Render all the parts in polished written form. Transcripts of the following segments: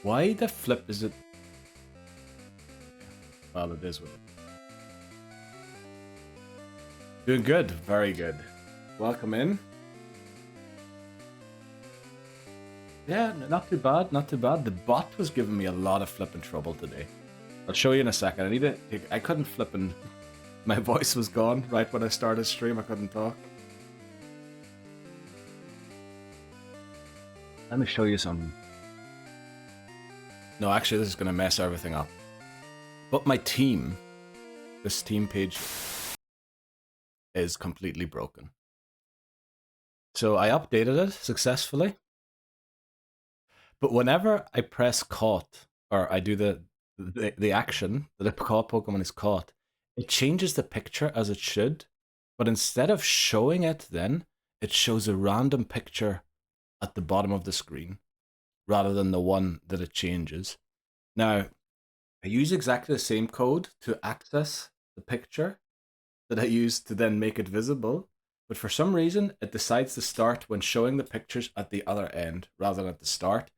Why the flip is it? Well, it is what it is. Doing good. Very good. Welcome in. Yeah, not too bad. Not too bad. The bot was giving me a lot of flipping trouble today. I'll show you in a second. I couldn't flip and my voice was gone right when I started stream. I couldn't talk. Let me show you some. No, actually, this is going to mess everything up. But my team, this team page, is completely broken. So I updated it successfully. But whenever I press caught, or I do the action that a caught Pokemon is caught, it changes the picture as it should. But instead of showing it then, it shows a random picture at the bottom of the screen, rather than the one that it changes. Now, I use exactly the same code to access the picture that I use to then make it visible, but for some reason, it decides to start when showing the pictures at the other end, rather than at the start.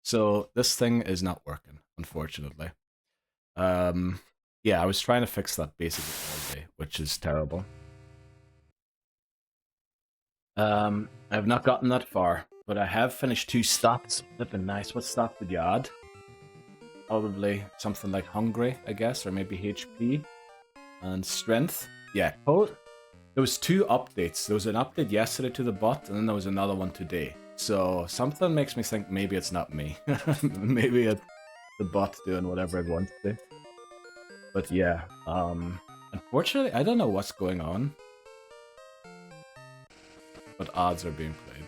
So this thing is not working, unfortunately. Yeah, I was trying to fix that basically all day, which is terrible. I've not gotten that far, but I have finished 2 stats. Flipping nice. What stat did you add? Probably something like hungry, I guess, or maybe HP and strength. Yeah, there was 2 updates. There was an update yesterday to the bot, and then there was another one today. So something makes me think maybe it's not me. Maybe it's the bot doing whatever it wants to. But yeah, unfortunately, I don't know what's going on. But odds are being played.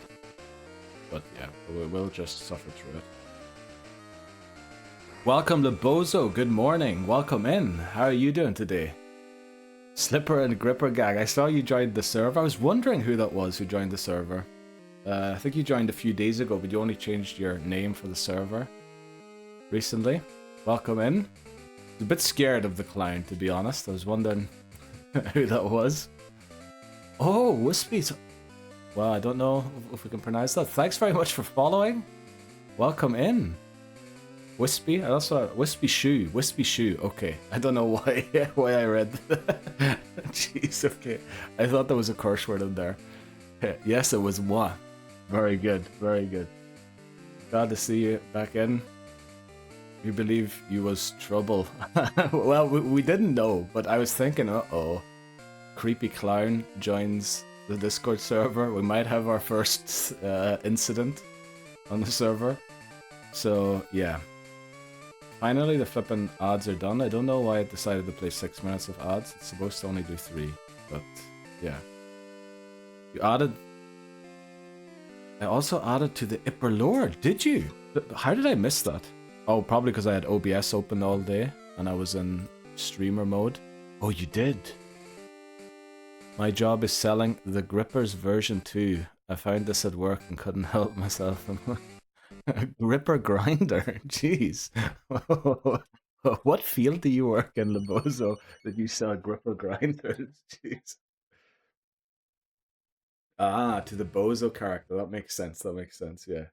But yeah, we'll just suffer through it. Welcome to Bozo. Good morning. Welcome in. How are you doing today? Slipper and Gripper Gag. I saw you joined the server. I was wondering who that was who joined the server. I think you joined a few days ago, but you only changed your name for the server recently. Welcome in. I was a bit scared of the clown, to be honest. I was wondering who that was. Oh, Wispy. Well, I don't know if we can pronounce that. Thanks very much for following. Welcome in. Wispy? I also Wispy Shoe. Wispy Shoe. Okay. I don't know why I read that. Jeez, okay. I thought there was a curse word in there. Yes, it was moi. Very good. Very good. Glad to see you back in. You believe you was trouble. Well, we didn't know, but I was thinking, uh-oh. Creepy clown joins the Discord server. We might have our first incident on the server. So, yeah. Finally, the flipping odds are done. I don't know why it decided to play 6 minutes of odds. It's supposed to only do 3, but yeah. You added... I also added to the Upper Lord, did you? How did I miss that? Oh, probably because I had OBS open all day and I was in streamer mode. Oh, you did? My job is selling the Grippers version 2. I found this at work and couldn't help myself. Gripper grinder, jeez. What field do you work in, Lebozo, that you sell gripper grinders? Jeez. Ah, to the Bozo character. That makes sense. That makes sense. Yeah.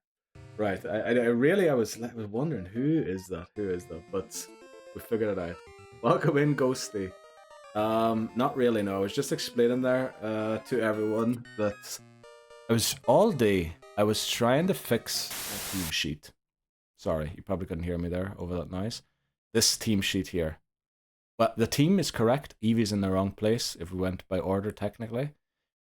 Right. I was wondering who is that? Who is that? But we figured it out. Welcome in, Ghosty. Not really. No. I was just explaining there to everyone that I was all day. I was trying to fix a team sheet. Sorry, you probably couldn't hear me there over that noise. This team sheet here. But the team is correct. Eevee's in the wrong place if we went by order technically.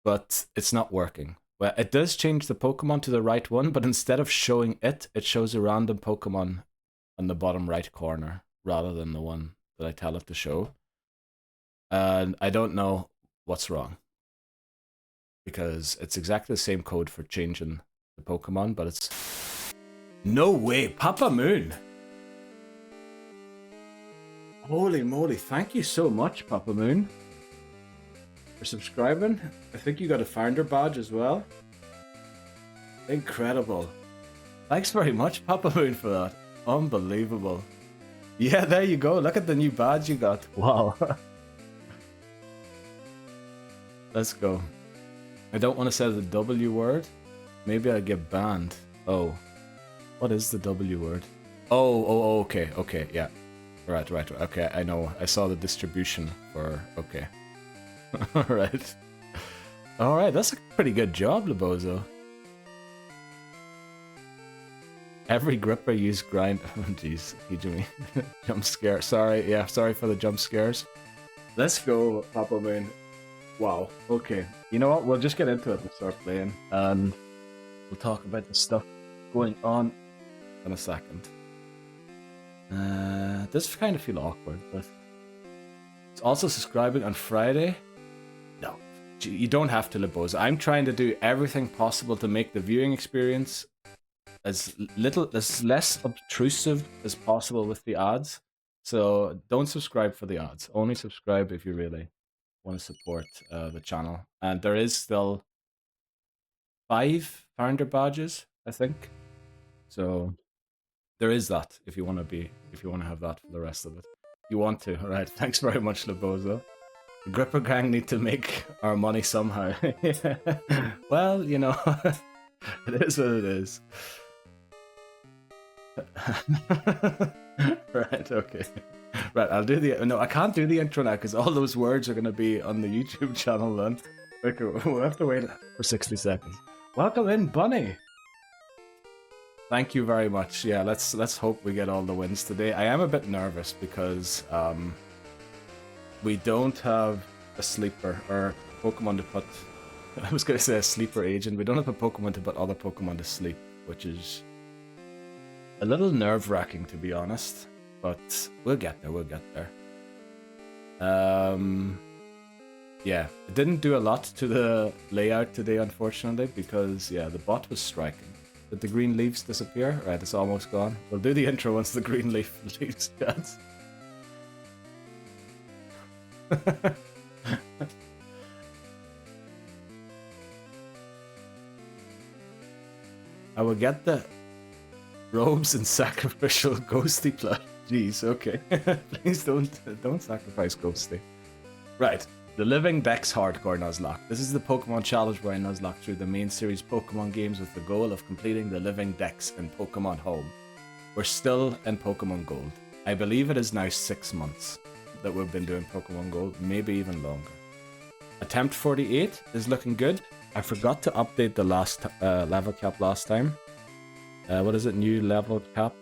But it's not working. Well, it does change the Pokemon to the right one, but instead of showing it, it shows a random Pokemon on the bottom right corner rather than the one that I tell it to show. And I don't know what's wrong. Because it's exactly the same code for changing the Pokemon, but it's... No way! Papa Moon! Holy moly, thank you so much, Papa Moon, for subscribing. I think you got a founder badge as well. Incredible. Thanks very much, Papa Moon, for that. Unbelievable. Yeah, there you go. Look at the new badge you got. Wow. Let's go. I don't want to say the W word. Maybe I get banned. Oh. What is the W word? Okay, okay, yeah. Right. Okay, I know. I saw the distribution for... Okay. Alright. Alright, that's a pretty good job, Lebozo. Every gripper used grind... Oh, jeez. Hijumi. Jump scare. Sorry, yeah, sorry for the jump scares. Let's go, Papa Moon. Wow, okay. You know what? We'll just get into it and start playing. And we'll talk about the stuff going on in a second. This kind of feel awkward, but... It's also subscribing on Friday. No, you don't have to, Lebozo. I'm trying to do everything possible to make the viewing experience as less obtrusive as possible with the ads. So don't subscribe for the ads. Only subscribe if you really want to support the channel. And there is still 5 founder badges, I think. So there is that if you want to have that for the rest of it. You want to, all right? Thanks very much, Lebozo. The Gripper Gang need to make our money somehow. Well, you know, it is what it is. Right, okay. Right, I'll do the... No, I can't do the intro now because all those words are going to be on the YouTube channel then. Okay, we'll have to wait for 60 seconds. Welcome in, Bunny! Thank you very much. Yeah, let's hope we get all the wins today. I am a bit nervous because we don't have a sleeper or Pokemon to put... I was going to say a sleeper agent. We don't have a Pokemon to put other Pokemon to sleep, which is a little nerve-wracking, to be honest. But we'll get there, Yeah, it didn't do a lot to the layout today, unfortunately, because, yeah, the bot was striking. Did the green leaves disappear? Right, it's almost gone. We'll do the intro once the green leaves chance. I will get the robes and sacrificial ghosty plush. Jeez, okay. Please don't sacrifice ghosty. Right. The Living Dex Hardcore Nuzlocke. This is the Pokemon challenge where I nuzlocke through the main series Pokemon games with the goal of completing the Living Dex in Pokémon Home. We're still in Pokemon Gold. I believe it is now 6 months that we've been doing Pokemon Gold, maybe even longer. Attempt 48 is looking good. I forgot to update the last level cap last time. What is it? New level cap.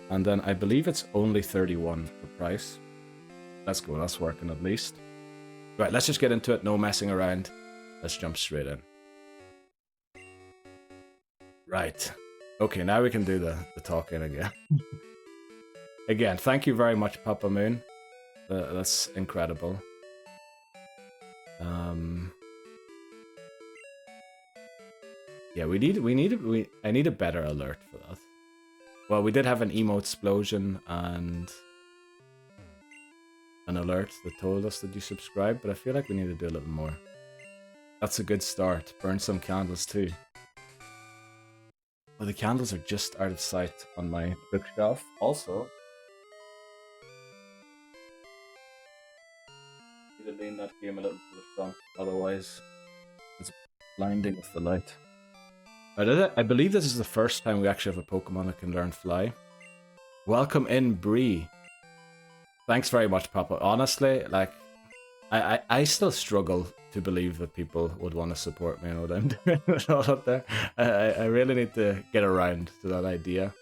And then I believe it's only 31 for price. Let's go, that's working at least. Right, let's just get into it, no messing around. Let's jump straight in. Right. Okay, now we can do the talking again. Again, thank you very much, Papa Moon. That's incredible. Yeah, I need a better alert for that. Well, we did have an emote explosion and an alert that told us that you subscribed, but I feel like we need to do a little more. That's a good start. Burn some candles too. Well, the candles are just out of sight on my bookshelf. Also, need to lean that game a little to the front, otherwise it's blinding with the light. I believe this is the first time we actually have a Pokemon that can learn Fly. Welcome in, Bree. Thanks very much, Papa. Honestly, like, I still struggle to believe that people would want to support me in what I'm doing all up there. I really need to get around to that idea.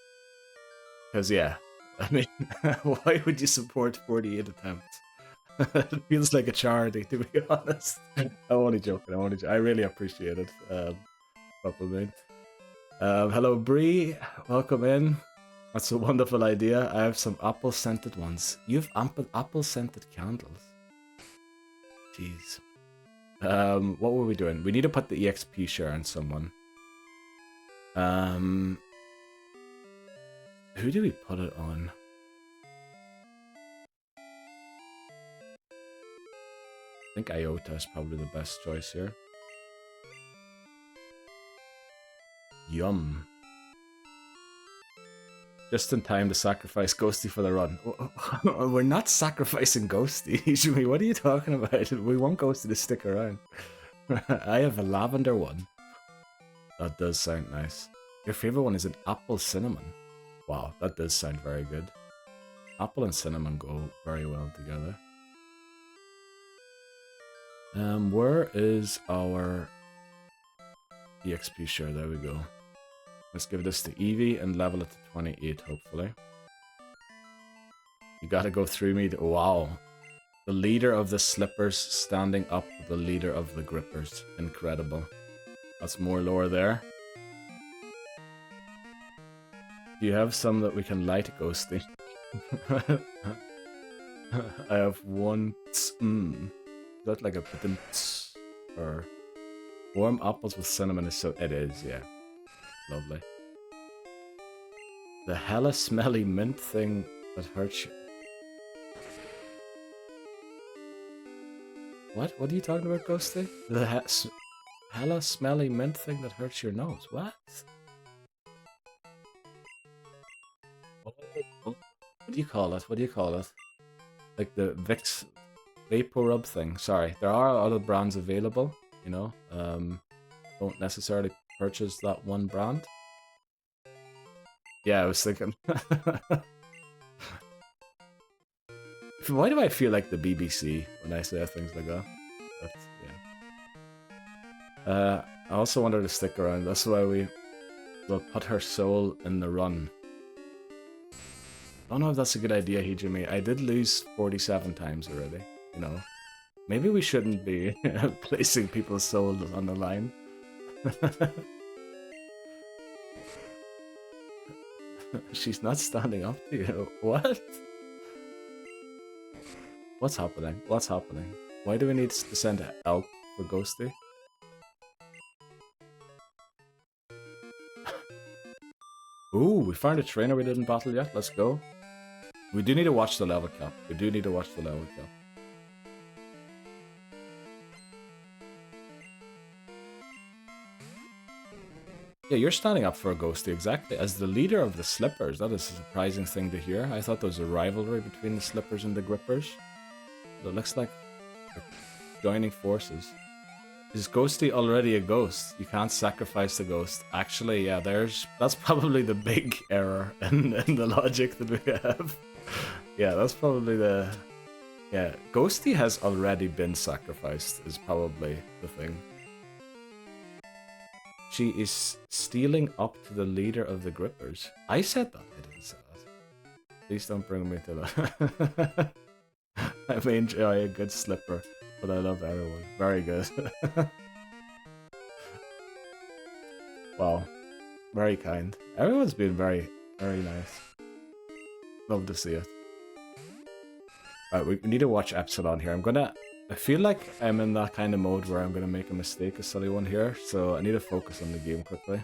Because, yeah, I mean, why would you support 48 attempts? It feels like a charity, to be honest. I'm only joking, I really appreciate it, Papa Moon. Hello, Bree. Welcome in. That's a wonderful idea. I have some apple-scented ones. You have apple-scented candles. Jeez. What were we doing? We need to put the EXP share on someone. Who do we put it on? I think Iota is probably the best choice here. Yum. Just in time to sacrifice Ghosty for the run. We're not sacrificing Ghosty. Ishimi, what are you talking about? We want Ghosty to stick around. I have a lavender one. That does sound nice. Your favorite one is an apple cinnamon. Wow, that does sound very good. Apple and cinnamon go very well together. Where is our EXP share? There we go. Let's give this to Eevee and level it to 28, hopefully. You gotta go through me. Wow. The leader of the Slippers standing up with the leader of the Grippers. Incredible. That's more lore there. Do you have some that we can light, Ghosty? I have one. Is that like a or warm apples with cinnamon is so it is, yeah. Lovely. The hella smelly mint thing that hurts you. What? What are you talking about, Ghosty? The hella smelly mint thing that hurts your nose. What? What do you call it? What do you call it? Like the Vicks Vapor Rub thing. Sorry, there are other brands available, you know. Don't necessarily purchase that one brand. Yeah, I was thinking. Why do I feel like the BBC when I say things like that? But, yeah. I also want her to stick around. That's why we will put her soul in the run. I don't know if that's a good idea, Hijimi. I did lose 47 times already, you know. Maybe we shouldn't be placing people's souls on the line. She's not standing up to you. What? What's happening? What's happening? Why do we need to send help for Ghosty? Ooh, we found a trainer we didn't battle yet. Let's go. We do need to watch the level cap. We do need to watch the level cap. Yeah, you're standing up for a Ghosty, exactly. As the leader of the Slippers, that is a surprising thing to hear. I thought there was a rivalry between the Slippers and the Grippers. So it looks like they're joining forces. Is Ghosty already a ghost? You can't sacrifice the ghost. Actually, yeah, that's probably the big error in the logic that we have. Yeah, that's probably the... Yeah, Ghosty has already been sacrificed, is probably the thing. She is stealing up to the leader of the Grippers. I said that. I didn't say that. Please don't bring me to that. I may enjoy a good slipper, but I love everyone. Very good. Wow. Very kind. Everyone's been very, very nice. Love to see it. Alright, we need to watch Epsilon here. I feel like I'm in that kind of mode where I'm gonna make a mistake, a silly one here, so I need to focus on the game quickly.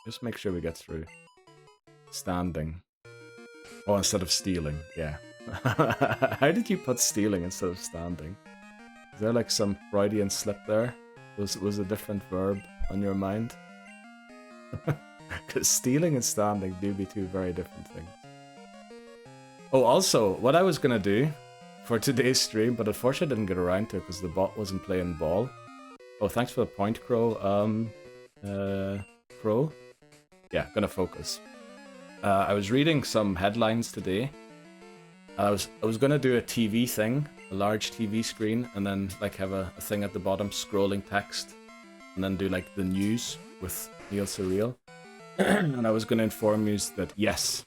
Just make sure we get through. Standing. Oh, instead of stealing, yeah. How did you put stealing instead of standing? Is there like some Freudian slip there? Was a different verb on your mind? Because stealing and standing do be two very different things. Oh, also, what I was gonna do for today's stream, but unfortunately I didn't get around to it because the bot wasn't playing ball. Oh, thanks for the point, Crow. Crow? Yeah, gonna focus. I was reading some headlines today. I was gonna do a TV thing, a large TV screen, and then like have a thing at the bottom scrolling text, and then do like the news with Neil Surreal. And I was gonna inform you that yes,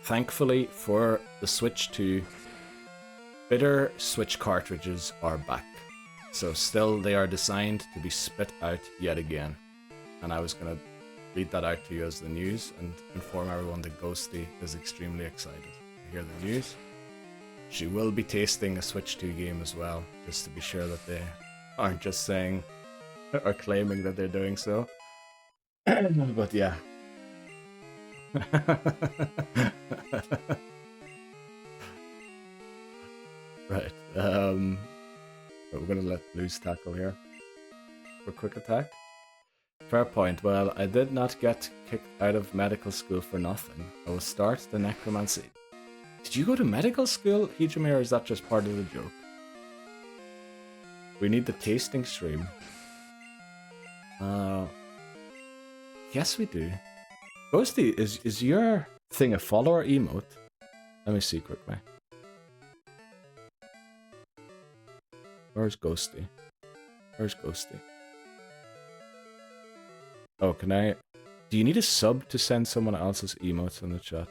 thankfully for the Switch 2, bitter Switch cartridges are back. So still they are designed to be spit out yet again. And I was gonna read that out to you as the news and inform everyone that Ghosty is extremely excited to hear the news. She will be tasting a Switch 2 game as well, just to be sure that they aren't just saying or claiming that they're doing so. But yeah. Right. We're gonna let loose tackle here for quick attack. Fair point. Well, I did not get kicked out of medical school for nothing. I will start the necromancy. Did you go to medical school, Hijime, or is that just part of the joke? We need the tasting stream. Yes, we do. Ghosty, is your thing a follower emote? Let me see quickly. Where's Ghosty? Where's Ghosty? Oh, can I... Do you need a sub to send someone else's emotes in the chat?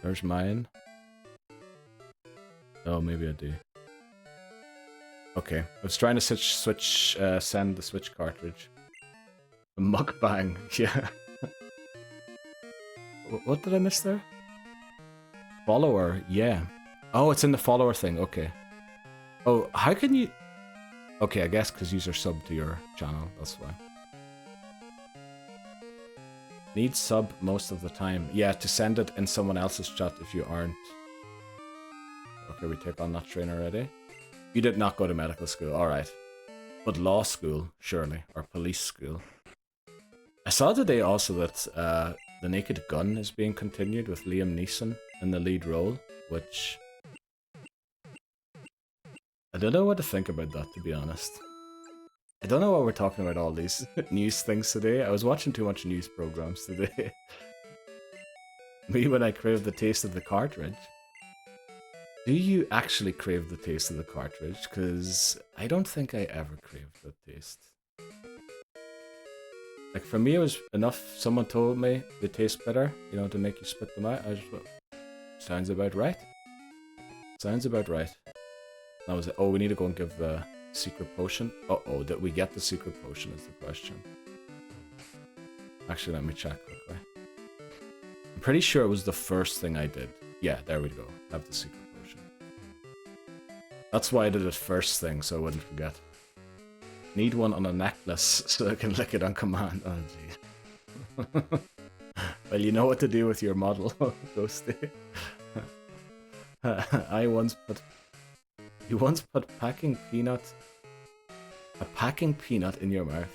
There's mine. Oh, maybe I do. Okay, I was trying to send the Switch cartridge. A mukbang, yeah. What did I miss there? Follower, yeah. Oh, it's in the follower thing, okay. Oh, how can you... Okay, I guess because you're sub to your channel, that's why. Need sub most of the time. Yeah, to send it in someone else's chat if you aren't. Okay, we take on that train already. You did not go to medical school, alright. But law school, surely. Or police school. I saw today also that The Naked Gun is being continued with Liam Neeson in the lead role, which... I don't know what to think about that, to be honest. I don't know why we're talking about all these news things today. I was watching too much news programs today. Me when I crave the taste of the cartridge. Do you actually crave the taste of the cartridge? Because I don't think I ever craved the taste. Like for me it was enough someone told me they taste better, you know, to make you spit them out. I just went, sounds about right. Sounds about right. That was it. Oh, we need to go and give the secret potion. Uh-oh, did we get the secret potion is the question. Actually, let me check quickly. I'm pretty sure it was the first thing I did. Yeah, there we go. Have the secret potion. That's why I did it first thing, so I wouldn't forget. Need one on a necklace so I can lick it on command. Oh, gee. Well, you know what to do with your model, Ghosty. You once put a packing peanut in your mouth.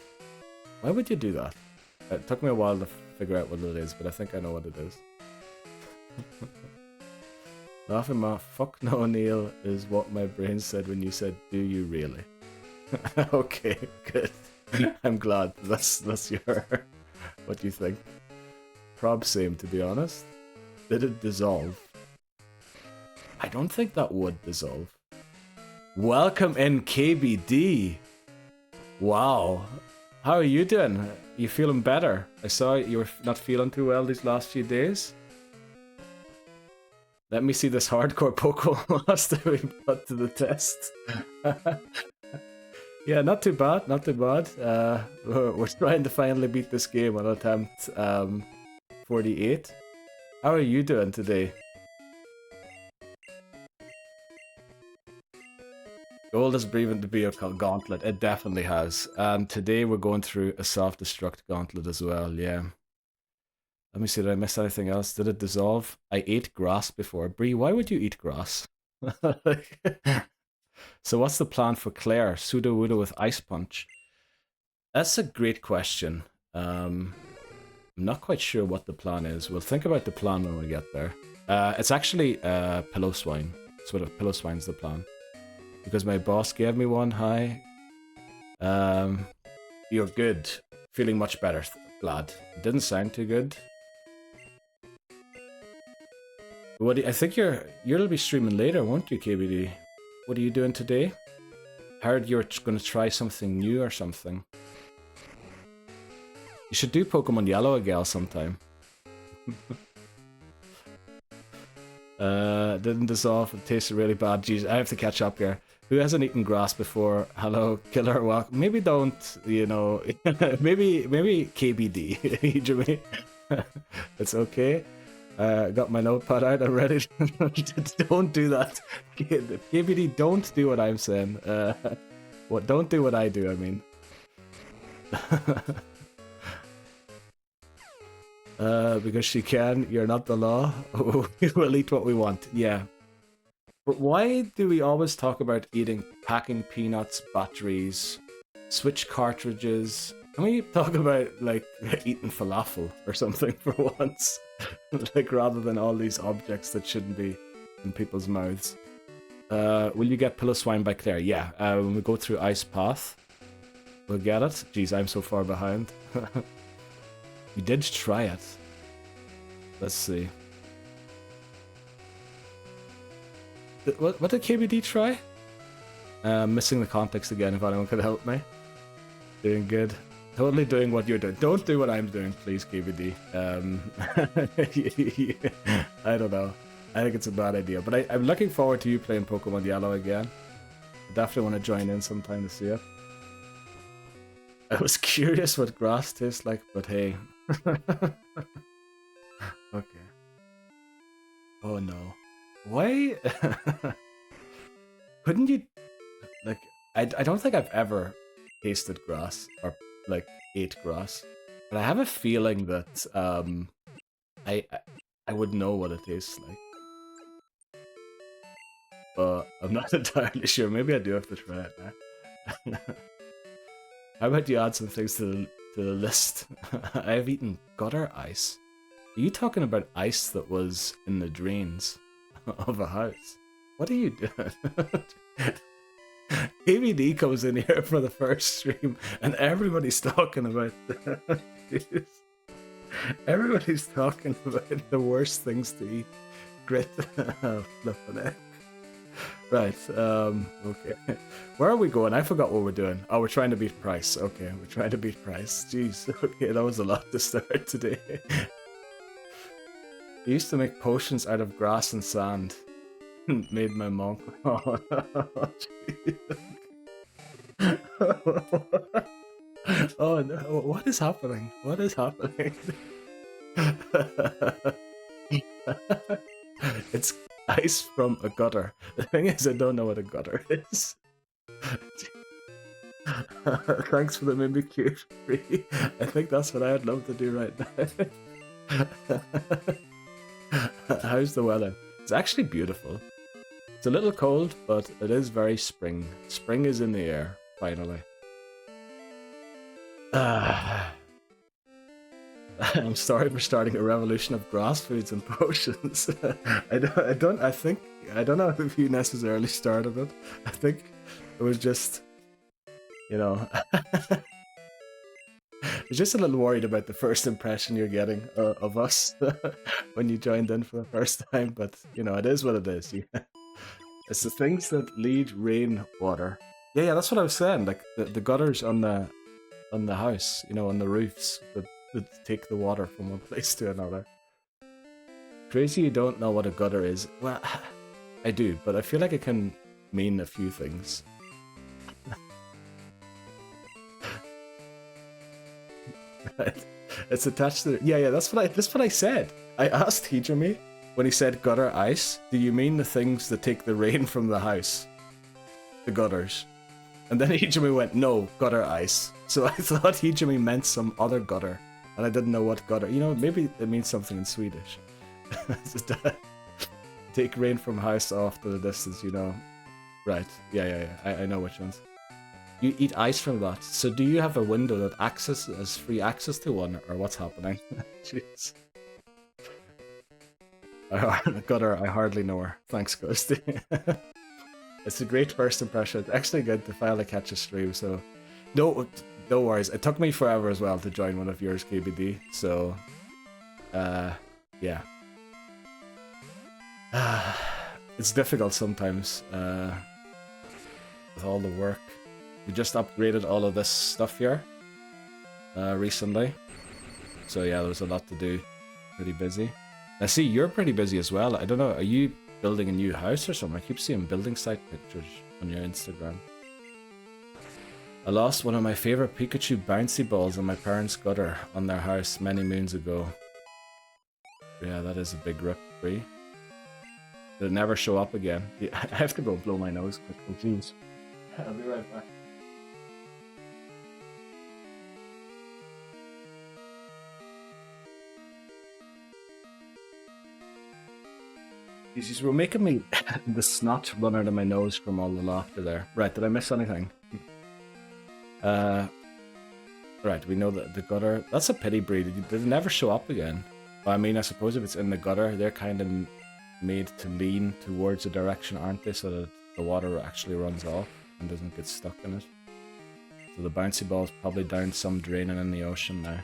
Why would you do that? It took me a while to figure out what it is, but I think I know what it is. Laughing my fuck no Neil is what my brain said when you said, do you really? Okay, good. I'm glad that's your what you think. Prob same, to be honest. Did it dissolve? I don't think that would dissolve. Welcome in, KBD. Wow. How are you doing? You feeling better? I saw you were not feeling too well these last few days. Let me see this hardcore Pokémon master we put to the test. Yeah, not too bad, not too bad. We're trying to finally beat this game on attempt 48. How are you doing today? Gold has proven to be a gauntlet. It definitely has. Today we're going through a self-destruct gauntlet as well, yeah. Let me see, did I miss anything else? Did it dissolve? I ate grass before. Bree, why would you eat grass? So what's the plan for Clair? Sudowoodo with Ice Punch? That's a great question. I'm not quite sure what the plan is. We'll think about the plan when we get there. It's actually Pillow Swine. Sort of Pillow Swine's the plan. Because my boss gave me one. Hi. You're good. Feeling much better. Glad. It didn't sound too good. What I think you'll be streaming later, won't you, KBD? What are you doing today? Heard you're going to try something new or something. You should do Pokemon Yellow again sometime. Didn't dissolve. It tasted really bad. Jeez, I have to catch up here. Who hasn't eaten grass before? Hello, Killer Walk. Maybe don't, you know, maybe KBD, Jimmy. It's okay. Got my notepad out. I'm ready. Don't do that. KBD, don't do what I'm saying. Don't do what I do, I mean. Because she can, you're not the law. We'll eat what we want. Yeah. But why do we always talk about eating, packing peanuts, batteries, Switch cartridges? Can we talk about, like, eating falafel or something for once? Like, rather than all these objects that shouldn't be in people's mouths. Will you get Pillow Swine by Claire? Yeah, when we go through Ice Path, we'll get it. Jeez, I'm so far behind. You did try it. Let's see. What did KBD try? Missing the context again, if anyone could help me. Doing good. Totally doing what you're doing. Don't do what I'm doing, please, KBD. I don't know. I think it's a bad idea. But I'm looking forward to you playing Pokemon Yellow again. I definitely want to join in sometime to see it. I was curious what grass tastes like, but hey. Okay. Oh no. Why? Couldn't you... Like, I don't think I've ever tasted grass, or, like, ate grass. But I have a feeling that, I would know what it tastes like. But I'm not entirely sure. Maybe I do have to try it now. How about you add some things to the list? I have eaten gutter ice. Are you talking about ice that was in the drains of a house? What are you doing? AVD comes in here for the first stream and everybody's talking about that. Everybody's talking about the worst things to eat. Grit. Flippin' heck. Right, okay. Where are we going? I forgot what we're doing. Oh, we're trying to beat Price. Okay, we're trying to beat Price. Jeez, okay, that was a lot to start today. I used to make potions out of grass and sand. Made my mom. Oh, no, oh no, what is happening? What is happening? It's ice from a gutter. The thing is, I don't know what a gutter is. Thanks for the mimicry. I think that's what I'd love to do right now. How's the weather? It's actually beautiful. It's a little cold, but it is very spring. Spring is in the air, finally. I'm sorry for starting a revolution of grass foods and potions. I don't know if you necessarily started it. I think it was just, you know, I was just a little worried about the first impression you're getting of us when you joined in for the first time, but you know, it is what it is. Yeah. It's the things that lead rain water. Yeah, that's what I was saying. Like the gutters on the house, you know, on the roofs that take the water from one place to another. Crazy you don't know what a gutter is. Well, I do, but I feel like it can mean a few things. Right. It's attached to yeah, that's what I said. I asked Hijami when he said gutter ice, do you mean the things that take the rain from the house? The gutters. And then Hijami went, no, gutter ice. So I thought Hijami meant some other gutter. And I didn't know what gutter. You know, maybe it means something in Swedish. Take rain from house off to the distance, you know. Right. Yeah. I know which ones. You eat ice from that. So do you have a window that has free access to one, or what's happening? Jeez. Gutter, I hardly know her. Thanks, Ghosty. It's a great first impression. It's actually good to finally catch a stream, so no worries. It took me forever as well to join one of yours, KBD, so yeah. It's difficult sometimes with all the work. We just upgraded all of this stuff here recently, so yeah, there was a lot to do. Pretty busy. I see you're pretty busy as well. I don't know, are you building a new house or something? I keep seeing building site pictures on your Instagram. I lost one of my favorite Pikachu bouncy balls in my parents' gutter on their house many moons ago. Yeah, that is a big rip free. Did it never show up again? Yeah, I have to go blow my nose quickly, please. I'll be right back. Jeez, we're making me the snot run out of my nose from all the laughter there. Right, did I miss anything? Right, we know that the gutter... That's a pity breed. Did it never show up again? Well, I mean, I suppose if it's in the gutter, they're kind of made to lean towards a direction, aren't they? So that the water actually runs off and doesn't get stuck in it. So the bouncy ball's probably down some drain and in the ocean now.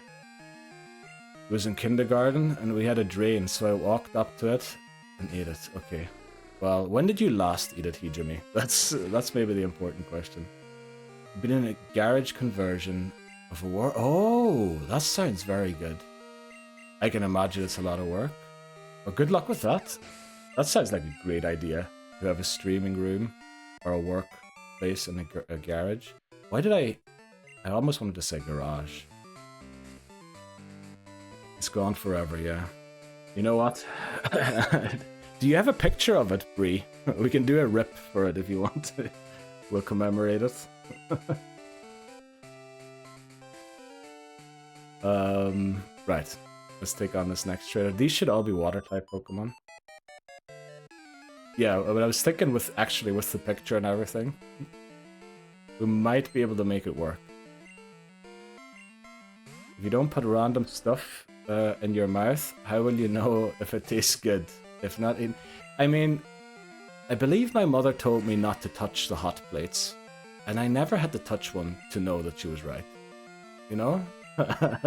It was in kindergarten, and we had a drain, so I walked up to it and ate it. Okay. Well, when did you last eat it, Hijimi? That's maybe the important question. Been in a garage conversion of a war. Oh, that sounds very good. I can imagine it's a lot of work. Well, good luck with that. That sounds like a great idea, to have a streaming room or a workplace in a garage. Why did I almost wanted to say garage. It's gone forever, yeah. You know what? Do you have a picture of it, Bree? We can do a rip for it if you want to. We'll commemorate it. Right. Let's take on this next trader. These should all be water-type Pokemon. Yeah, but I was thinking with the picture and everything, we might be able to make it work. If you don't put random stuff in your mouth, how will you know if it tastes good? If not, I mean, I believe my mother told me not to touch the hot plates, and I never had to touch one to know that she was right. You know?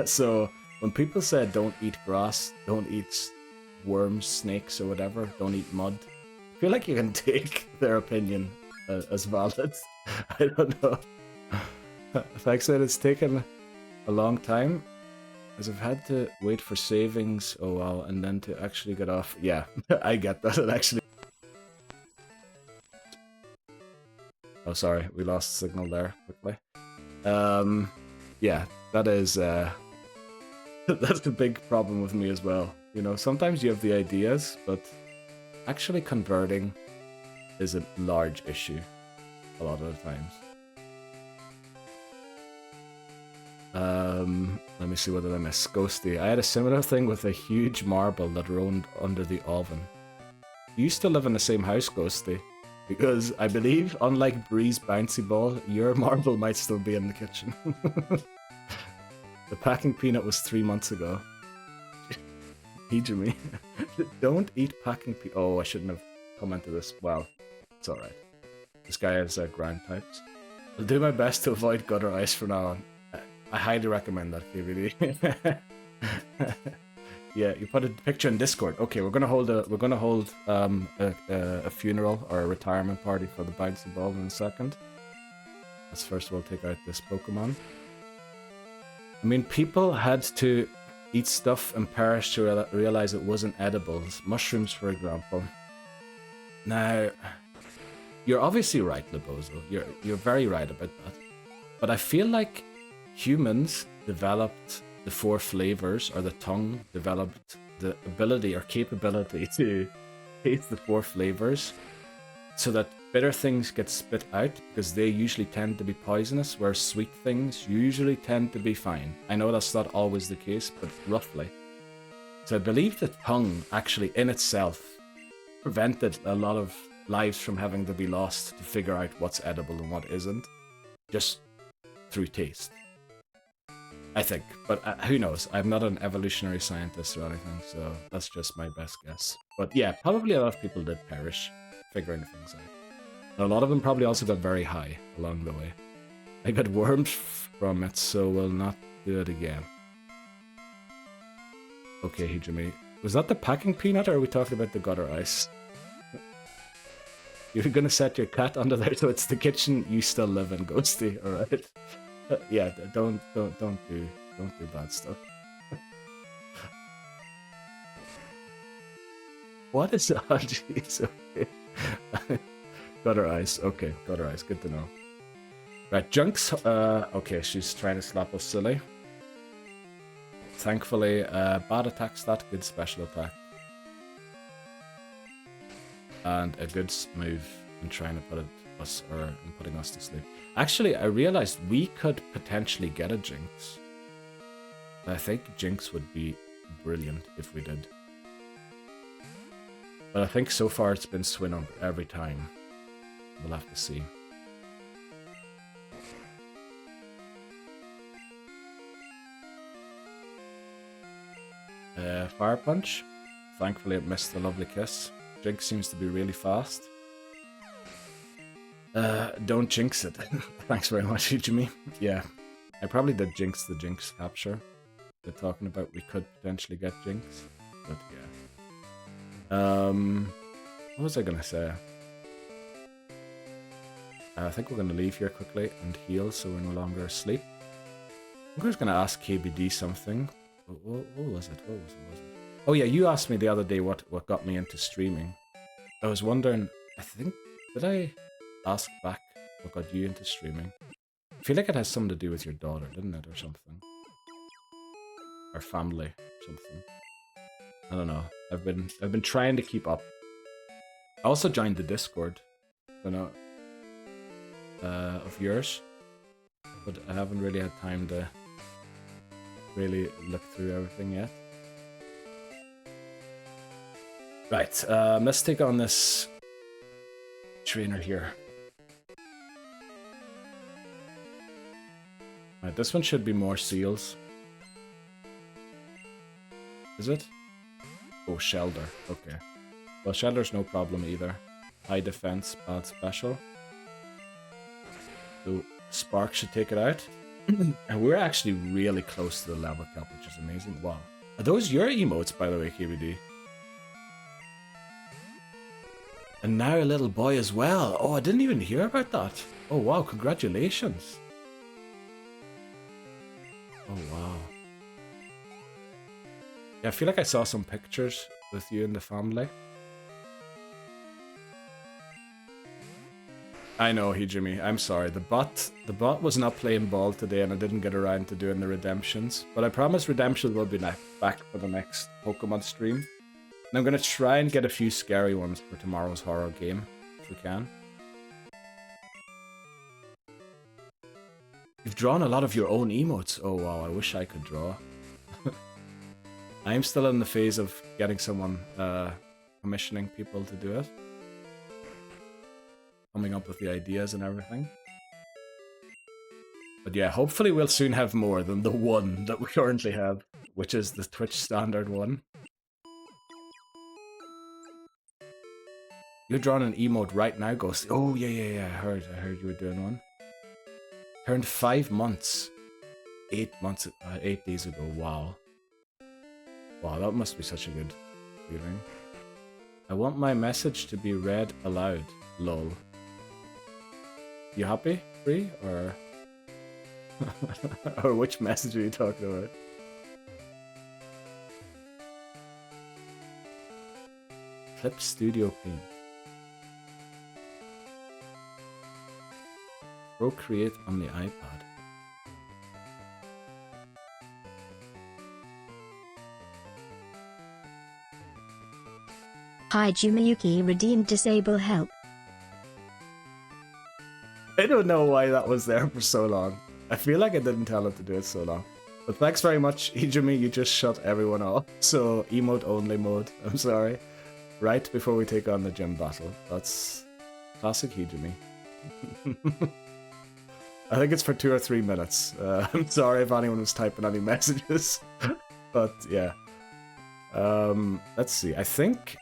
So when people said don't eat grass, don't eat worms, snakes, or whatever, don't eat mud, I feel like you can take their opinion as valid. I don't know. Like I said, it's taken a long time, as I've had to wait for savings, oh well, and then to actually get off. Yeah, I get that. It actually. Oh, sorry, we lost signal there quickly. Yeah, that is that's a big problem with me as well. You know, sometimes you have the ideas, but actually converting is a large issue a lot of the times. Let me see, what did I miss? Ghosty. I had a similar thing with a huge marble that roamed under the oven. You used to live in the same house, Ghosty, because I believe, unlike Bree's bouncy ball, your marble might still be in the kitchen. The packing peanut was 3 months ago. Hijimi. Don't eat packing peanut. Oh, I shouldn't have commented this. Well, it's alright. This guy has ground types. I'll do my best to avoid gutter ice from now on. I highly recommend that, KVD. Yeah, you put a picture in Discord. Okay, we're gonna hold a funeral or a retirement party for the bouncy ball in a second. Let's first of all take out this Pokemon. I mean, people had to eat stuff and perish to realize it wasn't edible. Mushrooms, for example. Now, you're obviously right, Libozo. You're very right about that. But I feel like humans developed the 4 flavors, or the tongue developed the ability or capability to taste the 4 flavors, so that bitter things get spit out because they usually tend to be poisonous, whereas sweet things usually tend to be fine. I know that's not always the case, but roughly. So I believe the tongue actually in itself prevented a lot of lives from having to be lost to figure out what's edible and what isn't, just through taste. I think, but who knows? I'm not an evolutionary scientist or anything, so that's just my best guess. But yeah, probably a lot of people did perish figuring things out. And a lot of them probably also got very high along the way. I got worms from it, so we'll not do it again. Okay, Hijimi. Was that the packing peanut, or are we talking about the gutter ice? You're gonna set your cat under there so it's the kitchen you still live in, Ghosty, alright? Yeah, don't do bad stuff. What is that? Oh, jeez, okay. Gutter ice, okay, gutter ice, good to know. Right, Junks, okay, she's trying to slap us silly. Thankfully, bad attack stat, good special attack. And a good move in trying to put us, or in putting us to sleep. Actually, I realized we could potentially get a Jinx. I think Jinx would be brilliant if we did. But I think so far it's been Swinub every time. We'll have to see. Fire Punch. Thankfully it missed the lovely kiss. Jinx seems to be really fast. Don't jinx it. Thanks very much, Hijimi. Yeah, I probably did jinx the Jinx capture. They're talking about we could potentially get Jinx. But yeah. What was I gonna say? I think we're gonna leave here quickly and heal so we're no longer asleep. I was gonna ask KBD something. What was it? What was it? Oh yeah, you asked me the other day what got me into streaming. I was wondering, did I ask back what got you into streaming? I feel like it has something to do with your daughter, didn't it, or something? Or family, or something. I don't know. I've been trying to keep up. I also joined the Discord, of yours, but I haven't really had time to really look through everything yet. Right, let's take on this trainer here. Right, this one should be more seals. Is it? Oh, Shelter. Okay. Well, Shelter's no problem either. High defense, bad special. So, Spark should take it out. And we're actually really close to the level cap, which is amazing. Wow. Are those your emotes, by the way, KBD? And now a little boy as well. Oh, I didn't even hear about that. Oh, wow. Congratulations. Oh, wow. Yeah, I feel like I saw some pictures with you and the family. I know, Hijimi. I'm sorry. The bot was not playing ball today and I didn't get around to doing the redemptions. But I promise redemptions will be back for the next Pokemon stream. And I'm going to try and get a few scary ones for tomorrow's horror game, if we can. You've drawn a lot of your own emotes. Oh wow, I wish I could draw. I'm still in the phase of getting someone, commissioning people to do it. Coming up with the ideas and everything. But yeah, hopefully we'll soon have more than the one that we currently have, which is the Twitch standard one. You're drawing an emote right now, Ghost. Oh yeah, I heard you were doing one. Turned 5 months. 8 days ago, wow. Wow, that must be such a good feeling. I want my message to be read aloud, lol. You happy, Bree, or... or which message are you talking about? Clip Studio Paint. Procreate on the iPad. Hi Jumayuki, redeemed disable help. I don't know why that was there for so long. I feel like I didn't tell it to do it so long. But thanks very much, Hijimi, you just shut everyone off. So, emote only mode, I'm sorry. Right before we take on the gym battle. That's classic Hijimi. I think it's for 2 or 3 minutes. I'm sorry if anyone was typing any messages. But yeah. Let's see, I think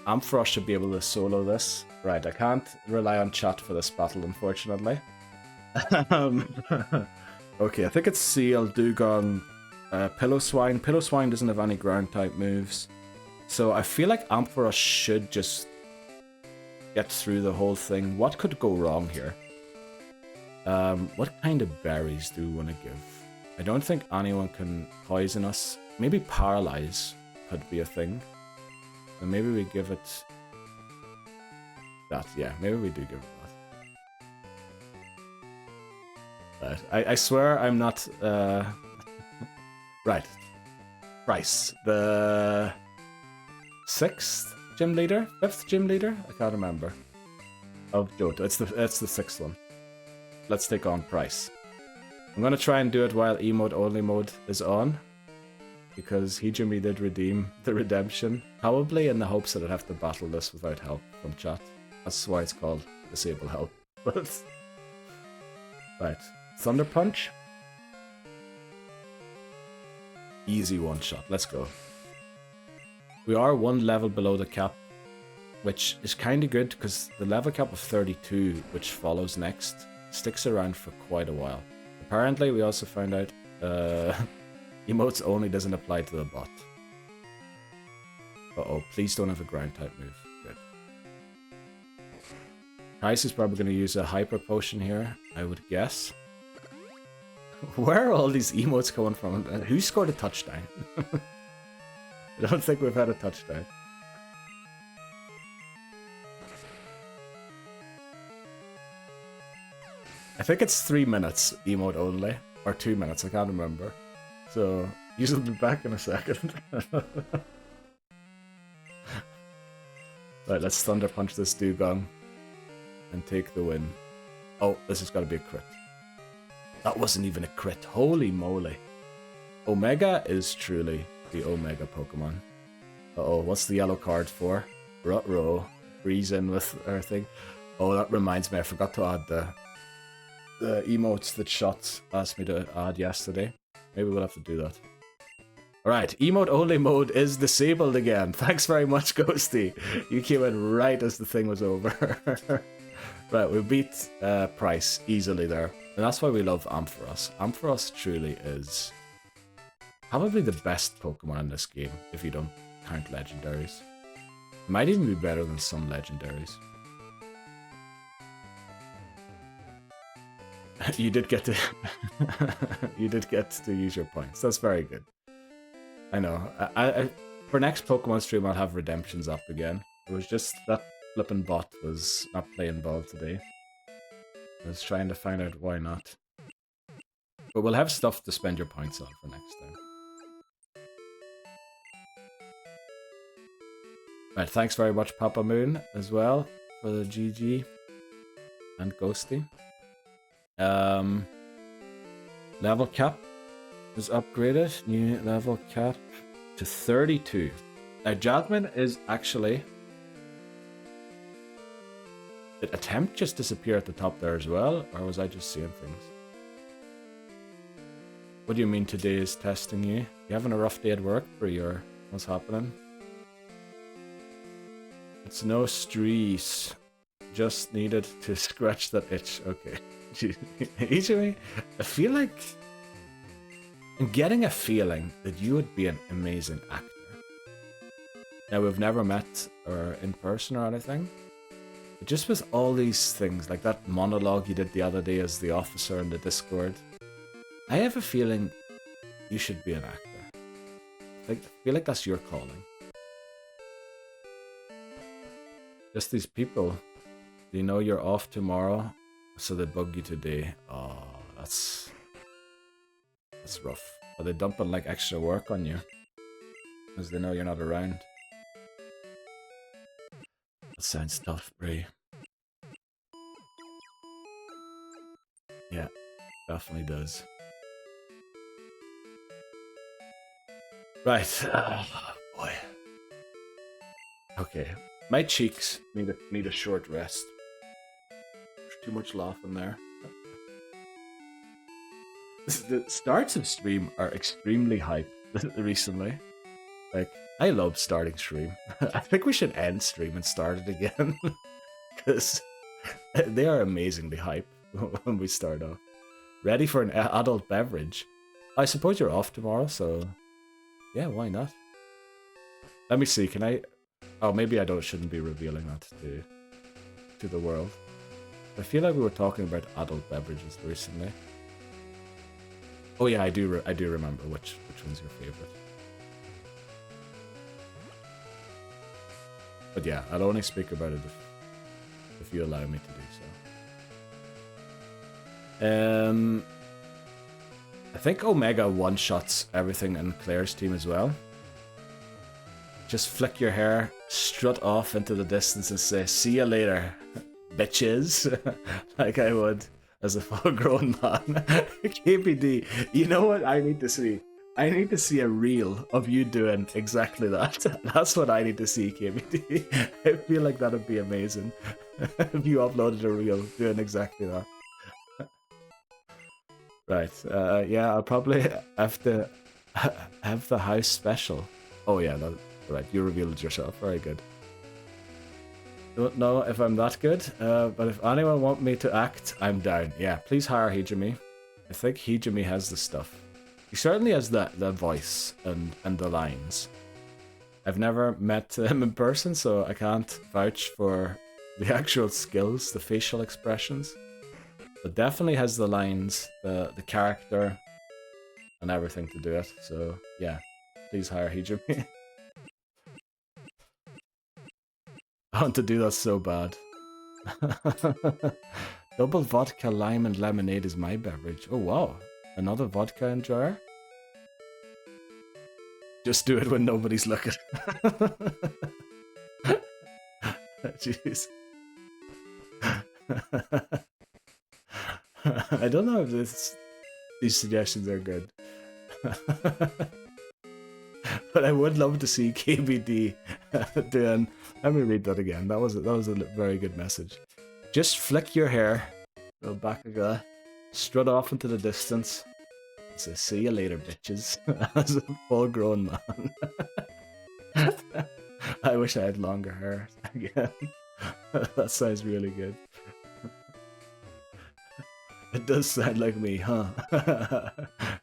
Ampharos should be able to solo this. Right, I can't rely on chat for this battle, unfortunately. Okay, I think it's Seal, Dugong, Pillow-Swine. Pillow-Swine doesn't have any ground-type moves. So I feel like Ampharos should just get through the whole thing. What could go wrong here? What kind of berries do we want to give? I don't think anyone can poison us. Maybe Paralyze could be a thing. So maybe we give it that. Yeah, maybe we do give it that. Right. I swear I'm not... Right. Bryce. The 6th gym leader? 5th gym leader? I can't remember. Of Johto. It's the 6th one. Let's take on Price. I'm gonna try and do it while emote only mode is on. Because Hijimi did redeem the redemption. Probably in the hopes that I'd have to battle this without help from chat. That's why it's called Disable Help. But right. Thunder Punch. Easy one shot. Let's go. We are 1 level below the cap, which is kind of good because the level cap of 32, which follows next, sticks around for quite a while. Apparently, we also found out Emotes only doesn't apply to the bot. Uh-oh, please don't have a ground type move. Good. Price is probably going to use a hyper potion here, I would guess. Where are all these emotes coming from? Who scored a touchdown? I don't think we've had a touchdown. I think it's 3 minutes emote only, or 2 minutes, I can't remember. So, you'll be back in a second. Right, let's Thunder Punch this Dugong and take the win. Oh, this has got to be a crit. That wasn't even a crit. Holy moly. Omega is truly the Omega Pokemon. Uh-oh, what's the yellow card for? Ruh-roh. Breeze in with our thing. Oh, that reminds me, I forgot to add the emotes that Shots asked me to add yesterday. Maybe we'll have to do that. Alright, emote only mode is disabled again. Thanks very much, Ghosty. You came in right as the thing was over. Right, we beat Price easily there. And that's why we love Ampharos. Ampharos truly is probably the best Pokemon in this game, if you don't count legendaries. It might even be better than some legendaries. You did get to you did get to use your points. That's very good. I know. I for next Pokemon stream I'll have redemptions up again. It was just that flippin' bot was not playing ball today. I was trying to find out why not. But we'll have stuff to spend your points on for next time. Right, thanks very much Papa Moon as well for the GG and Ghosty. Level cap is upgraded. New level cap to 32. Now Jasmine is actually... Did Attempt just disappear at the top there as well? Or was I just seeing things? What do you mean today is testing you? You having a rough day at work or what's happening? It's no stress. Just needed to scratch that itch. Okay. Ichimi, I feel like I'm getting a feeling that you would be an amazing actor. Now we've never met or in person or anything, but just with all these things, like that monologue you did the other day as the officer in the Discord, I have a feeling you should be an actor. I feel like that's your calling. Just these people, you know you're off tomorrow, so they bug you today. Oh, that's rough. Are they dumping like extra work on you? Because they know you're not around. That sounds tough, Bray. Yeah, definitely does. Right. Boy. Okay. My cheeks need a short rest. There's too much laughing there. The starts of stream are extremely hype recently. Like, I love starting stream. I think we should end stream and start it again. Because they are amazingly hype when we start off. Ready for an adult beverage? I suppose you're off tomorrow, so... Yeah, why not? Let me see, can I... Oh, maybe I shouldn't be revealing that to the world. I feel like we were talking about adult beverages recently. Oh yeah, I do remember which one's your favorite. But yeah, I'll only speak about it if you allow me to do so. I think Omega one-shots everything in Claire's team as well. Just flick your hair, strut off into the distance and say, "See you later, bitches," like I would as a full-grown man. KPD, you know what I need to see? I need to see a reel of you doing exactly that. That's what I need to see, KPD. I feel like that'd be amazing if you uploaded a reel doing exactly that. Right, yeah, I'll probably have to have the house special. Oh yeah, right, you revealed it yourself. Very good. Don't know if I'm that good, but if anyone want me to act, I'm down. Yeah, please hire Hijimi. I think Hijimi has the stuff. He certainly has the voice and the lines. I've never met him in person, so I can't vouch for the actual skills, the facial expressions. But definitely has the lines, the character, and everything to do it. So yeah, please hire Hijimi. I want to do that so bad. Double vodka, lime, and lemonade is my beverage. Oh wow, another vodka enjoyer? Just do it when nobody's looking. Jeez. I don't know if these suggestions are good. But I would love to see KBD doing... Let me read that again. That was a very good message. Just flick your hair, go back a guy, strut off into the distance, and say, see you later, bitches, as a full-grown man. I wish I had longer hair again. That sounds really good. It does sound like me, huh?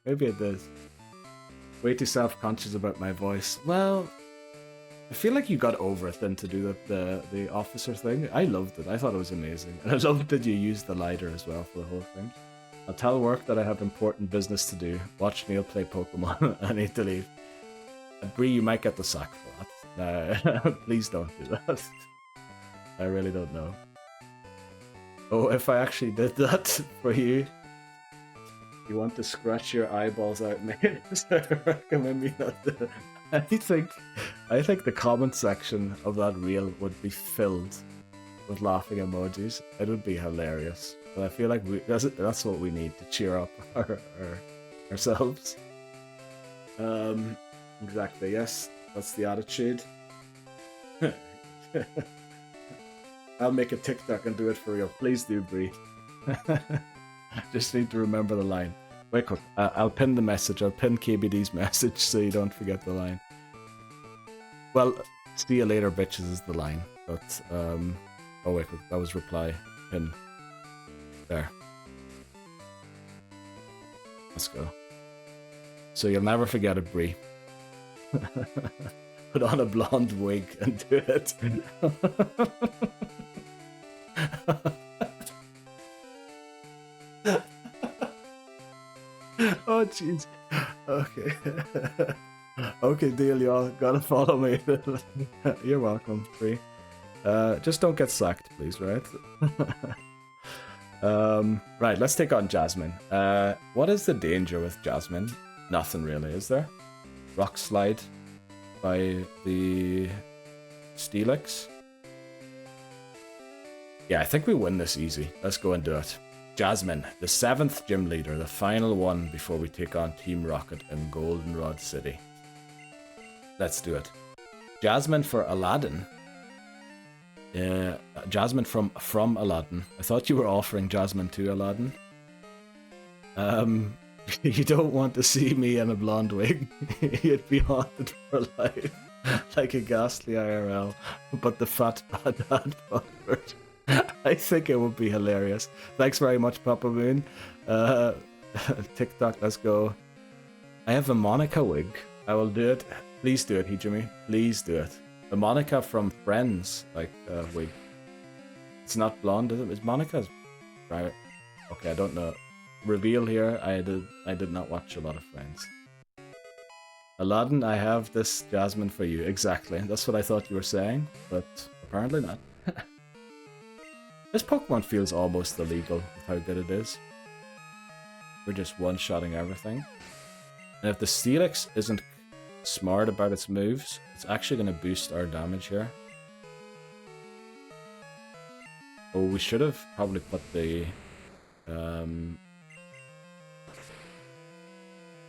Maybe it does. Way too self-conscious about my voice. Well, I feel like you got over it then to do the officer thing. I loved it. I thought it was amazing. And I loved that you used the lighter as well for the whole thing. I'll tell work that I have important business to do. Watch Neil play Pokemon. I need to leave. Bree, you might get the sack for that. No, please don't do that. I really don't know. Oh, if I actually did that for you, you want to scratch your eyeballs out, mate? So I recommend me not to. I think the comment section of that reel would be filled with laughing emojis. It would be hilarious. But I feel like that's what we need to cheer up ourselves. Exactly. Yes, that's the attitude. I'll make a TikTok and do it for real. Please do, Bree. Just need to remember the line. Wait, quick. I'll pin the message. I'll pin KBD's message so you don't forget the line. Well, see you later, bitches is the line. But, oh wait, quick. That was reply. Pin. There. Let's go. So you'll never forget it, Bree. Put on a blonde wig and do it. Oh jeez. Okay. Okay, deal, y'all. Gotta follow me. You're welcome, Bree. Just don't get sacked, please, right? Right, let's take on Jasmine. What is the danger with Jasmine? Nothing really, is there? Rock slide by the Steelix. Yeah, I think we win this easy. Let's go and do it. Jasmine, the 7th gym leader, the final one before we take on Team Rocket in Goldenrod City. Let's do it. Jasmine for Aladdin. Jasmine from Aladdin. I thought you were offering Jasmine to Aladdin. You don't want to see me in a blonde wig. You'd be haunted for life. Like a ghastly IRL. But the fat bad dad Buckford. I think it would be hilarious. Thanks very much, Papa Moon. TikTok, let's go. I have a Monica wig. I will do it. Please do it, Hijimi. Please do it. The Monica from Friends, like, wig. It's not blonde, is it? Is Monica's right? Okay, I don't know. Reveal here, I did not watch a lot of Friends. Aladdin, I have this Jasmine for you. Exactly. That's what I thought you were saying, but apparently not. This Pokemon feels almost illegal with how good it is. We're just one-shotting everything. And if the Steelix isn't smart about its moves, it's actually going to boost our damage here. Oh, we should have probably put the...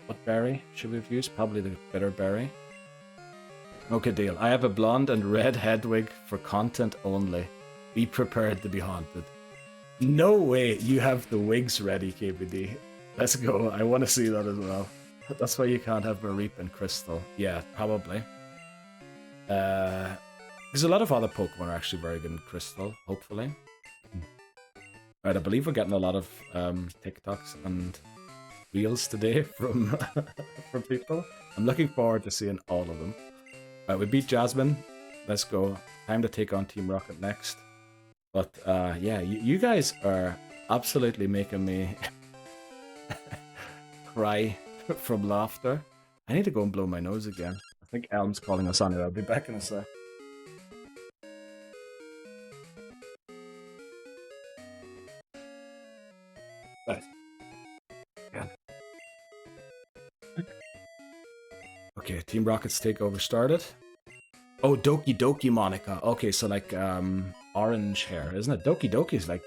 what berry should we have used? Probably the bitter berry. Okay, deal. I have a blonde and red head wig for content only. Be prepared to be haunted. No way you have the wigs ready, KBD. Let's go. I want to see that as well. That's why you can't have Mareep and Crystal. Yeah, probably. There's a lot of other Pokemon are actually very good in Crystal, hopefully. Right, I believe we're getting a lot of TikToks and reels today from from people. I'm looking forward to seeing all of them. We beat Jasmine. Let's go. Time to take on Team Rocket next. But yeah, you guys are absolutely making me cry from laughter. I need to go and blow my nose again. I think Elm's calling us on it. I'll be back in a sec. Right. Yeah. Okay, Team Rocket's takeover started. Oh, Doki Doki Monica. Okay, so like orange hair, isn't it? Doki Doki is like,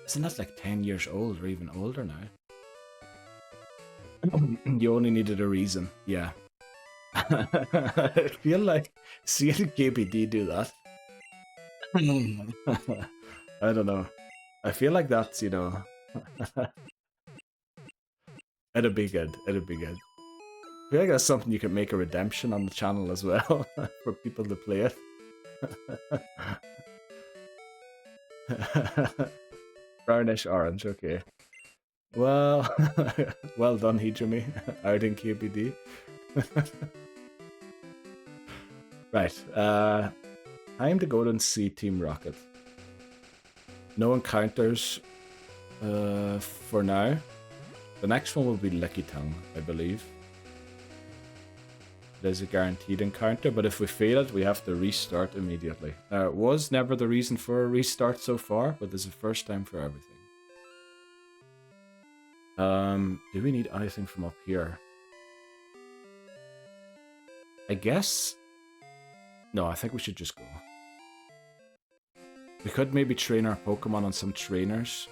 isn't that like 10 years old or even older now? You only needed a reason, yeah. I feel like seeing KBD do that. I don't know. I feel like that's, you know, it'd be good. It'd be good. I feel like that's something you can make a redemption on the channel as well for people to play it. Brownish orange, okay. Well, well done, Hijumi, out in KBD. Right, time to go and see Team Rocket. No encounters for now. The next one will be Licky Tongue, I believe. There's a guaranteed encounter, but if we fail it, we have to restart immediately. Now, it was never the reason for a restart so far, but there's a first time for everything. Do we need anything from up here? I guess... No, I think we should just go. We could maybe train our Pokemon on some trainers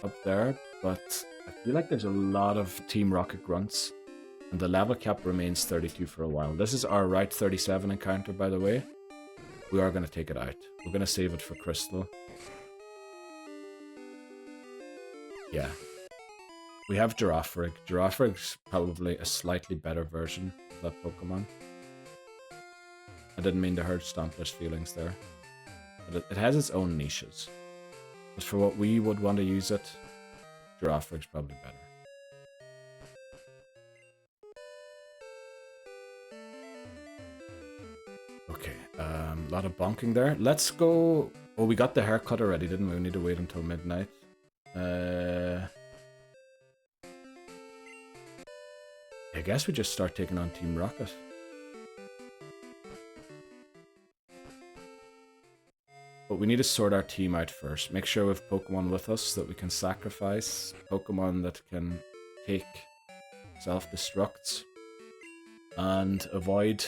up there, but I feel like there's a lot of Team Rocket grunts, and the level cap remains 32 for a while. This is our Route 37 encounter, by the way. We are going to take it out. We're going to save it for Crystal. Yeah. We have Girafarig. Girafarig's probably a slightly better version of that Pokemon. I didn't mean to hurt Stompless feelings there. But it has its own niches. But for what we would want to use it, Girafarig's probably better. Okay, a lot of bonking there. Let's go... Oh, we got the haircut already, didn't we? We need to wait until midnight. I guess we just start taking on Team Rocket. But we need to sort our team out first. Make sure we have Pokemon with us that we can sacrifice. Pokemon that can take self-destructs. And avoid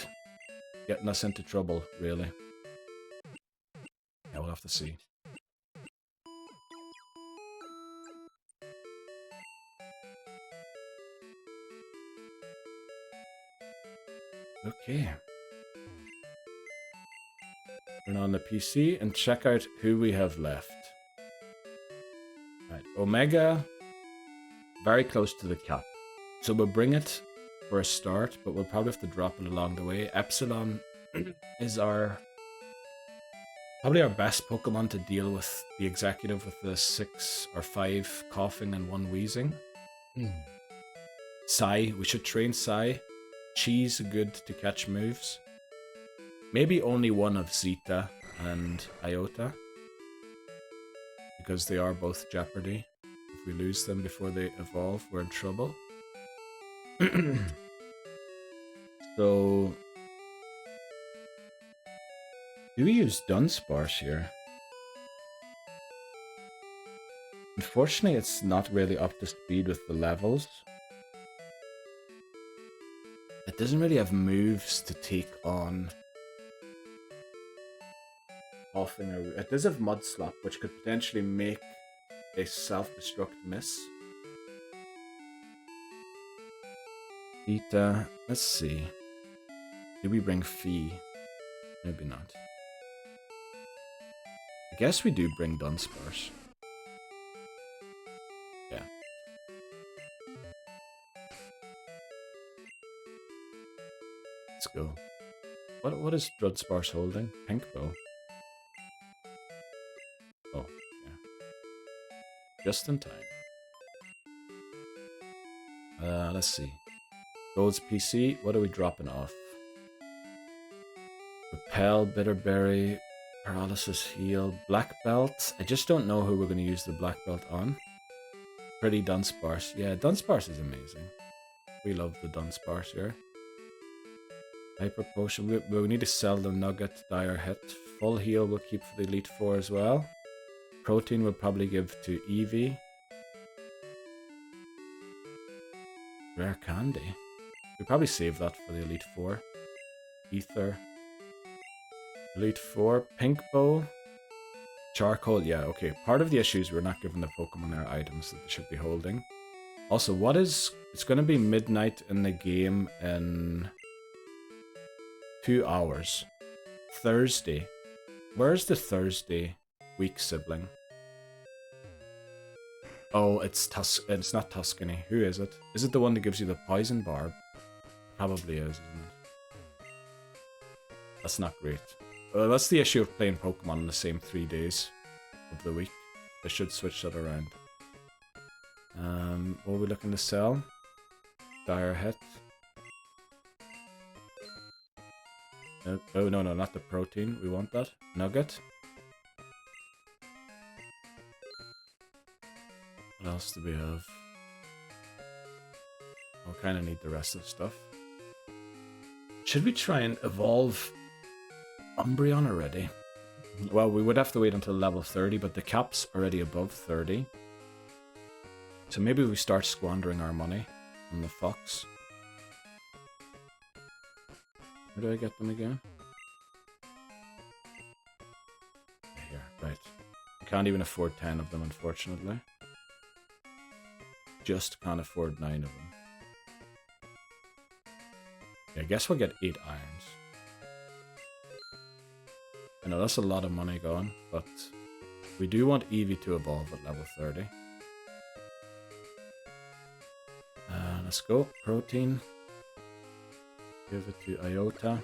getting us into trouble, really. Yeah, we'll have to see. Okay. Turn on the PC and check out who we have left. Right, Omega, very close to the cap. So we'll bring it for a start, but we'll probably have to drop it along the way. Epsilon is probably our best Pokemon to deal with the executive with the 6 or 5 coughing and 1 wheezing. Psy, we should train Psy. Cheese, good to catch moves. Maybe only one of Zeta and Iota, because they are both Jeopardy. If we lose them before they evolve, we're in trouble. So, do we use Dunsparce here? Unfortunately, it's not really up to speed with the levels. It doesn't really have moves to take on. It does have Mudslap, which could potentially make a self-destruct miss. Vita, let's see. Did we bring Fee? Maybe not. I guess we do bring Dunsparce. Yeah. Let's go. What is Dunsparce holding? Pink Bow. Oh, yeah. Just in time. Let's see. Gold's PC, what are we dropping off? Repel, Bitterberry, Paralysis Heal, Black Belt. I just don't know who we're going to use the Black Belt on. Pretty Dunsparce. Yeah, Dunsparce is amazing. We love the Dunsparce here. Hyper Potion. We need to sell the Nugget, Dire Hit. Full Heal we'll keep for the Elite Four as well. Protein we'll probably give to Eevee. Rare Candy. We'll probably save that for the Elite Four. Ether. Elite Four. Pink Bow. Charcoal. Yeah, okay. Part of the issue is we're not giving the Pokemon their items that they should be holding. Also, what is... It's going to be midnight in the game in 2 hours. Thursday. Where's the Thursday week sibling? Oh, it's not Tuscany. Who is it? Is it the one that gives you the poison barb? Probably is, isn't it? That's not great. That's the issue of playing Pokemon on the same 3 days of the week. They should switch that around. What are we looking to sell? Dire Hit. Oh, no, not the protein. We want that. Nugget. What else do we have? I kind of need the rest of the stuff. Should we try and evolve Umbreon already? Well, we would have to wait until level 30, but the cap's already above 30. So maybe we start squandering our money on the Fox. Where do I get them again? Here, right. I can't even afford 10 of them, unfortunately. Just can't afford 9 of them. Yeah, I guess we'll get 8 irons. I know that's a lot of money going, but we do want Eevee to evolve at level 30. Let's go. Protein. Give it to Iota.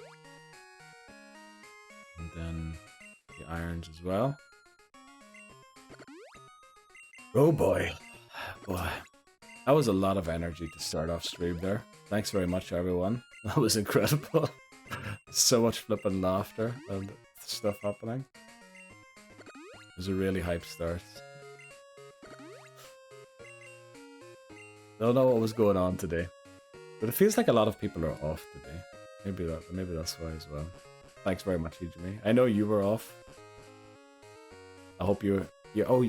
And then the irons as well. Oh boy. Boy. That was a lot of energy to start off stream there. Thanks very much, everyone. That was incredible. So much flipping laughter and stuff happening. It was a really hype start. Don't know what was going on today, but it feels like a lot of people are off today. Maybe that's why as well. Thanks very much, Hijimi. I know you were off. I hope you. Oh,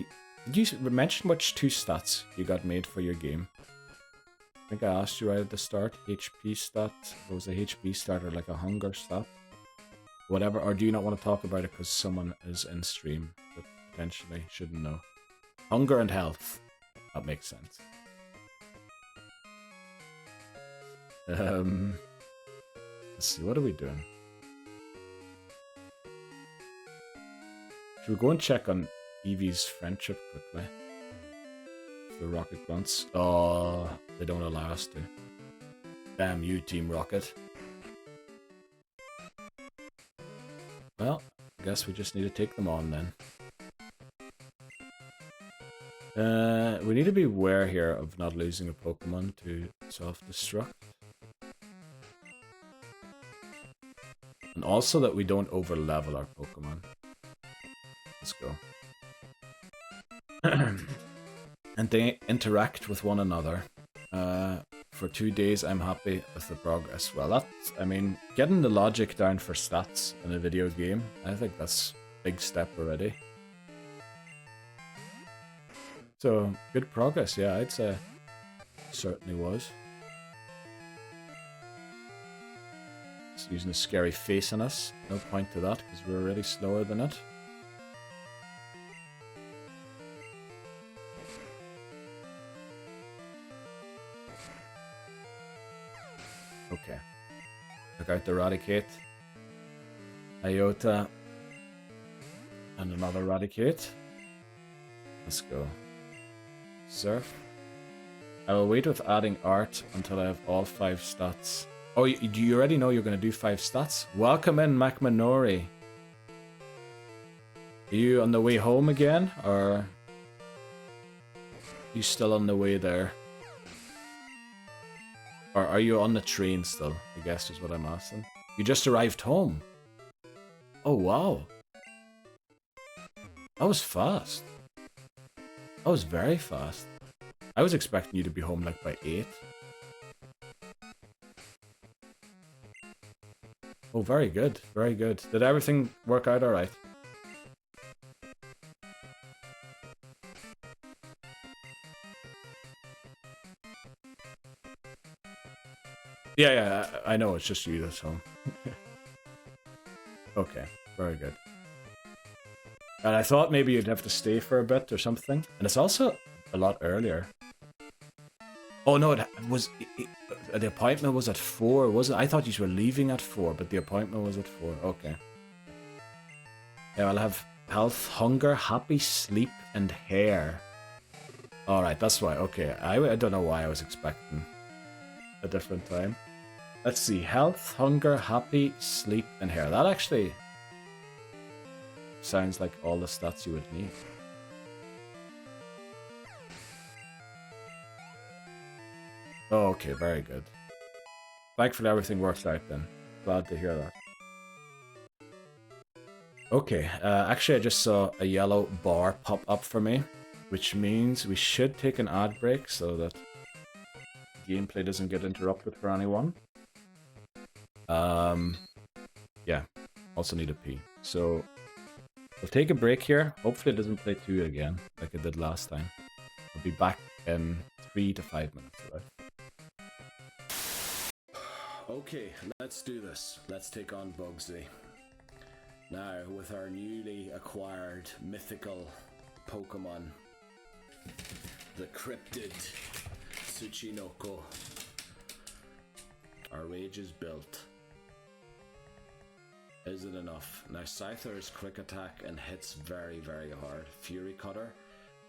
did you mention which 2 stats you got made for your game? I think I asked you right at the start. HP stat. Or was a HP stat or like a hunger stat? Whatever. Or do you not want to talk about it because someone is in stream that potentially shouldn't know? Hunger and health. That makes sense. Let's see, what are we doing? Should we go and check on Eevee's friendship quickly? The Rocket Grunts. Oh, they don't allow us to. Damn you, Team Rocket. Well, I guess we just need to take them on then. We need to be aware here of not losing a Pokemon to self-destruct. And also that we don't over-level our Pokemon. Let's go. And they interact with one another. For 2 days, I'm happy with the progress. Well, that's, I mean, getting the logic down for stats in a video game, I think that's a big step already. So, good progress, yeah, I'd say. Certainly was. It's using a scary face on us. No point to that, because we're already slower than it. Okay. Took out the Eradicate. Iota. And another Eradicate. Let's go. Surf. I will wait with adding art until I have all 5 stats. Oh, you already know you're going to do 5 stats? Welcome in, MacMinori. Are you on the way home again, or are you still on the way there? Or are you on the train still? I guess is what I'm asking. You just arrived home. Oh, wow. That was fast. That was very fast. I was expecting you to be home like by 8. Oh, very good. Very good. Did everything work out alright? Yeah, I know. It's just you that's home. Okay, very good. And I thought maybe you'd have to stay for a bit or something. And it's also a lot earlier. Oh no, the appointment was at 4, wasn't it? I thought you were leaving at 4, but the appointment was at 4. Okay. Yeah, I'll have health, hunger, happy, sleep, and hair. Alright, that's why. Okay, I don't know why I was expecting a different time. Let's see. Health, hunger, happy, sleep, and hair. That actually sounds like all the stats you would need. Oh, okay, very good. Thankfully everything works out then. Glad to hear that. Okay, actually I just saw a yellow bar pop up for me, which means we should take an ad break so that gameplay doesn't get interrupted for anyone. Yeah, also need a pee. So, we'll take a break here. Hopefully it doesn't play 2 again, like it did last time. I'll be back in 3 to 5 minutes, right? Okay, let's do this. Let's take on Bugsy. Now, with our newly acquired mythical Pokemon, the cryptid Tsuchinoko. Our rage is built. Is it enough? Now, Scyther is quick attack and hits very, very hard. Fury Cutter,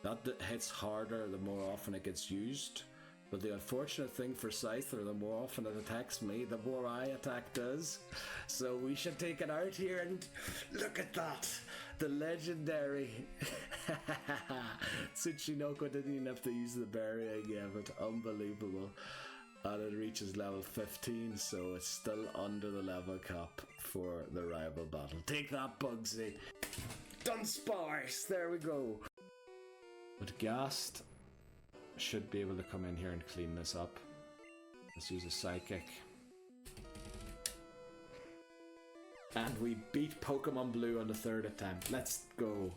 that hits harder the more often it gets used. But the unfortunate thing for Scyther, the more often it attacks me, the more I attack does. So we should take it out here and look at that! The legendary Tsuchinoko didn't even have to use the berry again, but unbelievable. And it reaches level 15, so it's still under the level cap for the rival battle. Take that, Bugsy! Dunsparce! There we go! But Ghast should be able to come in here and clean this up. Let's use a Psychic. And we beat Pokemon Blue on the 3rd attempt. Let's go!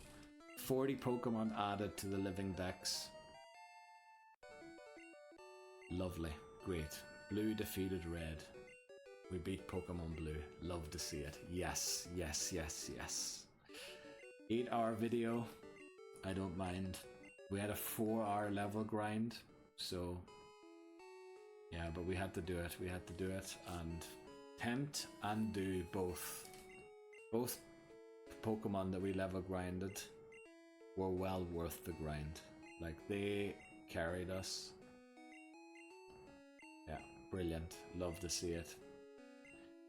40 Pokemon added to the Living Dex. Lovely. Great. Blue defeated Red. We beat Pokemon Blue. Love to see it. Yes, yes, yes, yes. 8-hour video. I don't mind. We had a 4-hour level grind, so yeah, but we had to do it. We had to do it, and tempt and do both. Both Pokemon that we level grinded were well worth the grind. Like, they carried us. Yeah, brilliant. Love to see it.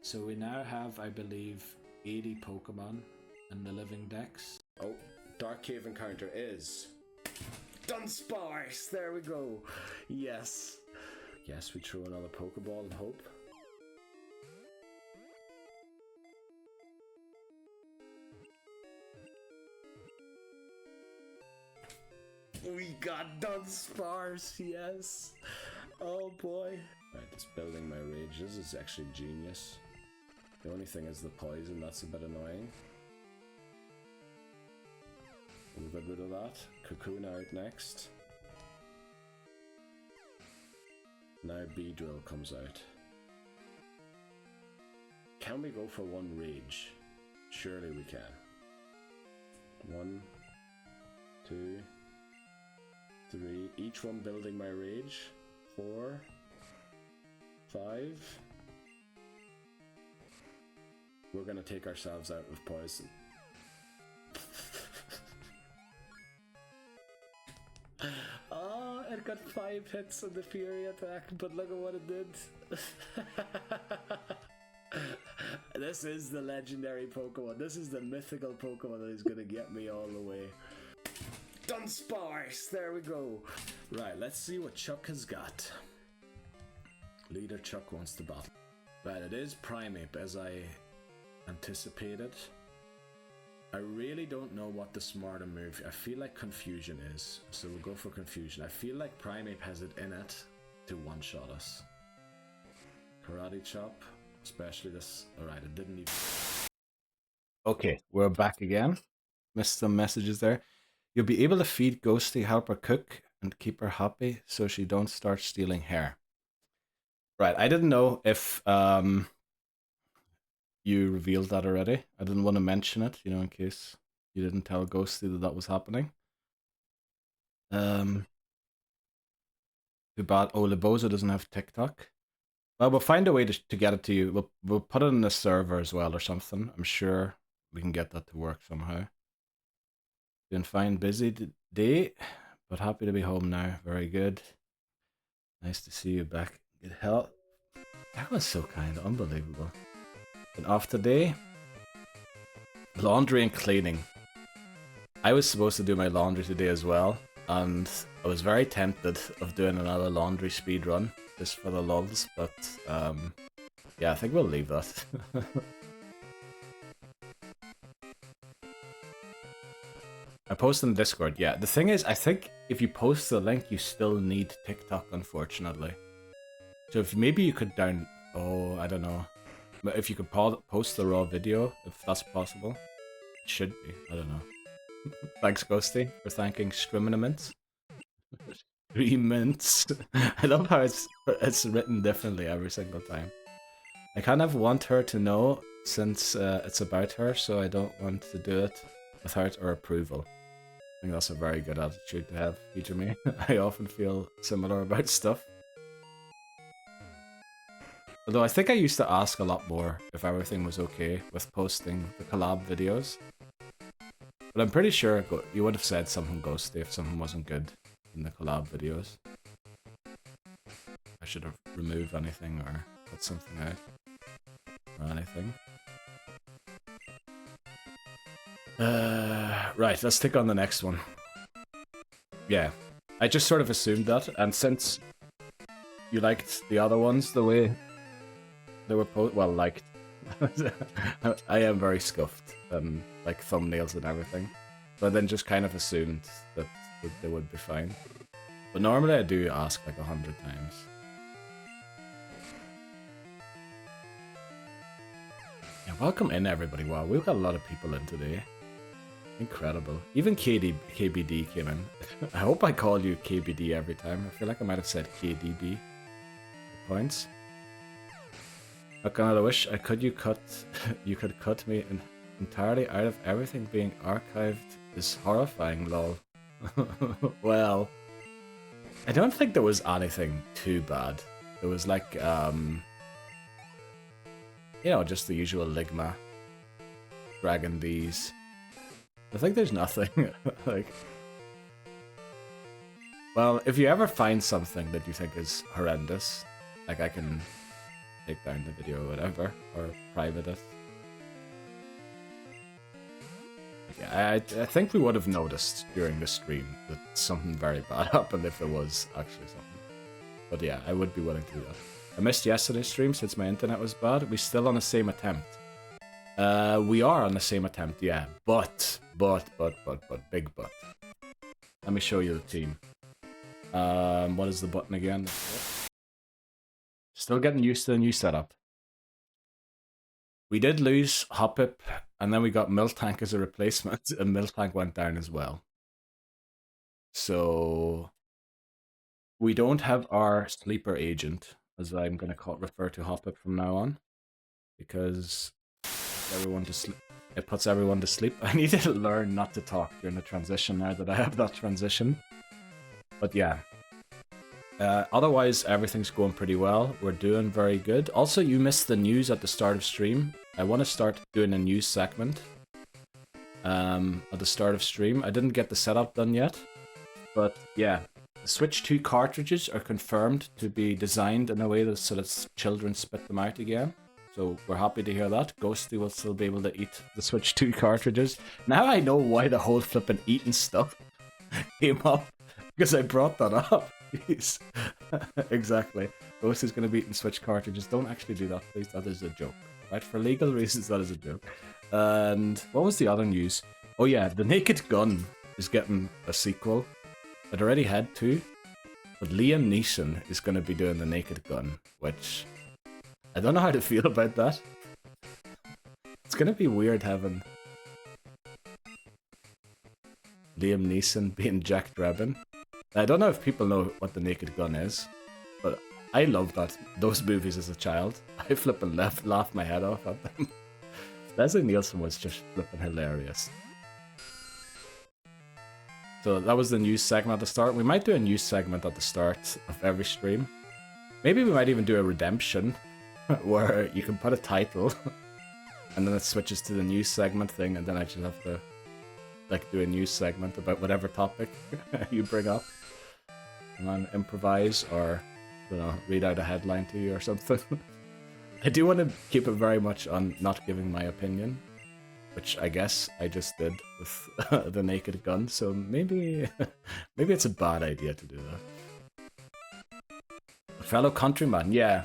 So we now have, I believe, 80 Pokemon in the Living Dex. Oh, Dark Cave encounter is Dunsparce! There we go. Yes. Yes, we throw another Pokeball and hope. We got Dunsparce, yes. Oh boy. Right, just building my rage. This is actually genius. The only thing is the poison, that's a bit annoying. We'll get rid of that. Cocoon out next. Now Beedrill comes out. Can we go for one rage? Surely we can. 1, 2, 3. Each one building my rage. 4, 5. We're gonna take ourselves out with poison. Oh, it got 5 hits on the Fury attack, but look at what it did. This is the legendary Pokemon. This is the mythical Pokemon that is gonna get me all the way. Dunsparce! There we go. Right, let's see what Chuck has got. Leader Chuck wants to battle. Right, it is Primeape as I anticipated. I really don't know what the smarter move. I feel like Confusion is, so we'll go for Confusion. I feel like Primeape has it in it to one-shot us. Karate Chop, especially this. Alright, it didn't even... Okay, we're back again. Missed some messages there. You'll be able to feed Ghosty, help her cook, and keep her happy so she don't start stealing hair. Right, I didn't know if you revealed that already. I didn't want to mention it, you know, in case you didn't tell Ghosty that that was happening. Too bad. Oh, Libozo doesn't have TikTok. Well, we'll find a way to get it to you. We'll put it in the server as well or something. I'm sure we can get that to work somehow. Been fine, busy day, but happy to be home now. Very good. Nice to see you back. Good health. That was so kind. Unbelievable. Been off today. Laundry and cleaning. I was supposed to do my laundry today as well, and I was very tempted of doing another laundry speed run just for the lulz, but yeah, I think we'll leave that. I posted in Discord, yeah. The thing is, I think if you post the link, you still need TikTok, unfortunately. So if maybe you could oh, I don't know. But if you could post the raw video, if that's possible. It should be, I don't know. Thanks, Ghosty, for thanking Scrimminaments. 3 mints. I love how it's written differently every single time. I kind of want her to know, since it's about her, so I don't want to do it without her approval. I think that's a very good attitude to have, Future Me. I often feel similar about stuff. Although I think I used to ask a lot more if everything was okay with posting the collab videos. But I'm pretty sure you would have said something, Ghosty, if something wasn't good in the collab videos. I should have removed anything or put something out. Or anything. Right, let's take on the next one. Yeah, I just sort of assumed that, and since you liked the other ones the way they were liked. I am very scuffed, like thumbnails and everything. But then just kind of assumed that they would be fine. But normally I do ask like 100 times. Yeah, welcome in everybody. Wow, we've got a lot of people in today. Incredible. Even KBD came in. I hope I call you KBD every time. I feel like I might have said KDB. Points. How can I wish you could cut me entirely out of everything being archived is horrifying, lol. Well, I don't think there was anything too bad. There was like, you know, just the usual Ligma, Dragon Bees. I think there's nothing, like... Well, if you ever find something that you think is horrendous, like I can take down the video or whatever, or private it. Yeah, I think we would have noticed during the stream that something very bad happened if there was actually something. But yeah, I would be willing to do that. I missed yesterday's stream since my internet was bad. We're still on the same attempt. We are on the same attempt, yeah. But, big but. Let me show you the team. What is the button again? Still getting used to the new setup. We did lose Hoppip, and then we got Miltank as a replacement, and Miltank went down as well. So we don't have our sleeper agent, as I'm going to refer to Hoppip from now on, because it puts everyone to sleep. I need to learn not to talk during the transition now that I have that transition. But yeah. Otherwise, everything's going pretty well. We're doing very good. Also, you missed the news at the start of stream. I want to start doing a news segment at the start of stream. I didn't get the setup done yet. But yeah, the Switch 2 cartridges are confirmed to be designed in a way so that children spit them out again. So we're happy to hear that. Ghosty will still be able to eat the Switch 2 cartridges. Now I know why the whole flippin' eating stuff came up. Because I brought that up. Jeez. Exactly. Ghost is going to be eating Switch cartridges. Don't actually do that, please. That is a joke. Right? For legal reasons, that is a joke. And what was the other news? Oh yeah, The Naked Gun is getting a sequel. It already had two. But Liam Neeson is going to be doing The Naked Gun, which I don't know how to feel about that. It's going to be weird having Liam Neeson being Jack Drebin. I don't know if people know what The Naked Gun is, but I loved those movies as a child. I flippin' laughed my head off at them. Leslie Nielsen was just flippin' hilarious. So that was the news segment at the start. We might do a news segment at the start of every stream. Maybe we might even do a redemption where you can put a title and then it switches to the news segment thing, and then I just have to like do a news segment about whatever topic you bring up. And then improvise or, you know, read out a headline to you or something. I do want to keep it very much on not giving my opinion, which I guess I just did with The Naked Gun, so maybe it's a bad idea to do that. A fellow countryman, yeah.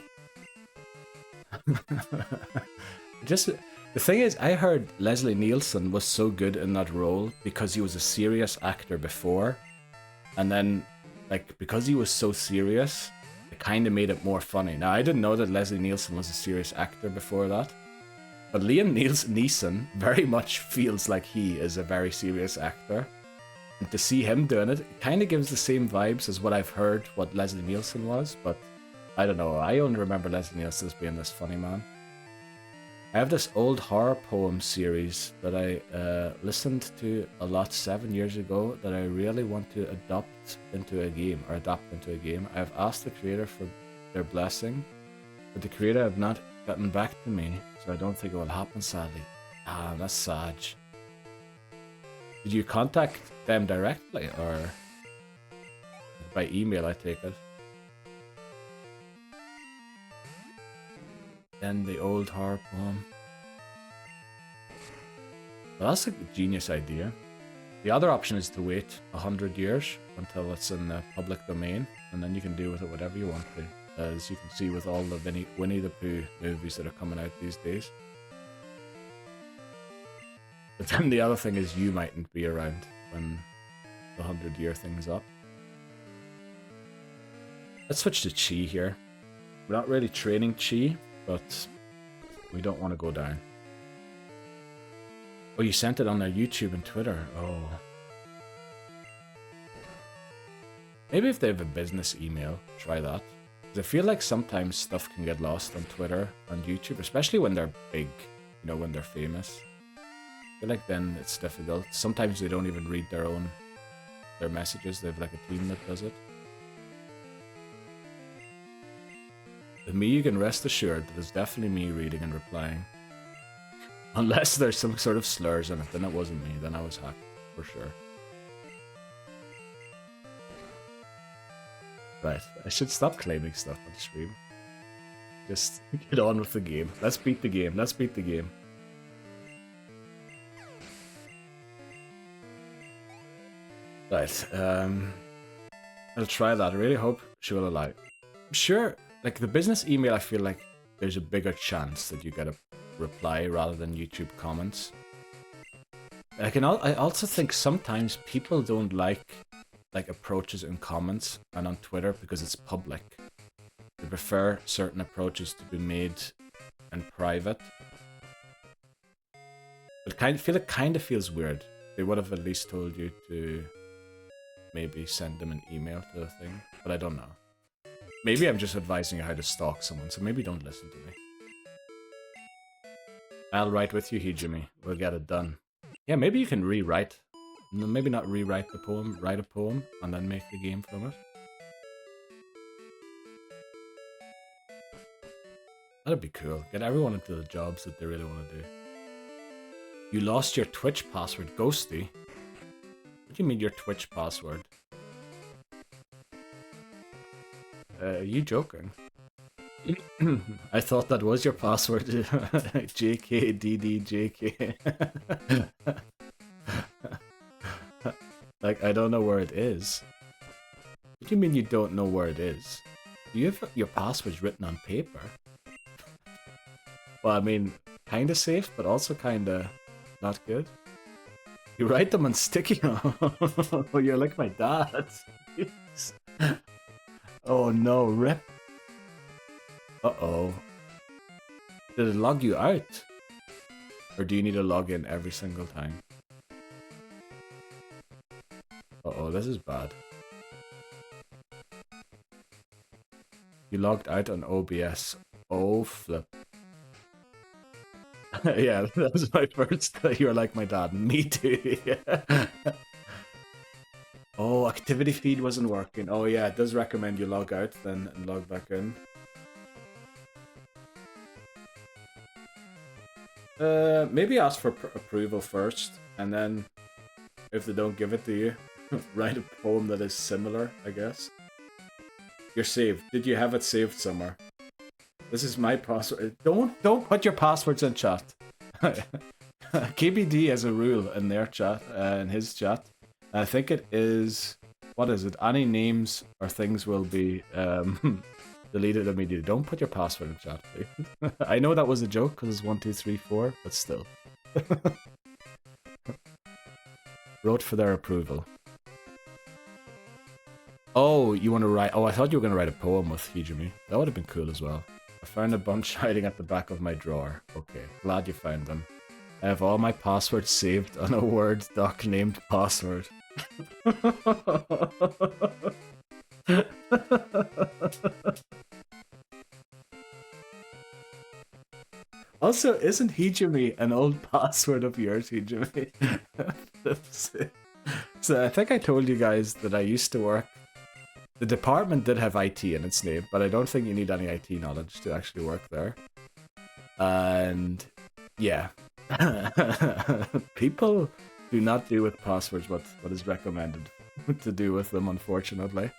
Just the thing is, I heard Leslie Nielsen was so good in that role because he was a serious actor before, and then like because he was so serious, it kind of made it more funny. Now I didn't know that Leslie Nielsen was a serious actor before that. But Liam Neeson very much feels like he is a very serious actor. And to see him doing it, it kind of gives the same vibes as what I've heard what Leslie Nielsen was. But I don't know, I only remember Leslie Nielsen as being this funny man. I have this old horror poem series that I listened to a lot 7 years ago that I really want to adapt into a game. I have asked the creator for their blessing, but the creator have not gotten back to me, so I don't think it will happen, sadly. Ah, that's sad. Did you contact them directly, or by email, I take it? Then the old horror poem. Well, that's a genius idea. The other option is to wait 100 years until it's in the public domain, and then you can do with it whatever you want to. As you can see with all the Winnie the Pooh movies that are coming out these days. But then the other thing is you mightn't be around when the 100-year thing's up. Let's switch to Chi here. We're not really training Chi, but we don't want to go down. Oh, you sent it on their YouTube and Twitter. Oh. Maybe if they have a business email, try that. I feel like sometimes stuff can get lost on Twitter and YouTube, especially when they're big, you know, when they're famous. I feel like then it's difficult. Sometimes they don't even read their messages. They have like a team that does it. With me, you can rest assured that it's definitely me reading and replying. Unless there's some sort of slurs in it, then it wasn't me. Then I was hacked, for sure. Right, I should stop claiming stuff on stream. Just get on with the game. Let's beat the game. Let's beat the game. Right, I'll try that. I really hope she will allow. I'm sure, like the business email, I feel like there's a bigger chance that you get a reply rather than YouTube comments. I also think sometimes people don't like approaches in comments and on Twitter because it's public. They prefer certain approaches to be made in private. But I feel it kind of feels weird. They would have at least told you to maybe send them an email to the thing, but I don't know. Maybe I'm just advising you how to stalk someone, so maybe don't listen to me. I'll write with you, Jimmy. We'll get it done. Yeah, maybe you can rewrite. Maybe not rewrite the poem, write a poem, and then make a game from it. That'd be cool. Get everyone into the jobs that they really want to do. You lost your Twitch password, Ghosty. What do you mean your Twitch password? Are you joking? I thought that was your password. JKDDJK. Like, I don't know where it is. What do you mean you don't know where it is? Do you have your passwords written on paper? Well, I mean, kinda safe, but also kinda not good. You write them on sticky notes. Oh, you're like my dad. Oh no, rip. Uh-oh. Did it log you out? Or do you need to log in every single time? Uh-oh, this is bad. You logged out on OBS. Oh, flip. Yeah, that was my first. You were like my dad. Me too. Oh, activity feed wasn't working. Oh yeah, it does recommend you log out then and log back in. Maybe ask for approval first, and then if they don't give it to you, write a poem that is similar, I guess. You're saved. Did you have it saved somewhere? This is my password. Don't put your passwords in chat. KBD has a rule in their chat, in his chat. I think it is, what is it? Any names or things will be deleted immediately. Don't put your password in chat, please. I know that was a joke because it's 1, 2, 3, 4, but still. Wrote for their approval. Oh, you want to write? Oh, I thought you were going to write a poem with Hijimi. That would have been cool as well. I found a bunch hiding at the back of my drawer. Okay, glad you found them. I have all my passwords saved on a Word doc named password. Also, isn't Hijimi an old password of yours, Hijimi? So I think I told you guys that I used to work. The department did have IT in its name, but I don't think you need any IT knowledge to actually work there. And yeah. People do not do with passwords what is recommended to do with them, unfortunately.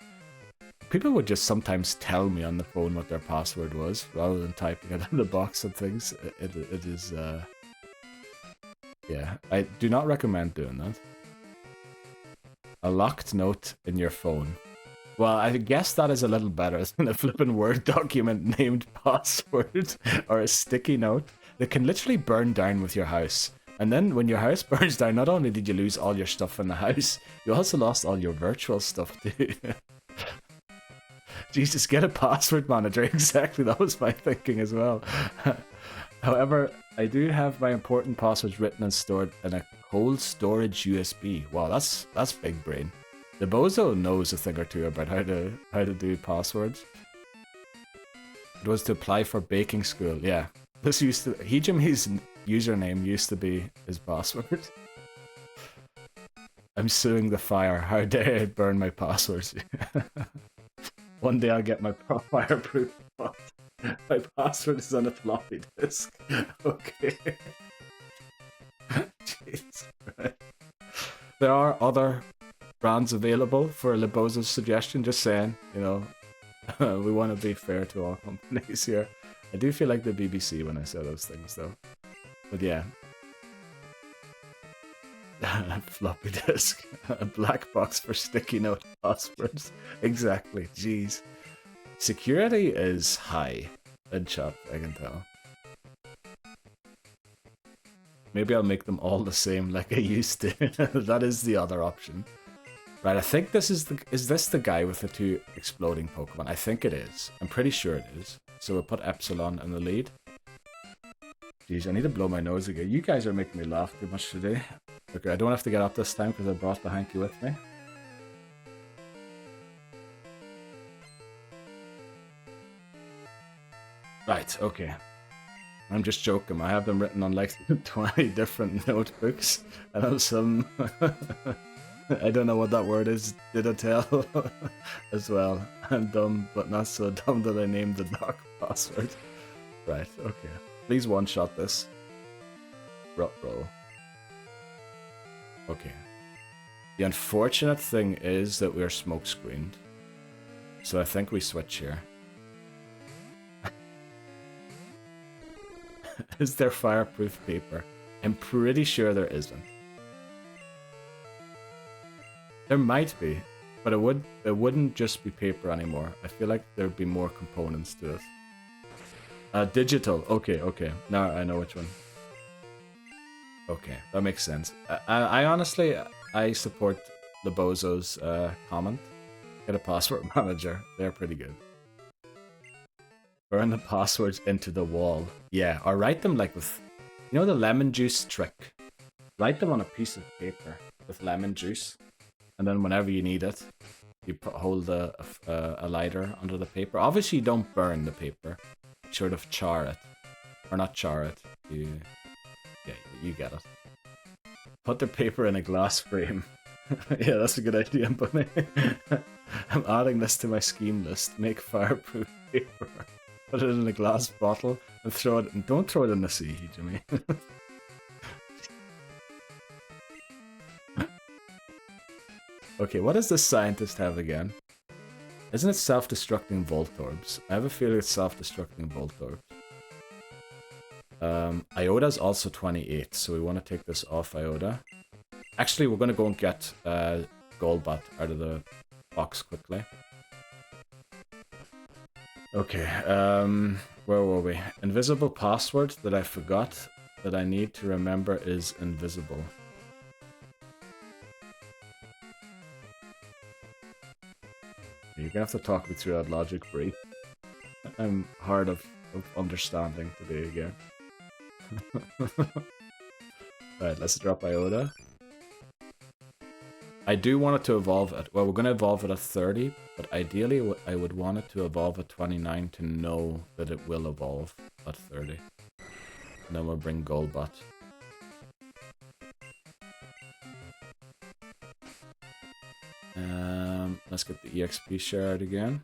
People would just sometimes tell me on the phone what their password was, rather than typing it in the box and things. It is, yeah, I do not recommend doing that. A locked note in your phone. Well, I guess that is a little better than a flippin' Word document named password or a sticky note that can literally burn down with your house. And then when your house burns down, not only did you lose all your stuff in the house, you also lost all your virtual stuff too. Jesus, get a password manager. Exactly, that was my thinking as well. However, I do have my important passwords written and stored in a cold storage USB. Wow, that's big brain. The bozo knows a thing or two about how to do passwords. It was to apply for baking school. Yeah, this used to Hijimi's username used to be his password. I'm suing the fire. How dare I burn my passwords? One day I'll get my fireproof. My password is on a floppy disk. Okay. Jeez. Right. There are other brands available for Libozo's suggestion, just saying, you know, we want to be fair to all companies here. I do feel like the BBC when I say those things though. But yeah. Floppy disk. A black box for sticky note passwords. Exactly, jeez. Security is high in chat, I can tell. Maybe I'll make them all the same like I used to. That is the other option. Right, I think this is this the guy with the 2 exploding Pokemon? I think it is. I'm pretty sure it is. So we'll put Epsilon in the lead. Jeez, I need to blow my nose again. You guys are making me laugh too much today. Okay, I don't have to get up this time because I brought the hanky with me. Right, okay. I'm just joking. I have them written on like 20 different notebooks. And have some... I don't know what that word is. Did I tell? As well. I'm dumb, but not so dumb that I named the doc password. Right, okay. Please one-shot this. Roll. Okay. The unfortunate thing is that we are smoke-screened. So I think we switch here. Is there fireproof paper? I'm pretty sure there isn't. There might be. But it wouldn't just be paper anymore. I feel like there'd be more components to it. Digital. Okay. Now I know which one. Okay, that makes sense. I honestly, I support the Bozo's comment. Get a password manager. They're pretty good. Burn the passwords into the wall. Yeah, or write them like with, you know, the lemon juice trick. Write them on a piece of paper with lemon juice, and then whenever you need it, you hold a lighter under the paper. Obviously, you don't burn the paper. You sort of char it, or not char it. Yeah, you get it. Put the paper in a glass frame. Yeah, that's a good idea, Bunny. I'm adding this to my scheme list. Make fireproof paper. Put it in a glass bottle and throw it. And don't throw it in the sea, Jimmy. Okay, what does this scientist have again? Isn't it self-destructing Voltorbs? I have a feeling it's self-destructing Voltorbs. Ioda's also 28, so we want to take this off Iota. Actually, we're going to go and get Golbat out of the box quickly. Okay, where were we? Invisible password that I forgot that I need to remember is invisible. You're gonna have to talk me through that logic, Bree. I'm hard of understanding today again. Right, let's drop Iota. I do want it to evolve at... Well, we're going to evolve it at 30, but ideally I would want it to evolve at 29 to know that it will evolve at 30. And then we'll bring Golbat. Let's get the EXP shard again.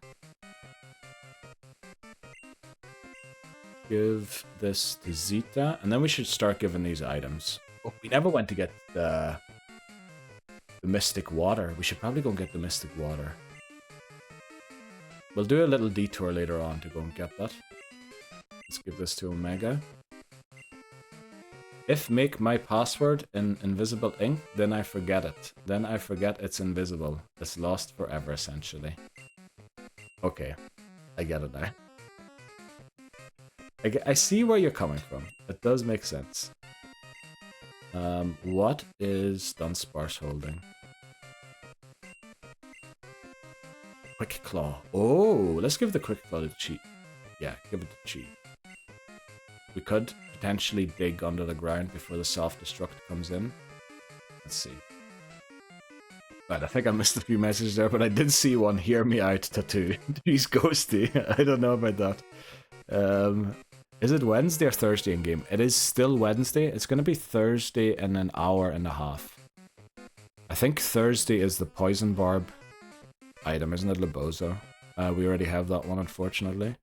Give this to Zeta, and then we should start giving these items. Oh, we never went to get the Mystic Water. We should probably go and get the Mystic Water. We'll do a little detour later on to go and get that. Let's give this to Omega. If make my password in invisible ink, then I forget it. Then I forget it's invisible. It's lost forever, essentially. Okay, I get it now. I see where you're coming from. It does make sense. What is Dunsparce holding? Quick Claw. Oh, let's give the Quick Claw to Chi. Yeah, give it to Chi. We could potentially dig under the ground before the self-destruct comes in. Let's see. Right, I think I missed a few messages there, but I did see one. Hear me out, tattoo. He's ghosty. I don't know about that. Is it Wednesday or Thursday in game? It is still Wednesday. It's going to be Thursday in an hour and a half. I think Thursday is the Poison Barb item, isn't it, Labozo? We already have that one, unfortunately.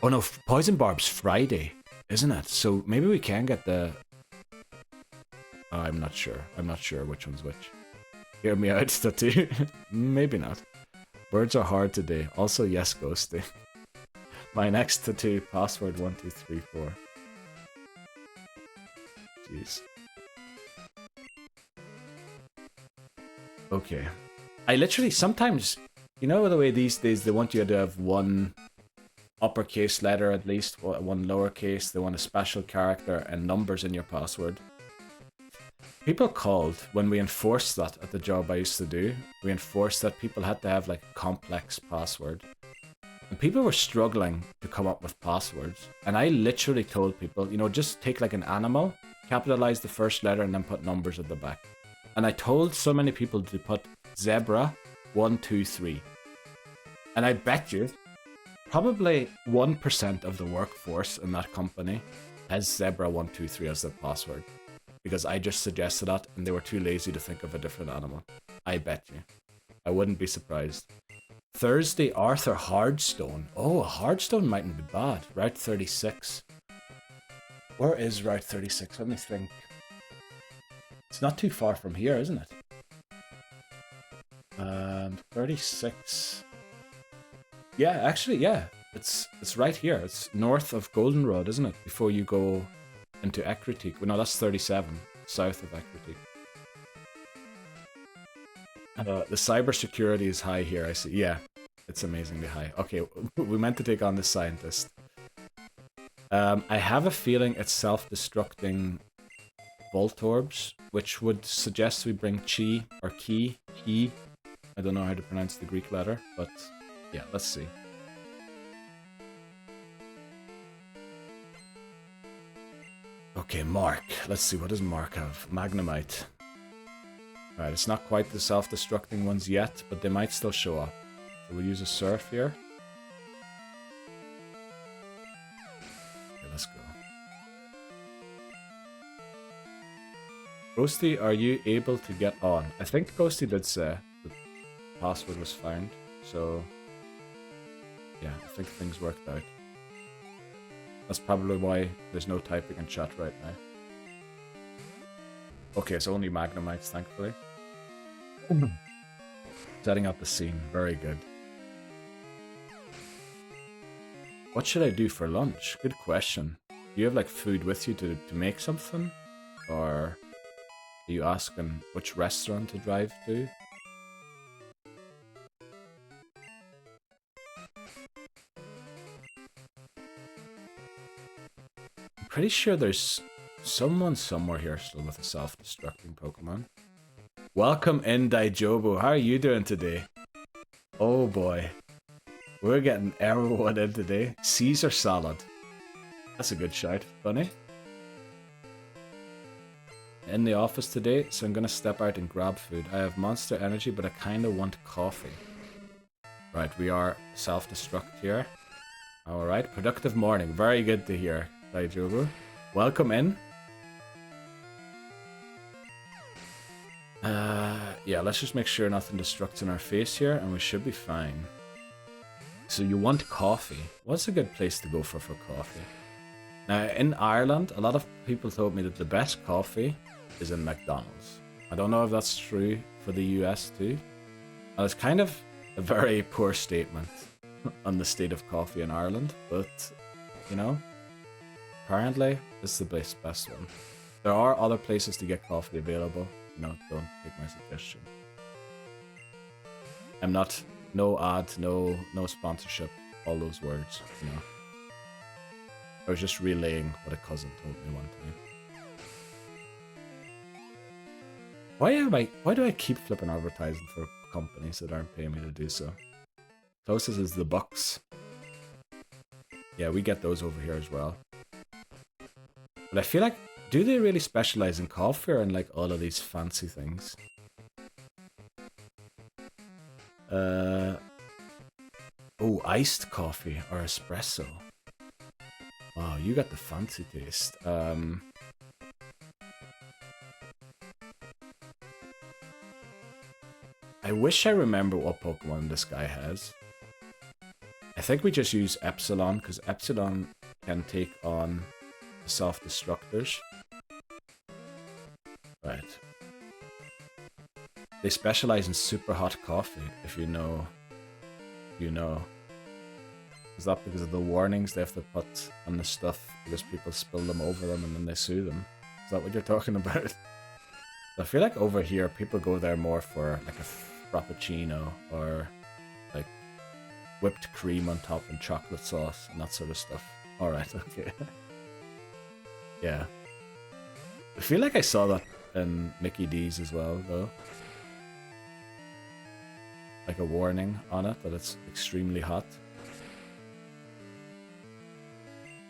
Oh no, Poison Barb's Friday, isn't it? So maybe we can get the... I'm not sure. I'm not sure which one's which. Hear me out, tattoo. Maybe not. Words are hard today. Also, yes, ghosting. My next tattoo, password 1234. Jeez. Okay. I literally, sometimes, you know the way these days they want you to have one uppercase letter at least, one lowercase, they want a special character and numbers in your password. People called when we enforced that at the job I used to do. We enforced that people had to have like a complex password. And people were struggling to come up with passwords. And I literally told people, you know, just take like an animal, capitalize the first letter, and then put numbers at the back. And I told so many people to put zebra 123. And I bet you, probably 1% of the workforce in that company has zebra 123 as their password. Because I just suggested that, and they were too lazy to think of a different animal. I bet you. I wouldn't be surprised. Thursday, Arthur Hardstone. Oh, Hardstone mightn't be bad. Route 36. Where is Route 36? Let me think. It's not too far from here, isn't it? 36. Yeah, actually, yeah. It's right here. It's north of Goldenrod, isn't it? Before you go into Ekritik. Well, no, that's 37. South of Ekritik. The cybersecurity is high here, I see. Yeah, it's amazingly high. Okay, we meant to take on this scientist. I have a feeling it's self-destructing Volt Orbs, which would suggest we bring Chi, or Ki. I don't know how to pronounce the Greek letter, but yeah, let's see. Okay, Mark. Let's see, what does Mark have? Magnemite. Alright, it's not quite the self-destructing ones yet, but they might still show up. So we'll use a Surf here. Okay, let's go. Ghosty, are you able to get on? I think Ghosty did say the password was found, so yeah, I think things worked out. That's probably why there's no typing in chat right now. Okay, it's only Magnemites, thankfully. Setting up the scene, very good. What should I do for lunch? Good question. Do you have like food with you to make something? Or are you asking which restaurant to drive to? I'm pretty sure there's someone somewhere here still with a self-destructing Pokemon. Welcome in, Daijobu. How are you doing today? Oh boy. We're getting everyone in today. Caesar salad. That's a good shout, Bunny. In the office today, so I'm gonna step out and grab food. I have Monster Energy, but I kinda want coffee. Right, we are self-destruct here. Alright, productive morning. Very good to hear, Daijobu. Welcome in. Yeah, let's just make sure nothing destructs in our face here, and we should be fine. So you want coffee. What's a good place to go for coffee? Now, in Ireland, a lot of people told me that the best coffee is in McDonald's. I don't know if that's true for the US too. And it's kind of a very poor statement on the state of coffee in Ireland, but, you know, apparently it's the best one. There are other places to get coffee available. No, don't take my suggestion. I'm not, no ad, no sponsorship, all those words, you know. I was just relaying what a cousin told me one time. Why do I keep flipping advertising for companies that aren't paying me to do so? Closest is the Bucks. Yeah, we get those over here as well. But I feel like, do they really specialize in coffee or in like all of these fancy things? Oh, iced coffee or espresso. Wow, you got the fancy taste. I wish I remember what Pokemon this guy has. I think we just use Epsilon, because Epsilon can take on the self-destructors. Right. They specialize in super hot coffee, if you know, you know. Is that because of the warnings they have to put on the stuff because people spill them over them and then they sue them? Is that what you're talking about? I feel like over here people go there more for like a frappuccino or like whipped cream on top and chocolate sauce and that sort of stuff. Alright, okay. Yeah. I feel like I saw that in Mickey D's as well, though. Like a warning on it that it's extremely hot.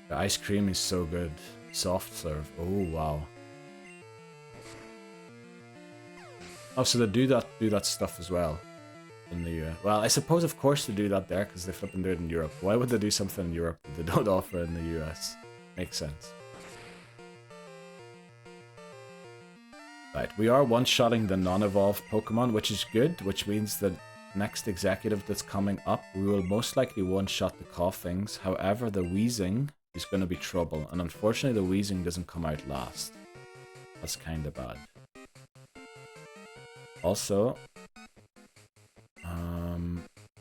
The ice cream is so good. Soft serve. Oh, wow. Oh, so they do that stuff as well in the US. Well, I suppose of course they do that there because they flipping do it in Europe. Why would they do something in Europe that they don't offer in the US? Makes sense. Right, we are one-shotting the non-evolved Pokemon, which is good, which means that next executive that's coming up, we will most likely one-shot the Coughings. However, the Wheezing is going to be trouble, and unfortunately the Wheezing doesn't come out last. That's kind of bad. Also,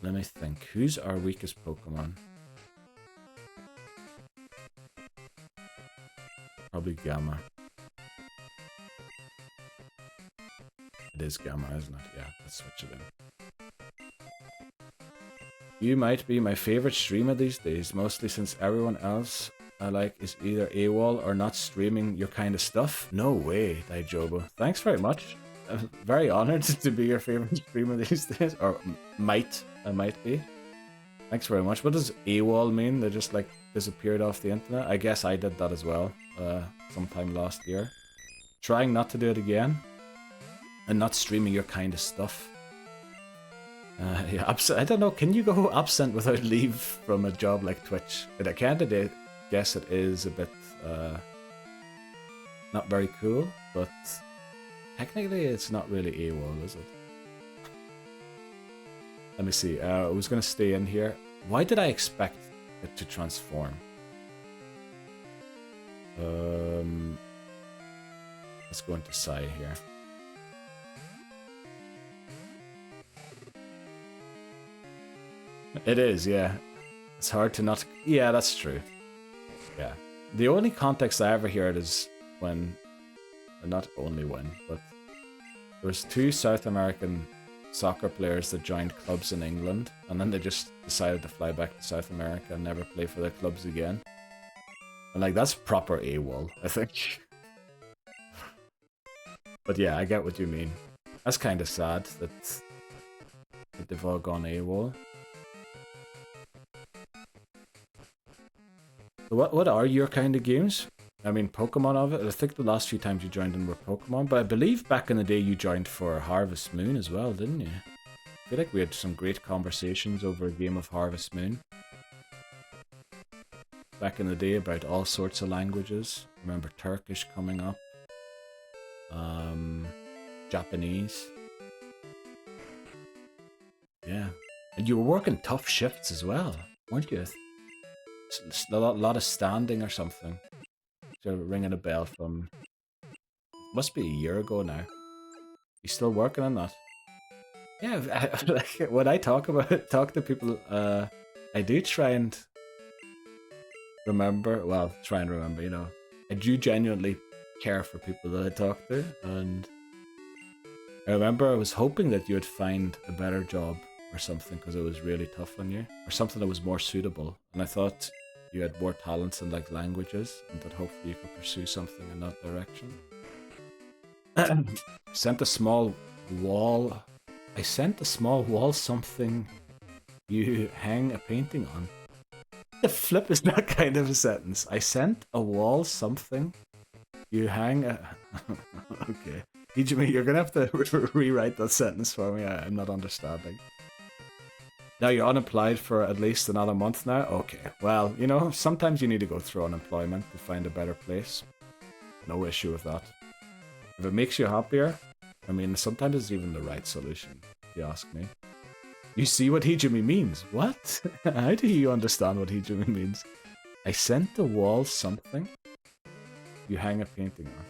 let me think. Who's our weakest Pokemon? Probably Gamma. It is Gamma, isn't it? Yeah, let's switch it in. You might be my favorite streamer these days, mostly since everyone else I like is either AWOL or not streaming your kind of stuff. No way, Daijobo. Thanks very much. I'm very honored to be your favorite streamer these days. Or I might be. Thanks very much. What does AWOL mean? They just like disappeared off the internet? I guess I did that as well, sometime last year. Trying not to do it again. And not streaming your kind of stuff. Yeah, I don't know, can you go absent without leave from a job like Twitch? I can't guess it is a bit, not very cool, but technically it's not really AWOL, is it? Let me see, I was gonna stay in here. Why did I expect it to transform? Let's go into Sai here. It is, yeah. It's hard to not... Yeah, that's true. Yeah. The only context I ever hear it is when... Or not only when, but... There was 2 South American soccer players that joined clubs in England, and then they just decided to fly back to South America and never play for their clubs again. And like, that's proper AWOL, I think. But yeah, I get what you mean. That's kind of sad that they've all gone AWOL. What are your kind of games? I mean, Pokemon of it. I think the last few times you joined in were Pokemon, but I believe back in the day you joined for Harvest Moon as well, didn't you? I feel like we had some great conversations over a game of Harvest Moon. Back in the day about all sorts of languages. I remember Turkish coming up. Japanese. Yeah. And you were working tough shifts as well, weren't you? A lot of standing or something. So ringing a bell from... Must be a year ago now. You still working on that? Yeah, like, when I talk to people, I do try and remember, you know. I do genuinely care for people that I talk to, and I remember I was hoping that you would find a better job or something because it was really tough on you, or something that was more suitable, and I thought you had more talents in like languages and that hopefully you could pursue something in that direction. Sent a small wall. I sent a small wall something you hang a painting on. The flip is that kind of a sentence. I sent a wall something you hang a... Okay. Hijimi, you're gonna have to rewrite that sentence for me. I'm not understanding. Now you're unemployed for at least another month now? Okay. Well, you know, sometimes you need to go through unemployment to find a better place. No issue with that. If it makes you happier, I mean, sometimes it's even the right solution, if you ask me. You see what Hijimi means? What? How do you understand what Hijimi means? I sent the wall something you hang a painting on.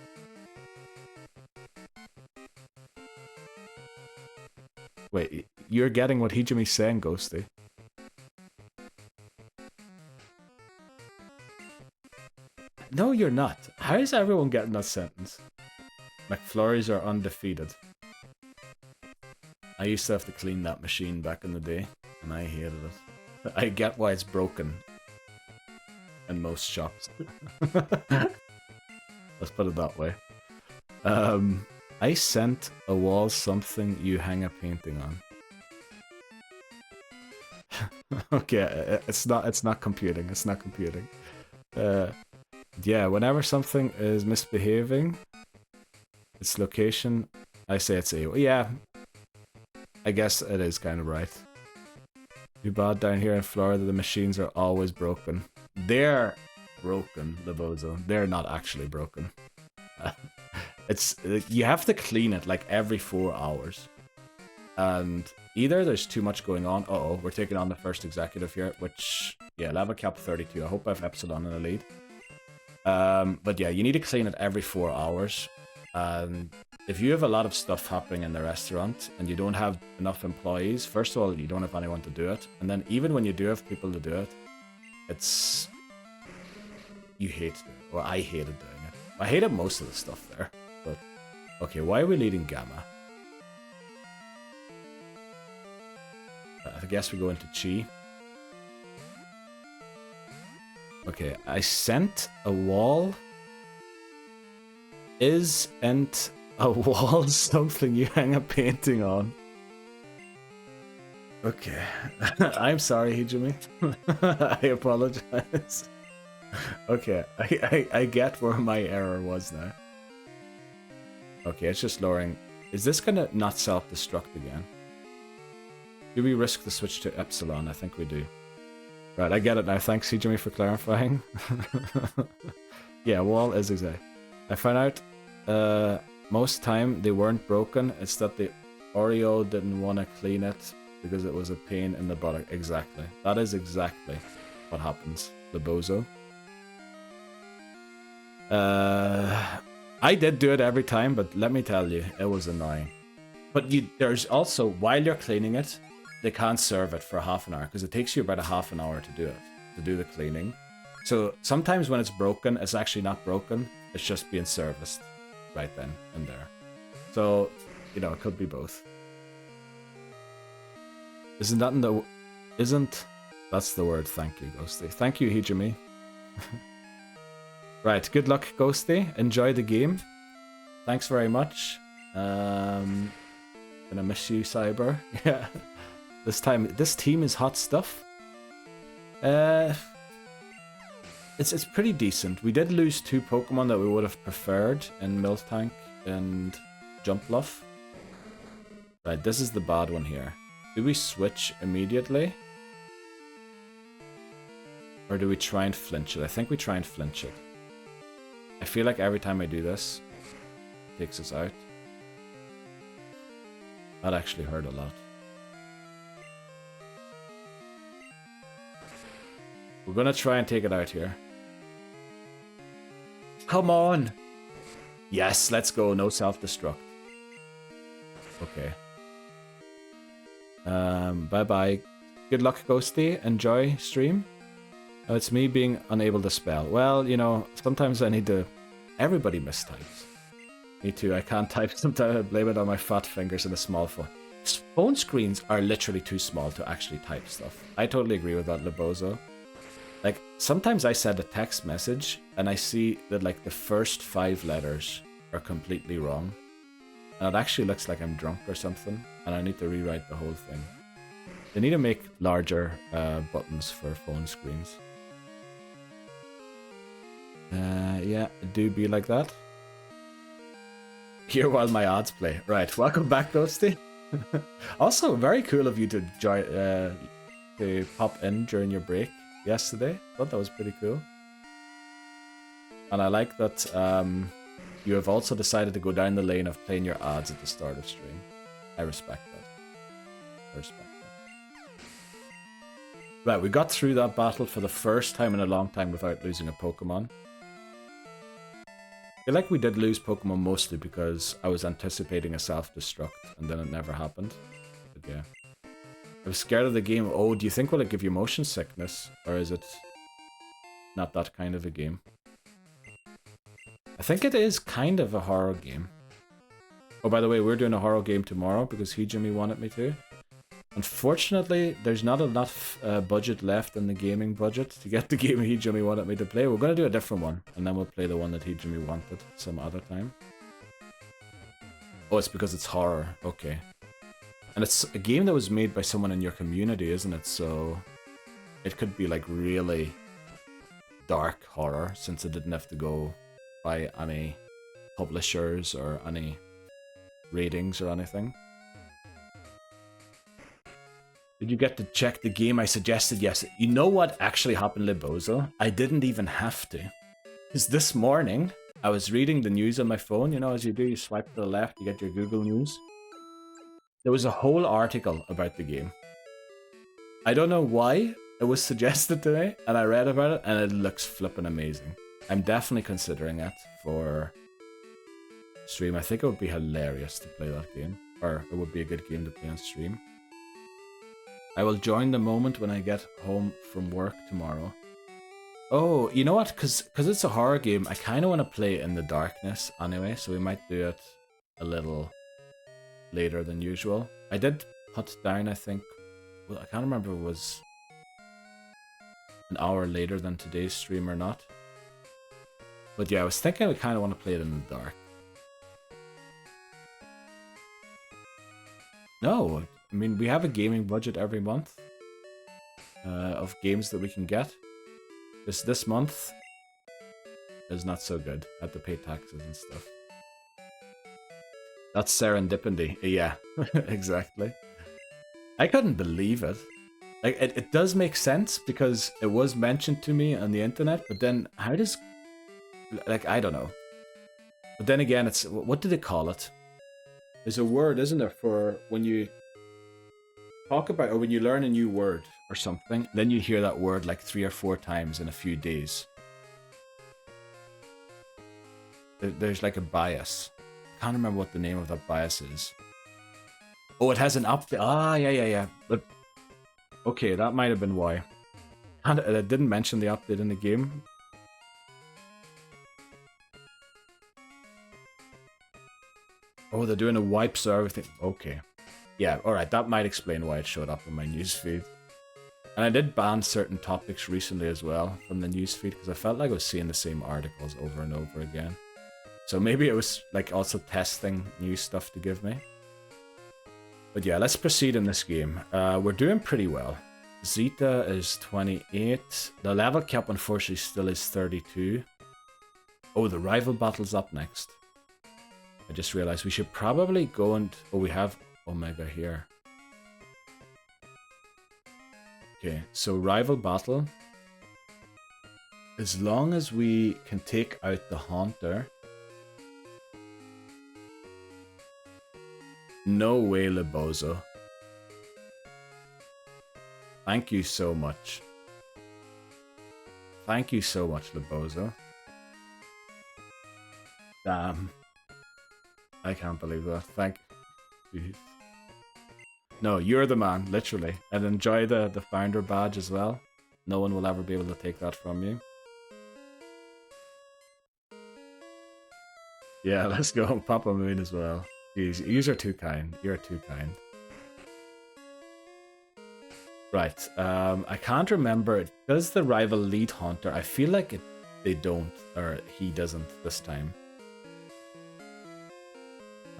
Wait, you're getting what Hijimi's saying, Ghosty. No, you're not. How is everyone getting that sentence? McFlurries are undefeated. I used to have to clean that machine back in the day, and I hated it. I get why it's broken in most shops. Let's put it that way. I sent a wall something you hang a painting on. Okay, it's not computing. It's not computing. Yeah, whenever something is misbehaving, its location, I say it's a... Yeah, I guess it is kind of right. Too bad down here in Florida the machines are always broken. They're broken, Libozo. They're not actually broken. It's you have to clean it like every 4 hours. And either there's too much going on. Uh-oh, we're taking on the first executive here, which... Yeah, level cap 32. I hope I have Epsilon in the lead. But yeah, you need to clean it every 4 hours. And if you have a lot of stuff happening in the restaurant and you don't have enough employees, first of all, you don't have anyone to do it. And then even when you do have people to do it, it's... You hate doing it. Well, I hated doing it. I hated most of the stuff there. But, okay, why are we leading Gamma? I guess we go into Chi. Okay, I sent a wall. Isn't a wall something you hang a painting on? Okay. I'm sorry, Hijimi. I apologize. Okay, I get where my error was now. Okay, it's just lowering. Is this gonna not self-destruct again? Do we risk the switch to Epsilon? I think we do. Right, I get it now. Thanks, Hijimi, for clarifying. Yeah, wall is exact. I found out most time they weren't broken. It's that the Oreo didn't want to clean it because it was a pain in the butt. Exactly. That is exactly what happens. The bozo. I did do it every time, but let me tell you, it was annoying. But there's also, while you're cleaning it, they can't serve it for half an hour because it takes you about a half an hour to do it, to do the cleaning. So sometimes when it's broken, it's actually not broken. It's just being serviced right then and there. So, you know, it could be both. Isn't that's the word? Thank you, Ghosty. Thank you, Hijimi. Right, good luck, Ghosty. Enjoy the game. Thanks very much. Gonna miss you, Cyber. Yeah. This team is hot stuff. It's pretty decent. We did lose 2 Pokemon that we would have preferred in Miltank and Jumpluff. Right, this is the bad one here. Do we switch immediately? Or do we try and flinch it? I think we try and flinch it. I feel like every time I do this, it takes us out. That actually hurt a lot. We're gonna try and take it out here. Come on! Yes, let's go. No self-destruct. Okay. Bye-bye. Good luck, Ghosty. Enjoy stream. Oh, it's me being unable to spell. Well, you know, sometimes I need to... Everybody mistypes. Me too. I can't type. Sometimes I blame it on my fat fingers and a small phone. Phone screens are literally too small to actually type stuff. I totally agree with that, Lebozo. Like, sometimes I send a text message and I see that, like, the first 5 letters are completely wrong. And it actually looks like I'm drunk or something, and I need to rewrite the whole thing. They need to make larger buttons for phone screens. Yeah, do be like that. Here while my odds play. Right, welcome back, Ghosty. Also, very cool of you to join, to pop in during your break yesterday. Thought that was pretty cool. And I like that you have also decided to go down the lane of playing your odds at the start of stream. I respect that. I respect that. Right, we got through that battle for the first time in a long time without losing a Pokemon. I feel like we did lose Pokemon mostly because I was anticipating a self-destruct and then it never happened. But yeah. I was scared of the game. Oh, do you think will it give you motion sickness? Or is it not that kind of a game? I think it is kind of a horror game. Oh, by the way, we're doing a horror game tomorrow because Hijimi wanted me to. Unfortunately, there's not enough budget left in the gaming budget to get the game Hijimi wanted me to play. We're going to do a different one, and then we'll play the one that Hijimi wanted some other time. Oh, it's because it's horror. Okay. And it's a game that was made by someone in your community, isn't it? So it could be like really dark horror since it didn't have to go by any publishers or any ratings or anything. Did you get to check the game I suggested? Yes. You know what actually happened, Libozo? I didn't even have to. Because this morning, I was reading the news on my phone. You know, as you do, you swipe to the left, you get your Google News. There was a whole article about the game. I don't know why it was suggested to me, and I read about it, and it looks flippin' amazing. I'm definitely considering it for stream. I think it would be hilarious to play that game. Or it would be a good game to play on stream. I will join the moment when I get home from work tomorrow. Oh, you know what? Because it's a horror game, I kind of want to play it in the darkness anyway, so we might do it a little later than usual. I did put down, I think, Well, I can't remember if it was an hour later than today's stream or not. But yeah, I was thinking I kind of want to play it in the dark. No, I mean, we have a gaming budget every month of games that we can get. This month is not so good. I have to pay taxes and stuff. That's serendipity. Yeah, exactly. I couldn't believe it. Like, it does make sense because it was mentioned to me on the internet, but then how does... Like, I don't know. But then again, it's... What do they call it? There's a word, isn't there, for when you talk about, or when you learn a new word or something, then you hear that word like 3 or 4 times in a few days. There's like a bias. I can't remember what the name of that bias is. Oh, it has an update. Ah, yeah. But okay, that might have been why. And it didn't mention the update in the game. Oh, they're doing a wipe so everything. Okay. Yeah, alright, that might explain why it showed up in my newsfeed. And I did ban certain topics recently as well from the newsfeed because I felt like I was seeing the same articles over and over again. So maybe it was like also testing new stuff to give me. But yeah, let's proceed in this game. We're doing pretty well. Zeta is 28. The level cap unfortunately still is 32. Oh, the rival battle's up next. I just realized we should probably go and... Oh, we have Omega here. Okay, so rival battle. As long as we can take out the Haunter. No way, Lebozo. Thank you so much. Thank you so much, Lebozo. Damn. I can't believe that. Thank you. No, you're the man, literally. And enjoy the founder badge as well. No one will ever be able to take that from you. Yeah, let's go. Papa Moon as well. Jeez, you are too kind. You're too kind. Right, I can't remember. Does the rival lead Haunter? I feel like they don't, or he doesn't this time.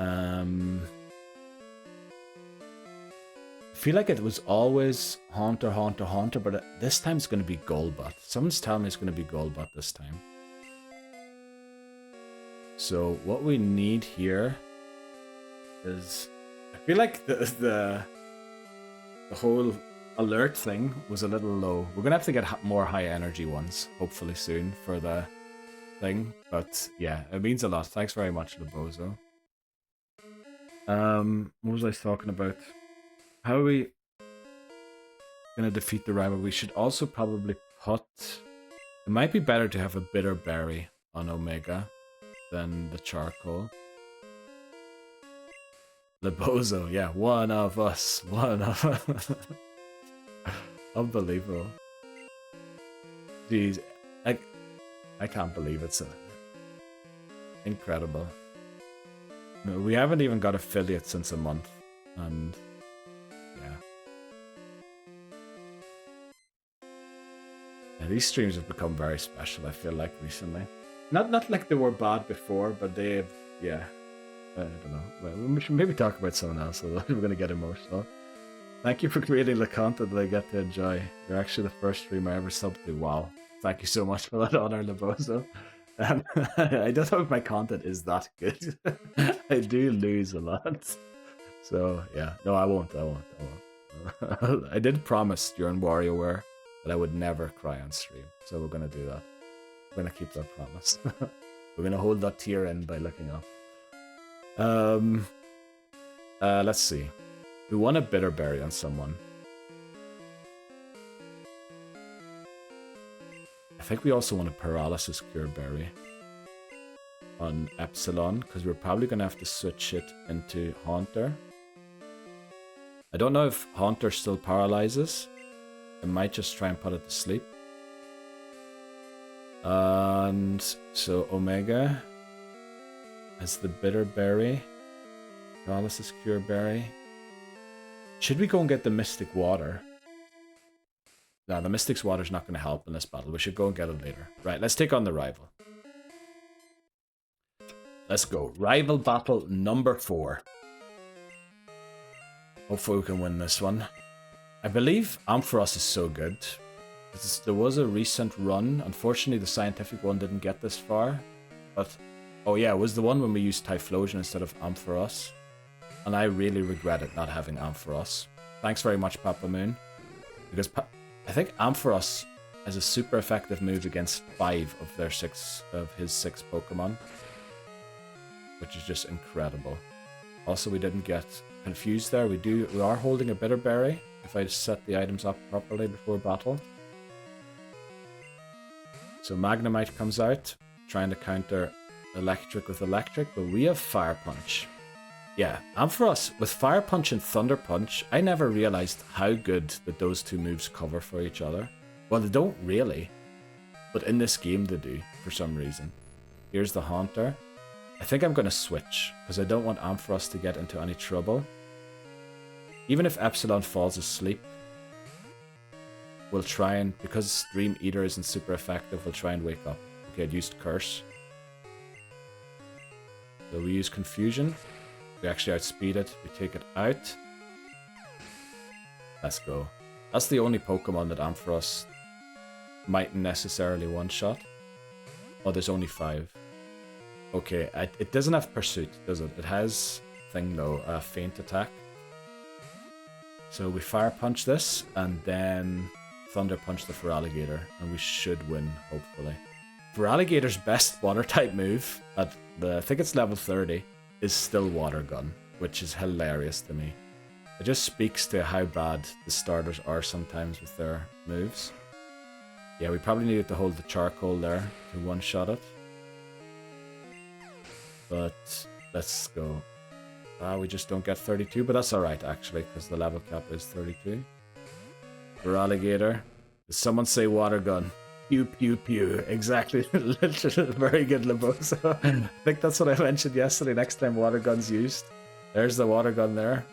I feel like it was always Haunter, but this time it's going to be Golbat. Someone's telling me it's going to be Golbat this time. So what we need here is... I feel like the whole alert thing was a little low. We're going to have to get more high energy ones, hopefully soon, for the thing. But yeah, it means a lot. Thanks very much, Lebozo. What was I talking about? How are we gonna defeat the rival? We should also probably put... It might be better to have a bitter berry on Omega than the charcoal. Lebozo, yeah, one of us. Unbelievable. Jeez, I can't believe it's incredible. No, we haven't even got affiliates since a month, and yeah, these streams have become very special, I feel like, recently. Not like they were bad before, but they've, yeah, I don't know. Well, we should maybe talk about someone else, although we're going to get emotional. Thank you for creating the content that I get to enjoy. You're actually the first streamer I ever subbed to. Wow. Thank you so much for that honor, Lebozo. I don't know if my content is that good. I do lose a lot. So, yeah. No, I won't. I did promise during WarioWare that I would never cry on stream. So we're going to do that. We're going to keep that promise. We're going to hold that tear in by looking up. Let's see. We want a bitter berry on someone. I think we also want a paralysis cure berry on Epsilon, because we're probably going to have to switch it into Haunter. I don't know if Haunter still paralyzes. I might just try and put it to sleep. And so Omega has the bitter berry, paralysis cure berry. Should we go and get the Mystic Water? No, the Mystic's Water's not going to help in this battle. We should go and get it later. Right, let's take on the rival. Let's go. Rival battle number 4. Hopefully we can win this one. I believe Ampharos is so good. There was a recent run. Unfortunately, the scientific one didn't get this far. But, oh yeah, it was the one when we used Typhlosion instead of Ampharos. And I really regret it not having Ampharos. Thanks very much, Papa Moon. Because I think Ampharos has a super effective move against 5 of his 6 Pokemon. Which is just incredible. Also, we didn't get confused there. We are holding a Bitter Berry if I set the items up properly before battle. So Magnemite comes out, trying to counter Electric with Electric, but we have Fire Punch. Yeah, Ampharos, with Fire Punch and Thunder Punch, I never realized how good that those 2 moves cover for each other. Well, they don't really, but in this game they do, for some reason. Here's the Haunter. I think I'm going to switch, because I don't want Ampharos to get into any trouble. Even if Epsilon falls asleep, we'll try and, because Dream Eater isn't super effective, we'll try and wake up. Okay, I'd used Curse. So we use Confusion. We actually outspeed it. We take it out. Let's go. That's the only Pokemon that Ampharos mightn't necessarily one-shot. Oh, there's only 5. Okay, it doesn't have Pursuit, does it? It has thing though, Feint Attack. So we Fire Punch this, and then Thunder Punch the Feraligatr, and we should win, hopefully. Feraligator's best Water-type move, at I think it's level 30, is still Water Gun, which is hilarious to me. It just speaks to how bad the starters are sometimes with their moves. Yeah, we probably needed to hold the Charcoal there to one-shot it. But let's go. We just don't get 32, but that's alright actually, because the level cap is 32. Feraligatr. Did someone say Water Gun? Pew pew pew. Exactly. Very good, Laboso. I think that's what I mentioned yesterday. Next time Water Gun's used. There's the Water Gun there.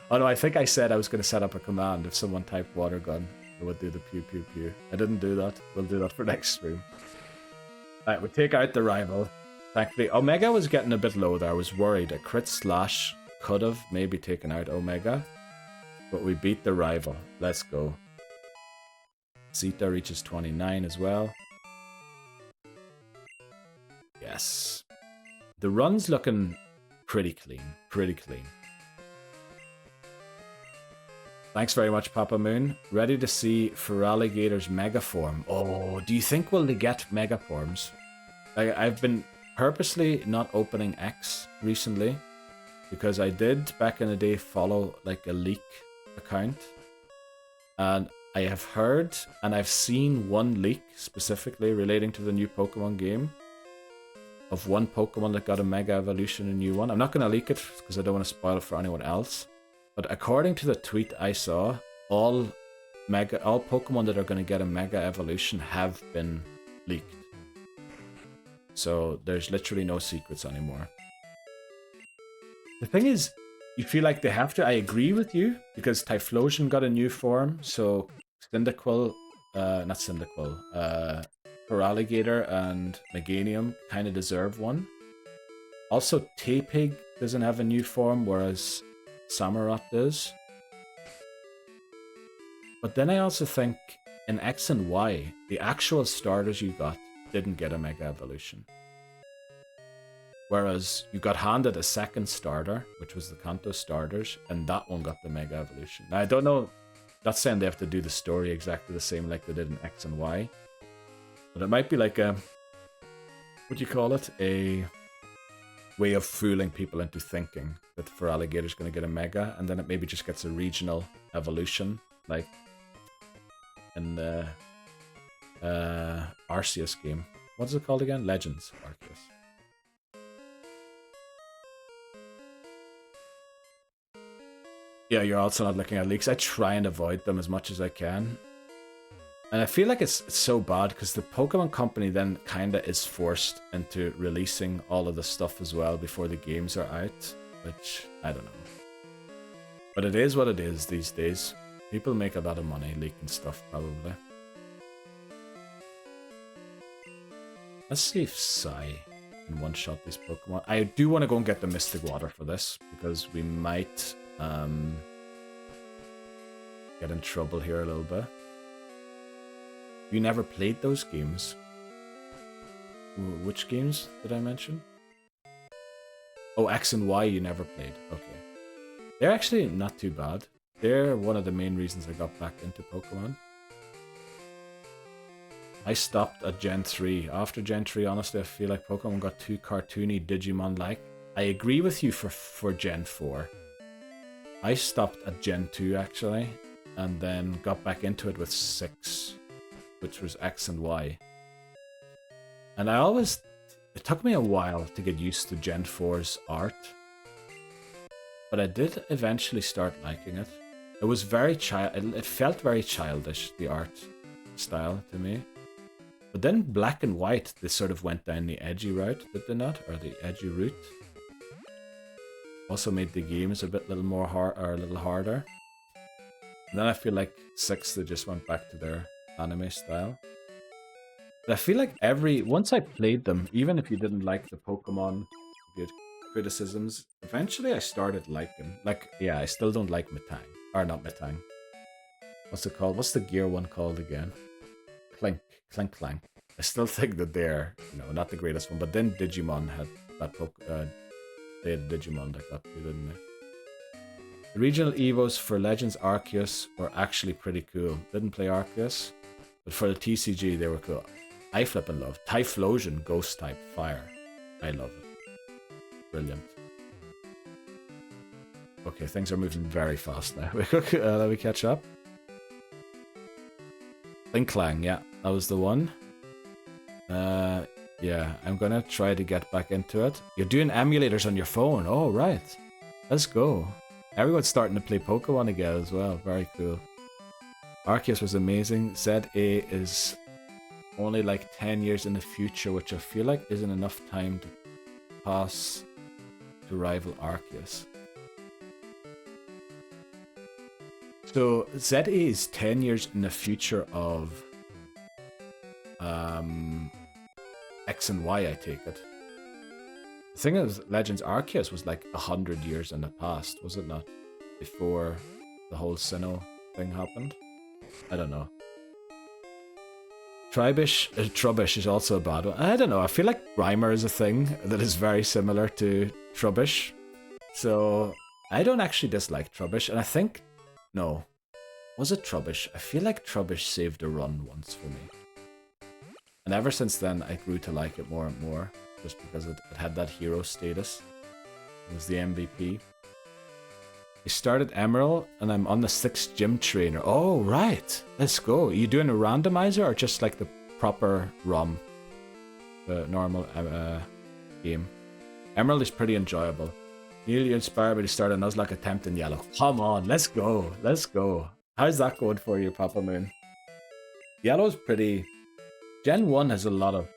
Oh no, I think I said I was going to set up a command. If someone typed Water Gun, it would do the pew pew pew. I didn't do that. We'll do that for next stream. Alright, we take out the rival. Thankfully, Omega was getting a bit low there. I was worried. A crit slash could have maybe taken out Omega. But we beat the rival. Let's go. Zeta reaches 29 as well. Yes. The run's looking pretty clean. Pretty clean. Thanks very much, Papa Moon. Ready to see Feraligator's Mega Form. Oh, do you think will they get Mega Forms? I've been purposely not opening X recently because I did back in the day follow like a leak account, and I have heard and I've seen one leak specifically relating to the new Pokemon game of one Pokemon that got a Mega Evolution, a new one. I'm not going to leak it because I don't want to spoil it for anyone else. But according to the tweet I saw, all Pokemon that are going to get a Mega Evolution have been leaked. So there's literally no secrets anymore. The thing is, you feel like they have to. I agree with you, because Typhlosion got a new form, so Cyndaquil, not Cyndaquil, Feraligatr and Meganium kind of deserve one. Also, Tepig doesn't have a new form, whereas Samurott does. But then I also think in X and Y, the actual starters you got didn't get a Mega Evolution. Whereas you got handed a second starter, which was the Kanto starters, and that one got the Mega Evolution. Now I don't know, not saying they have to do the story exactly the same like they did in X and Y, but it might be like a, what do you call it? A way of fooling people into thinking that Feraligator's going to get a Mega, and then it maybe just gets a regional evolution, like in the Arceus game. What is it called again? Legends Arceus. Yeah, you're also not looking at leaks. I try and avoid them as much as I can. And I feel like it's so bad because the Pokemon Company then kind of is forced into releasing all of the stuff as well before the games are out. which I don't know. But it is what it is these days. People make a lot of money leaking stuff, probably. Let's see if Sai can one-shot these Pokemon. I do want to go and get the Mystic Water for this, because we might get in trouble here a little bit. You never played those games? Which games did I mention? Oh, X and Y you never played. Okay. They're actually not too bad. They're one of the main reasons I got back into Pokemon. I stopped at Gen 3. After Gen 3, honestly, I feel like Pokemon got too cartoony, Digimon-like. I agree with you for Gen 4. I stopped at Gen 2, actually, and then got back into it with 6, which was X and Y. And it took me a while to get used to Gen 4's art, but I did eventually start liking it. It was it felt very childish, the art style to me. But then Black and White, they sort of went down the edgy route, did they not? Or the edgy route. Also made the games a little more a little harder. And then I feel like 6, they just went back to their anime style. But I feel like once I played them, even if you didn't like the Pokemon, you had criticisms, eventually I started liking. Like, yeah, I still don't like Metang. Or not Metang. What's it called? What's the gear one called again? Clank. I still think that they're, not the greatest one. But then Digimon had that they had Digimon like that too, didn't they? The regional Evos for Legends Arceus were actually pretty cool. Didn't play Arceus, but for the TCG they were cool. I flippin' love Typhlosion, Ghost type, Fire. I love it. Brilliant. Okay, things are moving very fast now. Let me catch up. Linklang, yeah, that was the one. Yeah, I'm gonna try to get back into it. You're doing emulators on your phone. Oh, right. Let's go. Everyone's starting to play Pokemon again as well. Very cool. Arceus was amazing. ZA is only like 10 years in the future, which I feel like isn't enough time to pass to rival Arceus. So ZA is 10 years in the future of X and Y, I take it. The thing is, Legends Arceus was like 100 years in the past, was it not? Before the whole Sinnoh thing happened? I don't know. Trubbish is also a bad one. I don't know, I feel like Grimer is a thing that is very similar to Trubbish. So, I don't actually dislike Trubbish, and I think... No. Was it Trubbish? I feel like Trubbish saved a run once for me. And ever since then, I grew to like it more and more, just because it had that hero status. It was the MVP. I started Emerald, and I'm on the 6th gym trainer. Oh, right. Let's go. Are you doing a randomizer, or just like the proper ROM? The normal game. Emerald is pretty enjoyable. Neil, you inspired me to start a Nuzlocke attempt in yellow. Come on, let's go. Let's go. How's that going for you, Papa Moon? Yellow's pretty... Gen 1 has a lot of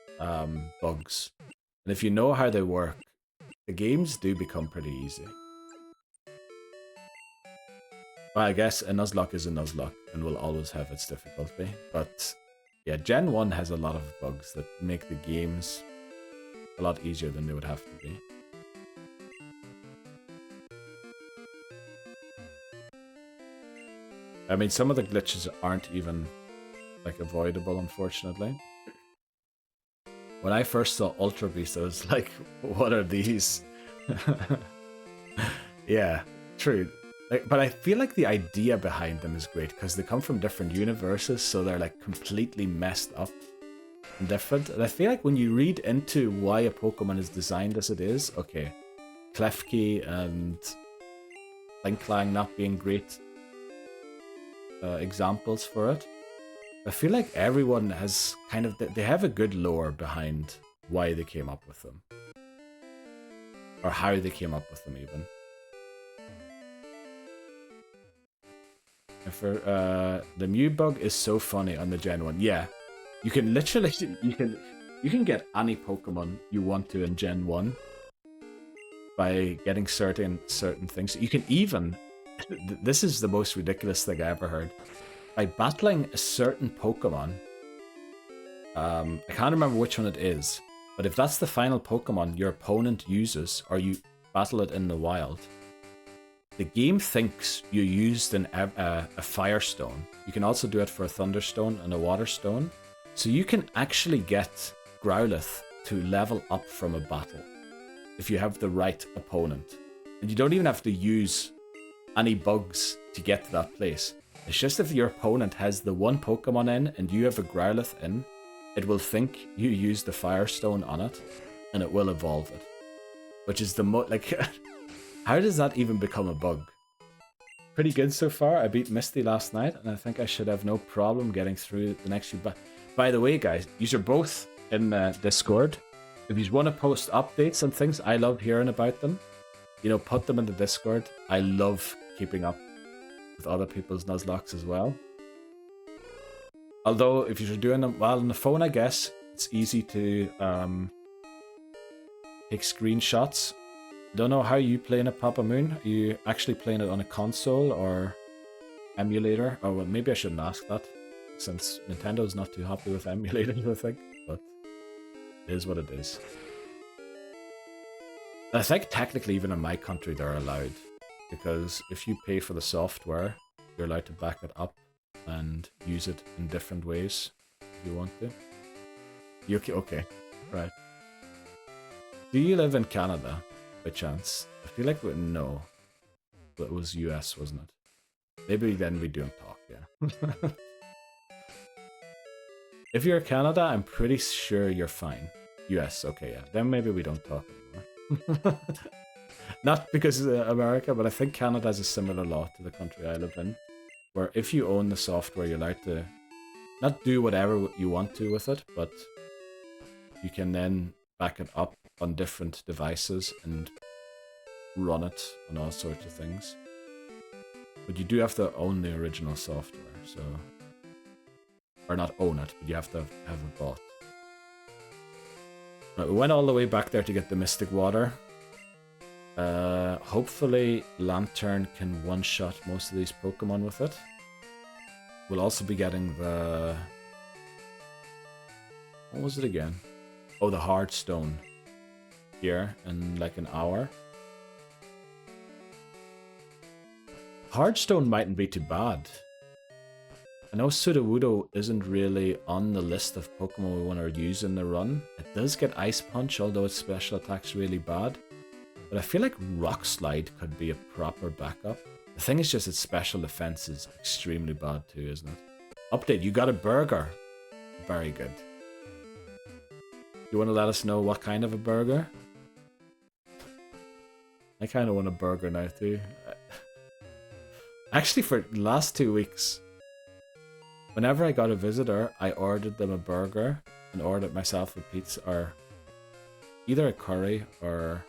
bugs. And if you know how they work, the games do become pretty easy. Well, I guess a Nuzlocke is a Nuzlocke and will always have its difficulty. But yeah, Gen 1 has a lot of bugs that make the games a lot easier than they would have to be. I mean, some of the glitches aren't even, like, avoidable, unfortunately. When I first saw Ultra Beast, I was like, what are these? Yeah, true. Like, but I feel like the idea behind them is great, because they come from different universes, so they're, like, completely messed up and different. And I feel like when you read into why a Pokemon is designed as it is, okay, Klefki and Linklang not being great examples for it. I feel like everyone has kind of... They have a good lore behind why they came up with them. Or how they came up with them, even. And for, the Mew bug is so funny on the Gen 1. Yeah. You can literally... You can get any Pokemon you want to in Gen 1. by getting certain things. You can even, this is the most ridiculous thing I ever heard, by battling a certain Pokemon. I can't remember which one it is, but if that's the final Pokemon your opponent uses, or you battle it in the wild, the game thinks you used a Firestone. You can also do it for a Thunderstone and a Water Stone. So you can actually get Growlithe to level up from a battle if you have the right opponent. And you don't even have to use any bugs to get to that place. It's just if your opponent has the one Pokemon in and you have a Growlithe in, it will think you used the Firestone on it and it will evolve it. Which is the like, how does that even become a bug? Pretty good so far. I beat Misty last night and I think I should have no problem getting through the next few. By the way, guys, these are both in Discord. If you want to post updates and things, I love hearing about them. You know, put them in the Discord. I love keeping up with other people's Nuzlockes as well. Although, if you're doing them well on the phone, I guess, it's easy to take screenshots. Don't know how you playing it, Papa Moon. Are you actually playing it on a console or emulator? Oh, well, maybe I shouldn't ask that, since Nintendo's not too happy with emulators, I think. But it is what it is. I think technically even in my country they're allowed, because if you pay for the software, you're allowed to back it up and use it in different ways if you want to. You okay? Right. Do you live in Canada by chance? I feel like no, but it was US, wasn't it? Maybe then we don't talk. Yeah. If you're Canada, I'm pretty sure you're fine. US, okay, yeah. Then maybe we don't talk anymore. Not because of America, but I think Canada has a similar law to the country I live in, where if you own the software, you're allowed to not do whatever you want to with it, but you can then back it up on different devices and run it on all sorts of things. But you do have to own the original software, so... Or not own it, but you have to have it bought. Right, we went all the way back there to get the Mystic Water. Hopefully Lantern can one-shot most of these Pokemon with it. We'll also be getting the... What was it again? Oh, the Hard Stone. Here in like an hour. Hardstone mightn't be too bad. I know Sudowoodo isn't really on the list of Pokemon we want to use in the run. It does get Ice Punch, although its special attack's really bad. But I feel like Rock Slide could be a proper backup. The thing is just its special defense is extremely bad too, isn't it? Update, you got a burger. Very good. You want to let us know what kind of a burger? I kind of want a burger now too. Actually, for the last 2 weeks, whenever I got a visitor, I ordered them a burger and ordered myself a pizza, or either a curry or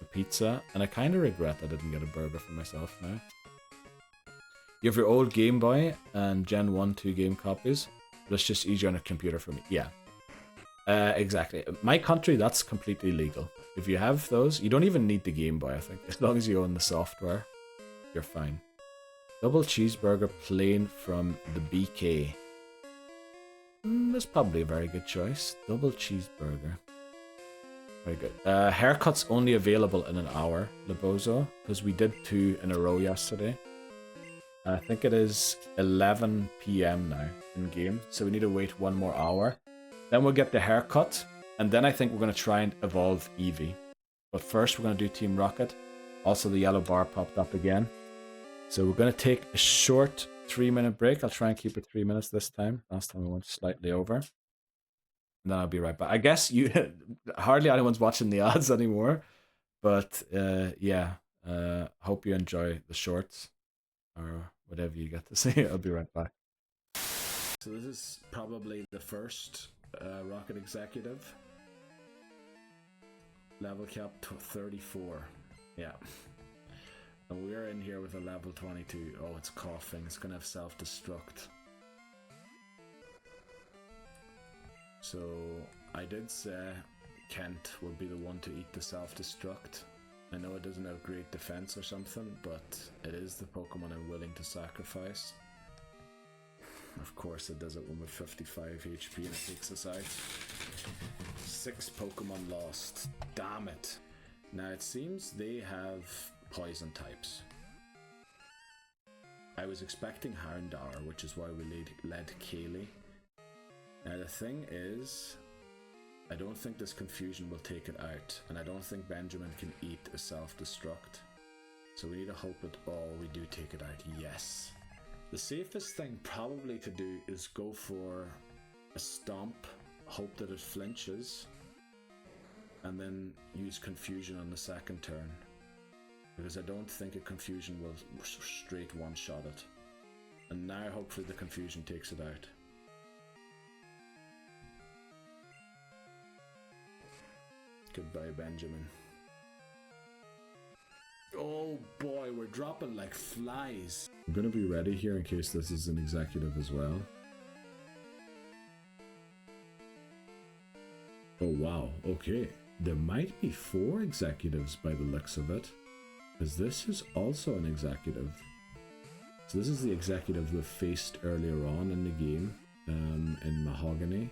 a pizza, and I kind of regret I didn't get a burger for myself now. You have your old Game Boy and Gen 1, 2 game copies, but it's just easier on a computer for me. Yeah, exactly. My country, that's completely legal. If you have those, you don't even need the Game Boy, I think. As long as you own the software, you're fine. Double cheeseburger plain from the BK. That's probably a very good choice. Double cheeseburger. Very good. Haircut's only available in an hour, Lebozo, because we did 2 in a row yesterday. I think it is 11 PM now in game, so we need to wait 1 more hour. Then we'll get the haircut, and then I think we're going to try and evolve Eevee. But first we're going to do Team Rocket. Also the yellow bar popped up again. So we're going to take a short 3-minute break. I'll try and keep it 3 minutes this time. Last time I went slightly over. And then I'll be right back. I guess you hardly anyone's watching the ads anymore. But yeah, hope you enjoy the shorts or whatever you get to see. I'll be right back. So this is probably the first Rocket Executive. Level cap 34. Yeah. And we're in here with a level 22. Oh, it's coughing. It's gonna have self-destruct. So I did say Kent would be the one to eat the self-destruct. I know it doesn't have great defense or something, but it is the Pokemon I'm willing to sacrifice. Of course it does it when we're 55 HP and it takes us out. 6 Pokemon lost. Damn it. Now it seems they have poison types. I was expecting Houndour, which is why we led Kaylee. Now the thing is, I don't think this confusion will take it out, and I don't think Benjamin can eat a self-destruct. So we need to hope that we do take it out. Yes. The safest thing probably to do is go for a stomp, hope that it flinches, and then use confusion on the second turn. Because I don't think a confusion will straight one-shot it. And now hopefully the confusion takes it out. Goodbye, Benjamin. Oh boy, we're dropping like flies. I'm gonna be ready here in case this is an executive as well. Oh wow, okay. There might be 4 executives by the looks of it. Because this is also an executive. So this is the executive we've faced earlier on in the game. In Mahogany.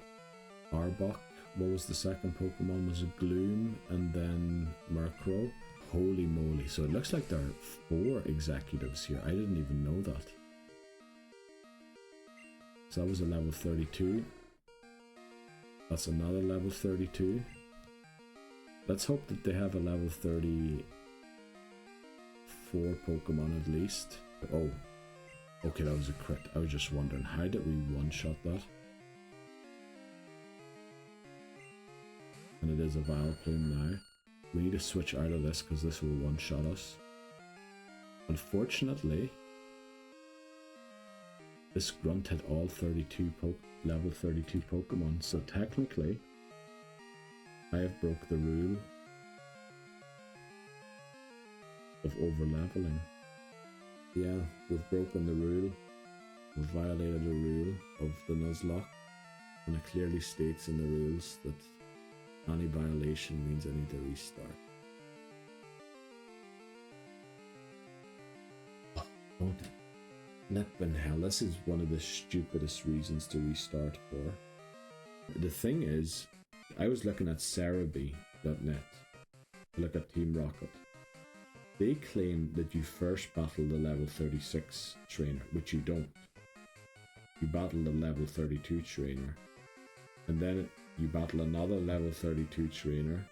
Arbok. What was the second Pokemon? Was it Gloom and then Murkrow? Holy moly. So it looks like there are 4 executives here. I didn't even know that. So that was a level 32. That's another level 32. Let's hope that they have a level 34 Pokemon at least. Oh. Okay, that was a crit. I was just wondering, how did we one-shot that? And it is a Vileplume now. We need to switch out of this because this will one-shot us. Unfortunately, this grunt had all 32 level 32 Pokemon, so technically I have broke the rule of over-leveling. Yeah, we've broken the rule. We've violated the rule of the Nuzlocke, and it clearly states in the rules that any violation means I need to restart. Oh, flippin' hell, this is one of the stupidest reasons to restart for. The thing is, I was looking at Cerebi.net, look at Team Rocket. They claim that you first battle the level 36 trainer, which you don't. You battle the level 32 trainer, and then you battle another level 32 trainer.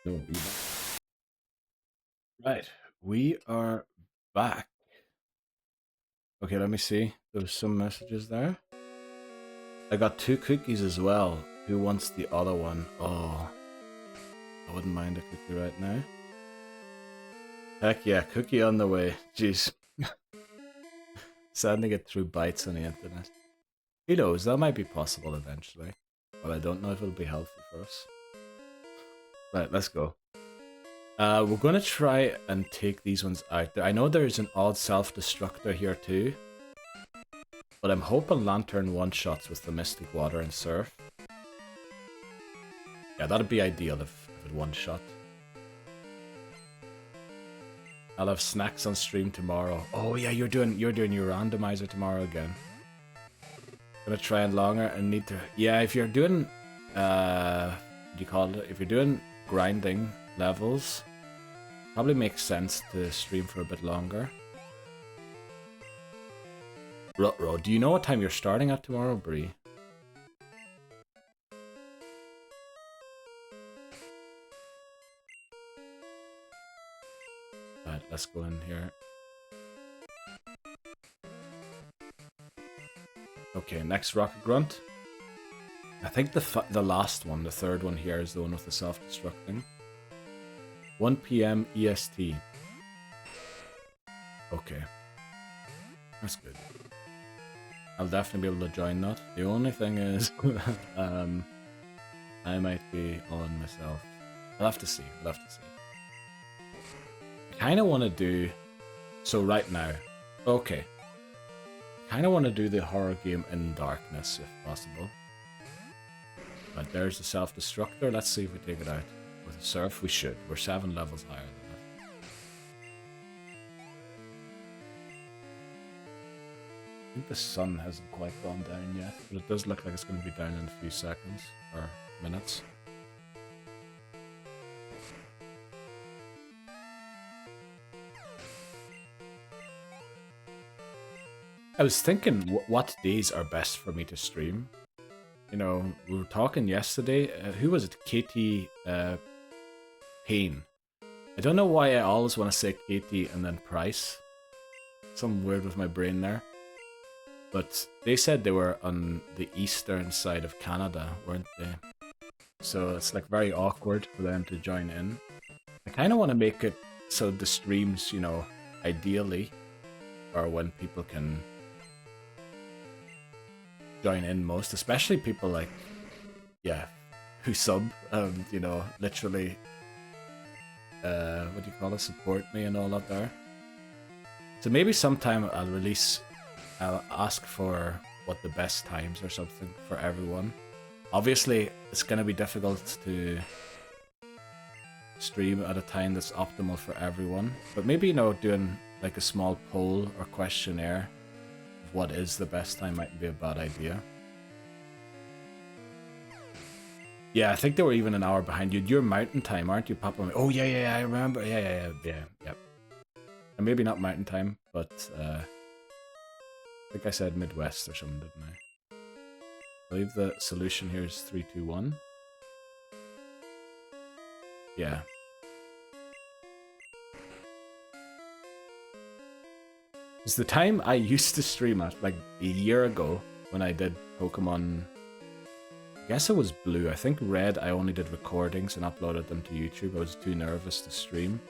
No, you Right, we are back. Okay, let me see. There's some messages there. I got 2 cookies as well. Who wants the other one? Oh, I wouldn't mind a cookie right now. Heck yeah, cookie on the way. Jeez. Sending it through bytes on the internet. Who knows, that might be possible eventually. But I don't know if it'll be healthy for us. Right, let's go. We're going to try and take these ones out. I know there's an odd self-destructor here too. But I'm hoping Lantern one-shots with the Mystic Water and Surf. Yeah, that'd be ideal if it one-shot. I'll have snacks on stream tomorrow. Oh yeah, you're doing your randomizer tomorrow again. Gonna try and longer and need to. Yeah, if you're doing what do you call it? If you're doing grinding levels, probably makes sense to stream for a bit longer. Rutro, do you know what time you're starting at tomorrow, Bree? Right, let's go in here. Okay, next Rocket Grunt. I think the last one, the third one here, is the one with the self-destructing. 1 PM EST. Okay. That's good. I'll definitely be able to join that. The only thing is, I might be on myself. I'll have to see. I'll have to see. I kind of want to do... So right now, okay. Kind of want to do the horror game in darkness, if possible. But there's the self-destructor. Let's see if we take it out with Surf, we should. We're 7 levels higher than that. I think the sun hasn't quite gone down yet, but it does look like it's going to be down in a few seconds, or minutes. I was thinking what days are best for me to stream. You know, we were talking yesterday, who was it? Katie Payne. I don't know why I always want to say Katie and then Price. Something weird with my brain there. But they said they were on the eastern side of Canada, weren't they? So it's like very awkward for them to join in. I kind of want to make it so the streams, you know, ideally, are when people can join in most, especially people like, yeah, who sub, you know, literally, what do you call it, support me and all that there. So maybe sometime I'll ask for what the best times or something for everyone. Obviously, it's going to be difficult to stream at a time that's optimal for everyone, but maybe, you know, doing like a small poll or questionnaire of what is the best time mightn't be a bad idea. Yeah, I think they were even an hour behind you. You're mountain time, aren't you, Papa? Oh, yeah, I remember. Yeah. And maybe not mountain time, but I think I said Midwest or something, didn't I? I believe the solution here is 3, 2, 1. Yeah. It's the time I used to stream at, like a year ago, when I did Pokemon. I guess it was Blue. I think Red, I only did recordings and uploaded them to YouTube. I was too nervous to stream.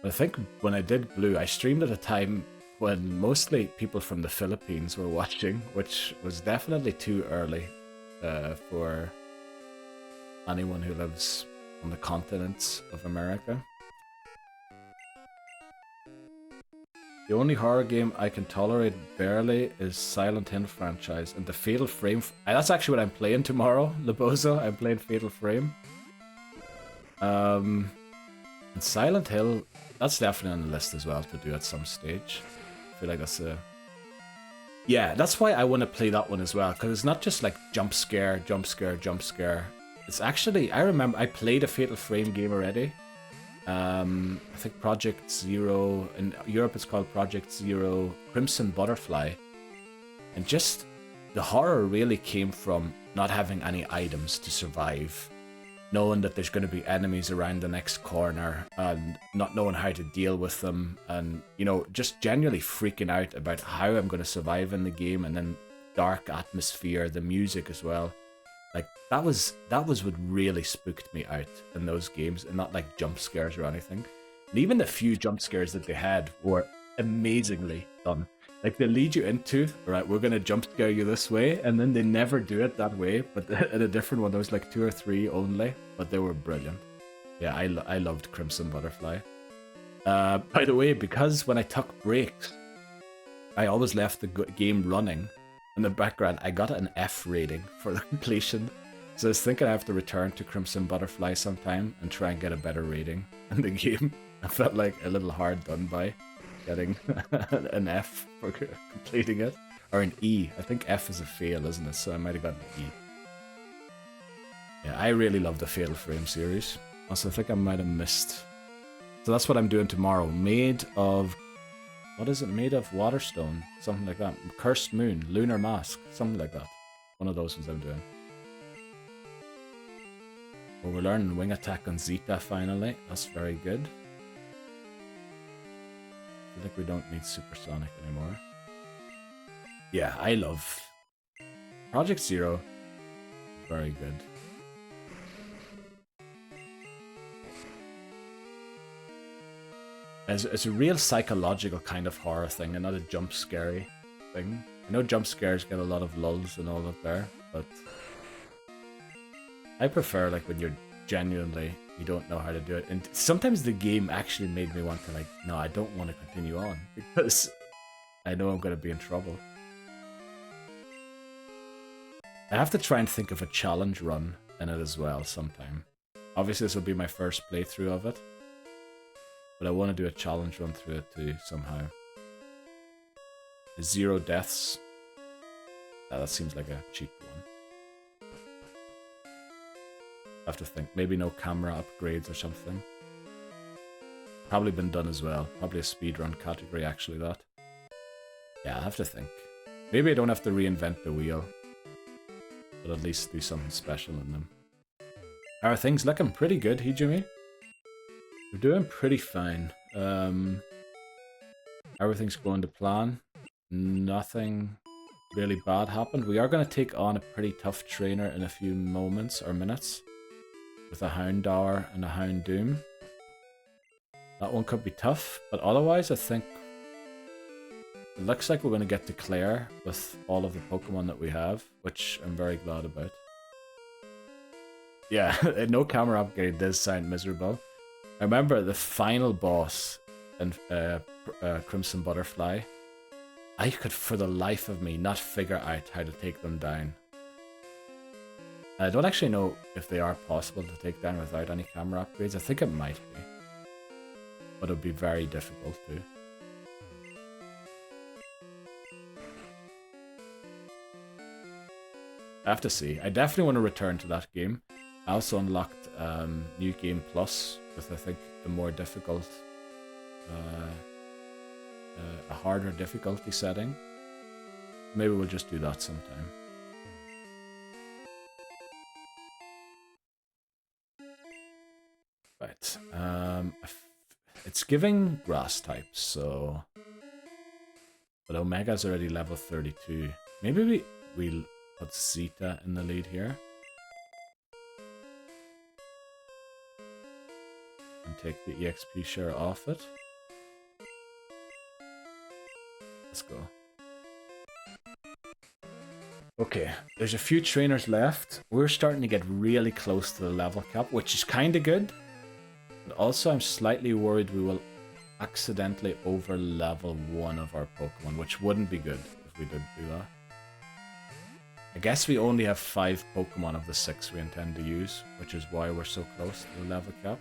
But I think when I did Blue, I streamed at a time when mostly people from the Philippines were watching, which was definitely too early for anyone who lives on the continents of America. The only horror game I can tolerate barely is Silent Hill franchise and the Fatal Frame. That's actually what I'm playing tomorrow, Lebozo. I'm playing Fatal Frame. And Silent Hill, that's definitely on the list as well to do at some stage. I feel like that's a... Yeah, that's why I want to play that one as well, because it's not just like jump scare. It's actually, I remember I played a Fatal Frame game already. I think Project Zero, in Europe it's called Project Zero Crimson Butterfly. And just the horror really came from not having any items to survive. Knowing that there's going to be enemies around the next corner and not knowing how to deal with them, and, you know, just genuinely freaking out about how I'm going to survive in the game, and then dark atmosphere, the music as well. Like, that was what really spooked me out in those games, and not like jump scares or anything. And even the few jump scares that they had were amazingly done. Like, they lead you into, right, we're going to jump scare you this way, and then they never do it that way, but in a different one, there was like 2 or 3 only, but they were brilliant. Yeah, I loved Crimson Butterfly. By the way, because when I took breaks, I always left the game running in the background, I got an F rating for the completion. So I was thinking I have to return to Crimson Butterfly sometime and try and get a better rating in the game. I felt like a little hard done by getting an F for completing it. Or an E. I think F is a fail, isn't it? So I might have gotten an E. Yeah, I really love the Fatal Frame series. Also, I think I might have missed. So that's what I'm doing tomorrow. Made of... What is it? Made of Waterstone? Something like that. Cursed Moon. Lunar Mask. Something like that. One of those ones I'm doing. Well, we're learning Wing Attack on Zeta finally. That's very good. I feel like we don't need Supersonic anymore. Yeah, I love Project Zero. Very good. It's a real psychological kind of horror thing and not a jump scary thing. I know jump scares get a lot of lulls and all of there, but I prefer like when you're genuinely, you don't know how to do it. And sometimes the game actually made me want to like, no, I don't want to continue on because I know I'm going to be in trouble. I have to try and think of a challenge run in it as well sometime. Obviously, this will be my first playthrough of it. But I want to do a challenge run through it too, somehow. 0 deaths. That seems like a cheap one. I have to think. Maybe no camera upgrades or something. Probably been done as well. Probably a speedrun category, actually, that. Yeah, I have to think. Maybe I don't have to reinvent the wheel. But at least do something special in them. How are things looking? Pretty good, Hijumi. We're doing pretty fine. Everything's going to plan. Nothing really bad happened. We are going to take on a pretty tough trainer in a few moments or minutes. With a Houndour and a Houndoom. That one could be tough, but otherwise I think it looks like we're going to get to Clair with all of the Pokemon that we have, which I'm very glad about. Yeah, no camera upgrade does sound miserable. I remember the final boss in Crimson Butterfly. I could for the life of me not figure out how to take them down. I don't actually know if they are possible to take down without any camera upgrades. I think it might be. But it would be very difficult too. I have to see. I definitely want to return to that game. I also unlocked New Game Plus with, I think, a more difficult, a harder difficulty setting. Maybe we'll just do that sometime. Right. It's giving grass types, so... But Omega's already level 32. Maybe we'll put Zeta in the lead here. And take the EXP share off it. Let's go. Okay, there's a few trainers left. We're starting to get really close to the level cap, which is kind of good. But also I'm slightly worried we will accidentally over level one of our Pokemon, which wouldn't be good if we did do that. I guess we only have 5 Pokemon of the 6 we intend to use, which is why we're so close to the level cap.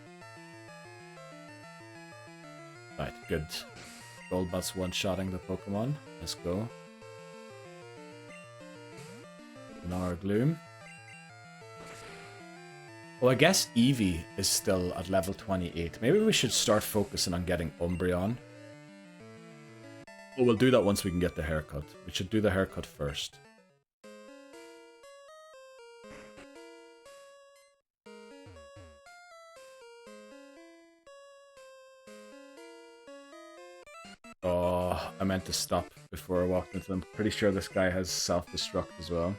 Right, good. Golbat's one-shotting the Pokemon. Let's go. Nara Gloom. Oh, I guess Eevee is still at level 28. Maybe we should start focusing on getting Umbreon. Oh, we'll do that once we can get the haircut. We should do the haircut first. Oh, I meant to stop before I walked into them. Pretty sure this guy has self-destruct as well.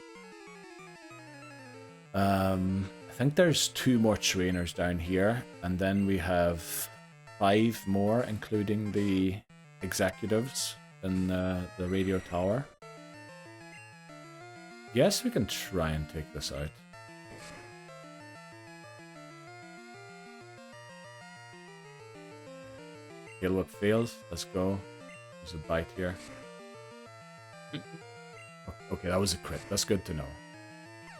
I think there's 2 more trainers down here, and then we have 5 more, including the executives in the radio tower. Yes, we can try and take this out. Heal Whip fails. Let's go. There's a bite here. Okay, that was a crit. That's good to know.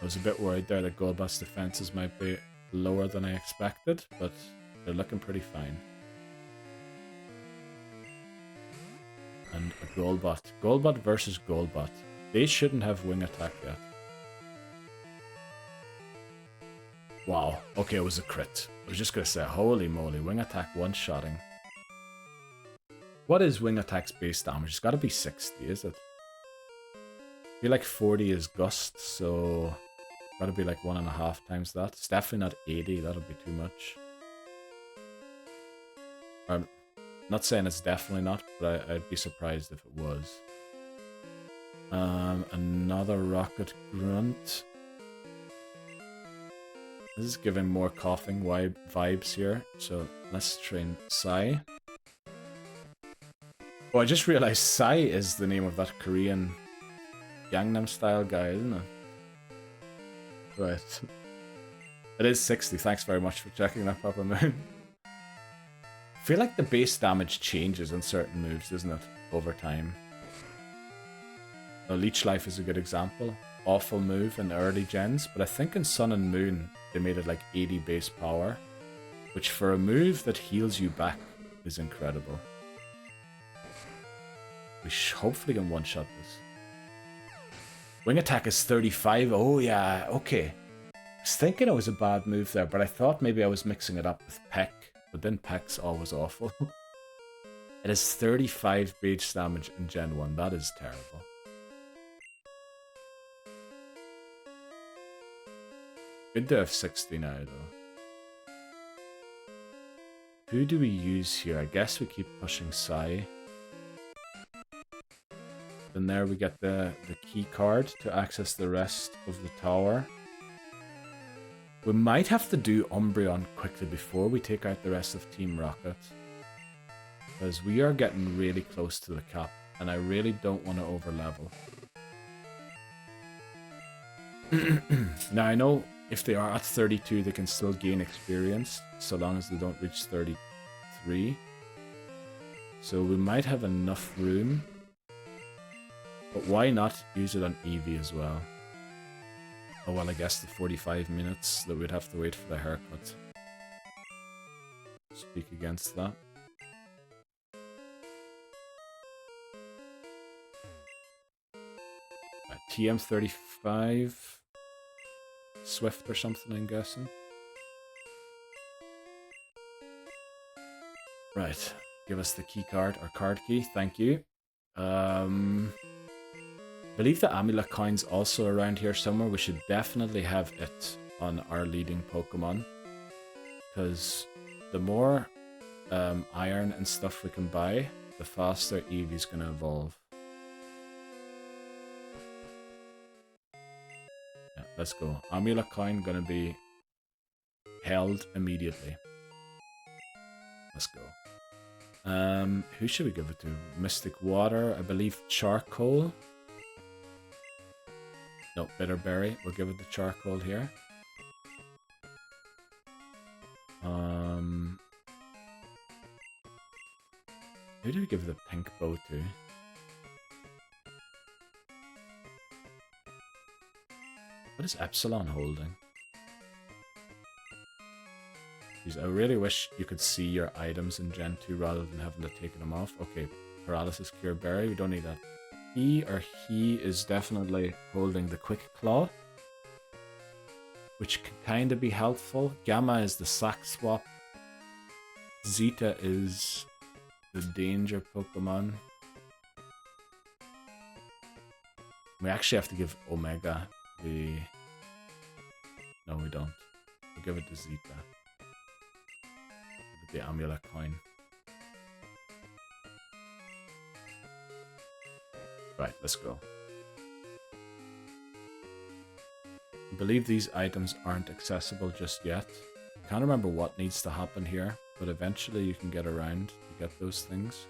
I was a bit worried there that Golbat's defenses might be lower than I expected, but they're looking pretty fine. And a Golbat. Golbat versus Golbat. They shouldn't have wing attack yet. Wow. Okay, it was a crit. I was just going to say, holy moly, wing attack one-shotting. What is wing attack's base damage? It's got to be 60, is it? I feel like 40 is gust, so... Got to be like 1.5 times that. It's definitely not 80, that'll be too much. I'm not saying it's definitely not, but I'd be surprised if it was. Another Rocket Grunt. This is giving more coughing vibes here, so let's train Psy. Oh, I just realized Psy is the name of that Korean Gangnam Style guy, isn't it? Right. It is 60, thanks very much for checking that, Papa Moon. I feel like the base damage changes in certain moves, doesn't it? Over time. Leech Life is a good example. awful move in the early gens, but I think in Sun and Moon they made it like 80 base power, which for a move that heals you back is incredible. We hopefully can one-shot this. Wing attack is 35. Oh yeah, okay. I was thinking it was a bad move there, but I thought maybe I was mixing it up with Peck, but then Peck's always awful. It is 35 base damage in Gen 1. That is terrible. Good to have 60 now, though. Who do we use here? I guess we keep pushing Sai. Then there we get the key card to access the rest of the tower. We might have to do Umbreon quickly before we take out the rest of Team Rocket. Because we are getting really close to the cap, and I really don't want to overlevel. Now I know if they are at 32 they can still gain experience, so long as they don't reach 33. So we might have enough room. But why not use it on Eevee as well? Oh well, I guess the 45 minutes that we'd have to wait for the haircut speak against that. TM35 Swift or something, I'm guessing. Right, give us the key card, or card key, thank you. I believe the amulet coin's also around here somewhere. We should definitely have it on our leading Pokemon, because the more iron and stuff we can buy, the faster Eevee's gonna evolve. Yeah, let's go. Amulet coin gonna be held immediately. Let's go. Who should we give it to? Mystic Water, I believe Charcoal. No, Bitterberry. We'll give it the Charcoal here. Who do we give the Pink Bow to? What is Epsilon holding? Jeez, I really wish you could see your items in Gen 2 rather than having to take them off. Okay, Paralysis Cure Berry, we don't need that. He is definitely holding the Quick Claw, which can kind of be helpful. Gamma is the Sack Swap. Zeta is the Danger Pokemon. We actually have to give Omega the... No, we don't. We'll give it to Zeta. Give it the Amulet Coin. Right, let's go. I believe these items aren't accessible just yet. Can't remember what needs to happen here, but eventually you can get around to get those things.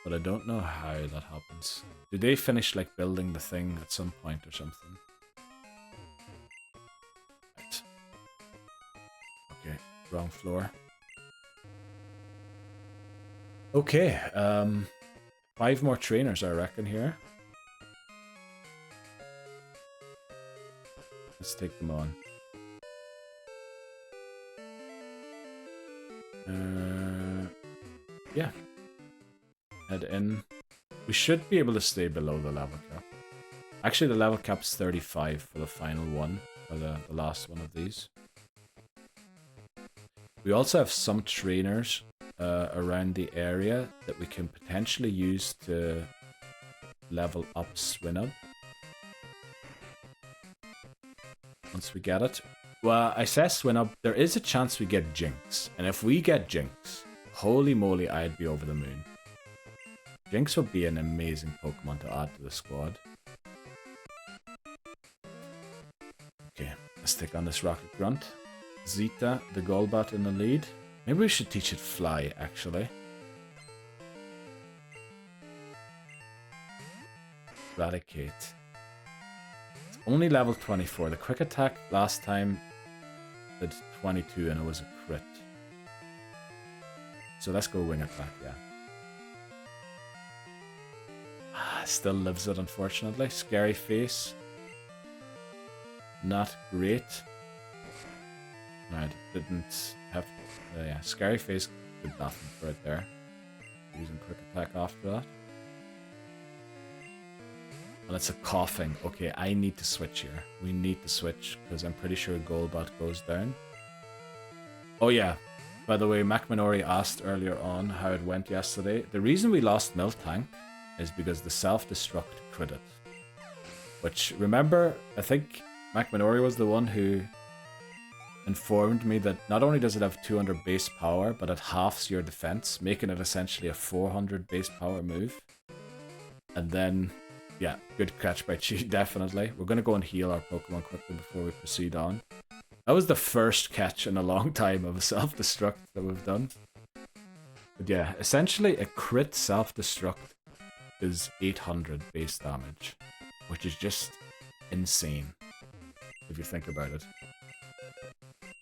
But I don't know how that happens. Do they finish like building the thing at some point or something? Right. Okay, wrong floor. Okay, 5 more trainers, I reckon, here. Let's take them on. Yeah. Head in. We should be able to stay below the level cap. Actually, the level cap's 35 for the final one, or the last one of these. We also have some trainers around the area that we can potentially use to level up Swinub. Once we get it. Well, I say Swinub, there is a chance we get Jinx. And if we get Jinx, holy moly, I'd be over the moon. Jinx would be an amazing Pokemon to add to the squad. Okay, let's take on this Rocket Grunt. Zeta, the Golbat in the lead. Maybe we should teach it Fly, actually. Eradicate. It's only level 24. The quick attack last time did 22 and it was a crit. So let's go wing attack, yeah. still lives it, unfortunately. Scary face. Not great. Right, didn't have... yeah, scary face did nothing for it there. Using quick attack after that. And it's a coughing. Okay, I need to switch here. We need to switch, because I'm pretty sure Golbat goes down. Oh yeah, by the way, MacMinori asked earlier on how it went yesterday. The reason we lost Miltank is because the self-destruct critted. Which, remember, I think MacMinori was the one who informed me that not only does it have 200 base power, but it halves your defense, making it essentially a 400 base power move. And then, yeah, good catch by Chi, definitely. We're going to go and heal our Pokemon quickly before we proceed on. That was the first catch in a long time of a self-destruct that we've done. But yeah, essentially a crit self-destruct is 800 base damage, which is just insane, if you think about it.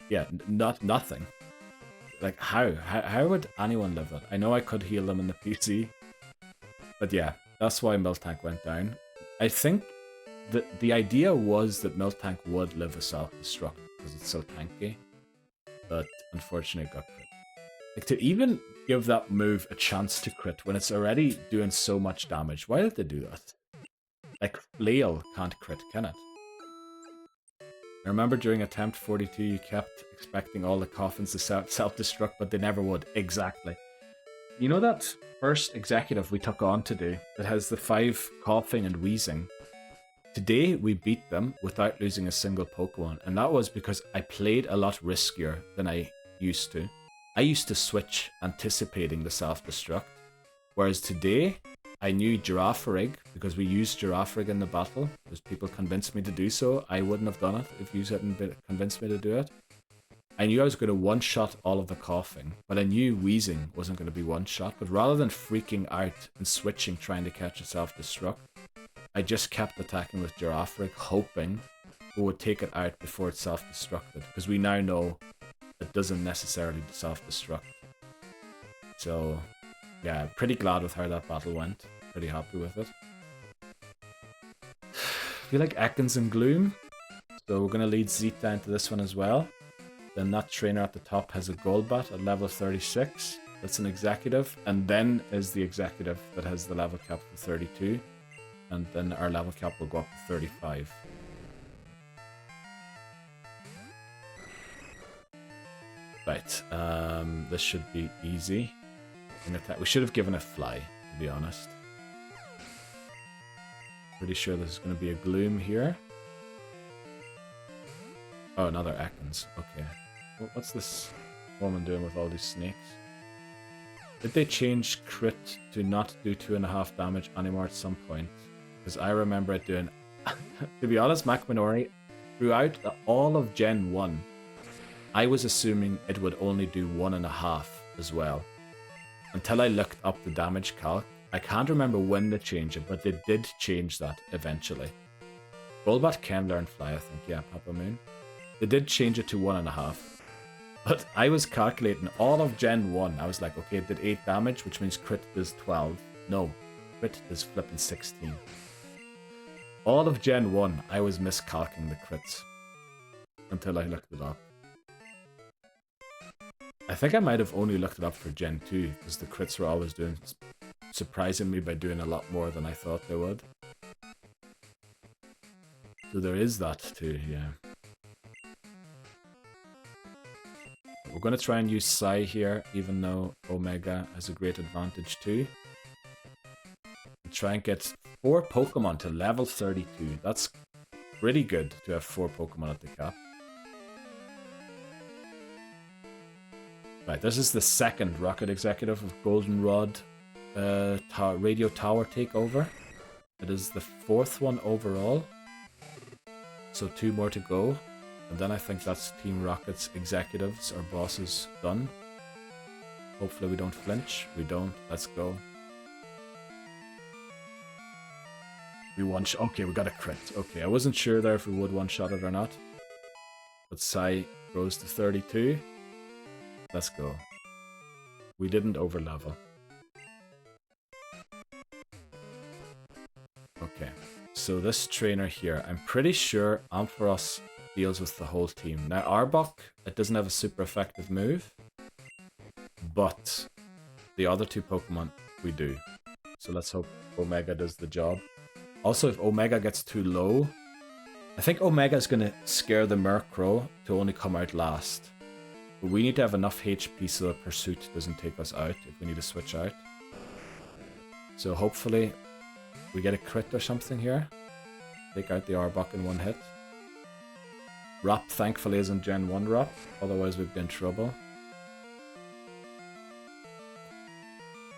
Yeah, nothing. Like, how would anyone live it? I know I could heal them in the PC, but yeah, that's why Miltank went down. I think the idea was that Miltank would live a self-destruct because it's so tanky, but unfortunately it got crit. Like, to even give that move a chance to crit when it's already doing so much damage, why did they do that? Like, Flail can't crit, can it? I remember during attempt 42 you kept expecting all the coffins to self-destruct, but they never would. Exactly. You know that first executive we took on today that has the 5 coughing and wheezing? Today we beat them without losing a single Pokemon, and that was because I played a lot riskier than I used to. I used to switch anticipating the self-destruct, whereas today I knew Girafarig because we used Girafarig in the battle, because people convinced me to do so. I wouldn't have done it if you hadn't convinced me to do it. I knew I was going to one-shot all of the coughing, but I knew wheezing wasn't going to be one-shot, but rather than freaking out and switching trying to catch a self-destruct, I just kept attacking with Girafarig, hoping we would take it out before it self-destructed, because we now know it doesn't necessarily self-destruct. So, yeah, pretty glad with how that battle went. Pretty happy with it. I feel like Ekans and Gloom, so we're going to lead Zeta into this one as well. Then that trainer at the top has a Golbat at level 36. That's an executive, and then is the executive that has the level cap of 32. And then our level cap will go up to 35. Right, this should be easy. We should have given it Fly, to be honest. Pretty sure this is going to be a Gloom here. Oh, another Ekans. Okay. What's this woman doing with all these snakes? Did they change crit to not do 2.5 damage anymore at some point? Because I remember it doing... To be honest, MacMinori, throughout all of Gen 1, I was assuming it would only do 1.5 as well. Until I looked up the damage calc. I can't remember when they changed it, but they did change that eventually. Golbat can learn Fly, I think. Yeah, Papa Moon. They did change it to 1.5. But I was calculating all of Gen 1. I was like, okay, it did 8 damage, which means crit does 12. No, crit does flipping 16. All of Gen 1, I was miscalculating the crits. Until I looked it up. I think I might have only looked it up for Gen 2, because the crits were always surprising me by doing a lot more than I thought they would. So there is that too, yeah. We're going to try and use Psy here, even though Omega has a great advantage too. And try and get 4 Pokemon to level 32. That's pretty good to have 4 Pokemon at the cap. Right, this is the second Rocket Executive of Goldenrod Radio Tower Takeover. It is the 4th one overall. So 2 more to go. And then I think that's Team Rocket's executives or bosses done. Hopefully we don't flinch. We don't. Let's go. We okay, we got a crit. Okay, I wasn't sure there if we would one-shot it or not. But Psy grows to 32. Let's go. We didn't overlevel. So this trainer here, I'm pretty sure Ampharos deals with the whole team. Now Arbok, it doesn't have a super effective move, but the other two Pokemon we do. So let's hope Omega does the job. Also, if Omega gets too low, I think Omega is going to scare the Murkrow to only come out last. But we need to have enough HP so that Pursuit doesn't take us out if we need to switch out. So hopefully we get a crit or something here. Take out the Arbok in one hit. Rop thankfully isn't Gen 1 Rop, otherwise we'd be in trouble.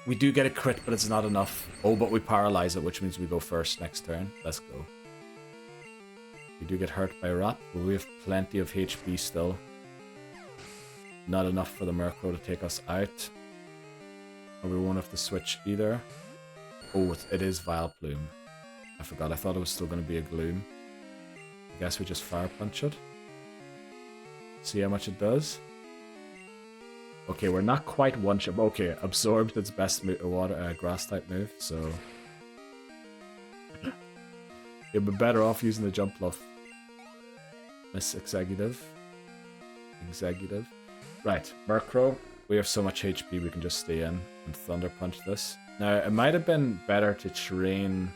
We do get a crit, but it's not enough. Oh, but we paralyze it, which means we go first next turn. Let's go. We do get hurt by Rop, but we have plenty of HP still. Not enough for the Murkrow to take us out. And we won't have to switch either. Oh, it is Vileplume. I forgot, I thought it was still going to be a Gloom. I guess we just Fire Punch it. See how much it does. Okay, we're not quite one shot. Okay, absorbed its best grass type move, so you'd be better off using the jump bluff. Miss Executive. Right, Murkrow. We have so much HP we can just stay in and Thunder Punch this. Now, it might have been better to train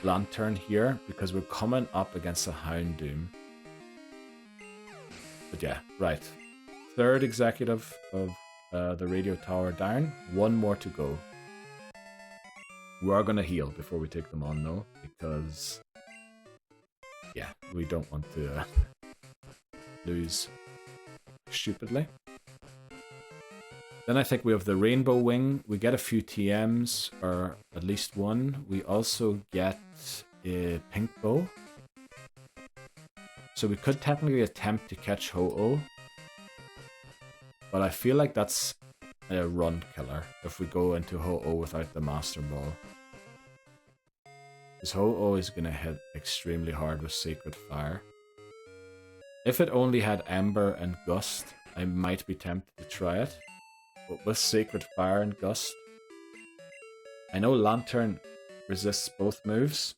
Lantern here because we're coming up against a Houndoom. But yeah, right. Third executive of the radio tower down. One more to go. We are going to heal before we take them on though, because yeah, we don't want to lose stupidly. Then I think we have the Rainbow Wing. We get a few TMs, or at least one. We also get a Pink Bow. So we could technically attempt to catch Ho-Oh. But I feel like that's a run killer if we go into Ho-Oh without the Master Ball. Because Ho-Oh is going to hit extremely hard with Sacred Fire. If it only had Ember and Gust, I might be tempted to try it. But with Sacred Fire and Gust, I know Lantern resists both moves.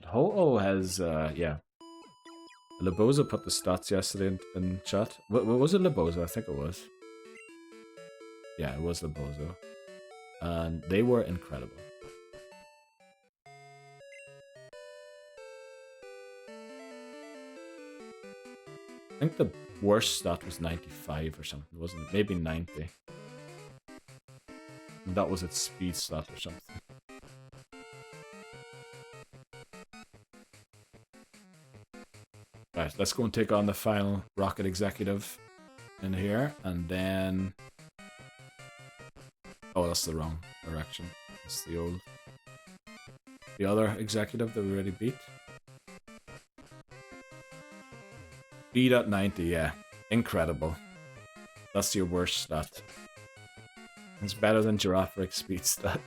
But Ho-Oh has, yeah. Lebozo put the stats yesterday in chat. What was it, Lebozo? I think it was. Yeah, it was Lebozo. And they were incredible. I think the worst stat was 95 or something, wasn't it? Maybe 90. And that was its speed stat or something. Right, let's go and take on the final Rocket Executive in here, and then... Oh, that's the wrong direction. It's the other Executive that we already beat. Beat at 90, yeah. Incredible. That's your worst stat. It's better than Giraffric's speed stat.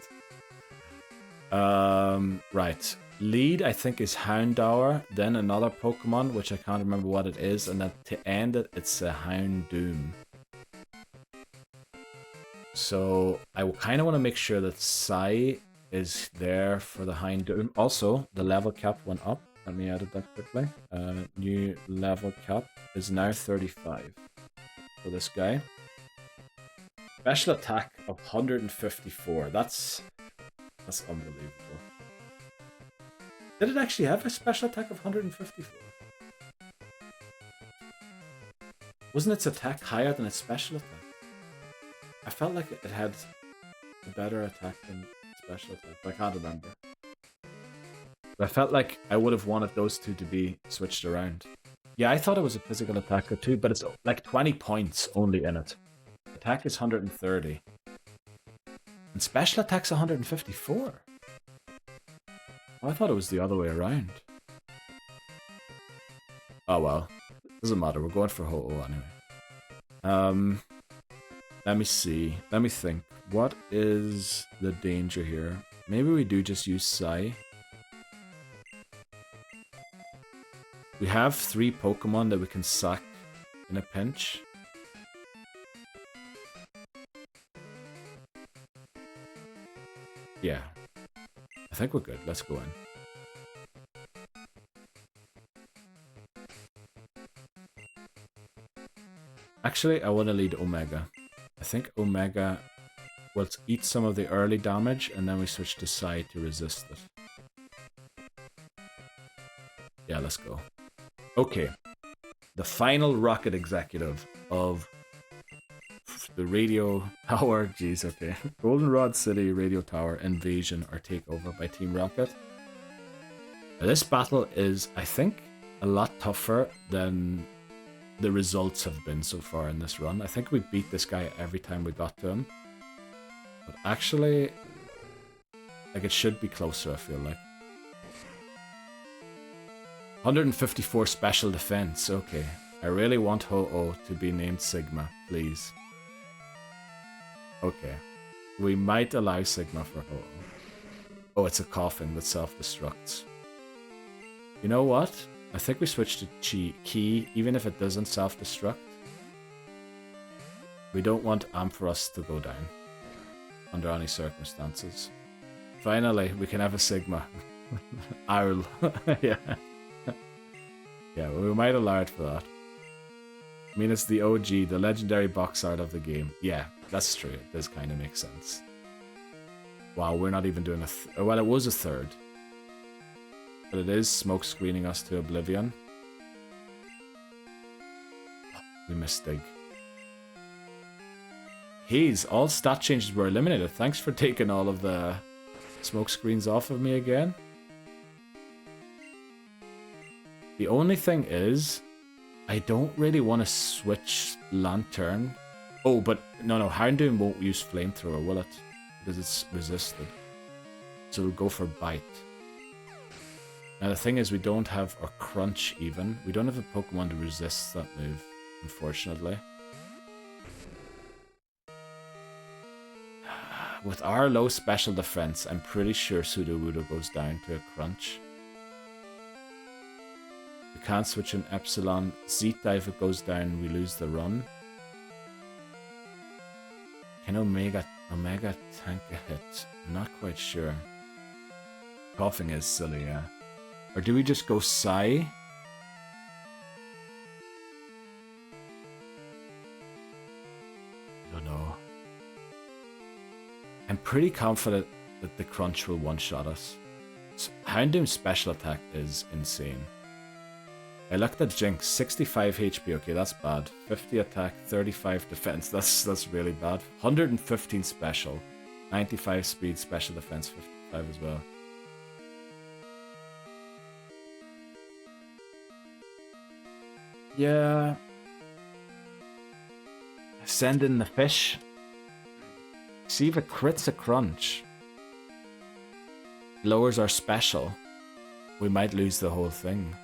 Right. Lead, I think, is Houndour, then another Pokemon, which I can't remember what it is, and then to end it, it's a Houndoom. So, I kind of want to make sure that Psy is there for the Houndoom. Also, the level cap went up. Let me edit that quickly. New level cap is now 35 for this guy. Special attack of 154. That's unbelievable. Did it actually have a special attack of 154? Wasn't its attack higher than its special attack? I felt like it had a better attack than special attack, but I can't remember. But I felt like I would have wanted those two to be switched around. Yeah, I thought it was a physical attacker too, but it's like 20 points only in it. Attack is 130. And special attack's 154. I thought it was the other way around. Oh well. Doesn't matter, we're going for Ho-Oh anyway. Let me see. Let me think. What is the danger here? Maybe we do just use Psy. We have 3 Pokemon that we can sack in a pinch. Yeah. I think we're good. Let's go in. Actually, I want to lead Omega. I think Omega will eat some of the early damage, and then we switch to Psy to resist it. Yeah, let's go. Okay. The final rocket executive of the radio tower. Jeez, okay. Goldenrod City radio tower invasion or takeover by Team Rocket. Now, this battle is, I think, a lot tougher than the results have been so far in this run. I think we beat this guy every time we got to him. But actually, like, it should be closer, I feel like. 154 special defense, okay. I really want Ho-Oh to be named Sigma, please. Okay. We might allow Sigma for Ho-Oh. Oh, it's a coffin that self-destructs. You know what? I think we switch to Key, even if it doesn't self-destruct. We don't want Ampharos to go down. Under any circumstances. Finally, we can have a Sigma. Owl. Yeah. Yeah, we might allow it for that. I mean, it's the OG, the legendary box art of the game. Yeah, that's true. It does kind of make sense. Wow, we're not even doing a well, it was a third. But it is smoke screening us to oblivion. We missed Dig. He's all stat changes were eliminated. Thanks for taking all of the smoke screens off of me again. The only thing is, I don't really want to switch Lantern. Oh, but no, Houndoom won't use Flamethrower, will it? Because it's resisted. So we'll go for Bite. Now the thing is, we don't have our Crunch even. We don't have a Pokemon to resist that move, unfortunately. With our low special defense, I'm pretty sure Sudowoodo goes down to a Crunch. We can't switch an Epsilon. Zeta, if it goes down, we lose the run. Can Omega tank a hit? I'm not quite sure. Coughing is silly, yeah. Or do we just go Psy? I don't know. I'm pretty confident that the Crunch will one-shot us. Houndoom's special attack is insane. I looked at Jinx, 65 HP, okay, that's bad. 50 attack, 35 defense, that's really bad. 115 special, 95 speed, special defense, 55 as well. Yeah. Send in the fish. See if it crits a Crunch. Lowers our special. We might lose the whole thing.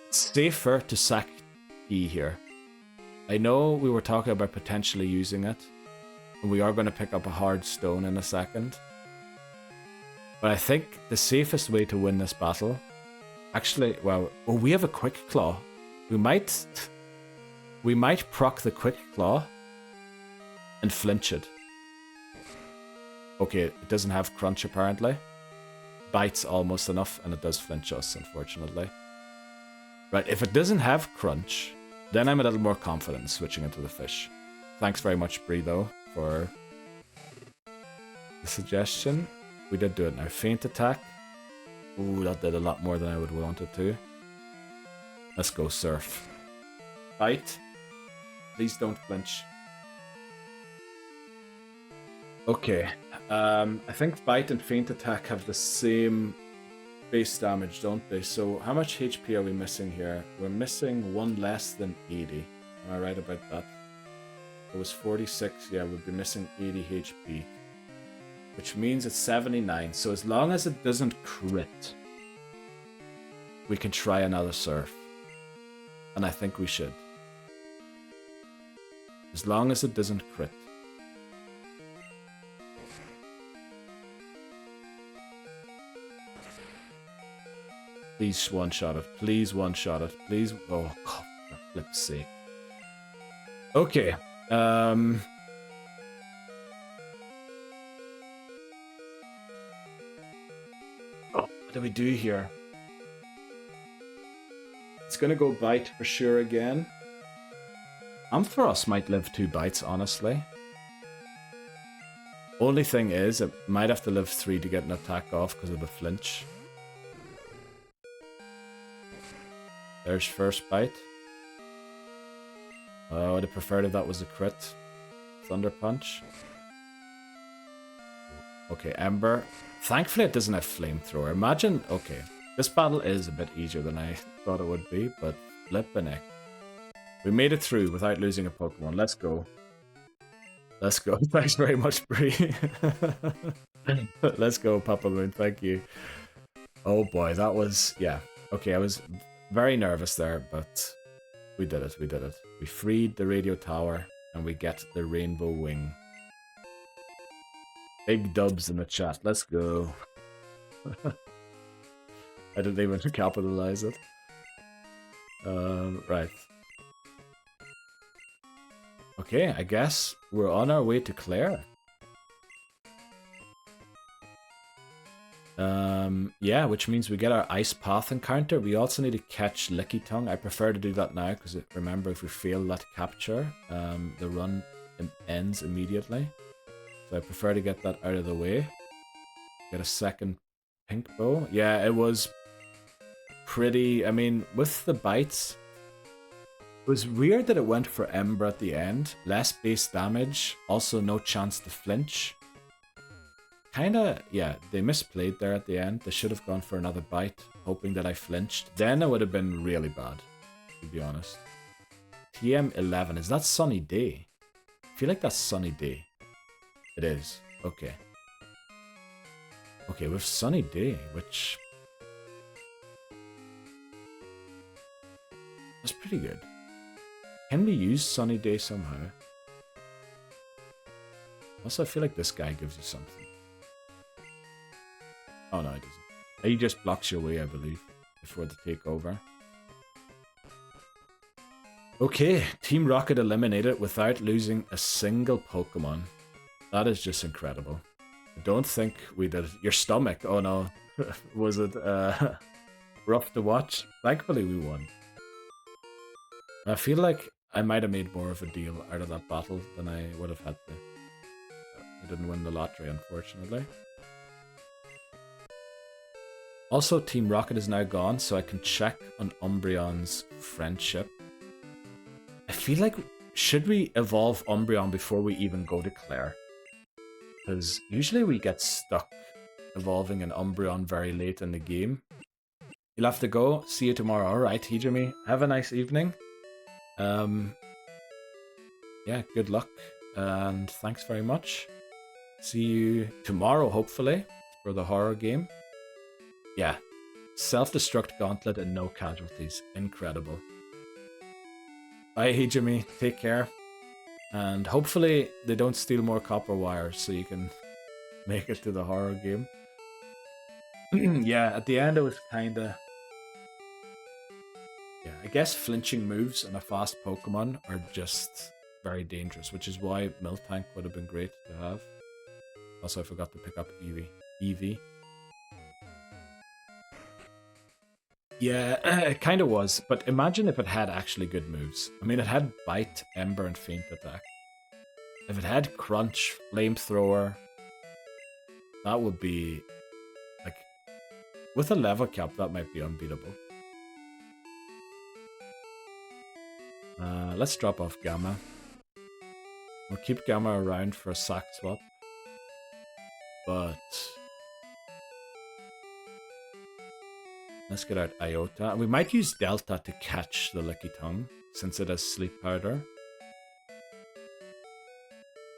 Safer to sack E here. I know we were talking about potentially using it, and we are going to pick up a hard stone in a second. But I think the safest way to win this battle, actually, well, oh, we have a Quick Claw. We might proc the Quick Claw and flinch it. Okay, it doesn't have Crunch apparently. Bite's almost enough, and it does flinch us, unfortunately. Right, if it doesn't have Crunch, then I'm a little more confident in switching into the fish. Thanks very much, Bree, though, for the suggestion. We did do it now. Feint attack. Ooh, that did a lot more than I would have wanted to. Let's go Surf. Bite. Please don't flinch. Okay. I think Bite and Feint attack have the same base damage, don't they? So how much HP are we missing here? We're missing one less than 80. Am I right about that? It was 46. Yeah, we'd be missing 80 HP. Which means it's 79. So as long as it doesn't crit, we can try another Surf. And I think we should. As long as it doesn't crit. Please one-shot it. Please one-shot it. Please. Oh, God, for flip's sake. Okay. What do we do here? It's gonna go bite for sure again. Ampharos might live 2 bites, honestly. Only thing is, it might have to live 3 to get an attack off because of the flinch. There's first bite. Oh, I would have preferred if that was a crit. Thunder Punch. Okay, Ember. Thankfully it doesn't have Flamethrower. Imagine, okay, this battle is a bit easier than I thought it would be, but flippin' heck. We made it through without losing a Pokemon. Let's go. Let's go. Thanks very much, Bree. Let's go, Papa Moon. Thank you. Oh boy, that was... Yeah. Okay, I was very nervous there, but we did it. We did it. We freed the radio tower, and we get the Rainbow Wing. Big dubs in the chat. Let's go. I didn't even capitalize it. Right. Okay, I guess we're on our way to Clair. Yeah, which means we get our Ice Path encounter. We also need to catch Licky Tongue. I prefer to do that now because remember, if we fail that capture, the run ends immediately. So I prefer to get that out of the way. Get a second pink bow. Yeah, it was pretty... I mean, with the bites, it was weird that it went for Ember at the end. Less base damage, also no chance to flinch. Kinda, yeah, they misplayed there at the end. They should have gone for another bite, hoping that I flinched. Then it would have been really bad, to be honest. TM11, is that Sunny Day? I feel like that's Sunny Day. It is. Okay. Okay, with Sunny Day, which... that's pretty good. Can we use Sunny Day somehow? Also, I feel like this guy gives you something. Oh no, he doesn't. He just blocks your way, I believe, before the takeover. Okay, Team Rocket eliminated without losing a single Pokemon. That is just incredible. I don't think we did. Your stomach, oh no. Was it rough to watch? Thankfully we won. I feel like I might have made more of a deal out of that battle than I would have had to. I didn't win the lottery, unfortunately. Also, Team Rocket is now gone, so I can check on Umbreon's friendship. I feel like, should we evolve Umbreon before we even go to Clair? Because usually we get stuck evolving an Umbreon very late in the game. You'll have to go. See you tomorrow. Alright, Hijimi. Have a nice evening. Yeah, good luck. And thanks very much. See you tomorrow, hopefully, for the horror game. Yeah. Self-destruct Gauntlet and no casualties. Incredible. Bye, Hijimi. Take care. And hopefully they don't steal more copper wires so you can make it to the horror game. Yeah, at the end it was kinda... yeah, I guess flinching moves on a fast Pokemon are just very dangerous, which is why Miltank would have been great to have. Also, I forgot to pick up Eevee. Yeah, it kind of was, but imagine if it had actually good moves. I mean, it had Bite, Ember, and Feint Attack. If it had Crunch, Flamethrower, that would be, like, with a level cap, that might be unbeatable. Let's drop off Gamma. We'll keep Gamma around for a sack swap. But... let's get out Iota. We might use Delta to catch the Licky Tongue, since it has Sleep Powder.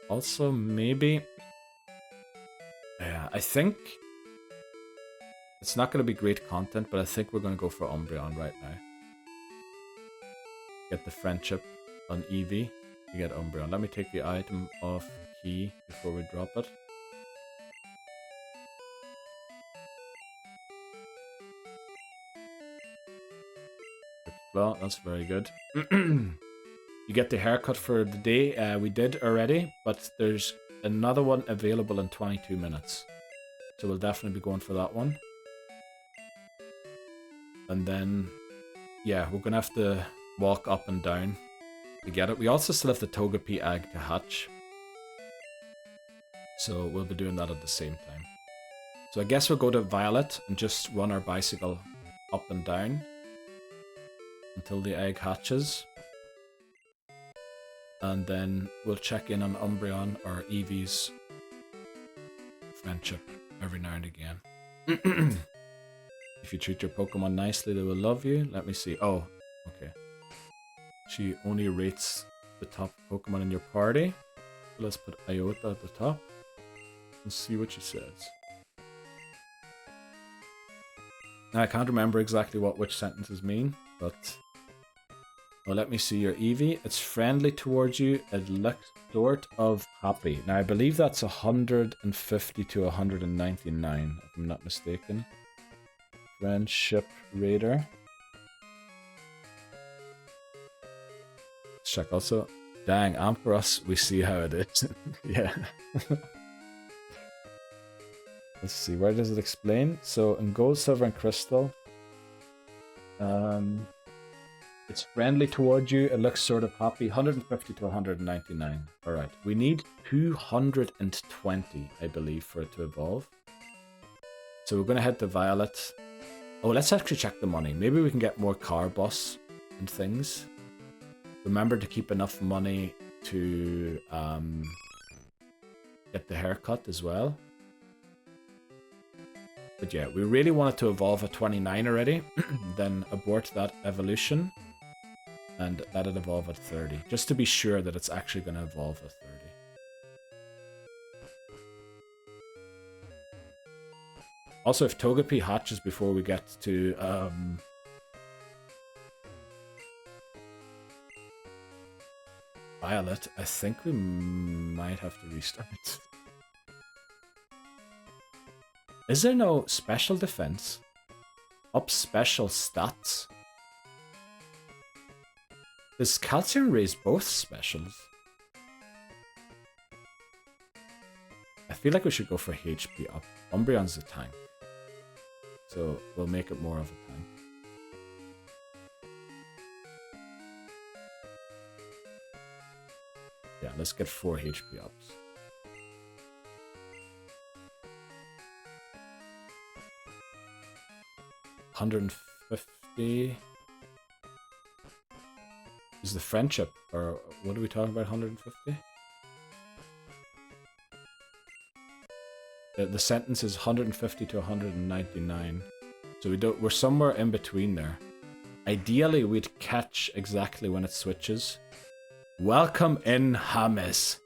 Also, maybe... yeah, I think... it's not going to be great content, but I think we're going to go for Umbreon right now. Get the friendship on Eevee. You get Umbreon. Let me take the item off Key before we drop it. Well, that's very good. You get the haircut for the day. We did already, but there's another one available in 22 minutes. So we'll definitely be going for that one. And then, yeah, we're gonna have to walk up and down to get it. We also still have the Togepi egg to hatch. So we'll be doing that at the same time. So I guess we'll go to Violet and just run our bicycle up and down until the egg hatches. And then we'll check in on Umbreon or Eevee's friendship every now and again. If you treat your Pokemon nicely, they will love you. Let me see. Oh, okay. She only rates the top Pokemon in your party. So let's put Iota at the top and see what she says. Now, I can't remember exactly what which sentences mean, but... Well, let me see your Eevee. It's friendly towards you. It looks sort of happy. Now, I believe that's 150 to 199, if I'm not mistaken. Friendship Raider. Let's check also. Dang, Ampharos, we see how it is. Yeah. Let's see, where does it explain? So, in Gold, Silver, and Crystal, it's friendly towards you. It looks sort of happy. 150 to 199. Alright. We need 220, I believe, for it to evolve. So we're going to head to Violet. Oh, let's actually check the money. Maybe we can get more car bus and things. Remember to keep enough money to get the haircut as well. But yeah, we really wanted to evolve at 29 already. Then abort that evolution. And let it evolve at 30. Just to be sure that it's actually going to evolve at 30. Also, if Togepi hatches before we get to... Violet, I think we might have to restart. Is there no special defense? Up special stats? Does Calcium raise both specials? I feel like we should go for HP up. Umbreon's a tank. So we'll make it more of a tank. Yeah, let's get 4 HP ups. $150 is the friendship, or what are we talking about? 150? The sentence is 150 to 199, so we're somewhere in between there. Ideally, we'd catch exactly when it switches. Welcome in, James.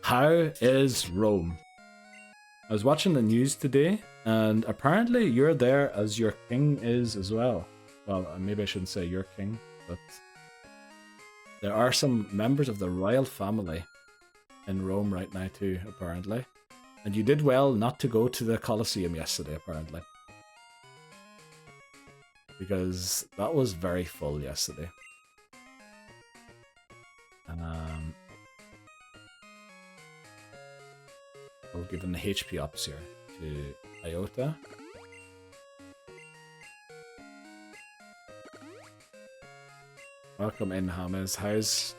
How is Rome? I was watching the news today, and apparently you're there as your king is as well. Well, maybe I shouldn't say your king, but there are some members of the royal family in Rome right now too, apparently. And you did well not to go to the Colosseum yesterday, apparently. Because that was very full yesterday. We'll give them the HP ups here to Iota. Welcome in, James. How's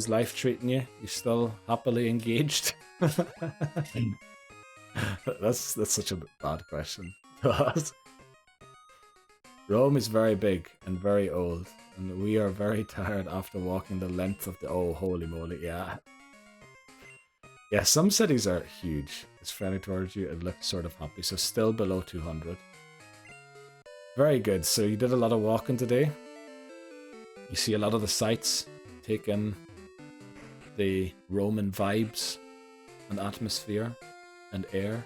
life treating you? You still happily engaged? That's such a bad question to ask. Rome is very big and very old, and we are very tired after walking the length of the... Oh, holy moly, yeah. Yeah, some cities are huge. It's friendly towards you, it looks sort of happy, so still below 200. Very good, so you did a lot of walking today. You see a lot of the sights, take in the Roman vibes and atmosphere and air.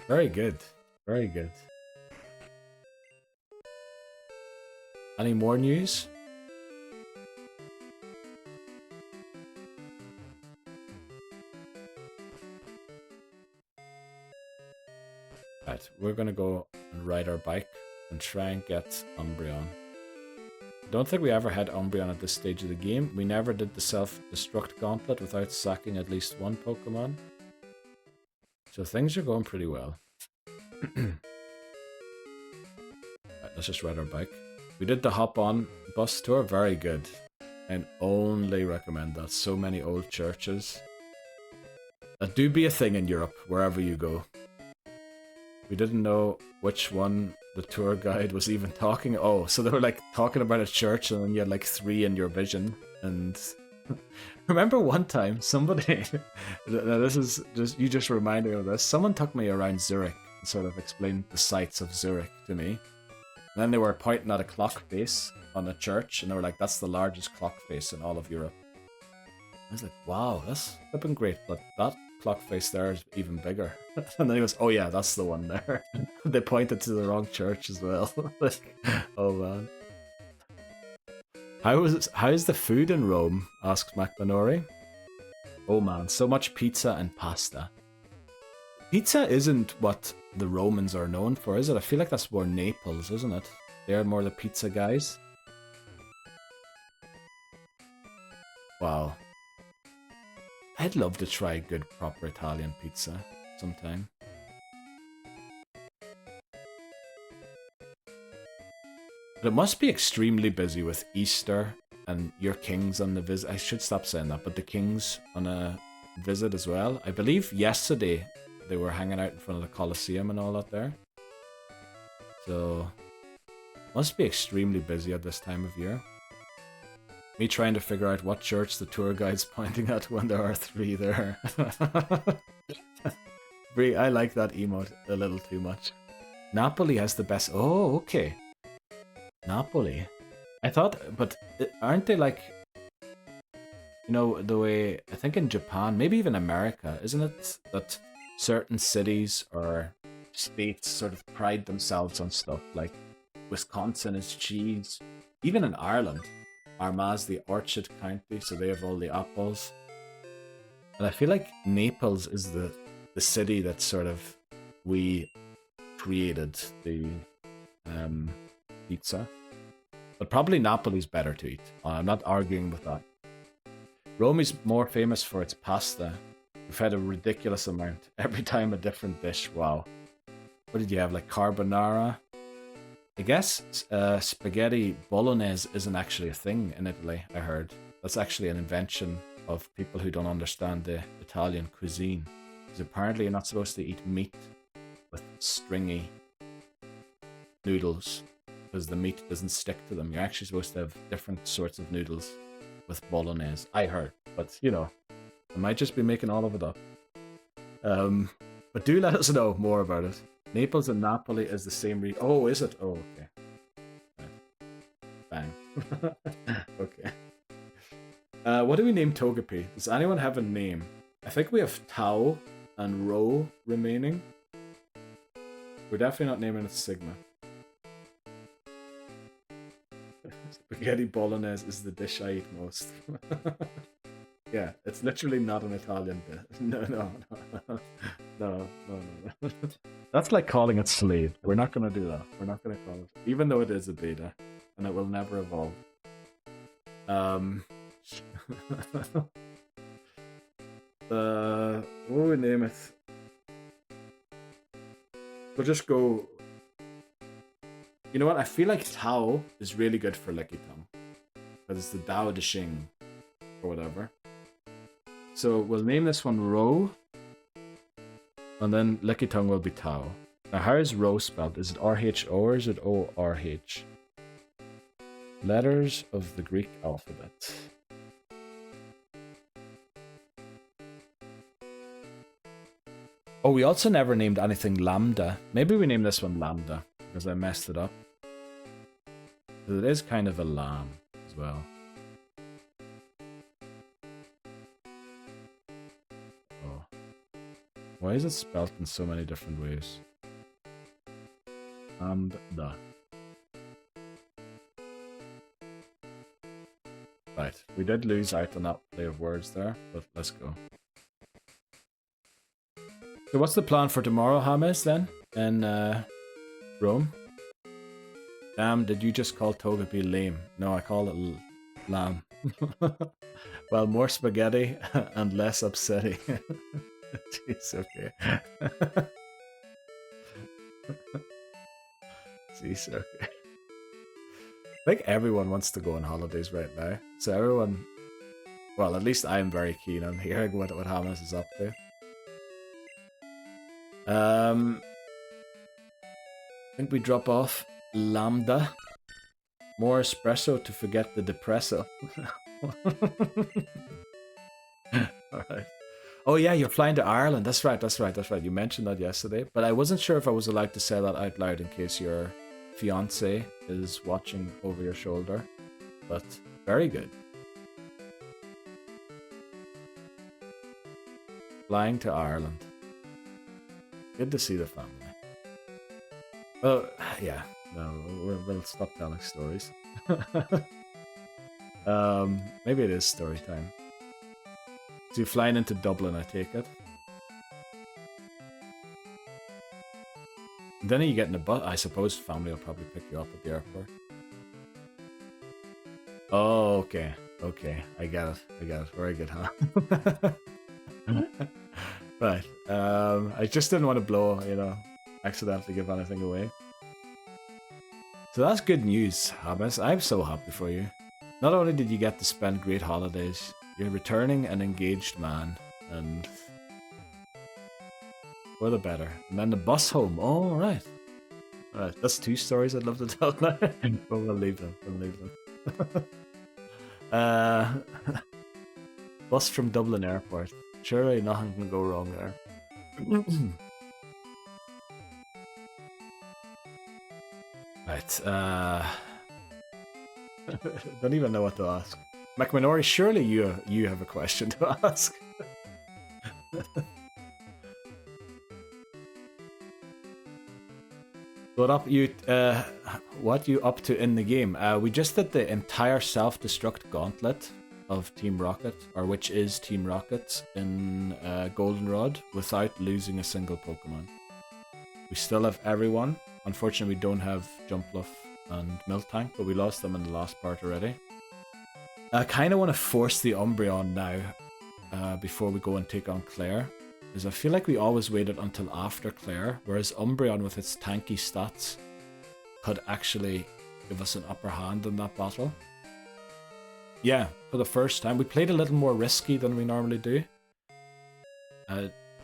Very good, very good. Any more news? Right, we're gonna go and ride our bike and try and get Umbreon. I don't think we ever had Umbreon at this stage of the game. We never did the Selfdestruct Gauntlet without sacking at least one Pokemon. So things are going pretty well. Right, let's just ride our bike. We did the hop-on bus tour, very good. And only recommend that. So many old churches. That do be a thing in Europe, wherever you go. We didn't know which one the tour guide was even talking. Oh, so they were like talking about a church and then you had like 3 in your vision. And remember one time somebody, this is just, you just reminded me of this. Someone took me around Zurich and sort of explained the sights of Zurich to me. And then they were pointing at a clock face on a church and they were like, that's the largest clock face in all of Europe. I was like, wow, that's flipping great, but that clock face there is even bigger. And then he goes, oh yeah, that's the one there. They pointed to the wrong church as well. Like, oh man. How is the food in Rome? Asks McManori. Oh man, so much pizza and pasta. Pizza isn't what the Romans are known for, is it? I feel like that's more Naples, isn't it? They're more the pizza guys. Wow. I'd love to try good proper Italian pizza sometime. But it must be extremely busy with Easter and your kings on the visit. I should stop saying that, but the kings on a visit as well. I believe yesterday they were hanging out in front of the Colosseum and all that there. So, must be extremely busy at this time of year. Me trying to figure out what church the tour guide's pointing at when there are 3 there. Brie, I like that emote a little too much. Napoli has the best... Oh, okay. Napoli. I thought... But aren't they like... You know, the way... I think in Japan, maybe even America, isn't it that certain cities or states sort of pride themselves on stuff? Like Wisconsin is cheese. Even in Ireland. Armagh, the orchard county, so they have all the apples. And I feel like Naples is the city that sort of we created the pizza. But probably Napoli's better to eat. I'm not arguing with that. Rome is more famous for its pasta. We've had a ridiculous amount. Every time a different dish. Wow. What did you have? Like carbonara? I guess spaghetti bolognese isn't actually a thing in Italy, I heard. That's actually an invention of people who don't understand the Italian cuisine. Because apparently you're not supposed to eat meat with stringy noodles. Because the meat doesn't stick to them. You're actually supposed to have different sorts of noodles with bolognese. I heard. But, you know, I might just be making all of it up. But do let us know more about it. Naples and Napoli is the same region. Oh, is it? Oh, okay. Right. Bang. Okay. What do we name Togepi? Does anyone have a name? I think we have Tau and Ro remaining. We're definitely not naming it Sigma. Spaghetti bolognese is the dish I eat most. Yeah, it's literally not an Italian dish. No. That's like calling it Slade. We're not going to do that. We're not going to call it. Even though it is a beta. And it will never evolve. What will we name it? We'll just go... You know what? I feel like Tao is really good for Lickitung. Because it's the Dao de Xing. Or whatever. So we'll name this one Ro. And then Lickitung will be Tao. Now how is Ro spelled? Is it R-H-O or is it O-R-H? Letters of the Greek alphabet. Oh, we also never named anything Lambda. Maybe we named this one Lambda. Because I messed it up. But it is kind of a lamb as well. Why is it spelled in so many different ways? Lambda. Right, we did lose out on that play of words there, but let's go. So what's the plan for tomorrow, James, then? In Rome? Damn, did you just call Togepi lame? No, I call it lamb. Well, more spaghetti and less upsetting. Jeez, okay. Jeez, okay. think everyone wants to go on holidays right now. So everyone, well, at least I'm very keen on hearing what Hamas is up to. I think we drop off Lambda. More espresso to forget the depresso. Alright. Oh yeah, you're flying to Ireland. That's right. You mentioned that yesterday. But I wasn't sure if I was allowed to say that out loud in case your fiance is watching over your shoulder. But very good. Flying to Ireland. Good to see the family. Oh, yeah. No, we'll stop telling stories. Maybe it is story time. So you're flying into Dublin, I take it. And then you get in a bus. I suppose family will probably pick you up at the airport. Oh, okay. Okay, I get it. Very good, huh? Right. I just didn't want to blow, accidentally give anything away. So that's good news, Habas. I'm so happy for you. Not only did you get to spend great holidays, you're returning an engaged man, and for the better. And then the bus home. Oh, right. Alright, that's two stories I'd love to tell now. But we'll leave them. Bus from Dublin Airport. Surely nothing can go wrong there. Right, don't even know what to ask. McMinori, surely you have a question to ask. What you up to in the game? We just did the entire Selfdestruct Gauntlet of Team Rocket, or which is Team Rocket, in Goldenrod without losing a single Pokemon. We still have everyone. Unfortunately, we don't have Jumpluff and Miltank, but we lost them in the last part already. I kind of want to force the Umbreon now, before we go and take on Clair, because I feel like we always waited until after Clair, whereas Umbreon with its tanky stats could actually give us an upper hand in that battle. Yeah, for the first time. We played a little more risky than we normally do.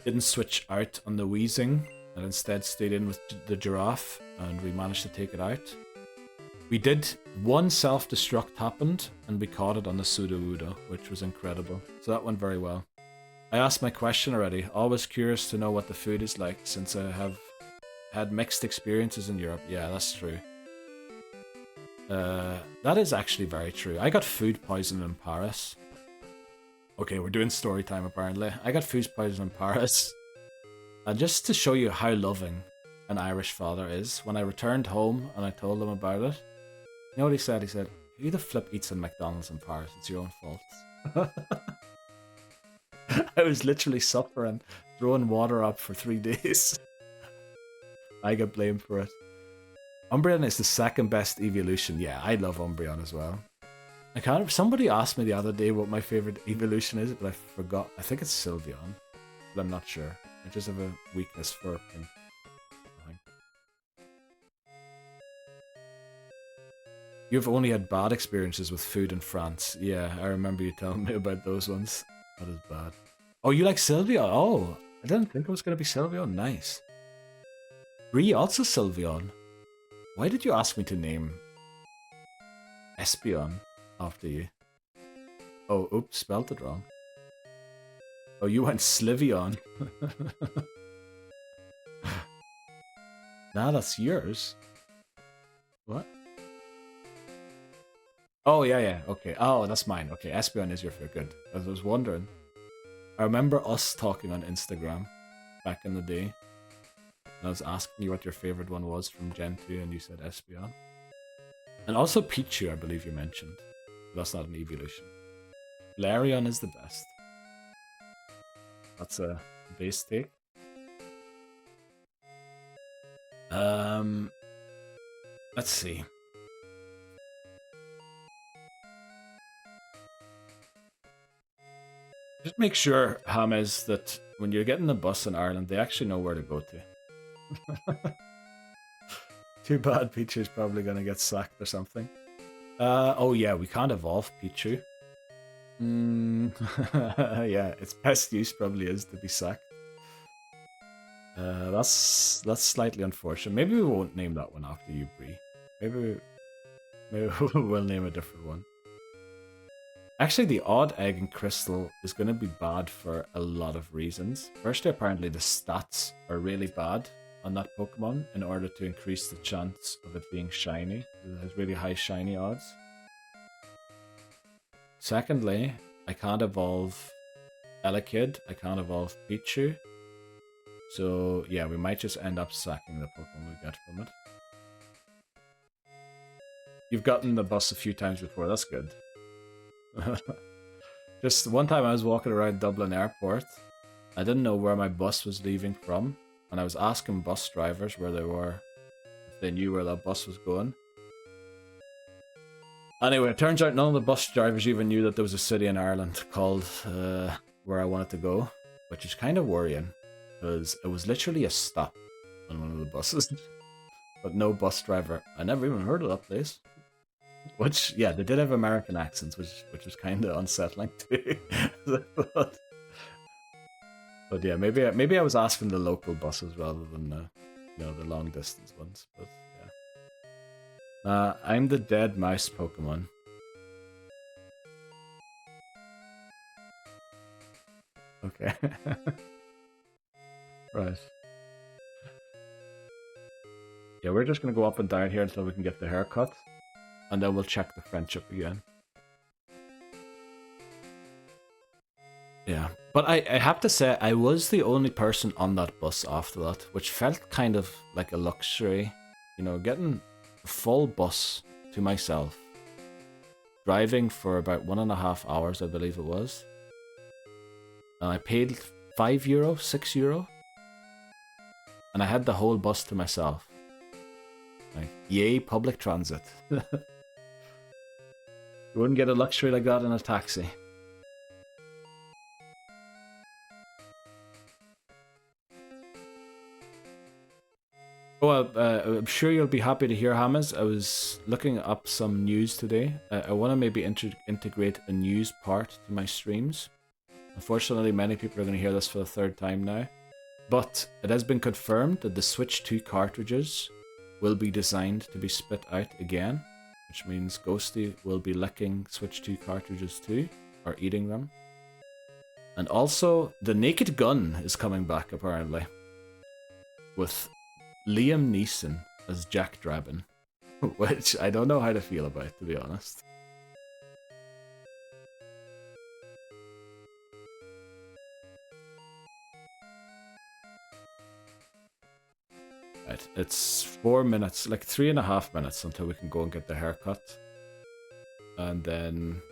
Didn't switch out on the Weezing, and instead stayed in with the Giraffe, and we managed to take it out. We did one self-destruct happened, and we caught it on the Sudowoodo, which was incredible. So that went very well. I asked my question already. Always curious to know what the food is like, since I have had mixed experiences in Europe. Yeah, that's true. That is actually very true. I got food poisoning in Paris. Okay, we're doing story time apparently. I got food poisoning in Paris. And just to show you how loving an Irish father is, when I returned home and I told him about it, you know what he said? He said, "Who the flip eats in McDonald's in Paris? It's your own fault." I was literally suffering, throwing water up for 3 days. I get blamed for it. Umbreon is the second best evolution. Yeah, I love Umbreon as well. Somebody asked me the other day what my favorite evolution is, but I forgot. I think it's Sylveon, but I'm not sure. I just have a weakness for pink. You've only had bad experiences with food in France. Yeah, I remember you telling me about those ones. That is bad. Oh, you like Sylveon? Oh, I didn't think it was going to be Sylveon. Nice. Bree also Sylveon. Why did you ask me to name Espeon after you? Oh, oops, spelled it wrong. Oh, you went Sliveon. Nah, that's yours. What? Oh, yeah, okay. Oh, that's mine. Okay, Espeon is your favorite. Good. I was wondering. I remember us talking on Instagram back in the day. And I was asking you what your favorite one was from Gen 2, and you said Espeon. And also Pichu, I believe you mentioned. But that's not an evolution. Larion is the best. That's a base take. Let's see. Just make sure, James, that when you're getting the bus in Ireland, they actually know where to go to. Too bad Pichu's probably going to get sacked or something. Oh yeah, we can't evolve Pichu. Yeah, its best use probably is to be sacked. That's slightly unfortunate. Maybe we won't name that one after you, Bree. Maybe we'll name a different one. Actually, the odd egg and crystal is going to be bad for a lot of reasons. Firstly, apparently the stats are really bad on that Pokemon in order to increase the chance of it being shiny. It has really high shiny odds. Secondly, I can't evolve Elekid. I can't evolve Pichu. So yeah, we might just end up sacking the Pokemon we get from it. You've gotten the bus a few times before, that's good. Just one time I was walking around Dublin Airport. I didn't know where my bus was leaving from, and I was asking bus drivers where they were, if they knew where that bus was going. Anyway, it turns out none of the bus drivers even knew that there was a city in Ireland called where I wanted to go, which is kind of worrying, because it was literally a stop on one of the buses, but no bus driver. I never even heard of that place. Which, yeah, they did have American accents, which was kind of unsettling too. but yeah, maybe I was asking the local buses rather than the long distance ones. But yeah, I'm the dead mouse Pokemon. Okay, right. Yeah, we're just gonna go up and down here until we can get the haircut. And then we'll check the friendship again. Yeah. But I have to say, I was the only person on that bus after that, which felt kind of like a luxury. You know, getting a full bus to myself. Driving for about 1.5 hours, I believe it was. And I paid €5, €6. And I had the whole bus to myself. Like, yay, public transit. You wouldn't get a luxury like that in a taxi. Well, I'm sure you'll be happy to hear, Hamas. I was looking up some news today. I want to maybe integrate a news part to my streams. Unfortunately, many people are going to hear this for the third time now. But it has been confirmed that the Switch 2 cartridges will be designed to be spit out again. Which means Ghosty will be licking Switch 2 cartridges too, or eating them. And also, the Naked Gun is coming back apparently. With Liam Neeson as Jack Drabbin. Which I don't know how to feel about, to be honest. Right, it's 4 minutes, like 3.5 minutes until we can go and get the haircut. And then...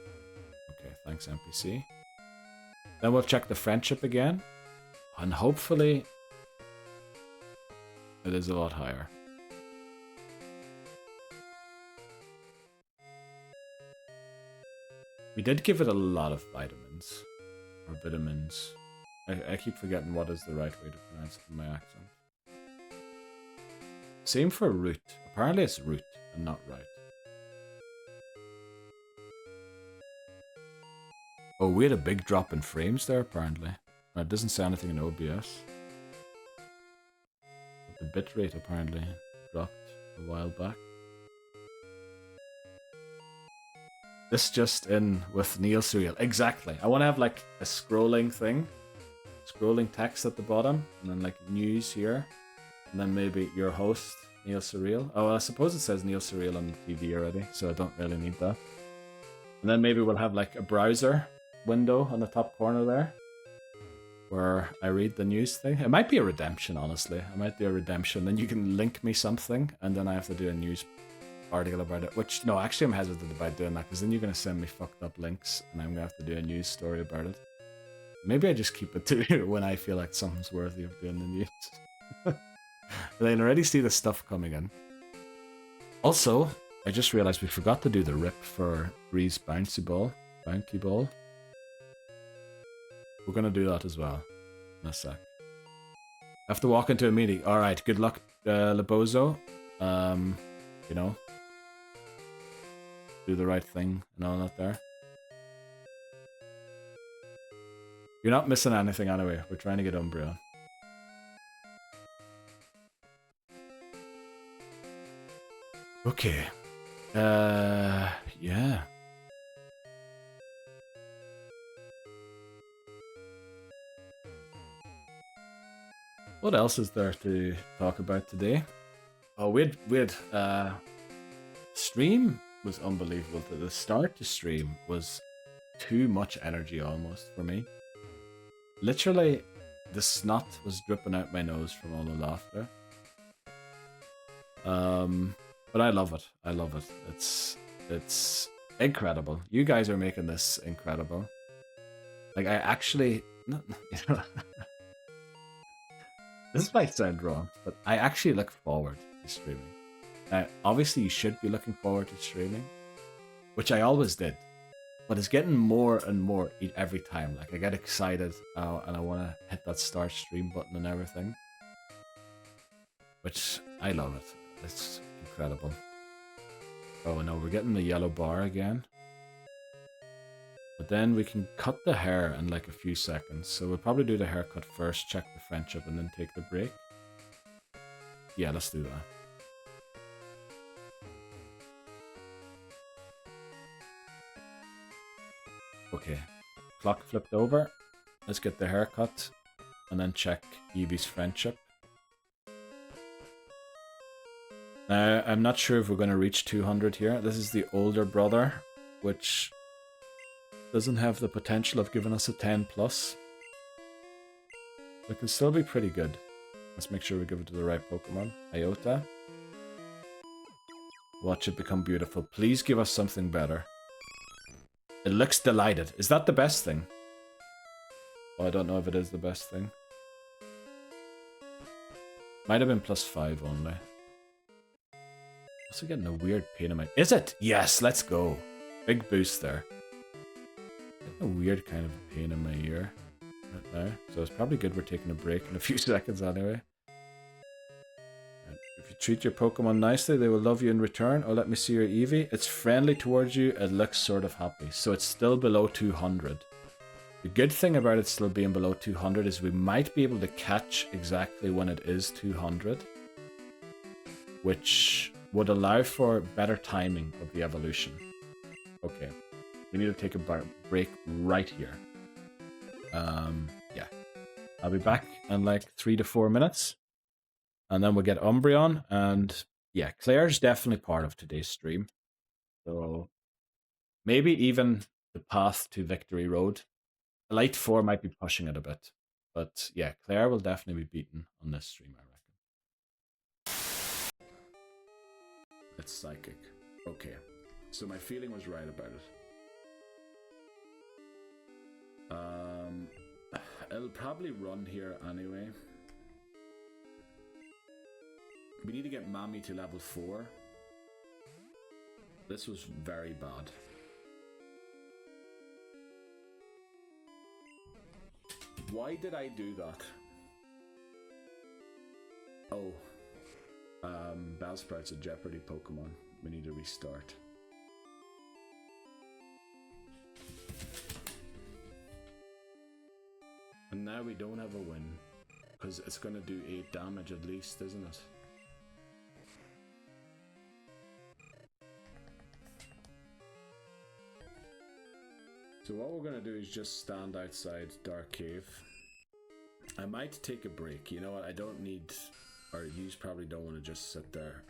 Okay, thanks NPC. Then we'll check the friendship again. And hopefully... it is a lot higher. We did give it a lot of vitamins. Or vitamins. I keep forgetting what is the right way to pronounce it in my accent. Same for root. Apparently it's root and not right. Oh, we had a big drop in frames there apparently. And it doesn't say anything in OBS. But the bitrate apparently dropped a while back. This just in with Neil Surreal. Exactly. I want to have like a scrolling thing. Scrolling text at the bottom. And then like news here. And then maybe your host, Neil Surreal. Oh, well, I suppose it says Neil Surreal on the TV already, so I don't really need that. And then maybe we'll have like a browser window on the top corner there, where I read the news thing. It might be a redemption, honestly. It might be a redemption. Then you can link me something, and then I have to do a news article about it. Which, no, actually I'm hesitant about doing that, because then you're going to send me fucked up links, and I'm going to have to do a news story about it. Maybe I just keep it to when I feel like something's worthy of doing the news. I can already see the stuff coming in. Also, I just realized we forgot to do the rip for Bree's bouncy ball. Bouncy ball. We're gonna do that as well. In a sec. I have to walk into a meeting. Alright, good luck, Lebozo. You know. do the right thing and all that there. You're not missing anything anyway. We're trying to get Umbreon. Okay. Yeah. What else is there to talk about today? Oh, we'd stream was unbelievable. The start to stream was too much energy almost for me. Literally, the snot was dripping out my nose from all the laughter. But I love it. I love it. It's incredible. You guys are making this incredible. Like I actually, you know, this might sound wrong, but I actually look forward to streaming. Now, obviously, you should be looking forward to streaming, which I always did. But it's getting more and more every time. Like, I get excited and I want to hit that start stream button and everything. Which, I love it. It's incredible. Oh no, we're getting the yellow bar again. But then we can cut the hair in like a few seconds. So we'll probably do the haircut first, check the friendship, and then take the break. Yeah, let's do that. Okay, clock flipped over. Let's get the haircut and then check Eevee's friendship. Now, I'm not sure if we're going to reach 200 here. This is the older brother, which doesn't have the potential of giving us a 10 plus. It can still be pretty good. Let's make sure we give it to the right Pokemon. Iota. Watch it become beautiful. Please give us something better. It looks delighted. Is that the best thing? Oh, I don't know if it is the best thing. Might have been +5 only. Also getting a weird pain in my... Is it? Yes, let's go. Big boost there. Getting a weird kind of pain in my ear right now. So it's probably good we're taking a break in a few seconds anyway. If you treat your Pokemon nicely, they will love you in return. Oh, let me see your Eevee. It's friendly towards you. It looks sort of happy. So it's still below 200. The good thing about it still being below 200 is we might be able to catch exactly when it is 200. Which would allow for better timing of the evolution. Okay. We need to take a break right here. Yeah. I'll be back in like 3 to 4 minutes. And then we'll get Umbreon, and yeah, Claire's definitely part of today's stream. So maybe even the path to Victory Road. Elite 4 might be pushing it a bit. But yeah, Clair will definitely be beaten on this stream, I reckon. It's psychic. Okay, so my feeling was right about it. It'll probably run here anyway. We need to get Mami to level 4. This was very bad. Why did I do that? Oh. Bellsprout's a Jeopardy Pokémon. We need to restart. And now we don't have a win. Because it's going to do 8 damage at least, isn't it? So what we're going to do is just stand outside Dark Cave. I might take a break. You know what? I don't need... Or you probably don't want to just sit there.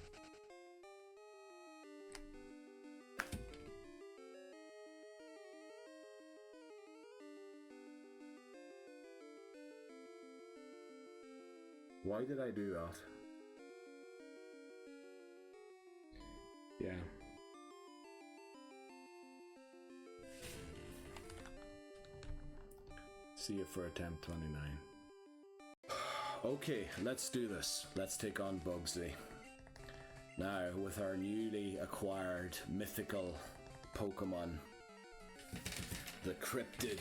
Why did I do that? Yeah. See you for attempt 29. Okay, let's do this. Let's take on Bugsley. Now, with our newly acquired mythical Pokemon, the cryptid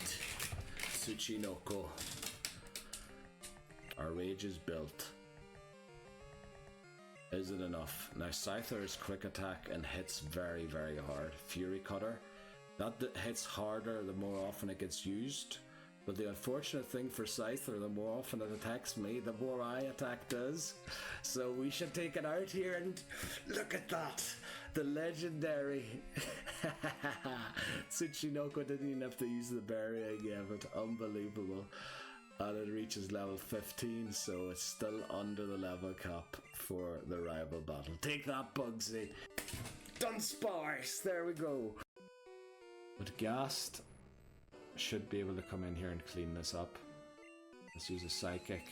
Tsuchinoko. Our rage is built. Is it enough? Now Scyther is quick attack and hits very, very hard. Fury Cutter, that hits harder the more often it gets used. But the unfortunate thing for Scyther, the more often it attacks me, the more I attack does. So we should take it out here and look at that! The legendary Tsuchinoko didn't even have to use the berry I gave it. Unbelievable. And it reaches level 15, so it's still under the level cap for the rival battle. Take that, Bugsy! Dunsparce! There we go! But Ghast should be able to come in here and clean this up. Let's use a Psychic.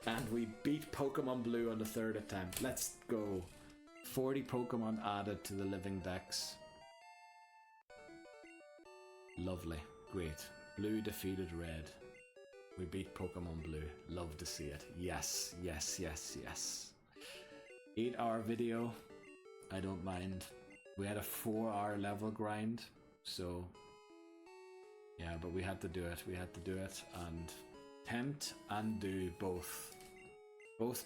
And we beat Pokemon Blue on the third attempt. Let's go! 40 Pokemon added to the Living Dex. Lovely. Great. Blue defeated Red. We beat Pokemon Blue. Love to see it. Yes, yes, yes, yes. 8-hour video. I don't mind. We had a 4-hour level grind. So, yeah, but we had to do it. We had to do it. And tempt and do both. Both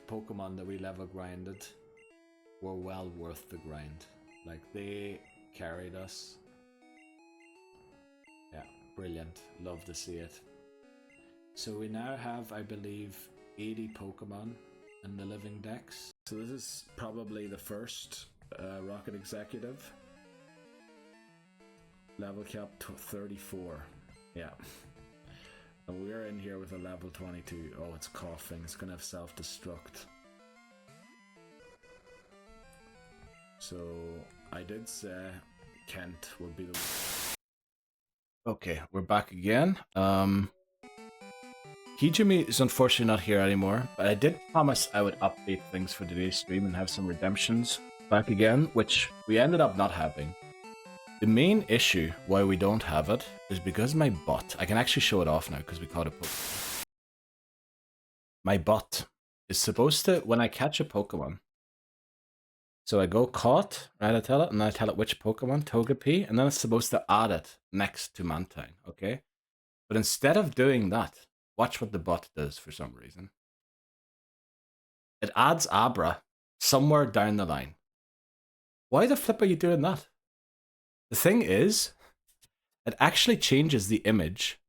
Pokemon that we level grinded were well worth the grind. Like, they carried us. Yeah, brilliant. Love to see it. So we now have, I believe, 80 Pokemon in the Living Dex. So this is probably the first Rocket Executive. Level cap 34. Yeah. And we're in here with a level 22. Oh, it's coughing. It's going to have self-destruct. So I did say Kent would be the... Okay, we're back again. Hijumi is unfortunately not here anymore, but I did promise I would update things for today's stream and have some redemptions back again, which we ended up not having. The main issue why we don't have it is because my bot, I can actually show it off now because we caught a Pokemon. My bot is supposed to, when I catch a Pokemon, so I go caught, right, I tell it, and then I tell it which Pokemon, Togepi, and then it's supposed to add it next to Mantine, okay? But instead of doing that, watch what the bot does for some reason. It adds Abra somewhere down the line. Why the flip are you doing that? The thing is, it actually changes the image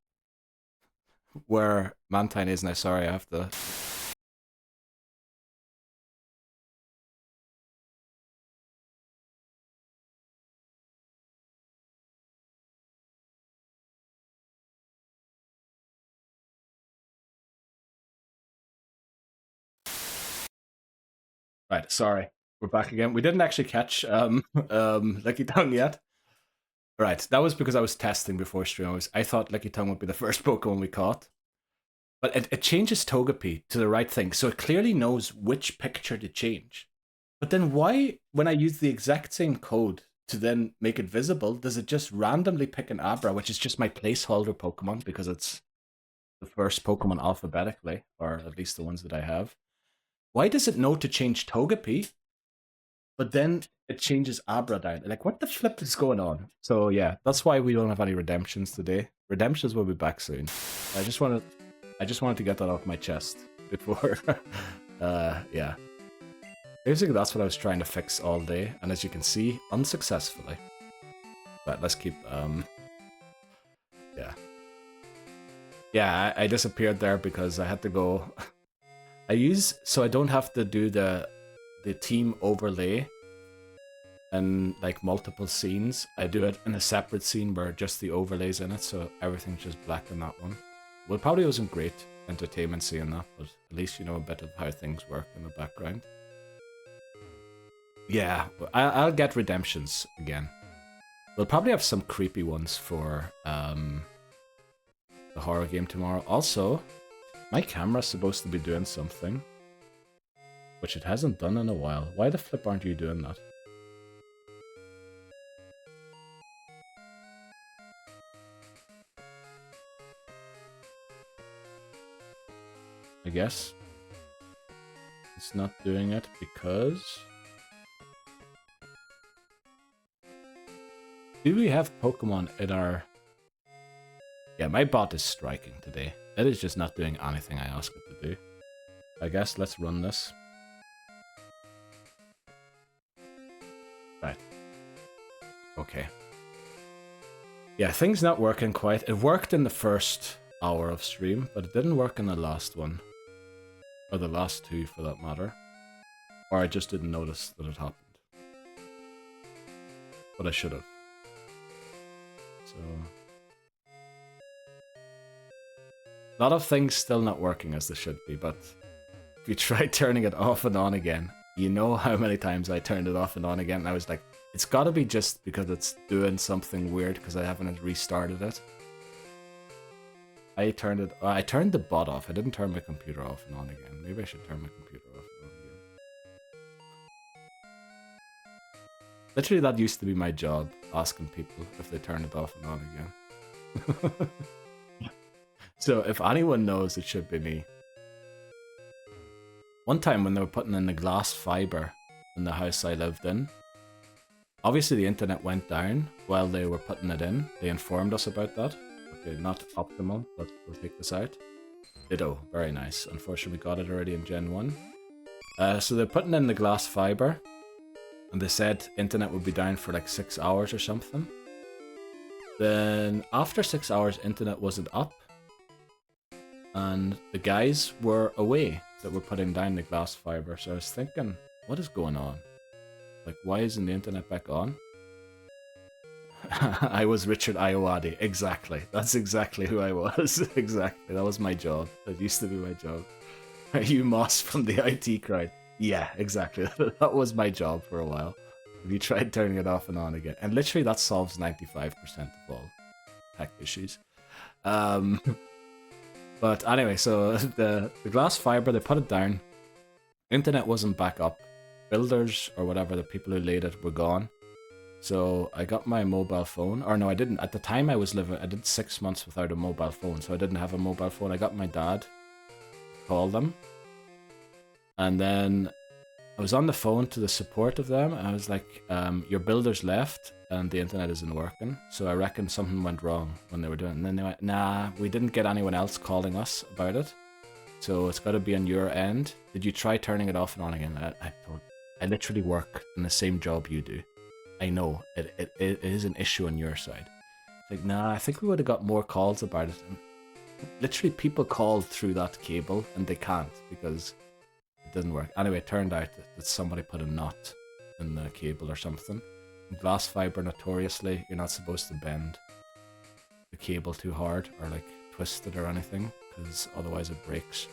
where Mantine is now. Sorry, I have to... Right, sorry. We're back again. We didn't actually catch Lucky Tongue yet. Right, that was because I was testing before stream. I thought Lucky Tongue would be the first Pokemon we caught. But it changes Togepi to the right thing, so it clearly knows which picture to change. But then why, when I use the exact same code to then make it visible, does it just randomly pick an Abra, which is just my placeholder Pokemon, because it's the first Pokemon alphabetically, or at least the ones that I have. Why does it know to change Togepi, but then it changes Abra down? Like, what the flip is going on? So yeah, that's why we don't have any redemptions today. Redemptions will be back soon. I just wanted to get that off my chest before. Yeah. Basically, that's what I was trying to fix all day, and as you can see, unsuccessfully. But let's keep, yeah. Yeah, I disappeared there because I had to go... so I don't have to do the team overlay and like multiple scenes. I do it in a separate scene where just the overlay's in it, so everything's just black in that one. Well, it probably wasn't great entertainment seeing that, but at least you know a bit of how things work in the background. Yeah, I'll get redemptions again. We'll probably have some creepy ones for the horror game tomorrow. Also, my camera's supposed to be doing something, which it hasn't done in a while. Why the flip aren't you doing that? I guess it's not doing it because... Do we have Pokemon in our... Yeah, my bot is striking today. It is just not doing anything I ask it to do. I guess let's run this. Right. Okay. Yeah, things not working quite. It worked in the first hour of stream, but it didn't work in the last one. Or the last two, for that matter. Or I just didn't notice that it happened. But I should have. So... a lot of things still not working as they should be, but if you try turning it off and on again, you know how many times I turned it off and on again, and I was like, it's gotta be just because it's doing something weird because I haven't restarted it. I turned the bot off. I didn't turn my computer off and on again. Maybe I should turn my computer off and on again. Literally, that used to be my job, asking people if they turn it off and on again. So if anyone knows, it should be me. One time when they were putting in the glass fiber in the house I lived in, obviously the internet went down while they were putting it in. They informed us about that. Okay, not optimal, but we'll take this out. Ditto, very nice. Unfortunately, we got it already in Gen 1. So they're putting in the glass fiber, and they said internet would be down for like 6 hours or something. Then after 6 hours, internet wasn't up. And the guys were away that were putting down the glass fiber. So I was thinking, what is going on? Like, why isn't the internet back on? I was Richard Iowadi. Exactly. That's exactly who I was. Exactly. That was my job. That used to be my job. Are you Moss from the IT crowd? Yeah, exactly. That was my job for a while. Have you tried turning it off and on again? And literally that solves 95% of all tech issues. But anyway, so the glass fiber, they put it down. Internet wasn't back up. Builders or whatever, the people who laid it were gone. So I got my mobile phone. Or no, I didn't. At the time I did 6 months without a mobile phone. So I didn't have a mobile phone. I got my dad to call them. And then I was on the phone to the support of them. And I was like, your builder's left and the internet isn't working. So I reckon something went wrong when they were doing it. And then they went, nah, we didn't get anyone else calling us about it. So it's got to be on your end. Did you try turning it off and on again? I literally work in the same job you do. I know it is an issue on your side. It's like, nah, I think we would have got more calls about it. And literally people called through that cable and they can't because it didn't work. Anyway, it turned out that somebody put a knot in the cable or something. Glass fiber, notoriously, you're not supposed to bend the cable too hard or like twist it or anything because otherwise it breaks.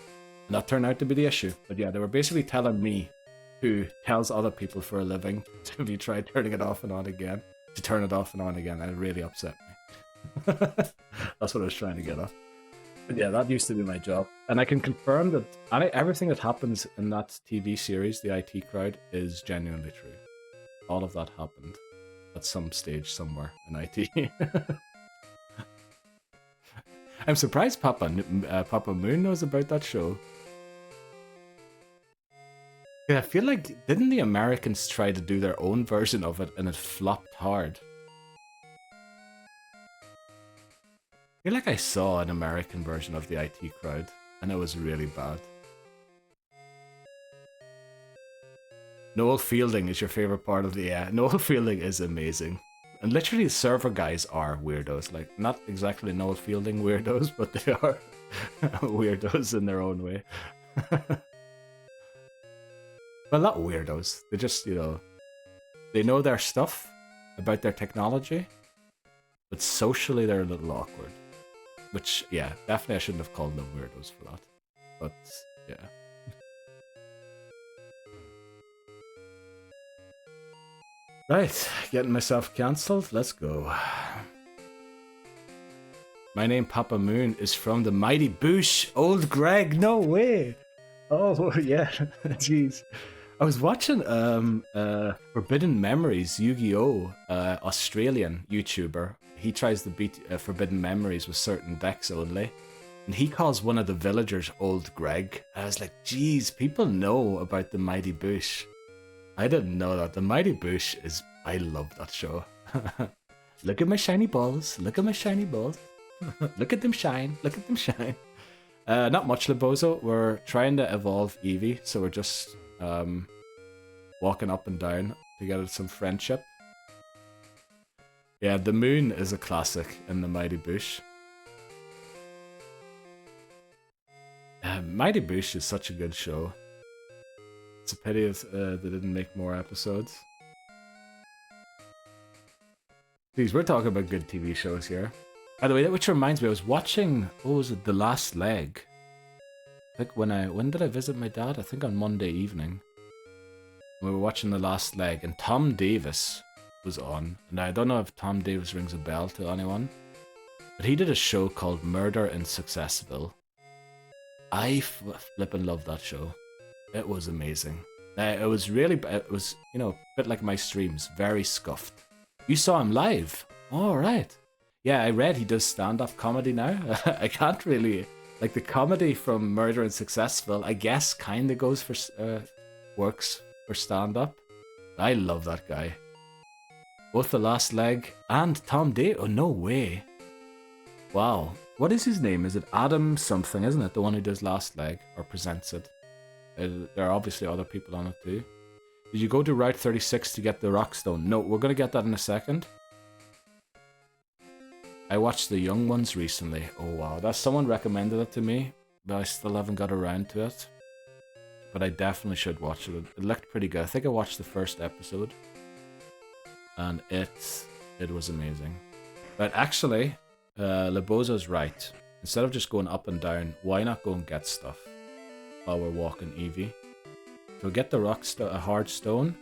And that turned out to be the issue. But yeah, they were basically telling me, who tells other people for a living, to be tried turning it off and on again, to turn it off and on again, and it really upset me. That's what I was trying to get at. But yeah, that used to be my job. And I can confirm that everything that happens in that TV series, The IT Crowd, is genuinely true. All of that happened at some stage somewhere in IT. I'm surprised Papa Moon knows about that show. Yeah, I feel like, didn't the Americans try to do their own version of it and it flopped hard? I feel like I saw an American version of the IT Crowd and it was really bad. Noel Fielding is your favorite part of the... Yeah, Noel Fielding is amazing. And literally the server guys are weirdos. Like, not exactly Noel Fielding weirdos, but they are weirdos in their own way. Well, not weirdos. They just, they know their stuff about their technology, but socially they're a little awkward. Which, yeah, definitely I shouldn't have called them weirdos for that. But, yeah. Right, getting myself cancelled. Let's go. My name, Papa Moon, is from the mighty Bush. Old Greg, no way. Oh, yeah. Jeez. I was watching Forbidden Memories, Yu-Gi-Oh! Australian YouTuber. He tries to beat Forbidden Memories with certain decks only. And he calls one of the villagers Old Greg. I was like, geez, people know about the Mighty Bush. I didn't know that. The Mighty Bush is... I love that show. Look at my shiny balls. Look at my shiny balls. Look at them shine. Look at them shine. Not much, Libozo. We're trying to evolve Eevee, so we're just walking up and down to get some friendship. Yeah, the moon is a classic in the Mighty Bush. Mighty Bush is such a good show. It's a pity they didn't make more episodes. Jeez, we're talking about good TV shows here. By the way, which reminds me, I was watching, what was it, The Last Leg. I think when did I visit my dad? I think on Monday evening. We were watching The Last Leg, and Tom Davis was on. And I don't know if Tom Davis rings a bell to anyone, but he did a show called Murder in Successville. I flippin' love that show. It was amazing. It was, you know, a bit like my streams, very scuffed. You saw him live? All right. Yeah, I read he does stand-up comedy now. I can't really... Like, the comedy from Murder and Successful, I guess, kind of goes for... works for stand-up. I love that guy. Both The Last Leg and Tom Day. Oh, no way. Wow. What is his name? Is it Adam something, isn't it? The one who does Last Leg, or presents it. There are obviously other people on it too. Did you go to Route 36 to get the Rockstone? No, we're going to get that in a second. I watched The Young Ones recently. Oh wow, someone recommended it to me, but I still haven't got around to it. But I definitely should watch it. It looked pretty good. I think I watched the first episode. And it was amazing. But actually, Libozo's right. Instead of just going up and down, why not go and get stuff while we're walking Eevee? We'll get the a hard stone.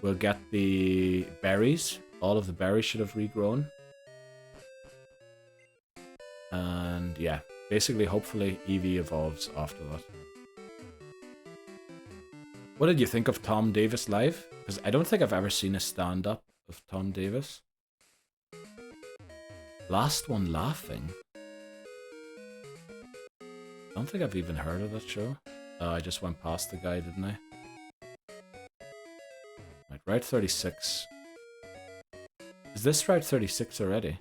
We'll get the berries. All of the berries should have regrown. And yeah, basically, hopefully, Eevee evolves after that. What did you think of Tom Davis live? Because I don't think I've ever seen a stand-up of Tom Davis. Last One Laughing. I don't think I've even heard of that show. I just went past the guy, didn't I? Right, Route 36. Is this Route 36 already?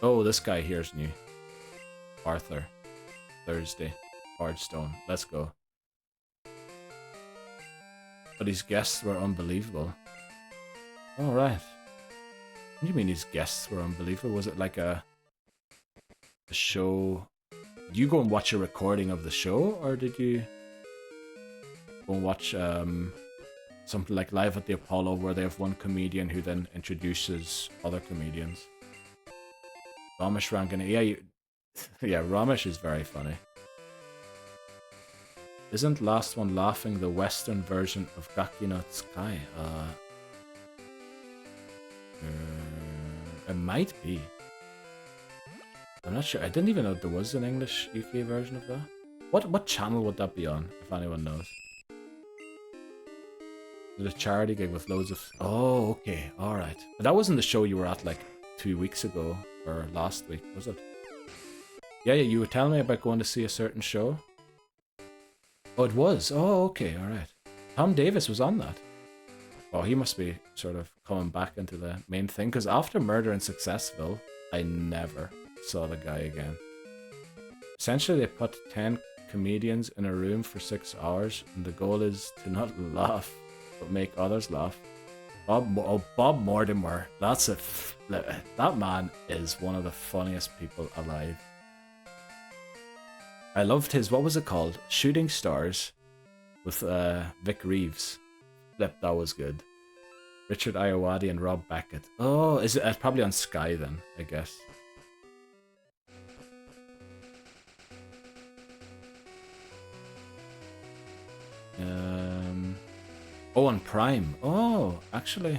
Oh, this guy here's new. Arthur. Thursday. Hardstone. Let's go. But his guests were unbelievable. Alright. What do you mean his guests were unbelievable? Was it like a show? Did you go and watch a recording of the show, or did you go and watch something like Live at the Apollo, where they have one comedian who then introduces other comedians? Ramesh Rangana, yeah, Ramesh is very funny. Isn't Last One Laughing the Western version of Gaki no Tsukai? It might be. I'm not sure. I didn't even know there was an English UK version of that. What channel would that be on, if anyone knows? Is it a charity gig with loads of... Oh, okay, alright. But that wasn't the show you were at like 2 weeks ago, or last week, was it? Yeah, you were telling me about going to see a certain show. Oh, it was? Oh, okay, alright. Tom Davis was on that. Oh, he must be sort of coming back into the main thing, because after Murder in Successville, I never saw the guy again. Essentially, they put 10 comedians in a room for 6 hours, and the goal is to not laugh, but make others laugh. Bob Mortimer, that man is one of the funniest people alive. I loved his, what was it called? Shooting Stars with Vic Reeves. Flip, that was good. Richard Iowati and Rob Beckett. Oh, is it probably on Sky then, I guess. Oh, on Prime. Oh, actually.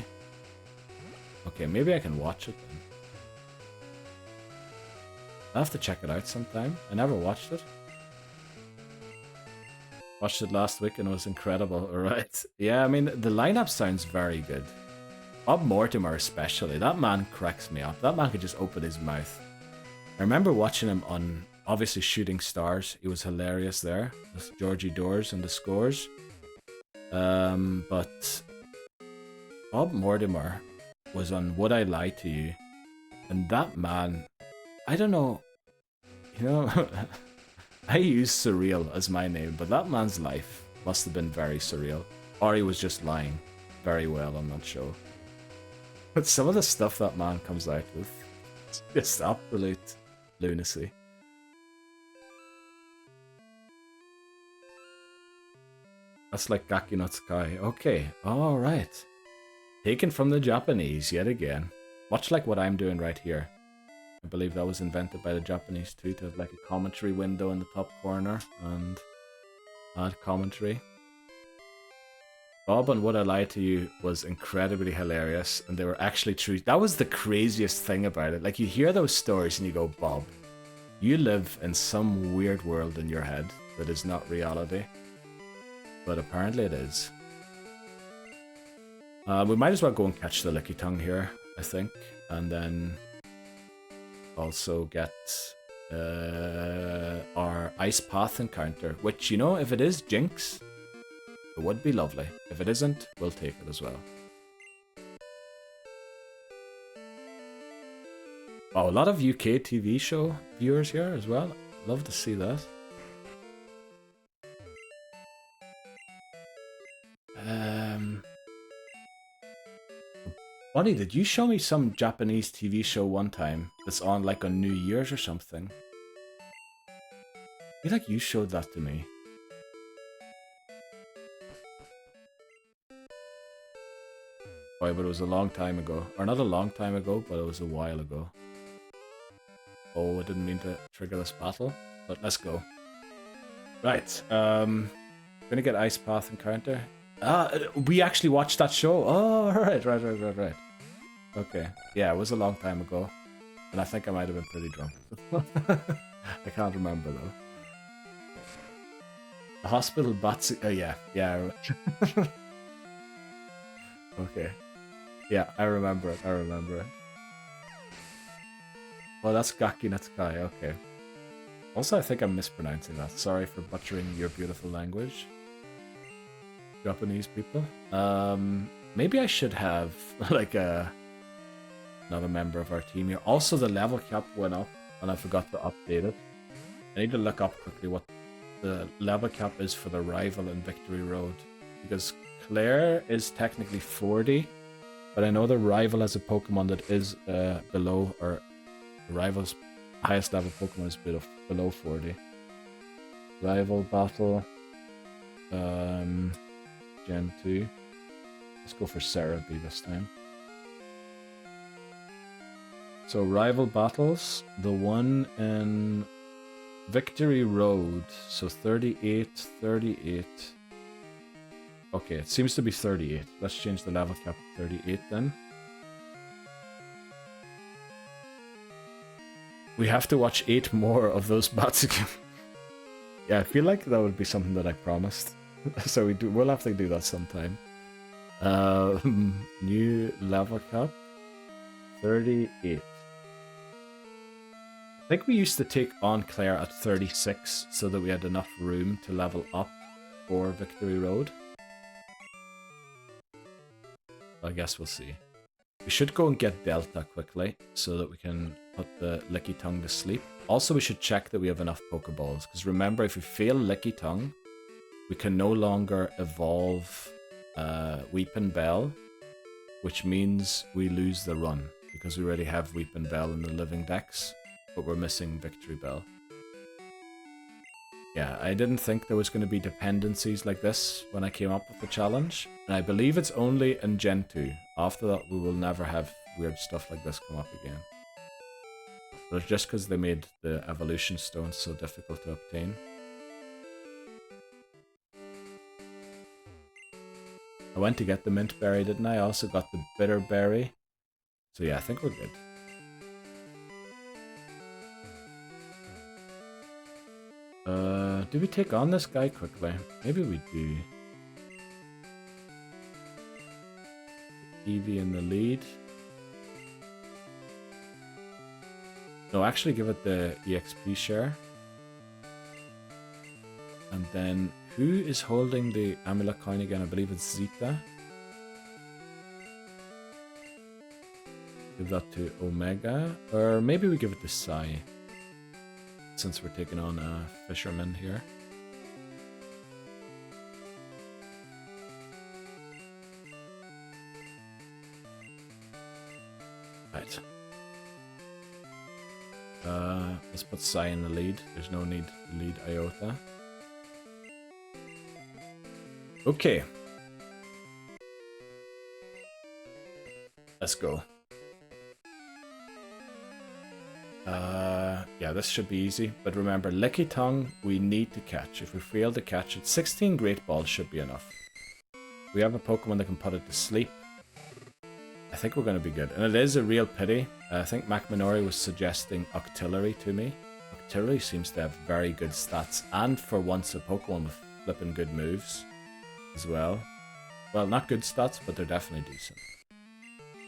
Okay, maybe I can watch it then. I'll have to check it out sometime. I never watched it. Watched it last week and it was incredible, alright. Yeah, I mean, the lineup sounds very good. Bob Mortimer especially. That man cracks me up. That man could just open his mouth. I remember watching him on, obviously, Shooting Stars. He was hilarious there. With Georgie Doors and the scores. But Bob Mortimer was on Would I Lie to You? And that man, I don't know, You know, I use surreal as my name, but that man's life must have been very surreal. Or he was just lying very well, I'm not sure. But some of the stuff that man comes out with, it's just absolute lunacy. That's like Gaki no Tsukai. Okay, alright. Taken from the Japanese yet again. Much like what I'm doing right here. I believe that was invented by the Japanese too, to have like a commentary window in the top corner and add commentary. Bob and Would I Lie to You was incredibly hilarious, and they were actually true. That was the craziest thing about it. Like, you hear those stories and you go, Bob, you live in some weird world in your head that is not reality. But apparently it is. We might as well go and catch the Licky Tongue here, I think. And then also get our Ice Path encounter. Which, you know, if it is Jinx, it would be lovely. If it isn't, we'll take it as well. Oh, a lot of UK TV show viewers here as well. Love to see that. Buddy, did you show me some Japanese TV show one time that's on like on New Year's or something? I feel like you showed that to me. Boy, but it was a long time ago. Or not a long time ago, but it was a while ago. Oh, I didn't mean to trigger this battle, but let's go. Right, gonna get Ice Path encounter. We actually watched that show. Oh, right. Okay, yeah, it was a long time ago, and I think I might have been pretty drunk. I can't remember though. The hospital bats. Oh yeah. Okay. Yeah, I remember it. Well, that's Gaki no Tsukai, okay. Also, I think I'm mispronouncing that. Sorry for butchering your beautiful language. Japanese people. Maybe I should have, like, another member of our team here. Also, the level cap went up, and I forgot to update it. I need to look up quickly what the level cap is for the rival in Victory Road. Because Clair is technically 40, but I know the rival has a Pokemon that is below, or the rival's highest level Pokemon is below 40. Rival battle, Gen 2. Let's go for Cerebi this time. So rival battles, the one in Victory Road, so 38. Okay, it seems to be 38. Let's change the level cap to 38 then. We have to watch 8 more of those bats again. Yeah, I feel like that would be something that I promised. So we'll have to do that sometime. New level cap, 38. I think we used to take on Clair at 36 so that we had enough room to level up for Victory Road. I guess we'll see. We should go and get Delta quickly so that we can put the Licky Tongue to sleep. Also, we should check that we have enough Pokeballs, because remember, if we fail Licky Tongue, we can no longer evolve Weepin' Bell, which means we lose the run, because we already have Weepin' Bell in the Living Dex, but we're missing Victory Bell. Yeah, I didn't think there was going to be dependencies like this when I came up with the challenge, and I believe it's only in Gen 2. After that, we will never have weird stuff like this come up again. But it's just because they made the evolution stones so difficult to obtain. I went to get the mint berry, didn't I? I also got the bitter berry. So yeah, I think we're good. Do we take on this guy quickly? Maybe we do. Eevee in the lead. No, actually give it the EXP share. And then, who is holding the amulet coin again? I believe it's Zeta. Give that to Omega. Or maybe we give it to Sai. since we're taking on a fisherman here. Right. Let's put Sai in the lead. There's no need to lead Iota. Okay. Let's go. Yeah, this should be easy. But remember, Licky Tongue, we need to catch. If we fail to catch it, 16 Great Balls should be enough. We have a Pokemon that can put it to sleep. I think we're going to be good. And it is a real pity. I think Mac Minori was suggesting Octillery to me. Octillery seems to have very good stats. And for once, a Pokemon with flipping good moves as well. Well, not good stats, but they're definitely decent.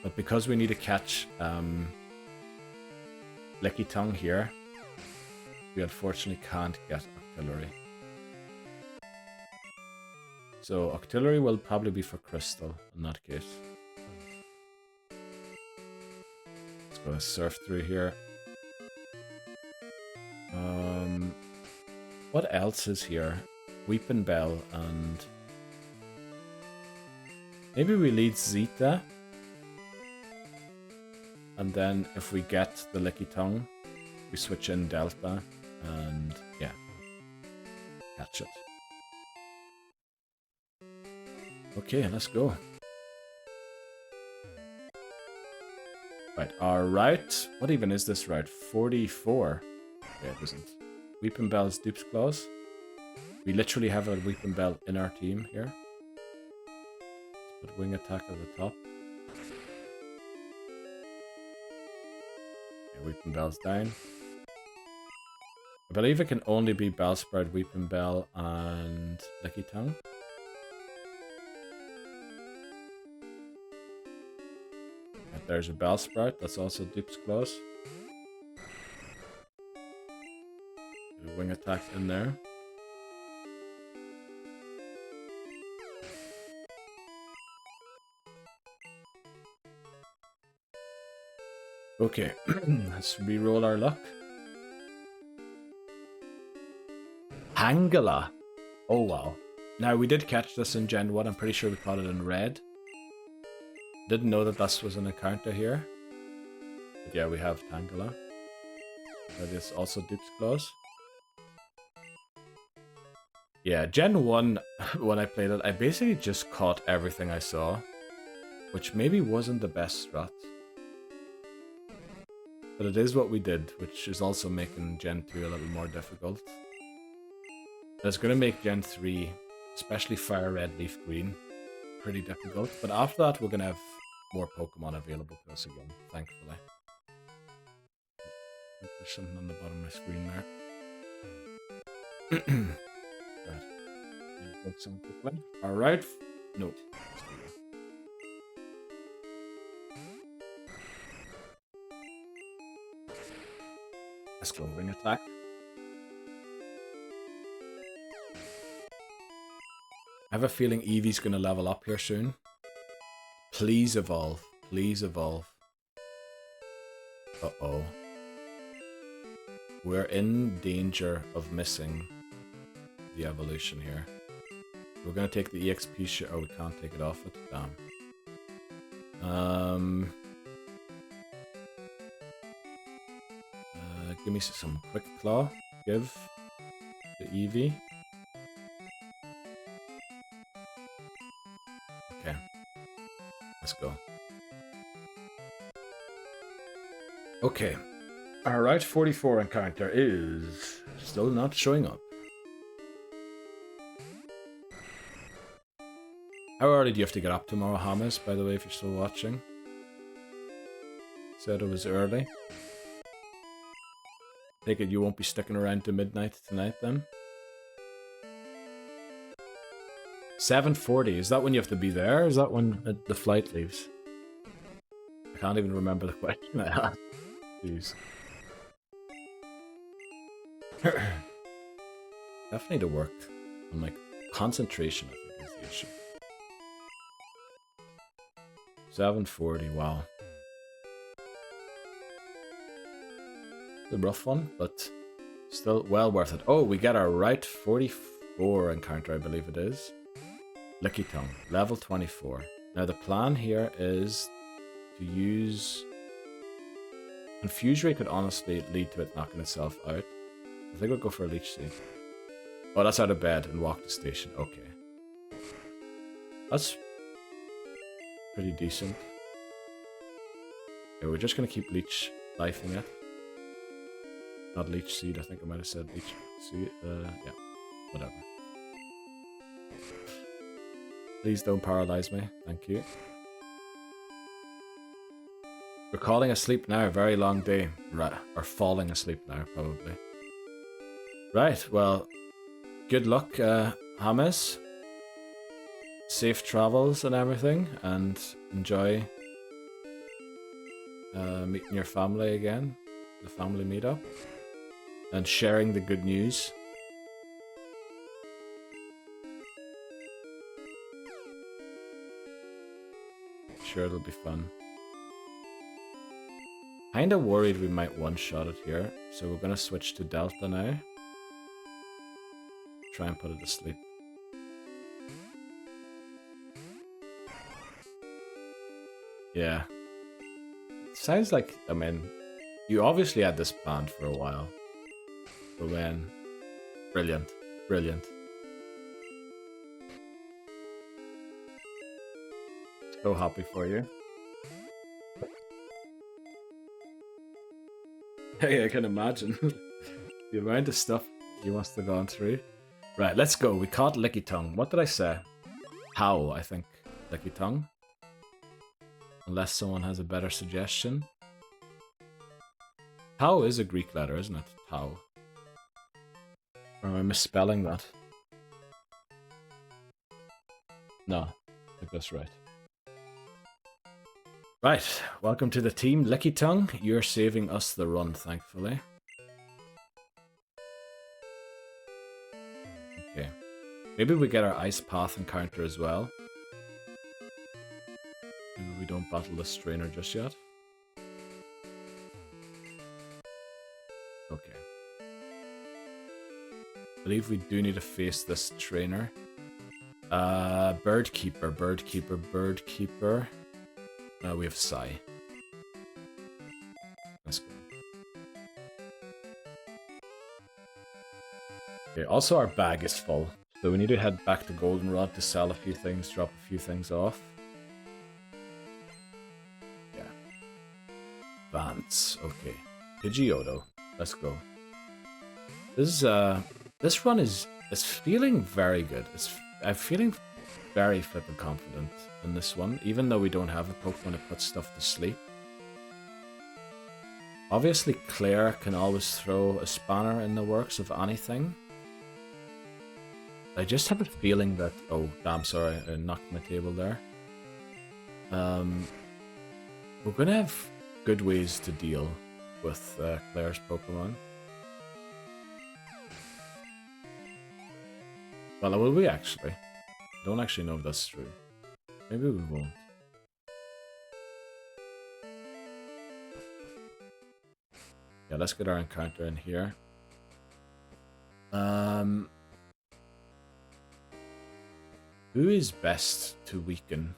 But because we need to catch Licky Tongue here, we unfortunately can't get Octillery. So Octillery will probably be for Crystal in that case. Let's go surf through here. What else is here? Weeping Bell and... maybe we lead Zeta. And then if we get the Licky Tongue, we switch in Delta and yeah, catch it. Okay, let's go. Right, our route. What even is this route? 44. Yeah, it isn't. Weeping Bell's Dupes Clause. We literally have a Weeping Bell in our team here. Let's put Wing Attack at the top. Weeping Bell's down. I believe it can only be Bellsprout, Weeping Bell, and Licky Tongue. Right, there's a Bellsprout, that's also Dupes Clause. Wing Attack in there. Okay, let's re-roll our luck. Tangela. Oh wow. Now we did catch this in Gen 1, I'm pretty sure we caught it in red. Didn't know that this was an encounter here. But yeah, we have Tangela. That is also Dupes Clause. Yeah, Gen 1, when I played it, I basically just caught everything I saw. Which maybe wasn't the best strat. But it is what we did, which is also making Gen 2 a little more difficult. It's going to make Gen 3, especially Fire Red, Leaf Green, pretty difficult. But after that, we're going to have more Pokemon available to us again, thankfully. I think there's something on the bottom of my screen there. Right. Alright. No. Let's go Wing Attack. I have a feeling Eevee's going to level up here soon. Please evolve. Please evolve. Uh-oh. We're in danger of missing the evolution here. We're going to take the EXP shit. Oh, we can't take it off it. Damn. Give me some Quick Claw. Give to Eevee. Okay. Let's go. Okay. Our Route 44 encounter is still not showing up. How early do you have to get up tomorrow, Hamas, by the way, if you're still watching? Said it was early. Take it you won't be sticking around to midnight tonight then? 7:40, is that when you have to be there? Or is that when the flight leaves? I can't even remember the question I had. Jeez. Definitely to work on like concentration, I think is the issue. 7:40, wow. It's a rough one, but Still well worth it. Oh, we get our Route 44 encounter, I believe it is. Licky Tongue, level 24. Now the plan here is to use... Confusion could honestly lead to it knocking itself out. I think we'll go for a Leech Seed. Oh, that's out of bed and walk to station. Okay. That's pretty decent. Okay, we're just going to keep Leech Lifing it. Not Leech Seed, I think I might have said Leech Seed. Yeah, whatever. Please don't paralyze me. Thank you. We're calling asleep now. A very long day. Right. Or falling asleep now, probably. Right, well, good luck, James. Safe travels and everything, and enjoy meeting your family again, the family meetup, and sharing the good news. Sure, it'll be fun. Kinda worried we might one-shot it here, so we're gonna switch to Delta now. Try and put it to sleep. Yeah. Sounds like, I mean, you obviously had this planned for a while. But man, brilliant, brilliant. So happy for you. Hey, I can imagine the amount of stuff you must have gone through. Right, let's go. We caught Licky Tongue. What did I say? How, I think. Licky Tongue. Unless someone has a better suggestion. Tau is a Greek letter, isn't it? Tau. Or am I misspelling that? No, I think that's right. Right, welcome to the team, Licky Tongue. You're saving us the run, thankfully. Okay. Maybe we get our Ice Path encounter as well. Maybe we don't battle this trainer just yet. Okay. I believe we do need to face this trainer. Bird Keeper, Bird Keeper, Bird Keeper. We have Sai. Let's go. Okay, also our bag is full. So we need to head back to Goldenrod to sell a few things, drop a few things off. Yeah. Vance, okay. Pidgeotto, let's go. This run is feeling very good. I'm feeling very flippin' confident in this one, even though we don't have a Pokemon that puts stuff to sleep. Obviously, Clair can always throw a spanner in the works of anything. I just have a feeling that... Oh, damn, sorry, I knocked my table there. We're gonna have good ways to deal with Clair's Pokemon. Well, will we actually? I don't actually know if that's true. Maybe we won't. Yeah, let's get our encounter in here. Who is best to weaken?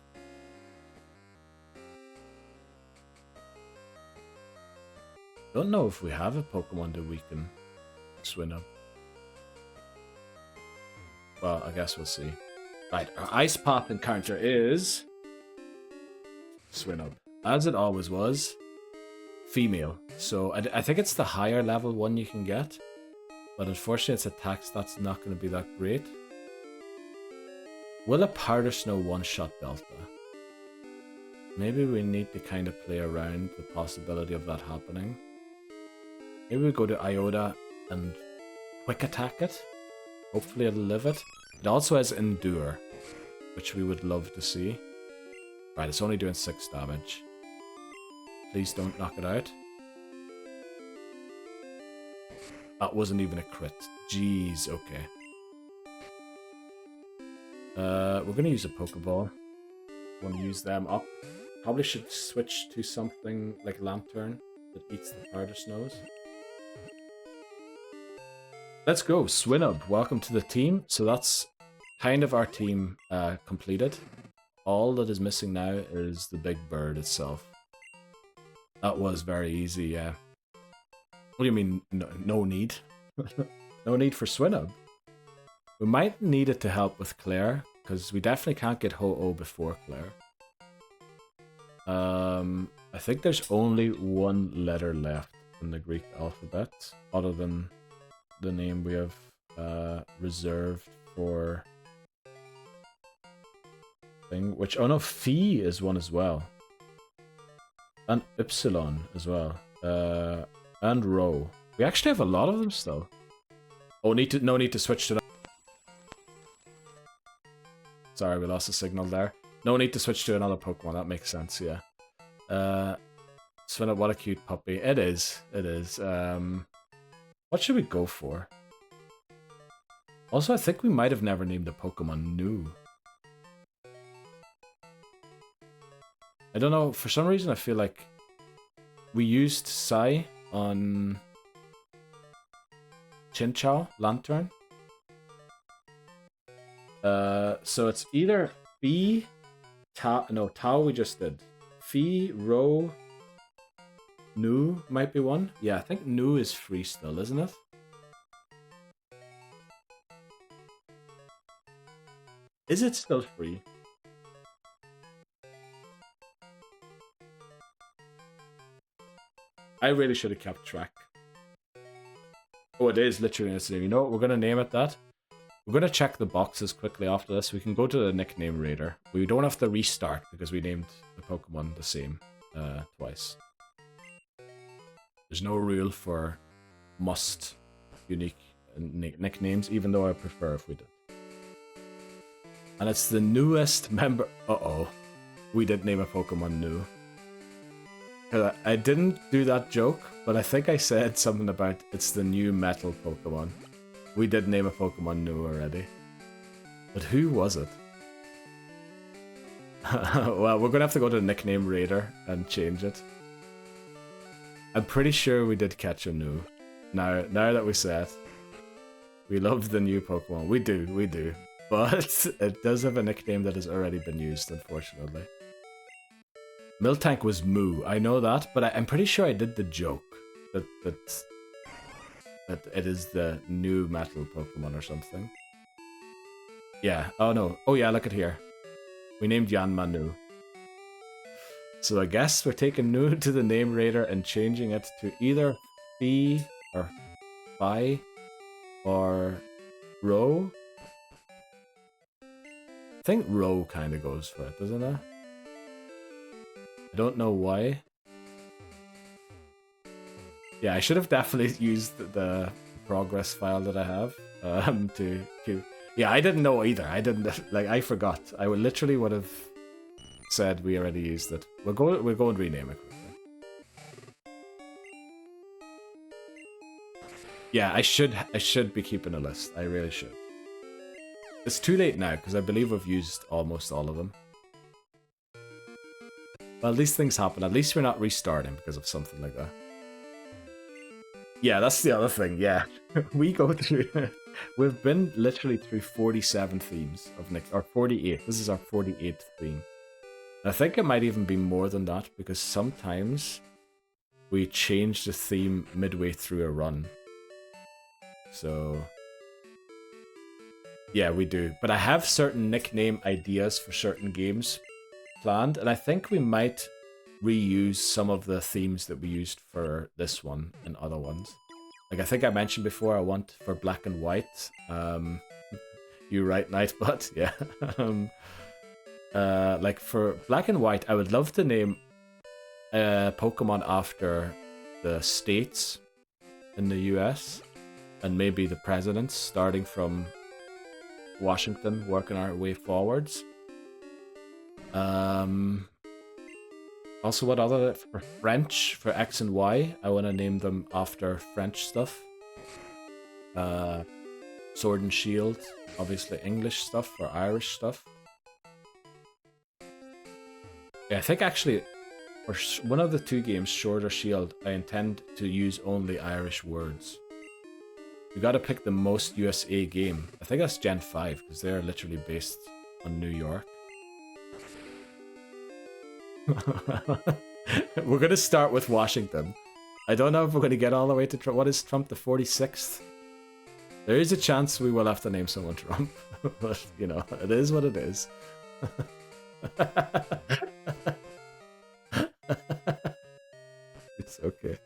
Don't know if we have a Pokemon to weaken Swinub. Well, I guess we'll see. Right, our Ice Path encounter is... Swinub. As it always was. Female. So I think it's the higher level one you can get. But unfortunately its attack stat's not going to be that great. Will a Powder Snow one-shot Delta? Maybe we need to kind of play around the possibility of that happening. Maybe we go to Iota and quick attack it. Hopefully it'll live it. It also has Endure, which we would love to see. Right, it's only doing 6 damage. Please don't knock it out. That wasn't even a crit. Jeez, okay. We're gonna use a Pokeball. Want to use them up. Probably should switch to something like Lantern that eats the Powder Snows. Let's go, Swinub. Welcome to the team. So that's kind of our team completed. All that is missing now is the big bird itself. That was very easy, yeah. What do you mean, no need? No need for Swinub. We might need it to help with Clair, because we definitely can't get Ho-Oh before Clair. I think there's only one letter left in the Greek alphabet, other than the name we have reserved for thing, which, oh no, Phi is one as well. And Upsilon as well. And Rho. We actually have a lot of them still. Oh, no need to switch to that. Sorry, we lost the signal there. No need to switch to another Pokemon, that makes sense, yeah. Swinub, what a cute puppy. It is. What should we go for? Also, I think we might have never named the Pokemon Nu. I don't know, for some reason I feel like we used Sai on Chinchou, Lantern. So it's either Phi, Tao we just did. Phi, Rho, Nu might be one. Yeah, I think Nu is free still, isn't it? Is it still free? I really should have kept track. Oh, it is literally its name. You know what? We're going to name it that. We're going to check the boxes quickly after this. We can go to the nickname raider. We don't have to restart because we named the Pokemon the same twice. There's no rule for must unique nicknames, even though I prefer if we did. And it's the newest member. Uh-oh. We did name a Pokemon Nu. I didn't do that joke, but I think I said something about it's the new metal Pokemon. We did name a Pokemon Nu already. But who was it? Well, we're gonna have to go to the nickname raider and change it. I'm pretty sure we did catch a Nu. Now that we say it. We love the new Pokemon. We do. But it does have a nickname that has already been used, unfortunately. Miltank was Moo, I know that, but I'm pretty sure I did the joke that it is the new metal Pokemon or something. Yeah, oh no. Oh yeah, look at here. We named Yanma Nu. So I guess we're taking Nu to the name raider and changing it to either Phi or Phi or Rho. I think Rho kind of goes for it, doesn't it? I don't know why. Yeah, I should have definitely used the progress file that I have to. Yeah, I didn't know either. I didn't I forgot. I literally would have said we already used it. We'll go and rename it quickly. Yeah, I should be keeping a list. I really should. It's too late now because I believe we've used almost all of them. Well, these things happen. At least we're not restarting because of something like that. Yeah, that's the other thing. Yeah, we go through. We've been literally through 47 themes of Nick, or 48. This is our 48th theme. I think it might even be more than that because sometimes we change the theme midway through a run. So yeah, we do. But I have certain nickname ideas for certain games planned, and I think we might reuse some of the themes that we used for this one and other ones. Like I think I mentioned before, I want for Black and White. You're right, Nightbot. Yeah. Like for Black and White, I would love to name Pokemon after the states in the US and maybe the presidents, starting from Washington, working our way forwards. Also, what other for French, for X and Y, I want to name them after French stuff. Sword and Shield, obviously English stuff or Irish stuff. Yeah, I think actually for one of the two games, Sword or Shield, I intend to use only Irish words. We gotta pick the most USA game. I think that's Gen 5, because they're literally based on New York. We're gonna start with Washington. I don't know if we're gonna get all the way to Trump. What is Trump, the 46th? There is a chance we will have to name someone Trump. But, you know, it is what it is. It's okay.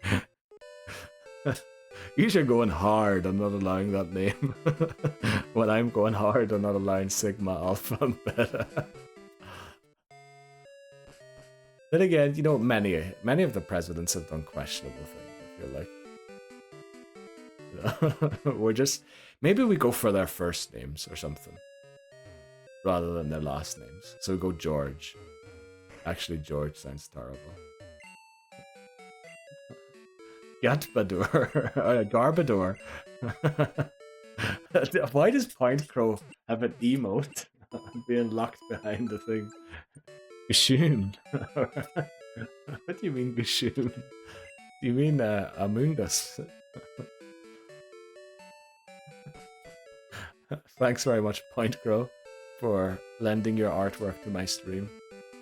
You're going hard on not allowing that name. When I'm going hard on not allowing Sigma, Alpha, and Beta. Then again, you know, many of the presidents have done questionable things, I feel like. We're just... Maybe we go for their first names or something. Rather than their last names. So we go George. Actually, George sounds terrible. Gatbadur. Or Garbador. Why does Point Crow have an emote? Being locked behind the thing. Gashoon. What do you mean Gashoon? Do you mean Among Us? Thanks very much, Point Crow, for lending your artwork to my stream.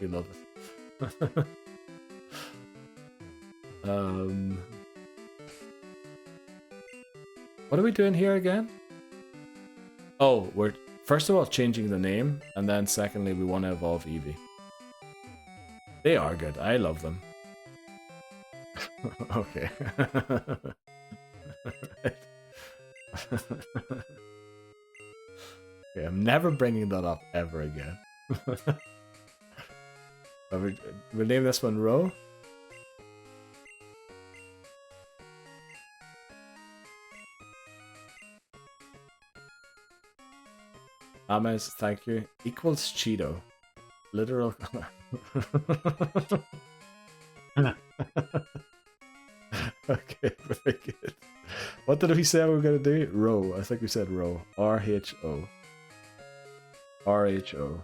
We love it. What are we doing here again? Oh, we're first of all changing the name, and then secondly we want to evolve Eevee. They are good. I love them. Okay. Okay, I'm never bringing that up ever again. We'll name this one Ro. Ames, thank you. Equals Cheeto. Literal. Okay, very good. What did we say we were gonna do? Ro. I think we said Ro. R-H-O. R-H-O.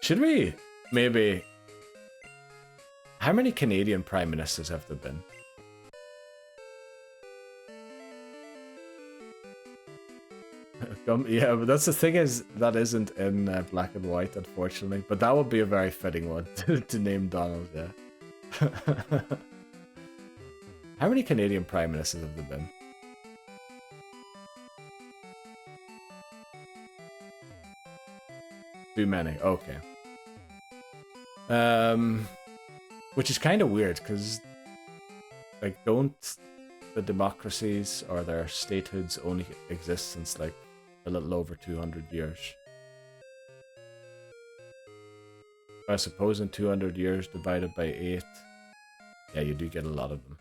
Should we maybe... How many Canadian Prime Ministers have there been? Yeah, but that's the thing is, that isn't in black and white, unfortunately. But that would be a very fitting one to name Donald, yeah. How many Canadian Prime Ministers have there been? Too many, okay. Which is kind of weird, because, like, don't the democracies or their statehoods only exist since, like, a little over 200 years? I suppose in 200 years divided by 8, yeah, you do get a lot of them.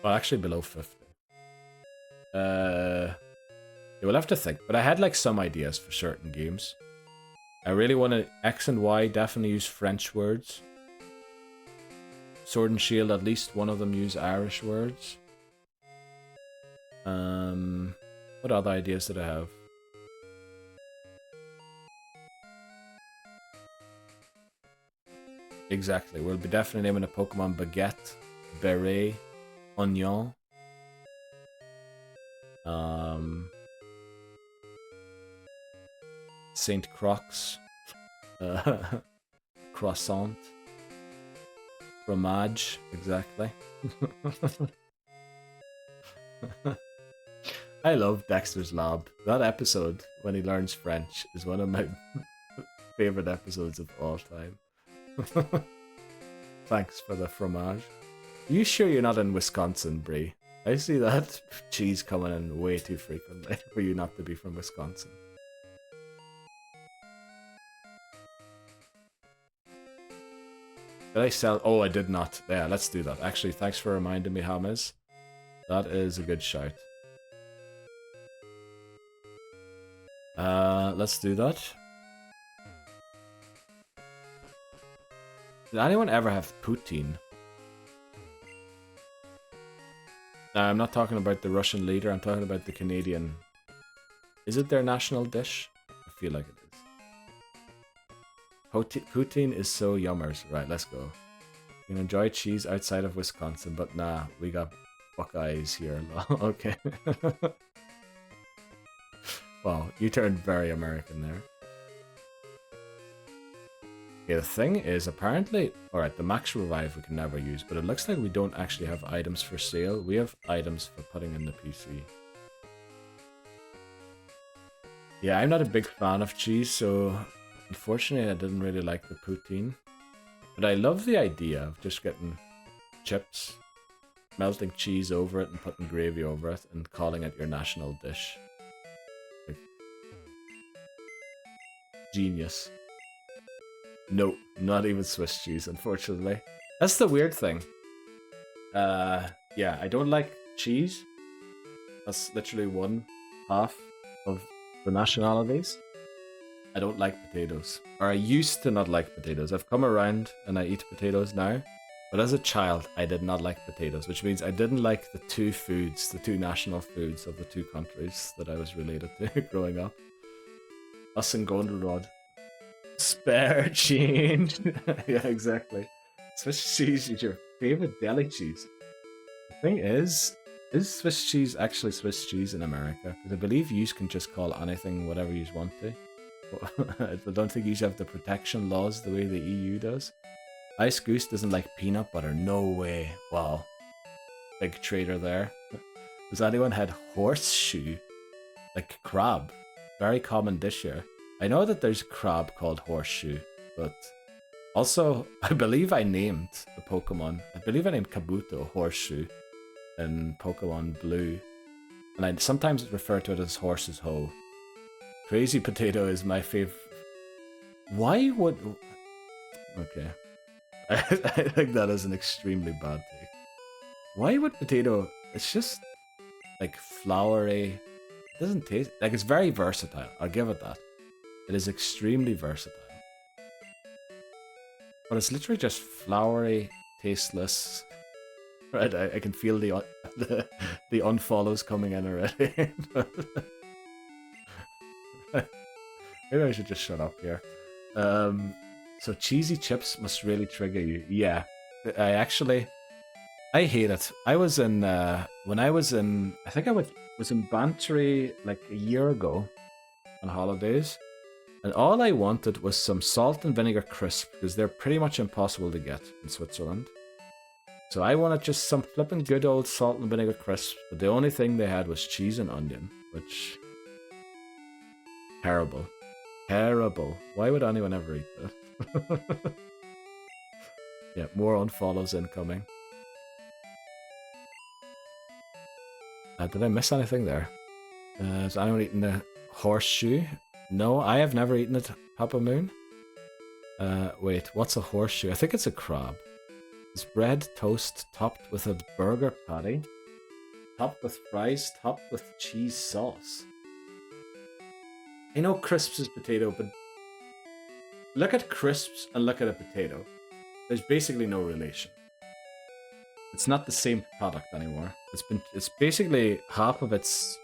Well, actually below 50. We'll have to think, but I had like some ideas for certain games. I really want to... X and Y definitely use French words. Sword and Shield, at least one of them use Irish words. What other ideas did I have? Exactly, we'll be definitely naming a Pokemon Baguette, Beret, Onion. Saint Croix, Croissant, Fromage, exactly. I love Dexter's Lab. That episode, when he learns French, is one of my favorite episodes of all time. Thanks for the fromage. Are you sure you're not in Wisconsin, Brie? I see that cheese coming in way too frequently for you not to be from Wisconsin. Did I sell? Oh, I did not. Yeah, let's do that. Actually, thanks for reminding me, James. That is a good shout. Let's do that. Did anyone ever have poutine? No, I'm not talking about the Russian leader, I'm talking about the Canadian. Is it their national dish? I feel like it is. Poutine is so yummers. Right, let's go. You can enjoy cheese outside of Wisconsin, but nah, we got Buckeyes here. Okay. Wow, you turned very American there. Okay, the thing is, apparently... Alright, the max revive we can never use, but it looks like we don't actually have items for sale. We have items for putting in the PC. Yeah, I'm not a big fan of cheese, so... Unfortunately, I didn't really like the poutine. But I love the idea of just getting chips, melting cheese over it and putting gravy over it, and calling it your national dish. Like, genius. Nope, not even Swiss cheese, unfortunately. That's the weird thing. Yeah, I don't like cheese. That's literally one half of the nationalities. I don't like potatoes. Or I used to not like potatoes. I've come around and I eat potatoes now. But as a child, I did not like potatoes, which means I didn't like the two foods, the two national foods of the two countries that I was related to growing up. Us and Goldenrod. Spare change. Yeah, exactly. Swiss cheese is your favorite deli cheese. The thing is Swiss cheese actually Swiss cheese in America? Because I believe you can just call anything whatever you want to. I don't think you have the protection laws the way the EU does. Ice Goose doesn't like peanut butter. No way. Wow. Big trader there. Has anyone had horseshoe? Like crab. Very common dish here. I know that there's crab called horseshoe, but also I believe I named the Pokemon. I believe I named Kabuto Horseshoe in Pokemon Blue. And I sometimes refer to it as Horse's Hoe. Crazy Potato is my favorite. Why would... Okay. I think that is an extremely bad take. Why would potato... It's just like floury. It doesn't taste... Like it's very versatile. I'll give it that. It is extremely versatile. But it's literally just floury, tasteless. Right, I can feel the unfollows coming in already. Maybe I should just shut up here. So cheesy chips must really trigger you. Yeah, I hate it. I was in when I was in I think I was in Bantry like a year ago on holidays, and all I wanted was some salt and vinegar crisp because they're pretty much impossible to get in Switzerland. So I wanted just some flippin' good old salt and vinegar crisp, but the only thing they had was cheese and onion, which terrible. Terrible. Why would anyone ever eat that? Yeah, more unfollows incoming. Did I miss anything there? Has anyone eaten the horseshoe? No, I have never eaten it, Papa Moon. Wait, what's a horseshoe? I think it's a crab. It's bread toast topped with a burger patty, topped with fries, topped with cheese sauce. I know crisps is potato, but look at crisps and look at a potato. There's basically no relation. It's not the same product anymore. It's basically half of its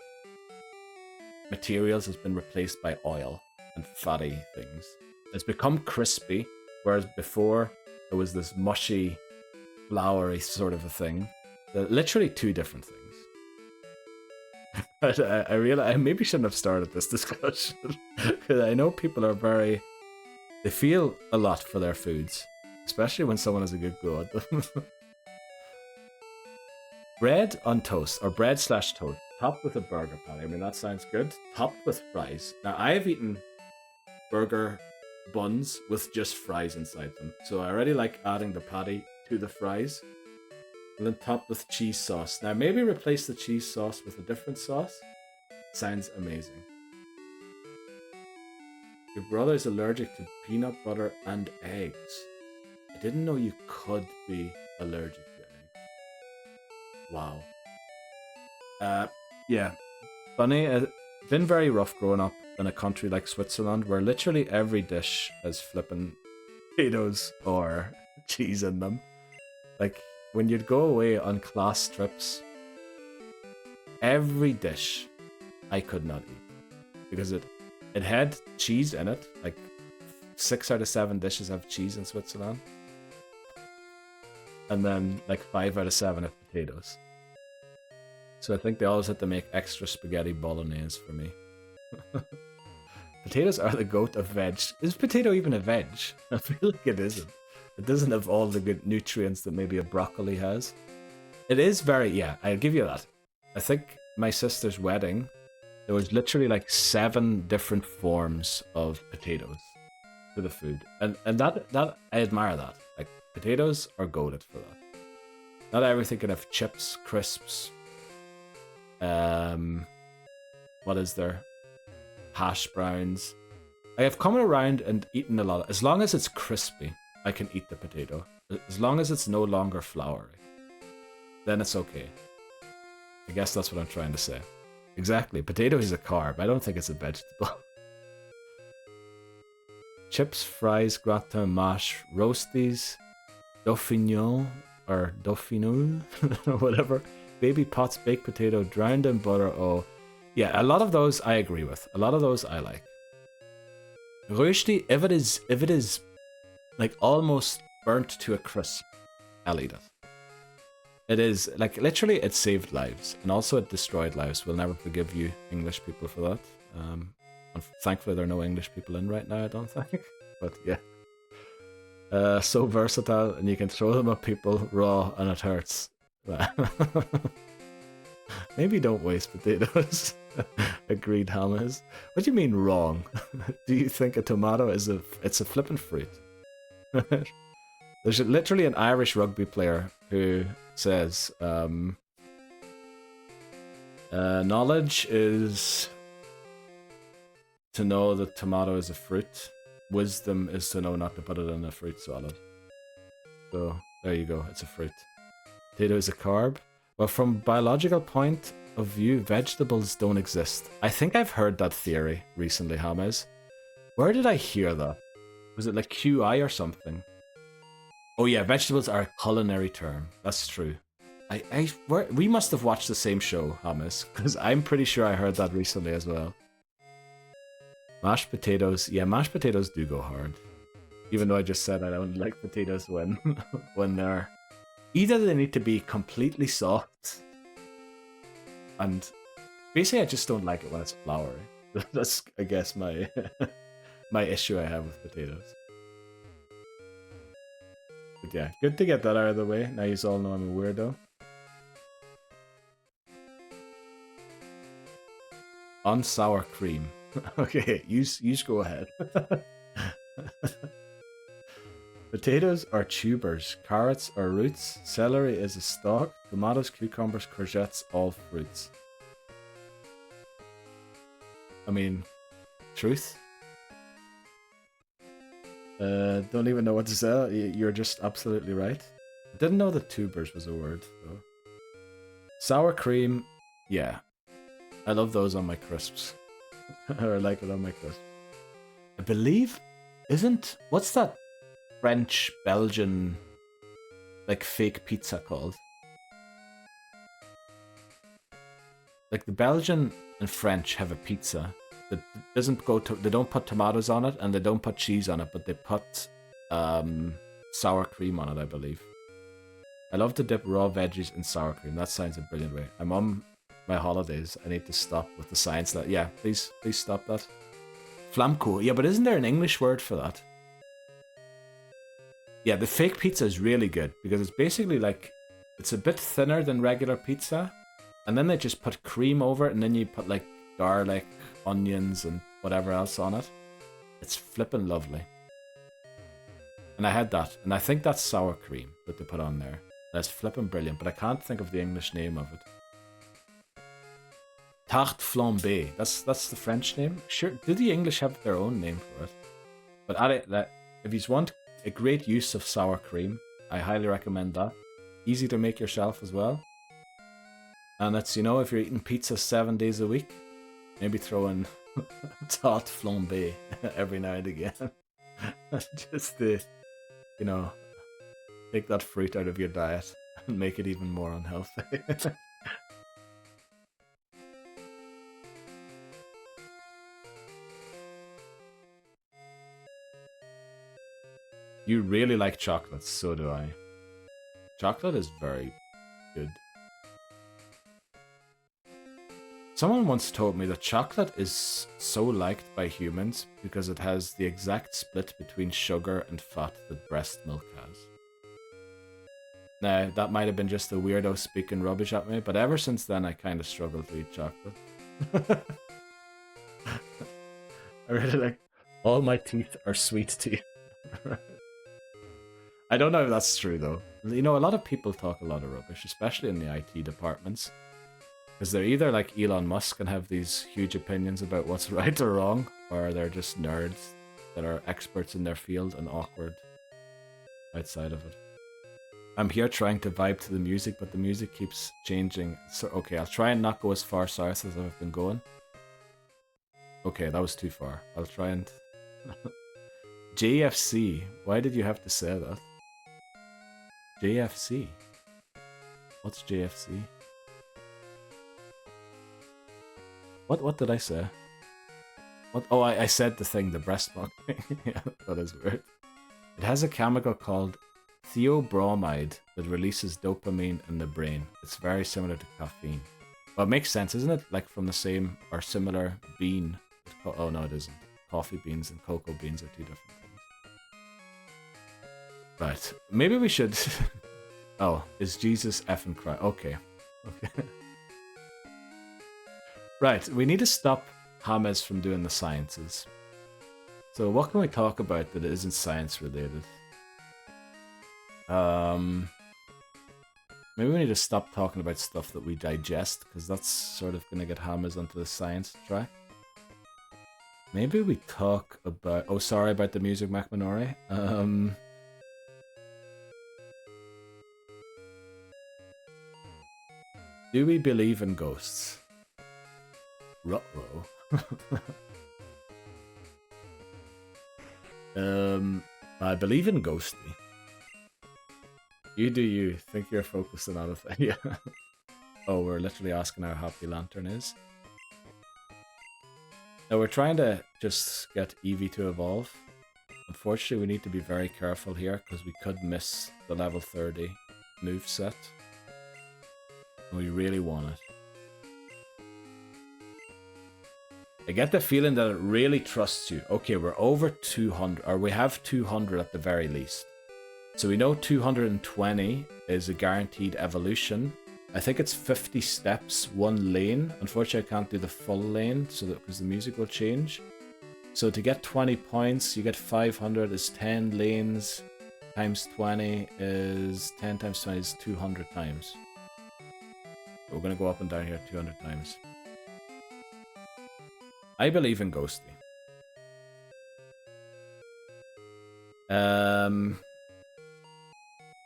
materials has been replaced by oil and fatty things. It's become crispy, whereas before it was this mushy, floury sort of a thing. They're literally two different things. But I realize I maybe shouldn't have started this discussion because I know people are they feel a lot for their foods, especially when someone has a good go at them. Bread on toast, or bread/toast, topped with a burger patty. I mean, that sounds good. Topped with fries. Now, I've eaten burger buns with just fries inside them, so I already like adding the patty to the fries. And then topped with cheese sauce. Now, maybe replace the cheese sauce with a different sauce. Sounds amazing. Your brother is allergic to peanut butter and eggs. I didn't know you could be allergic to eggs. Wow. Yeah. Funny, been very rough growing up in a country like Switzerland where literally every dish has flippin' potatoes or cheese in them. Like, when you'd go away on class trips, every dish I could not eat because it had cheese in it, like 6 out of 7 dishes have cheese in Switzerland. And then like 5 out of 7 have potatoes. So I think they always have to make extra spaghetti bolognese for me. Potatoes are the goat of veg. Is potato even a veg? I feel like it isn't. It doesn't have all the good nutrients that maybe a broccoli has. It is very, yeah, I'll give you that. I think my sister's wedding, there was literally like 7 different forms of potatoes to the food. And that I admire that. Like, potatoes are goated for that. Not everything can have chips, crisps, what is there? Hash browns. I have come around and eaten a lot. As long as it's crispy, I can eat the potato. As long as it's no longer floury, then it's okay. I guess that's what I'm trying to say. Exactly. Potato is a carb. I don't think it's a vegetable. Chips, fries, gratin, mash, roasties, dauphinon, or dauphinou, or whatever. Baby pots, baked potato, drowned in butter. Oh, yeah, a lot of those I agree with. A lot of those I like. Rösti, if it is like almost burnt to a crisp, I'll eat it. It is, like, literally it saved lives, and also it destroyed lives. We'll never forgive you, English people, for that. And thankfully there are no English people in right now, I don't think. But yeah. So versatile, and you can throw them at people raw, and it hurts. Maybe don't waste potatoes. Agreed, Hamas. What do you mean wrong? Do you think a tomato is it's a flippin' fruit? There's literally an Irish rugby player who says, knowledge is to know that tomato is a fruit. Wisdom is to know not to put it in a fruit salad. So, there you go, it's a fruit. Potato is a carb. Well, from a biological point of view, vegetables don't exist. I think I've heard that theory recently, James. Where did I hear that? Was it like QI or something? Oh yeah, vegetables are a culinary term. That's true. We must have watched the same show, James, because I'm pretty sure I heard that recently as well. Mashed potatoes. Yeah, mashed potatoes do go hard. Even though I just said I don't like potatoes when they're... Either they need to be completely soft, and basically I just don't like it when it's floury. That's, I guess, my my issue I have with potatoes. But yeah, good to get that out of the way. Now you all know I'm a weirdo. On sour cream. Okay, you go ahead. Potatoes are tubers, carrots are roots, celery is a stalk, tomatoes, cucumbers, courgettes, all fruits. I mean, truth? Don't even know what to say. You're just absolutely right. I didn't know that tubers was a word, though. Sour cream, yeah. I love those on my crisps. Or I like it on my crisps. I believe, what's that French, Belgian, like fake pizza called? Like the Belgian and French have a pizza that they don't put tomatoes on it and they don't put cheese on it, but they put sour cream on it, I believe. I love to dip raw veggies in sour cream. That sounds a brilliant way. I'm on my holidays. I need to stop with the science. Yeah, please stop that. Flamco. Yeah, but isn't there an English word for that? Yeah, the fake pizza is really good because it's basically like, it's a bit thinner than regular pizza, and then they just put cream over it, and then you put like garlic, onions, and whatever else on it. It's flippin' lovely. And I had that, and I think that's sour cream that they put on there. That's flippin' brilliant, but I can't think of the English name of it. Tarte flambée. That's the French name. Sure, do the English have their own name for it? But if you want a great use of sour cream, I highly recommend that. Easy to make yourself as well. And it's, if you're eating pizza 7 days a week, maybe throw in tarte flambée every now and again. Just to, take that fruit out of your diet and make it even more unhealthy. You really like chocolates, so do I. Chocolate is very good. Someone once told me that chocolate is so liked by humans because it has the exact split between sugar and fat that breast milk has. Now, that might have been just a weirdo speaking rubbish at me, but ever since then I kind of struggle to eat chocolate. I really like... All my teeth are sweet teeth. I don't know if that's true, though. You know, a lot of people talk a lot of rubbish, especially in the IT departments. Because they're either like Elon Musk and have these huge opinions about what's right or wrong, or they're just nerds that are experts in their field and awkward outside of it. I'm here trying to vibe to the music, but the music keeps changing. So, okay, I'll try and not go as far south as I've been going. Okay, that was too far. I'll try and... JFC. Why did you have to say that? JFC. What's JFC? What did I say? What? Oh, I said the thing, the breast milk thing. Yeah, that is weird. It has a chemical called theobromide that releases dopamine in the brain. It's very similar to caffeine. Well, it makes sense, isn't it? Like from the same or similar bean. Oh no, it isn't. Coffee beans and cocoa beans are two different things. Right. Maybe we should... Oh, is Jesus effing Christ? Okay. Okay. Right, we need to stop James from doing the sciences. So what can we talk about that isn't science related? Maybe we need to stop talking about stuff that we digest, because that's sort of going to get James onto the science track. Maybe we talk about... Oh, sorry about the music, MacMinori. Do we believe in ghosts? Ruh-roh. I believe in ghosty. You do you. Think you're focused on other things. Yeah. Oh, we're literally asking how happy Lantern is. Now we're trying to just get Eevee to evolve. Unfortunately, we need to be very careful here because we could miss the level 30 moveset. And we really want it. I get the feeling that it really trusts you. Okay, we're over 200, or we have 200 at the very least. So we know 220 is a guaranteed evolution. I think it's 50 steps, one lane. Unfortunately, I can't do the full lane so that because the music will change. So to get 20 points, you get 500 is 10 lanes times 20 is 10 times 20 is 200 times. So we're going to go up and down here 200 times. I believe in ghosty.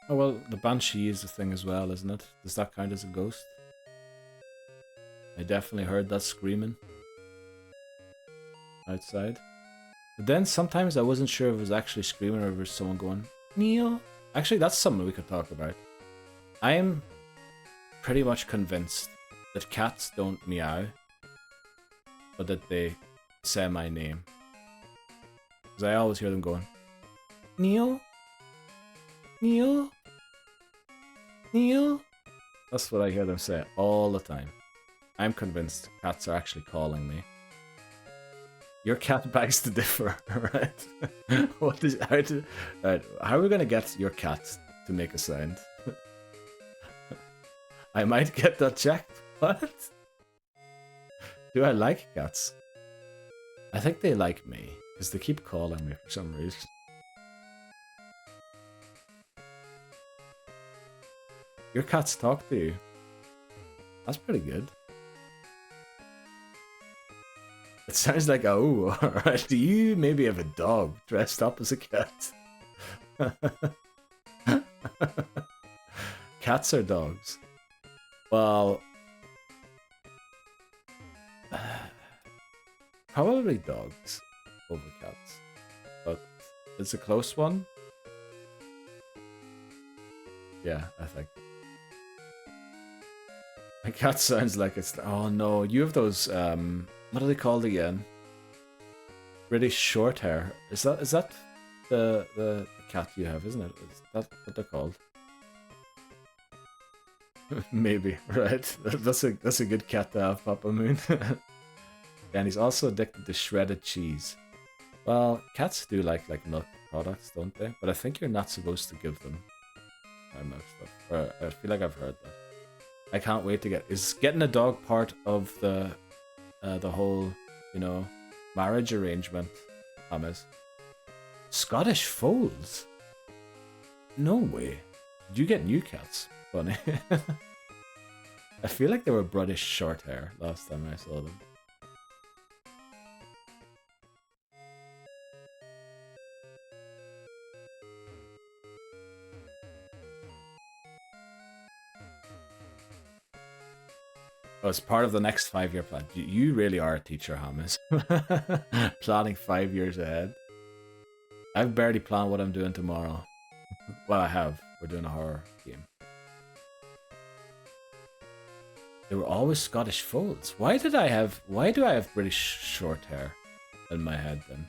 Oh well, the Banshee is a thing as well, isn't it? Does that count as a ghost? I definitely heard that screaming outside. But then sometimes I wasn't sure if it was actually screaming or if it was someone going, Neil. Actually, that's something we could talk about. I am pretty much convinced that cats don't meow, but that they say my name. Because I always hear them going, Neil? Neil? Neil? That's what I hear them say all the time. I'm convinced cats are actually calling me. Your cat begs to differ, right? How are we gonna get your cat to make a sound? I might get that checked. What? Do I like cats? I think they like me, because they keep calling me for some reason. Your cats talk to you. That's pretty good. It sounds like, oh, alright. Do you maybe have a dog dressed up as a cat? Cats or dogs? Well, probably dogs over cats, but it's a close one. Yeah, I think. My cat sounds like it's... Oh no, you have those, what are they called again? Really short hair. Is that the cat you have, isn't it? Is that what they're called? Maybe, right? That's a good cat to have, Papa Moon. And he's also addicted to shredded cheese. Well, cats do like milk products, don't they? But I think you're not supposed to give them milk stuff. Or I feel like I've heard that. I can't wait to get. Is getting a dog part of the whole, you know, marriage arrangement, Thomas? Scottish folds? No way. Did you get new cats? Funny. I feel like they were British short hair last time I saw them. Oh, it's part of the next 5-year plan. You really are a teacher, Hamas. Planning 5 years ahead. I've barely planned what I'm doing tomorrow. Well, I have. We're doing a horror game. They were always Scottish folds. Why do I have British short hair in my head then?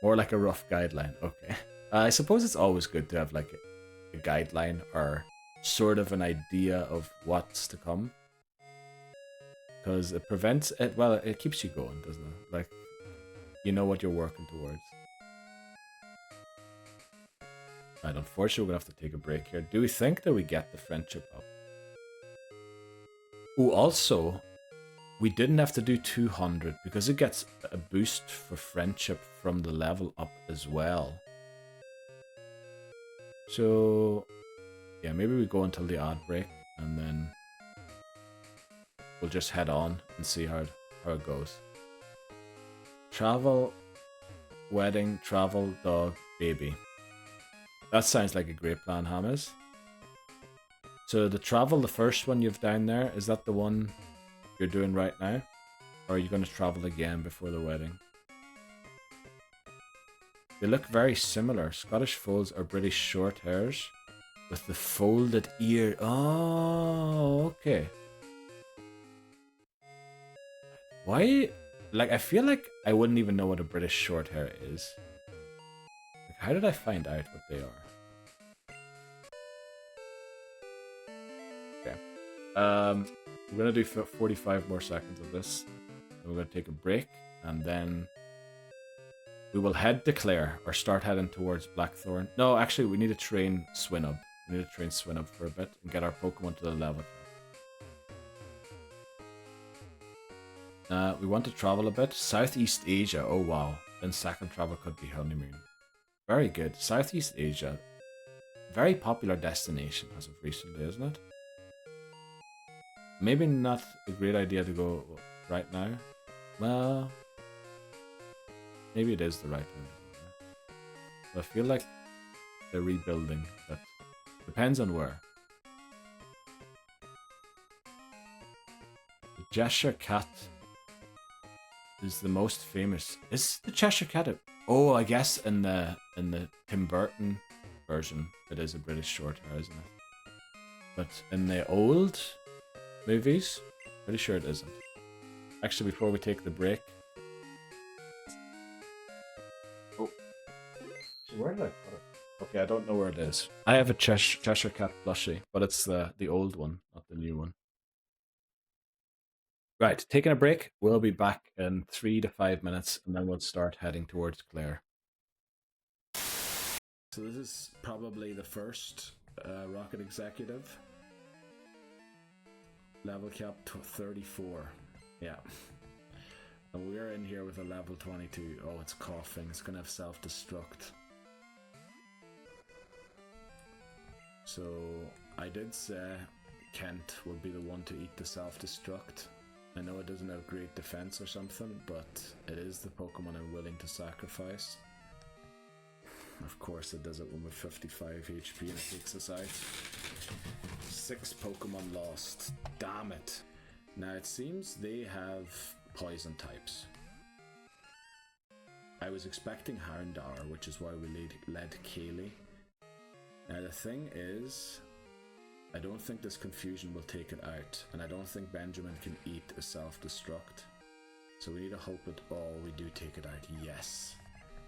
More like a rough guideline. Okay. I suppose it's always good to have like a guideline or sort of an idea of what's to come. Because it prevents it, well, it keeps you going, doesn't it? Like, you know what you're working towards. Right, unfortunately, we're going to have to take a break here. Do we think that we get the friendship up? Oh, also, we didn't have to do 200 because it gets a boost for friendship from the level up as well. So, yeah, maybe we go until the ad break and then we'll just head on and see how it goes. Travel, wedding, travel, dog, baby. That sounds like a great plan, Hamas. So the travel, the first one you've down there, is that the one you're doing right now? Or are you going to travel again before the wedding? They look very similar. Scottish folds are British short hairs with the folded ear. Oh, okay. Why? Like, I feel like I wouldn't even know what a British short hair is. Like, how did I find out what they are? Okay. We're gonna do 45 more seconds of this. And we're gonna take a break, and then we will head to Clair, or start heading towards Blackthorn. No, actually, we need to train Swinub. We need to train Swinub for a bit and get our Pokemon to the level. We want to travel a bit. Southeast Asia. Oh wow. Then second travel could be honeymoon. Very good. Southeast Asia. Very popular destination as of recently, isn't it? Maybe not a great idea to go right now. Well, maybe it is the right time to go there. But I feel like they're rebuilding. That depends on where. The Cheshire Cat is the most famous. Is the Cheshire Cat? Oh, I guess in the Tim Burton version, it is a British short hair, isn't it? But in the old movies, pretty sure it isn't. Actually, before we take the break. Oh, so where did I put it? Okay, I don't know where it is. I have a Cheshire Cat plushie, but it's the old one, not the new one. Right, taking a break. We'll be back in 3 to 5 minutes, and then we'll start heading towards Clair. So this is probably the first Rocket Executive. Level cap 34. Yeah. And we're in here with a level 22. Oh, it's coughing. It's going to have self-destruct. So I did say Kent would be the one to eat the self-destruct. I know it doesn't have great defense or something, but it is the Pokemon I'm willing to sacrifice. Of course it does it when we're 55 HP and it takes us out. 6 Pokemon lost. Damn it. Now it seems they have poison types. I was expecting Houndour, which is why we led Kaylee. Now the thing is, I don't think this confusion will take it out, and I don't think Benjamin can eat a self-destruct. So we need to hope that we do take it out. Yes.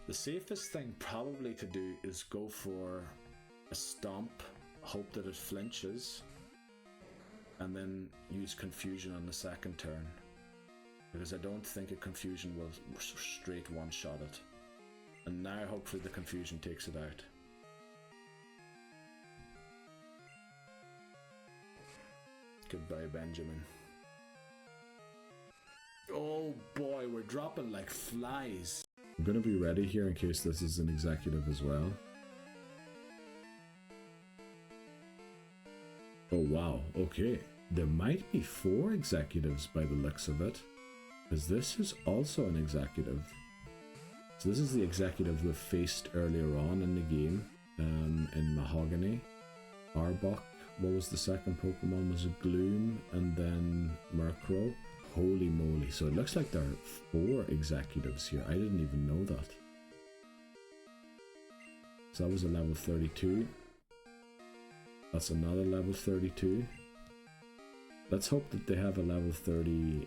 The safest thing probably to do is go for a stomp, hope that it flinches, and then use confusion on the second turn. Because I don't think a confusion will straight one-shot it. And now hopefully the confusion takes it out. Goodbye, Benjamin. Oh boy, we're dropping like flies. I'm gonna be ready here in case this is an executive as well. Oh wow, okay. There might be 4 executives by the looks of it. Because this is also an executive. So this is the executive we've faced earlier on in the game. In Mahogany. Arbok. What was the second Pokemon? Was it Gloom and then Murkrow? Holy moly. So it looks like there are 4 executives here. I didn't even know that. So that was a level 32. That's another level 32. Let's hope that they have a level 34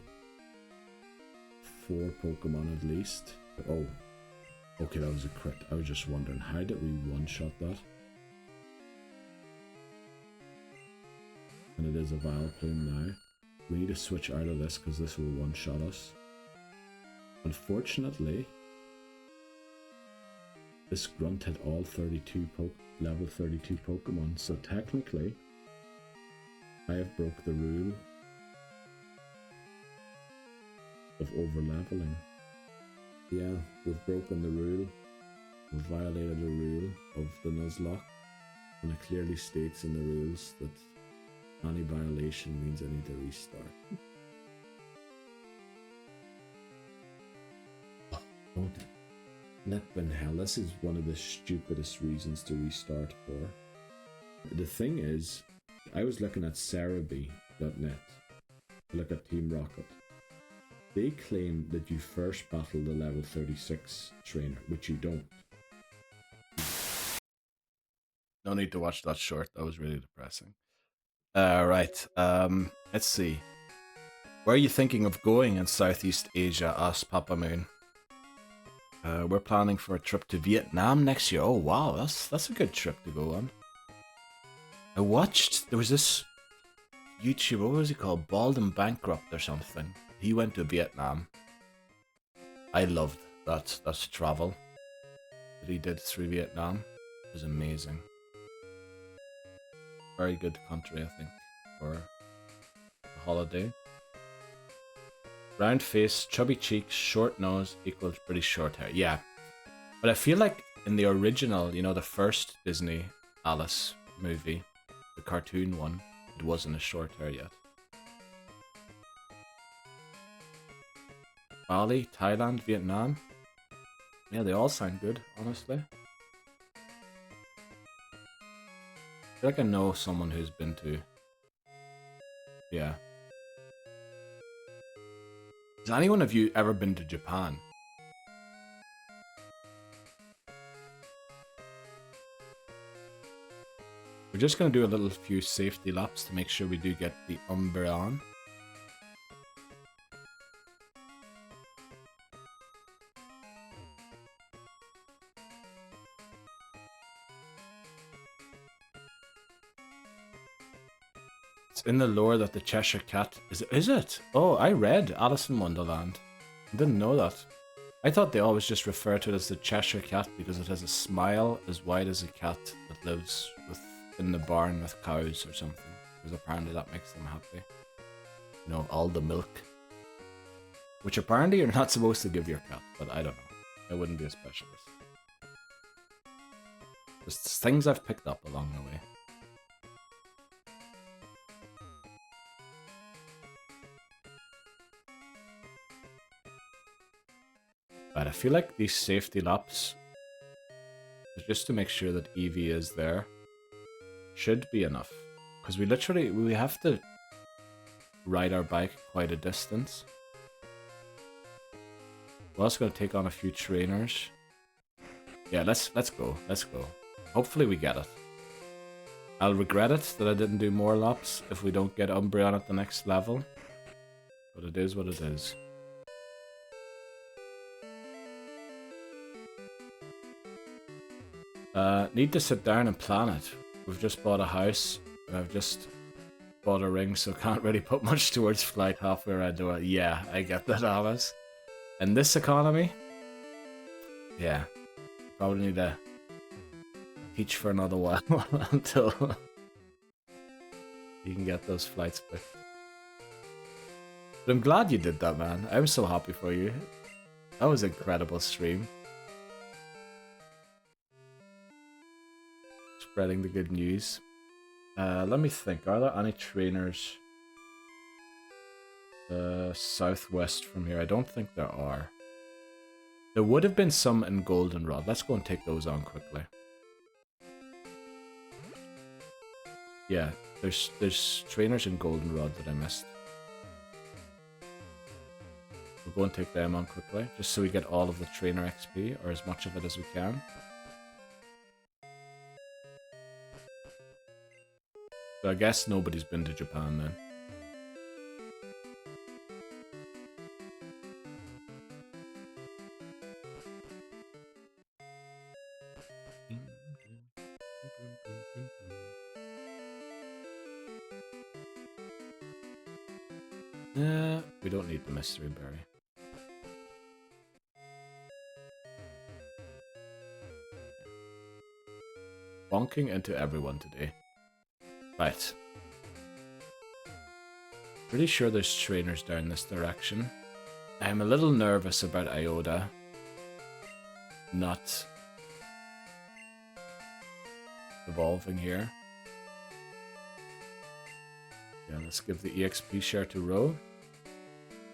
Pokemon at least. Oh. Okay, that was a crit. I was just wondering, how did we one-shot that? And it is a Vileplume now. We need to switch out of this because this will one-shot us. Unfortunately, this grunt had all 32 level 32 Pokemon, so technically, I have broke the rule of over-leveling. Yeah, we've broken the rule. We've violated the rule of the Nuzlocke, and it clearly states in the rules that any violation means I need to restart. Oh, flippin' hell, this is one of the stupidest reasons to restart for. The thing is, I was looking at Cerebi.net, look at Team Rocket. They claim that you first battle the level 36 trainer, which you don't. No need to watch that short, that was really depressing. Right, let's see. Where are you thinking of going in Southeast Asia? Asked Papa Moon. We're planning for a trip to Vietnam next year. Oh wow, that's a good trip to go on. I watched, there was this YouTuber, what was he called? Bald and Bankrupt or something. He went to Vietnam. I loved that travel that he did through Vietnam. It was amazing. Very good country, I think, for a holiday. Round face, chubby cheeks, short nose equals pretty short hair. Yeah, but I feel like in the original, you know, the first Disney Alice movie, the cartoon one, it wasn't a short hair yet. Bali, Thailand, Vietnam. Yeah, they all sound good, honestly. I feel like I know someone who's been to. Yeah. Has anyone of you ever been to Japan? We're just going to do a little few safety laps to make sure we do get the Umbreon. It's in the lore that the Cheshire Cat is it? Oh, I read Alice in Wonderland. I didn't know that. I thought they always just refer to it as the Cheshire Cat because it has a smile as wide as a cat that lives in the barn with cows or something. Because apparently that makes them happy. You know, all the milk. Which apparently you're not supposed to give your cat, but I don't know. I wouldn't be a specialist. Just things I've picked up along the way. But I feel like these safety laps, just to make sure that Eevee is there, should be enough. Because we have to ride our bike quite a distance. We're also going to take on a few trainers. Yeah, let's go. Let's go. Hopefully we get it. I'll regret it that I didn't do more laps if we don't get Umbreon at the next level. But it is what it is. Need to sit down and plan it. We've just bought a house. I've just bought a ring, so can't really put much towards flight halfway around the world. Yeah, I get that, Alice. In this economy, yeah, probably need to teach for another while until you can get those flights booked. But I'm glad you did that, man. I'm so happy for you. That was an incredible stream. Spreading the good news. Let me think. Are there any trainers southwest from here? I don't think there are. There would have been some in Goldenrod. Let's go and take those on quickly. Yeah, there's trainers in Goldenrod that I missed. We'll go and take them on quickly, just so we get all of the trainer XP, or as much of it as we can. So I guess nobody's been to Japan then. We don't need the mystery berry. Bonking into everyone today. Right. Pretty sure there's trainers down this direction. I'm a little nervous about Iota not evolving here. Yeah, let's give the EXP share to Ro.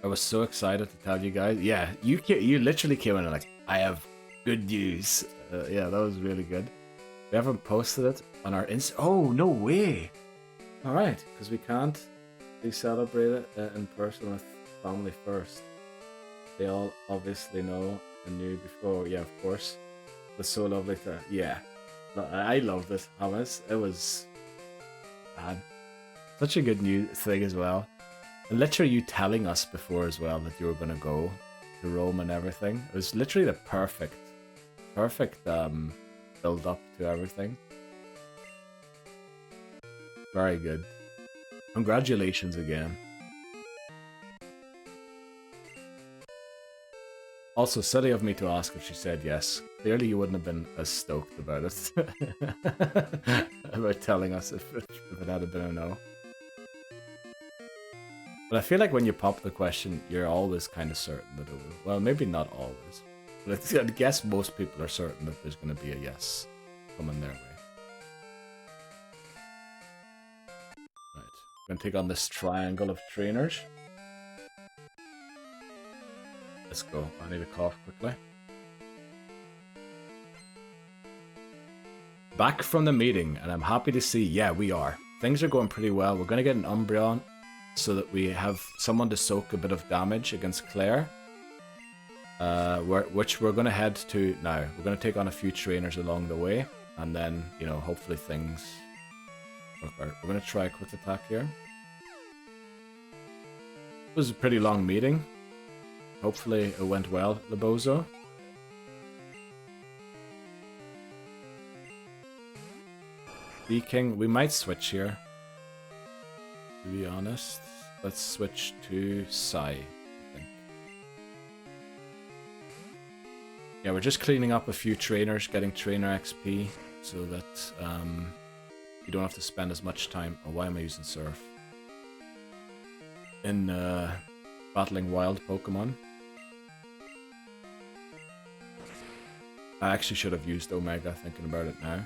I was so excited to tell you guys. Yeah, you literally came in and like, I have good news. Yeah, that was really good. We haven't posted it on our Oh, no way. All right, because we can't celebrate it in person with family first. They all obviously know and knew before. Yeah, of course. It was so lovely to... Yeah, I loved it, Thomas. It was... Man, such a good new thing as well. And literally you telling us before as well that you were going to go to Rome and everything. It was literally the perfect build up to everything. Very good. Congratulations again. Also, silly of me to ask if she said yes. Clearly you wouldn't have been as stoked about it. About telling us if it had been a no. But I feel like when you pop the question, you're always kind of certain that it will. Well, maybe not always. But I guess most people are certain that there's going to be a yes coming their way. Right. I'm going to take on this triangle of trainers. Let's go. I need to cough quickly. Back from the meeting, and I'm happy to see, yeah, we are. Things are going pretty well. We're going to get an Umbreon so that we have someone to soak a bit of damage against Clair. Which we're going to head to now. We're going to take on a few trainers along the way, and then, you know, hopefully things work out. We're going to try a quick attack here. It was a pretty long meeting. Hopefully it went well, Lebozo. King, we might switch here. To be honest, let's switch to Sai, I think. Yeah, we're just cleaning up a few trainers, getting trainer XP, so that you don't have to spend as much time. Oh, why am I using Surf? In battling wild Pokemon. I actually should have used Omega, thinking about it now.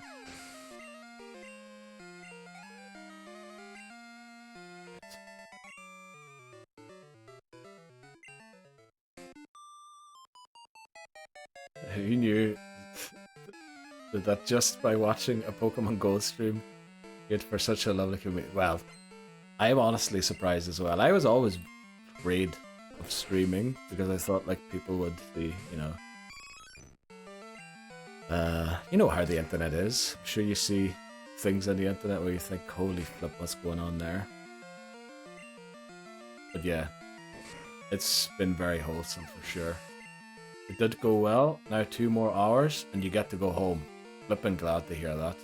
Who knew that just by watching a Pokemon Go stream, it for such a lovely community? Well, I am honestly surprised as well. I was always afraid of streaming because I thought like people would see, you know how the internet is. I'm sure you see things on the internet where you think, holy flip, what's going on there? But yeah, it's been very wholesome for sure. It did go well. Now 2 more hours and you get to go home. Flippin' glad to hear that.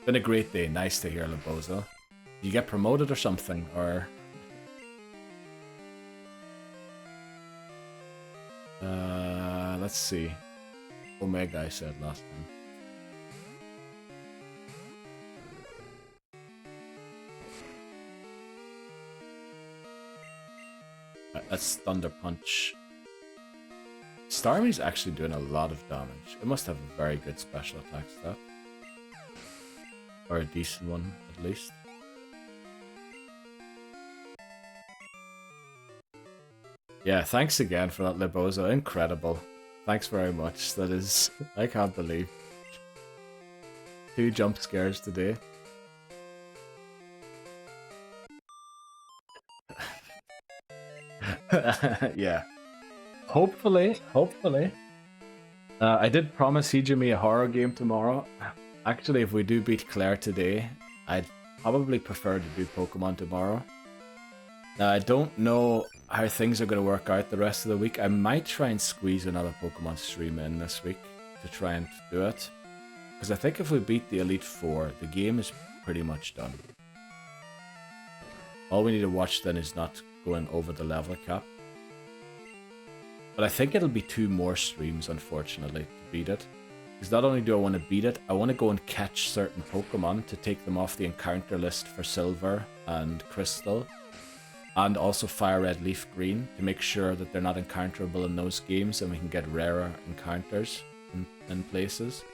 Been a great day. Nice to hear, Lebozo. You get promoted or something, or... let's see. Omega, I said last time. That's Thunder Punch. Starmie's actually doing a lot of damage. It must have a very good special attack stat. Or a decent one, at least. Yeah, thanks again for that, Lebozo. Incredible. Thanks very much. That is... I can't believe. 2 jump scares today. Yeah. Hopefully. I did promise Hijimi a horror game tomorrow. Actually, if we do beat Clair today, I'd probably prefer to do Pokemon tomorrow. Now, I don't know how things are going to work out the rest of the week. I might try and squeeze another Pokemon stream in this week to try and do it. Because I think if we beat the Elite Four, the game is pretty much done. All we need to watch then is not going over the level cap. But I think it'll be 2 more streams, unfortunately, to beat it. Because not only do I want to beat it, I want to go and catch certain Pokemon to take them off the encounter list for Silver and Crystal. And also Fire Red, Leaf Green, to make sure that they're not encounterable in those games and we can get rarer encounters in places.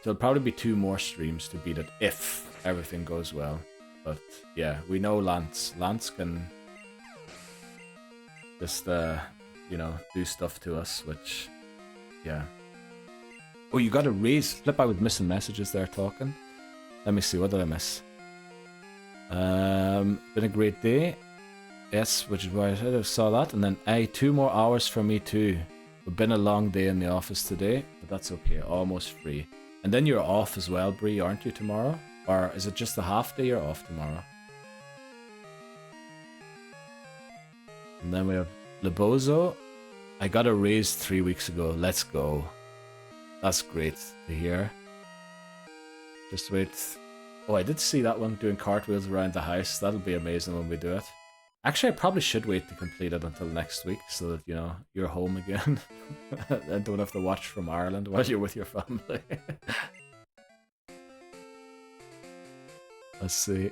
So it'll probably be 2 more streams to beat it, if everything goes well. But yeah, we know Lance. Lance can just, you know, do stuff to us, which, yeah. Oh, you got a raise. Flip, I was missing messages there talking. Let me see, what did I miss? Been a great day. Yes, which is why I said I saw that. And then, 2 more hours for me too. It's been a long day in the office today, but that's okay. Almost free. And then you're off as well, Bree, aren't you, tomorrow? Or is it just a half day you're off tomorrow? And then we have Lebozo. I got a raise 3 weeks ago. Let's go. That's great to hear. Just wait. Oh, I did see that one doing cartwheels around the house. That'll be amazing when we do it. Actually, I probably should wait to complete it until next week so that, you know, you're home again and don't have to watch from Ireland while you're with your family. Let's see.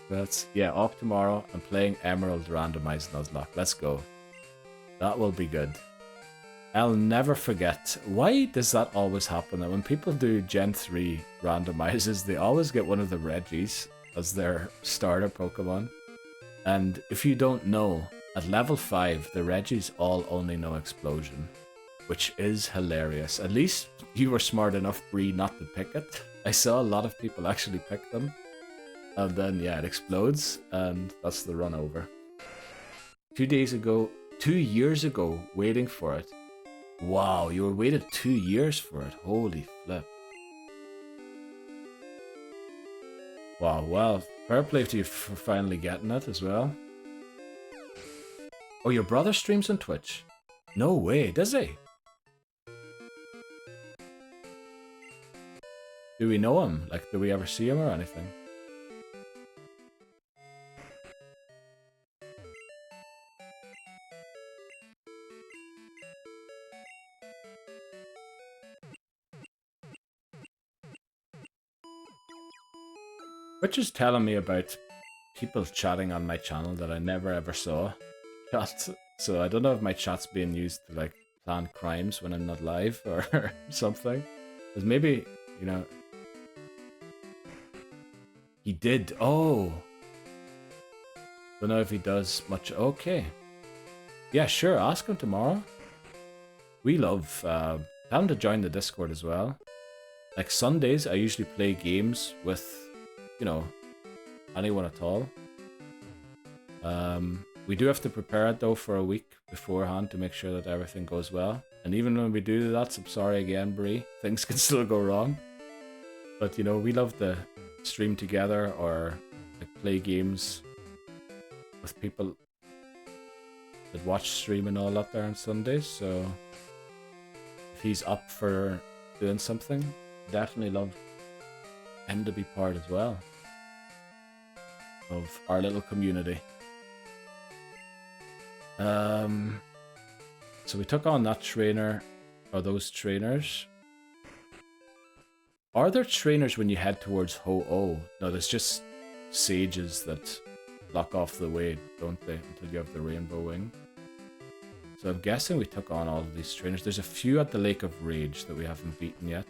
That's, yeah, off tomorrow. I'm playing Emerald Randomized Nuzlocke. Let's go. That will be good. I'll never forget. Why does that always happen? That when people do Gen 3 randomizes, they always get one of the Reggies as their starter Pokemon. And if you don't know, at level 5, the Reggies all only know Explosion, which is hilarious. At least you were smart enough, Bree, not to pick it. I saw a lot of people actually pick them. And then, yeah, it explodes, and that's the run over. 2 years ago, waiting for it. Wow, you were waited 2 years for it. Holy flip. Wow, well, fair play to you for finally getting it as well. Oh, your brother streams on Twitch? No way, does he? Do we know him? Like, do we ever see him or anything? Which is telling me about people chatting on my channel that I never ever saw chat. So I don't know if my chat's being used to like plan crimes when I'm not live or something. Because maybe, you know, he did. Oh, don't know if he does much. Okay, yeah, sure. Ask him tomorrow. We love. Tell him to join the Discord as well. Like Sundays, I usually play games with, you know, anyone at all. We do have to prepare it though for a week beforehand to make sure that everything goes well. And even when we do that, I'm sorry again, Bree, things can still go wrong. But you know, we love to stream together or like play games with people that watch stream and all that there on Sundays. So if he's up for doing something, definitely love him to be part as well of our little community. So we took on that trainer, or those trainers. Are there trainers when you head towards Ho-Oh? No, there's just sages that block off the way, don't they, until you have the rainbow wing. So I'm guessing we took on all of these trainers. There's a few at the Lake of Rage that we haven't beaten yet.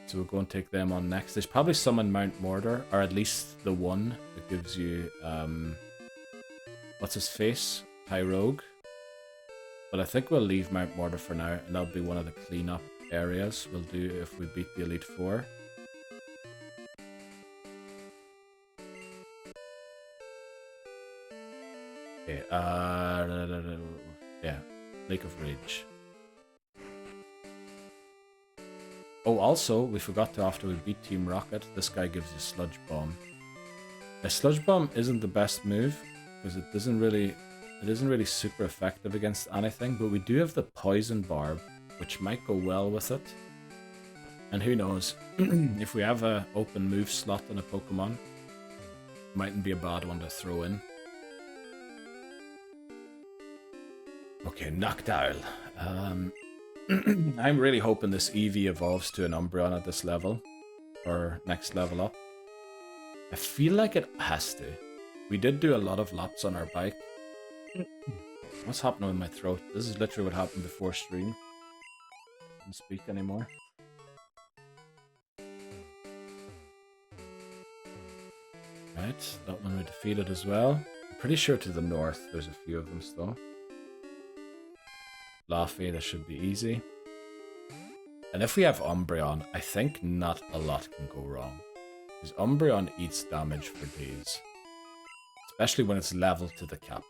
So we'll go and take them on next. There's probably some in Mount Mordor, or at least the one that gives you, what's his face? Tyrogue. But I think we'll leave Mount Mordor for now, and that'll be one of the cleanup areas we'll do if we beat the Elite Four. Okay, yeah, Lake of Rage. Oh, also, we forgot to, after we beat Team Rocket, this guy gives you Sludge Bomb. A Sludge Bomb isn't the best move, because it isn't really super effective against anything, but we do have the Poison Barb, which might go well with it. And who knows, if we have an open move slot in a Pokemon, mightn't be a bad one to throw in. Okay, Noctowl. I'm really hoping this Eevee evolves to an Umbreon at this level, or next level up. I feel like it has to. We did do a lot of laps on our bike. What's happening with my throat? This is literally what happened before stream. I can't speak anymore. Right, that one we defeated as well. I'm pretty sure to the north there's a few of them still. Laffy, that should be easy. And if we have Umbreon, I think not a lot can go wrong. Because Umbreon eats damage for days. Especially when it's level to the cap.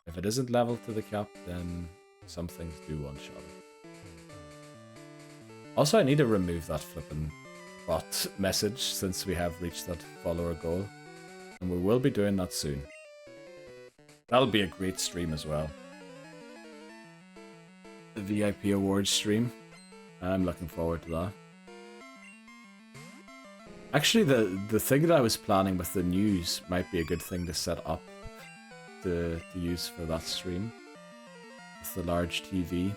If it isn't level to the cap, then some things do one-shot it. Also, I need to remove that flippin' bot message since we have reached that follower goal. And we will be doing that soon. That'll be a great stream as well. The VIP awards stream. I'm looking forward to that. Actually, the thing that I was planning with the news might be a good thing to set up to use for that stream. With the large TV.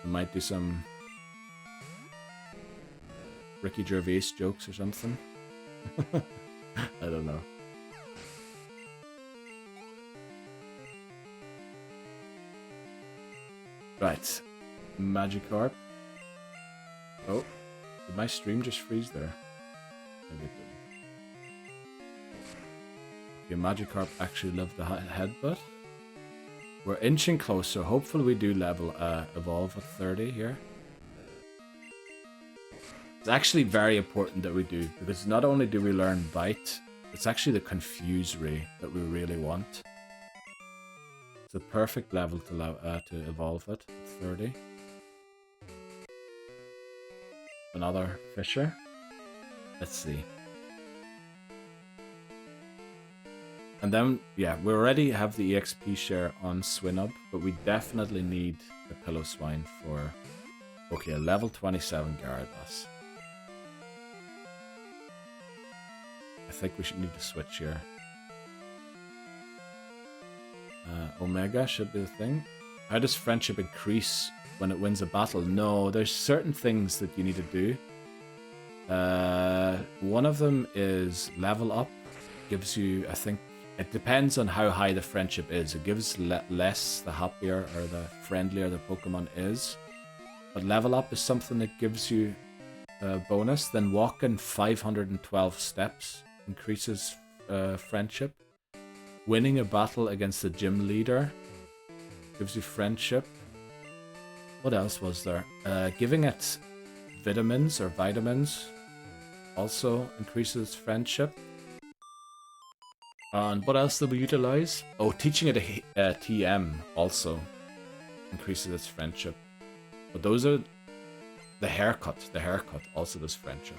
I might do some Ricky Gervais jokes or something. I don't know. Right, Magikarp. Oh, did my stream just freeze there? Maybe it didn't. Okay, Magikarp actually lived the headbutt. We're inching closer. Hopefully we do level evolve at 30 here. It's actually very important that we do, because not only do we learn Bite, it's actually the Confuse Ray that we really want. It's the perfect level to evolve it at 30. Another Fisher. Let's see. And then, yeah, we already have the EXP share on Swinub, but we definitely need the Pillow-Swine for, okay, a level 27 Gyarados. I think we should need to switch here. Omega should be the thing. How does friendship increase when it wins a battle? No, there's certain things that you need to do. One of them is level up. Gives you, I think, it depends on how high the friendship is. It gives less the happier or the friendlier the Pokemon is. But level up is something that gives you a bonus. Then walking 512 steps increases friendship. Winning a battle against the gym leader gives you friendship. What else was there? Giving it vitamins also increases friendship. And what else did we utilize? Oh, teaching it a TM also increases its friendship. But those are the haircut. The haircut also does friendship.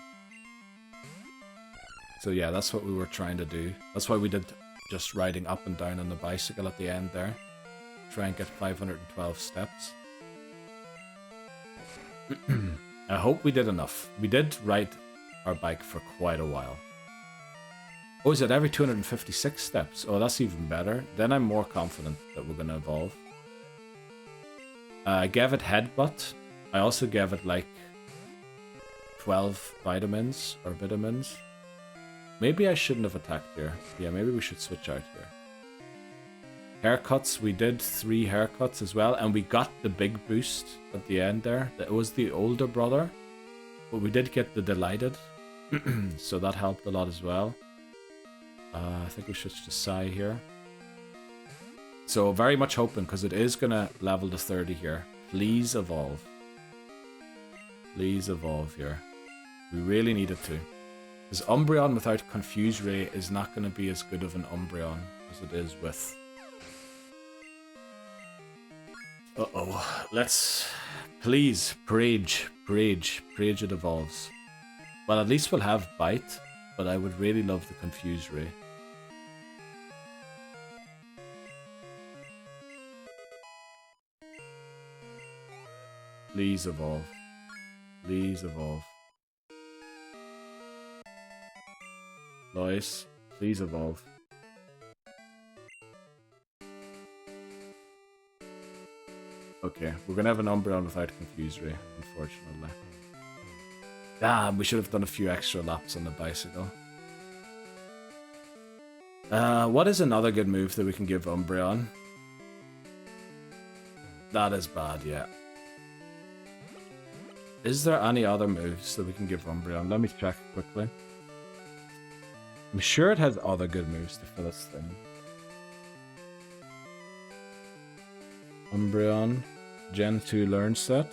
So yeah, that's what we were trying to do. That's why we did just riding up and down on the bicycle at the end there. Try and get 512 steps. I hope we did enough. We did ride our bike for quite a while. Oh, is it every 256 steps? Oh, that's even better. Then I'm more confident that we're going to evolve. I gave it Headbutt. I also gave it like 12 vitamins or vitamins. Maybe I shouldn't have attacked here. Yeah, maybe we should switch out here. Haircuts, we did 3 haircuts as well, and we got the big boost at the end there. It was the older brother, but we did get the Delighted, so that helped a lot as well. I think we switch to Sai here. So very much hoping, because it is going to level to 30 here. Please evolve. Please evolve here. We really need it to. Because Umbreon without Confuse Ray is not going to be as good of an Umbreon as it is with... Uh-oh. Let's... Please, Prage it evolves. Well, at least we'll have Bite, but I would really love the Confuse Ray. Please evolve. Please evolve. Lois, please evolve. Okay, we're gonna have an Umbreon without Confuse Ray, unfortunately. Damn, we should have done a few extra laps on the bicycle. What is another good move that we can give Umbreon? That is bad, yeah. Is there any other moves that we can give Umbreon? Let me check quickly. I'm sure it has other good moves to fill its thing. Umbreon, Gen 2 Learn Set.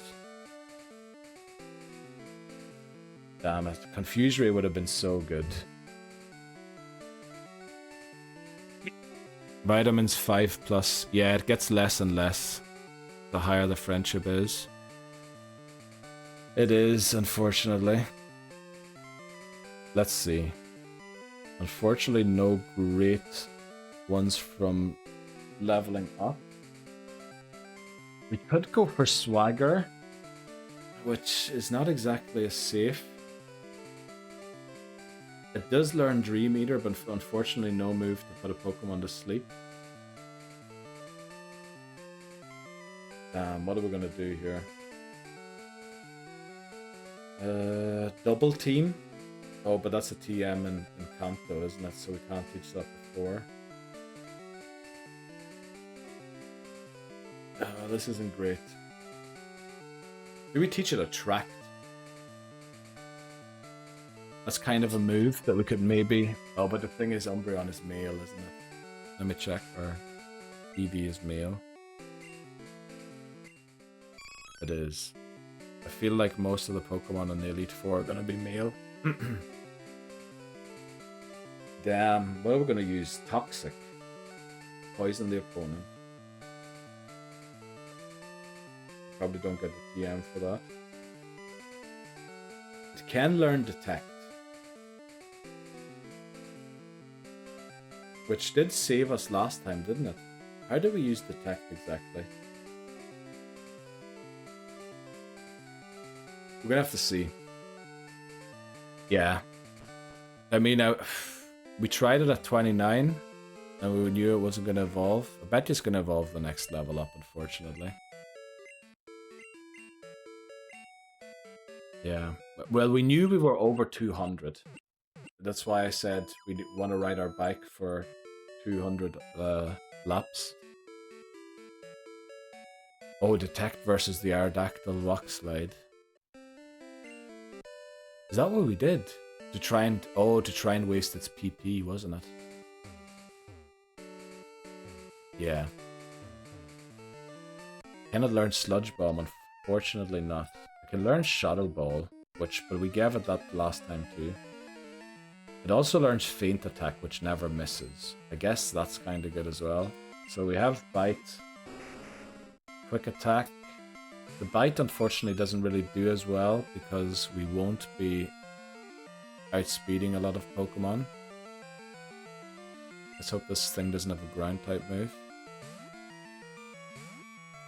Damn it, Confuse Ray would have been so good. Vitamins 5+. Yeah, it gets less and less the higher the friendship is. It is, unfortunately. Let's see. Unfortunately, no great ones from leveling up. We could go for Swagger, which is not exactly as safe. It does learn Dream Eater, but unfortunately no move to put a Pokemon to sleep. Damn, what are we gonna do here? Double Team? Oh, but that's a TM in Kanto, isn't it? So we can't teach that before. This isn't great. Do we teach it Attract? That's kind of a move that we could maybe... Oh, but the thing is, Umbreon is male, isn't it? Let me check. Or Eevee is male. It is. I feel like most of the Pokemon in the Elite Four are going to be male. Damn, what are we going to use? Toxic. Poison the opponent. Probably don't get the TM for that. It can learn Detect. Which did save us last time, didn't it? How did we use Detect exactly? We're gonna have to see. Yeah. I mean, we tried it at 29, and we knew it wasn't gonna evolve. I bet it's gonna evolve the next level up, unfortunately. Yeah. Well, we knew we were over 200. That's why I said we want to ride our bike for 200 laps. Oh, Detect versus the Aerodactyl Rock Slide. Is that what we did? To try and waste its PP, wasn't it? Yeah. Cannot learn Sludge Bomb, unfortunately not. I can learn Shadow Ball, but we gave it that last time too. It also learns Feint Attack, which never misses. I guess that's kind of good as well. So we have Bite, Quick Attack. The Bite unfortunately doesn't really do as well because we won't be outspeeding a lot of Pokemon. Let's hope this thing doesn't have a ground type move.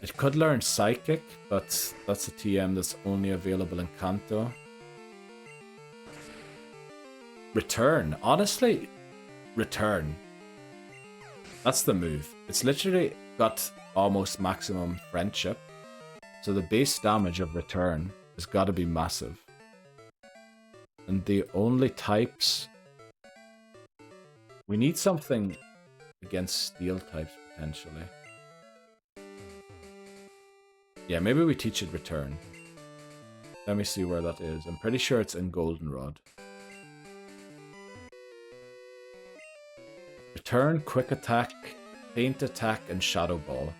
It could learn Psychic, but that's a TM that's only available in Kanto. Return. Honestly, Return. That's the move. It's literally got almost maximum friendship. So the base damage of Return has got to be massive. And the only types... We need something against steel types, potentially. Yeah, maybe we teach it Return. Let me see where that is. I'm pretty sure it's in Goldenrod. Return, Quick Attack, Faint Attack, and Shadow Ball.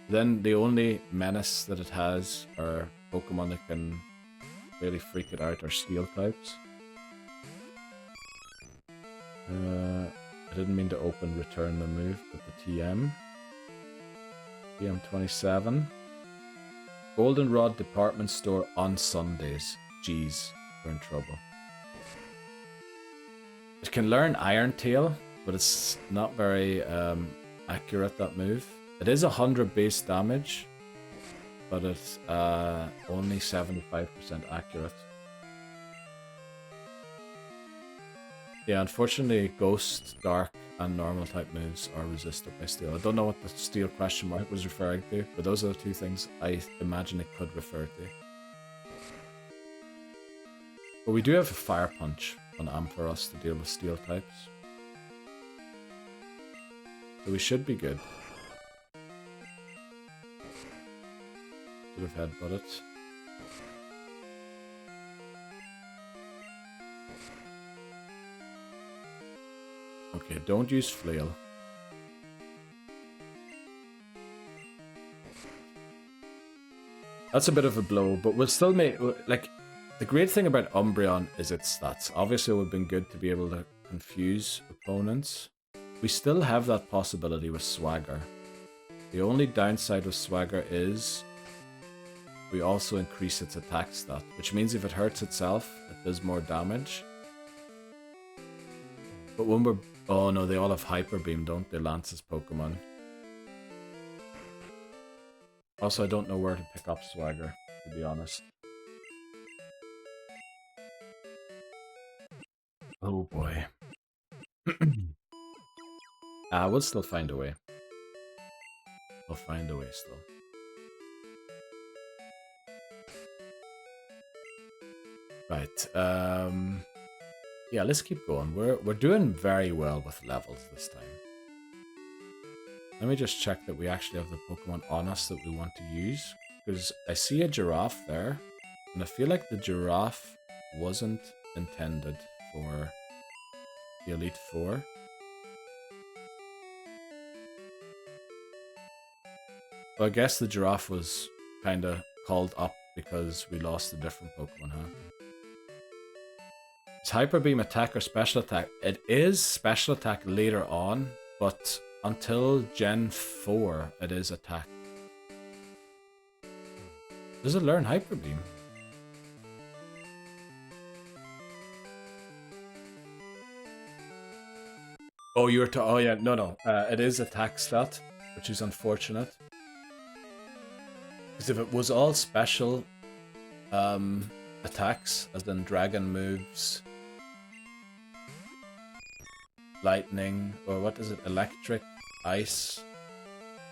Then the only menace that it has are Pokemon that can really freak it out are Steel types. I didn't mean to open Return the move, but the TM. TM 27. Goldenrod Department Store on Sundays. Jeez, we're in trouble. It can learn Iron Tail, but it's not very accurate, that move. It is 100 base damage, but it's only 75% accurate. Yeah, unfortunately, Ghost, Dark, and Normal type moves are resisted by Steel. I don't know what the Steel question mark was referring to, but those are the two things I imagine it could refer to. But we do have a Fire Punch on Ampharos to deal with Steel types. So we should be good. Should have headbutt it. Okay, don't use Flail. That's a bit of a blow, but we'll still make... Like, the great thing about Umbreon is its stats. Obviously, it would have been good to be able to confuse opponents. We still have that possibility with Swagger. The only downside with Swagger is we also increase its attack stat, which means if it hurts itself, it does more damage. But when we're... Oh no, they all have Hyper Beam, don't they, Lance's Pokemon? Also, I don't know where to pick up Swagger, to be honest. Oh boy. We'll still find a way. We'll find a way still. Right, yeah, let's keep going. We're doing very well with levels this time. Let me just check that we actually have the Pokemon on us that we want to use. Because I see a giraffe there, and I feel like the giraffe wasn't intended for the Elite Four. But I guess the giraffe was kind of called up because we lost a different Pokemon, huh? Is Hyper Beam attack or special attack? It is special attack later on, but until Gen 4, it is attack. Does it learn Hyper Beam? Oh, you were to... Oh, yeah, no. It is attack stat, which is unfortunate. Because if it was all special attacks, as in dragon moves, lightning, or what is it, electric, ice,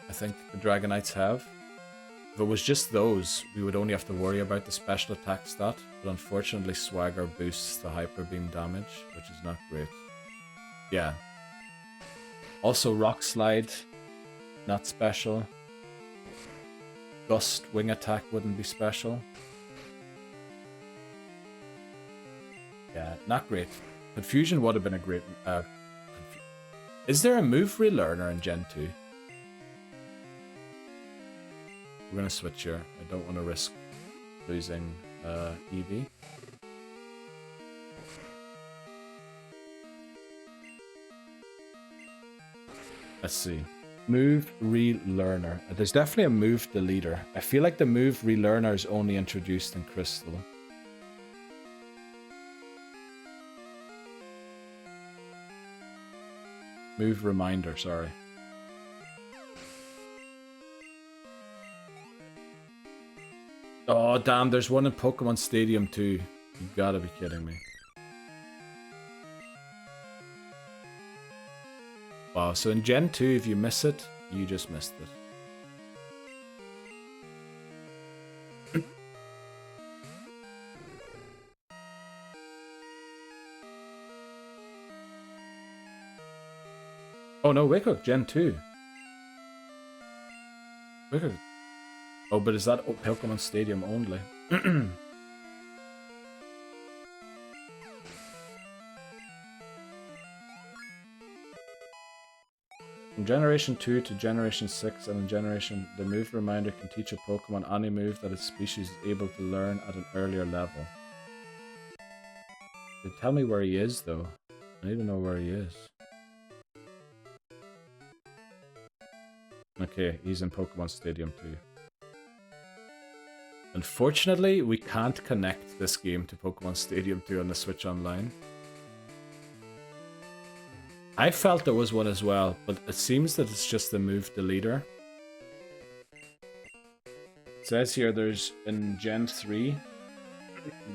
I think the Dragonites have. If it was just those, we would only have to worry about the special attack stat, but unfortunately Swagger boosts the Hyper Beam damage, which is not great. Yeah. Also Rock Slide, not special. Gust Wing Attack wouldn't be special. Yeah, not great. Confusion would have been a great... Is there a move relearner in Gen 2? We're going to switch here. I don't want to risk losing Eevee. Let's see. Move relearner. There's definitely a move deleter. I feel like the move relearner is only introduced in Crystal. Move reminder, sorry. Oh, damn, there's one in Pokemon Stadium too. You gotta be kidding me. Wow, so in Gen 2, if you miss it, you just missed it. Oh no, Wickhook, Gen 2. Wickhook. Oh, but is that Pokemon Stadium only? From Generation 2 to Generation 6 and in Generation, the move reminder can teach a Pokemon any move that its species is able to learn at an earlier level. Tell me where he is though. I need to know where he is. Okay, he's in Pokemon Stadium 2. Unfortunately, we can't connect this game to Pokemon Stadium 2 on the Switch Online. I felt there was one as well, but it seems that it's just the move deleter. It says here there's in Gen 3,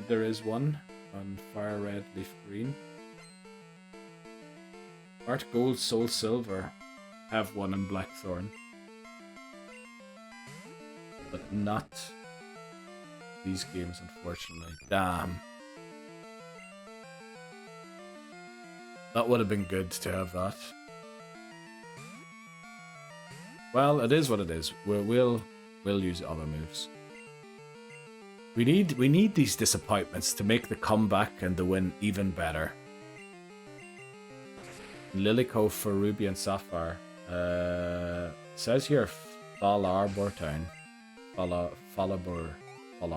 there is one on Fire Red, Leaf Green. Heart Gold, Soul Silver have one in Blackthorn. But not these games, unfortunately. Damn. That would have been good to have that. Well, it is what it is. We'll use other moves. We need these disappointments to make the comeback and the win even better. Lilycove for Ruby and Sapphire. Says here Fall Arbor Town. Fallarbor. Don't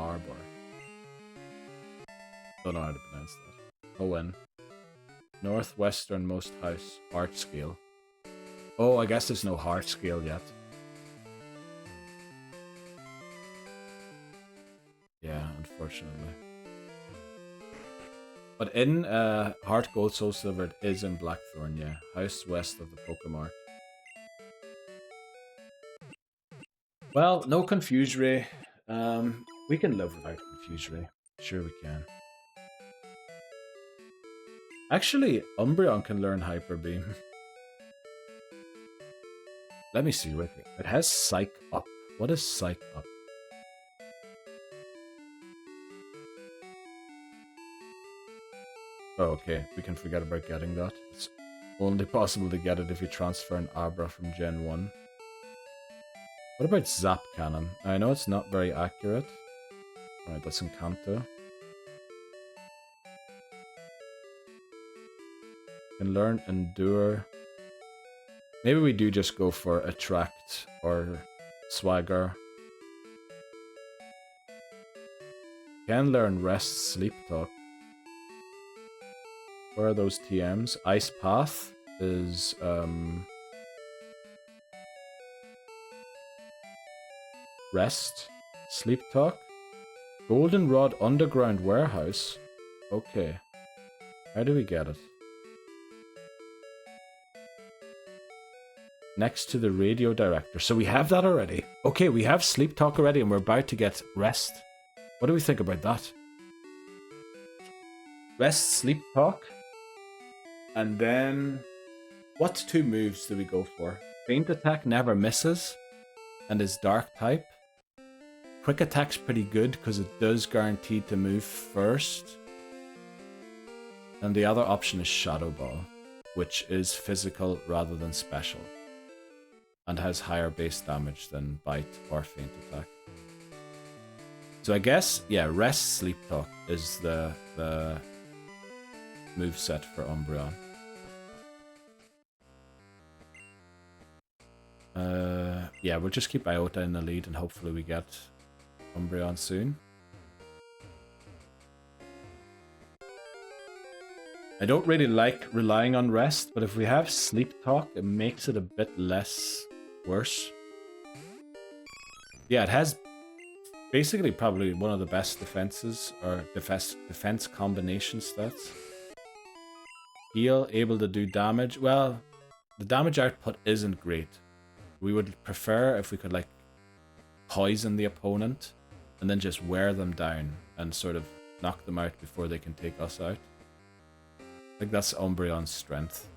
know how to pronounce that. Owen. Northwesternmost house. Heart scale. Oh, I guess there's no heart scale yet. Yeah, unfortunately. But in Heart Gold Soul Silver, it is in Blackthorn, yeah. House west of the Pokemon. Well, no Confuse Ray. We can live without Confuse Ray. Sure we can. Actually, Umbreon can learn Hyper Beam. Let me see with it. It has Psych Up. What is Psych Up? Oh, okay. We can forget about getting that. It's only possible to get it if you transfer an Abra from Gen 1. What about Zap Cannon? I know it's not very accurate. Alright, that's in Kanto. Can learn Endure. Maybe we do just go for Attract or Swagger. Can learn Rest, Sleep Talk. Where are those TMs? Ice Path is Rest, Sleep Talk. Goldenrod Underground Warehouse. Okay. How do we get it? Next to the radio director. So we have that already. Okay, we have Sleep Talk already and we're about to get Rest. What do we think about that? Rest, Sleep Talk. And then... what two moves do we go for? Faint Attack never misses. And is Dark type. Quick Attack's pretty good because it does guarantee to move first. And the other option is Shadow Ball, which is physical rather than special. And has higher base damage than Bite or Faint Attack. So I guess, yeah, Rest, Sleep Talk is the moveset for Umbreon. Yeah, we'll just keep Iota in the lead and hopefully we get Umbreon soon. I don't really like relying on Rest, but if we have Sleep Talk, it makes it a bit less worse. Yeah, it has basically probably one of the best defenses, or defense combination stats. Heal, able to do damage. Well, the damage output isn't great. We would prefer if we could, like, poison the opponent and then just wear them down and sort of knock them out before they can take us out. I think that's Umbreon's strength.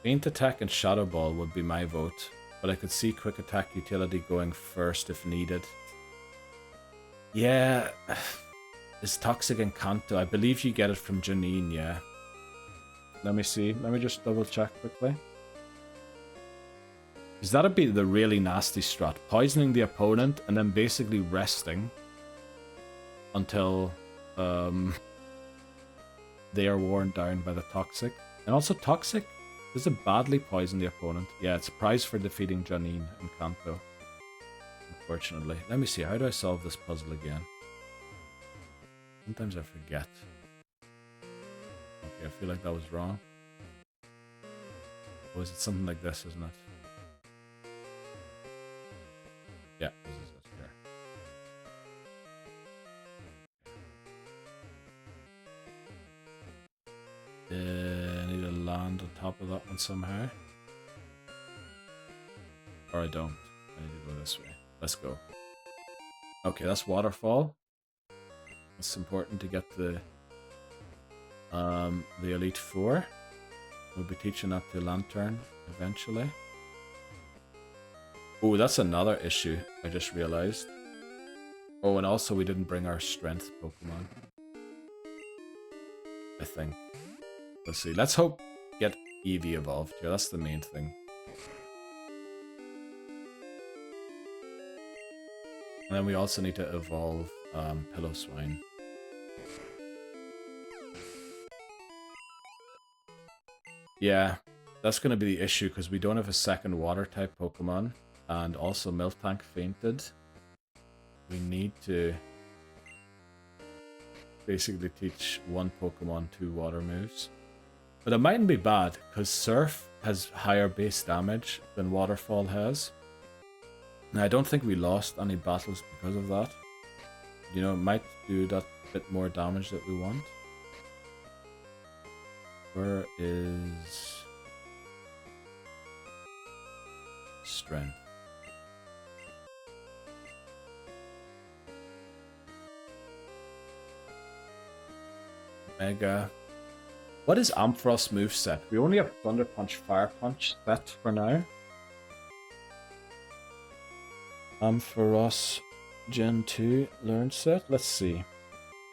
Faint Attack and Shadow Ball would be my vote, but I could see Quick Attack utility going first if needed. Yeah, it's Toxic and Kanto. I believe you get it from Janine, yeah. Let me see. Let me just double check quickly. Because that'd be the really nasty strat. Poisoning the opponent and then basically resting until they are worn down by the Toxic. And also Toxic, does it badly poison the opponent? Yeah, it's a prize for defeating Janine and Kanto. Unfortunately. Let me see, how do I solve this puzzle again? Sometimes I forget. Okay, I feel like that was wrong. Or is it something like this, isn't it? Yeah, this is it here. I need to land on top of that one somehow. Or I don't. I need to go this way. Let's go. Okay, that's Waterfall. It's important to get the Elite Four. We'll be teaching that to Lantern eventually. Oh, that's another issue I just realized. Oh, and also we didn't bring our strength Pokemon. I think. Let's see. Let's hope get Eevee evolved here. That's the main thing. And then we also need to evolve Pillow-Swine. Yeah, that's going to be the issue because we don't have a second water-type Pokemon. And also Miltank fainted. We need to basically teach one Pokemon 2 water moves. But it mightn't be bad because Surf has higher base damage than Waterfall has. Now, I don't think we lost any battles because of that. You know, it might do that bit more damage that we want. Where is Strength? Mega. What is Ampharos moveset? We only have Thunder Punch, Fire Punch set for now. Ampharos Gen 2 learn set. Let's see.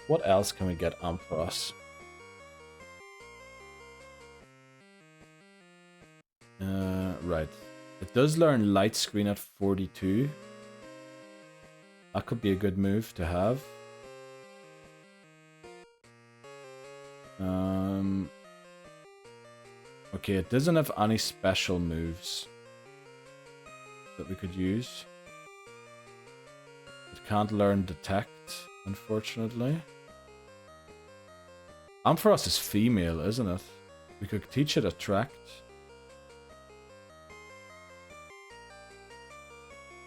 What else can we get Ampharos? Right. It does learn Light Screen at 42. That could be a good move to have. Okay, it doesn't have any special moves that we could use. It can't learn Detect, unfortunately. Ampharos is female, isn't it? We could teach it Attract.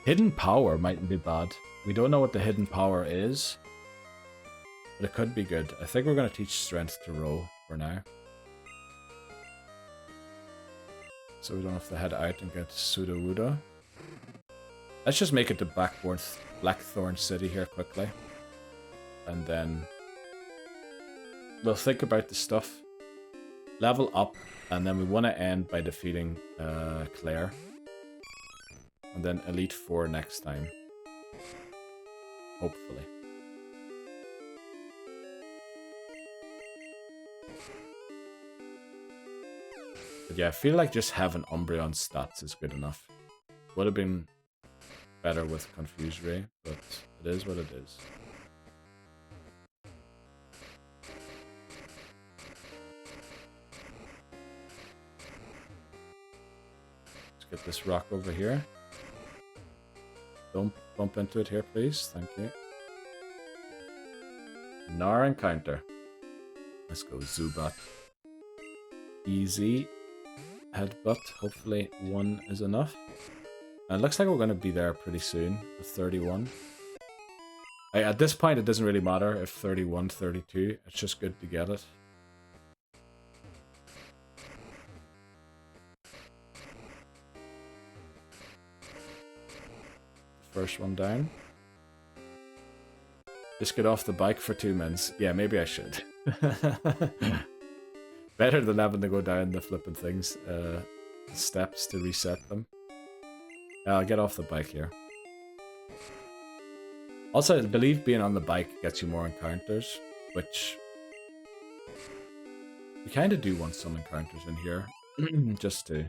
Hidden Power mightn't be bad. We don't know what the Hidden Power is, but it could be good. I think we're going to teach Strength to Row for now. So we don't have to head out and get Sudowoodo. Let's just make it to Blackthorn City here quickly. And then we'll think about the stuff. Level up, and then we want to end by defeating Clair. And then Elite Four next time. Hopefully. But yeah, I feel like just having Umbreon stats is good enough. Would have been better with Confuse Ray, but it is what it is. Let's get this rock over here. Don't bump into it here, please. Thank you. Gnar encounter. Let's go, Zubat. Easy. Headbutt. Hopefully one is enough. And it looks like we're going to be there pretty soon with 31. At this point, it doesn't really matter if 31, 32. It's just good to get it. first one down. Just get off the bike for 2 minutes. Yeah, maybe I should. Better than having to go down the flipping things, steps to reset them. I'll get off the bike here. Also, I believe being on the bike gets you more encounters, which we kind of do want some encounters in here, just to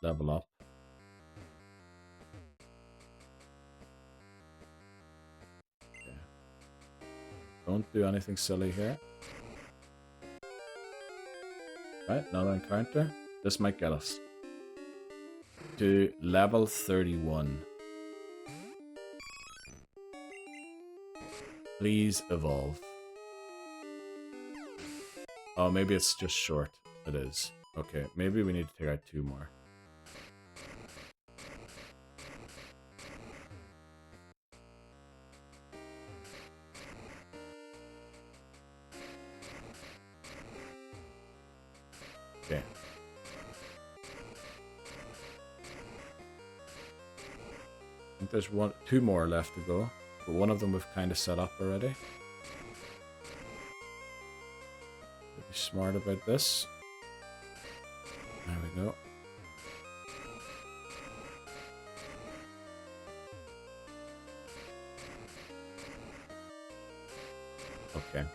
level up. Okay. Don't do anything silly here. Right, another encounter. This might get us to level 31. Please evolve. Oh, maybe it's just short. It is. Okay, maybe we need to take out 2 more. Okay. I think there's 2 more left to go, but one of them we've kind of set up already. Be smart about this. There we go. Okay.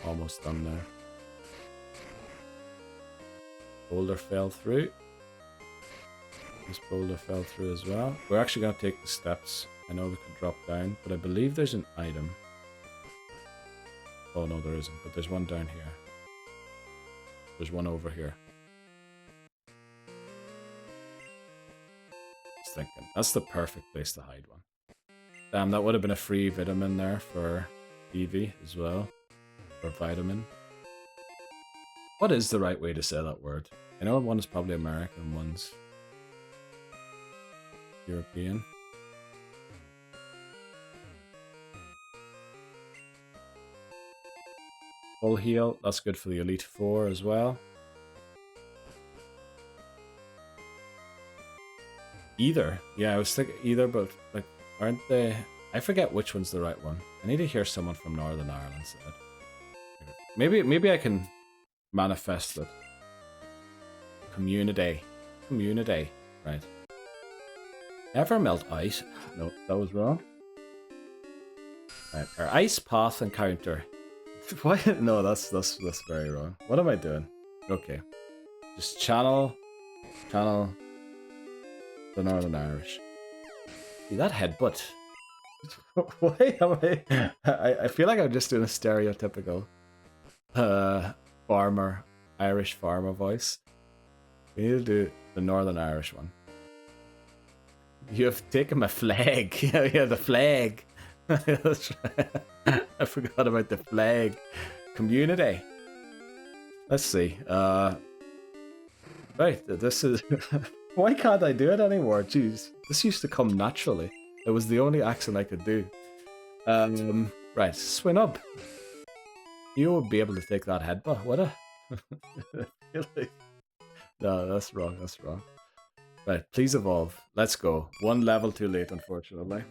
Almost done now. Boulder fell through. This boulder fell through as well. We're actually going to take the steps. I know we can drop down, but I believe there's an item. Oh no, there isn't, but there's one down here. There's one over here. Just thinking. That's the perfect place to hide one. Damn, that would have been a free vitamin there for Eevee as well. Or vitamin. What is the right way to say that word? I know one is probably American, one's European. Full heal, that's good for the Elite Four as well. Either. Yeah, I was thinking either, but like, aren't they? I forget which one's the right one. I need to hear someone from Northern Ireland say it. Maybe I can manifest it. Community. Community. Right. Ever melt ice? No, that was wrong. Right, our ice path encounter. What? No, that's very wrong. What am I doing? Okay. Just channel the Northern Irish. See that headbutt? Why am I feel like I'm just doing a stereotypical Irish farmer voice. We need to do the Northern Irish one. You have taken my flag. Yeah, the flag. That's right. I forgot about the flag. Community. Let's see. Right, this is... Why can't I do it anymore? Jeez, this used to come naturally. It was the only accent I could do. Right, swing up. You would be able to take that headbutt, would I? No, that's wrong, that's wrong. Right, please evolve. Let's go. 1 level too late, unfortunately.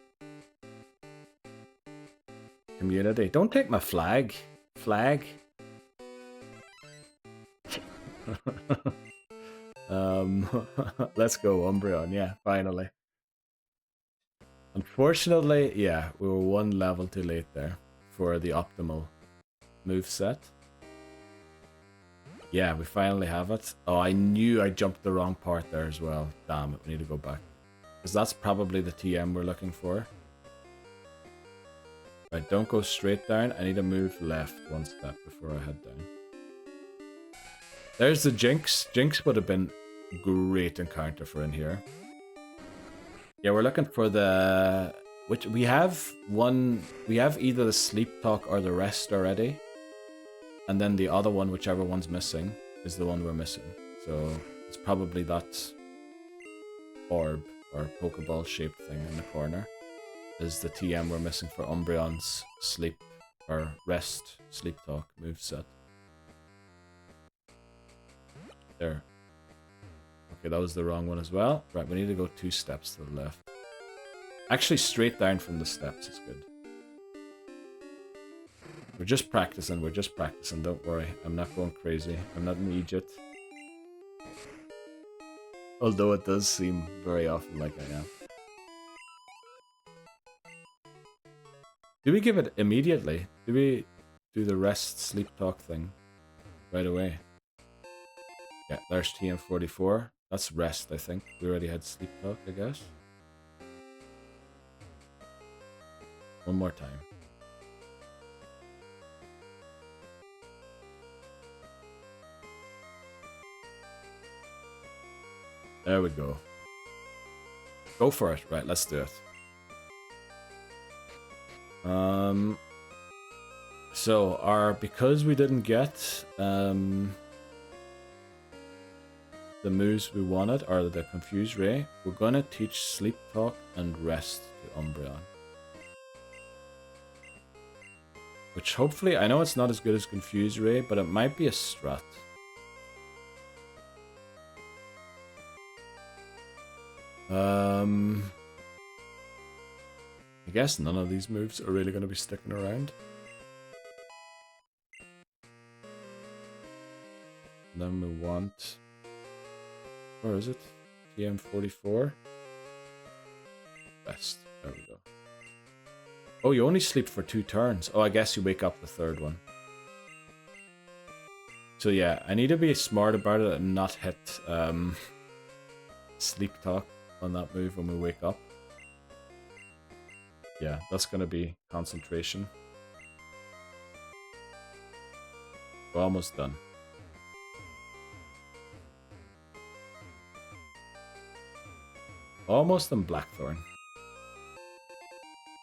Community. Don't take my flag. Flag. Let's go, Umbreon. Yeah, finally. Unfortunately, yeah, we were 1 level too late there for the optimal moveset. Yeah, we finally have it. Oh, I knew I jumped the wrong part there as well. Damn it, we need to go back. Because that's probably the TM we're looking for. Right, don't go straight down. I need to move left 1 step before I head down. There's the Jinx. Jinx would have been a great encounter for in here. Yeah, we're looking for the... Which we have one... We have either the Sleep Talk or the Rest already. And then the other one, whichever one's missing, is the one we're missing. So it's probably that orb or Pokeball shaped thing in the corner is the TM we're missing for Umbreon's Sleep or Rest Sleep Talk moveset. There. Okay, that was the wrong one as well. Right, we need to go 2 steps to the left. Actually, straight down from the steps is good. We're just practicing, don't worry. I'm not going crazy. I'm not an idiot. Although it does seem very often like I am. Do we give it immediately? Do we do the rest sleep talk thing right away? Yeah, there's TM44. That's rest, I think. We already had sleep talk, I guess. One more time. There we go. Go for it. Right, let's do it. So because we didn't get the moves we wanted, or the Confuse Ray, we're gonna teach Sleep Talk and Rest to Umbreon. Which hopefully, I know it's not as good as Confuse Ray, but it might be a strat. I guess none of these moves are really going to be sticking around. Then we want... Where is it? TM44? Best. There we go. Oh, you only sleep for 2 turns. Oh, I guess you wake up the 3rd one. So yeah, I need to be smart about it and not hit Sleep Talk on that move when we wake up. Yeah, that's gonna be concentration. We're almost done. Almost on Blackthorn.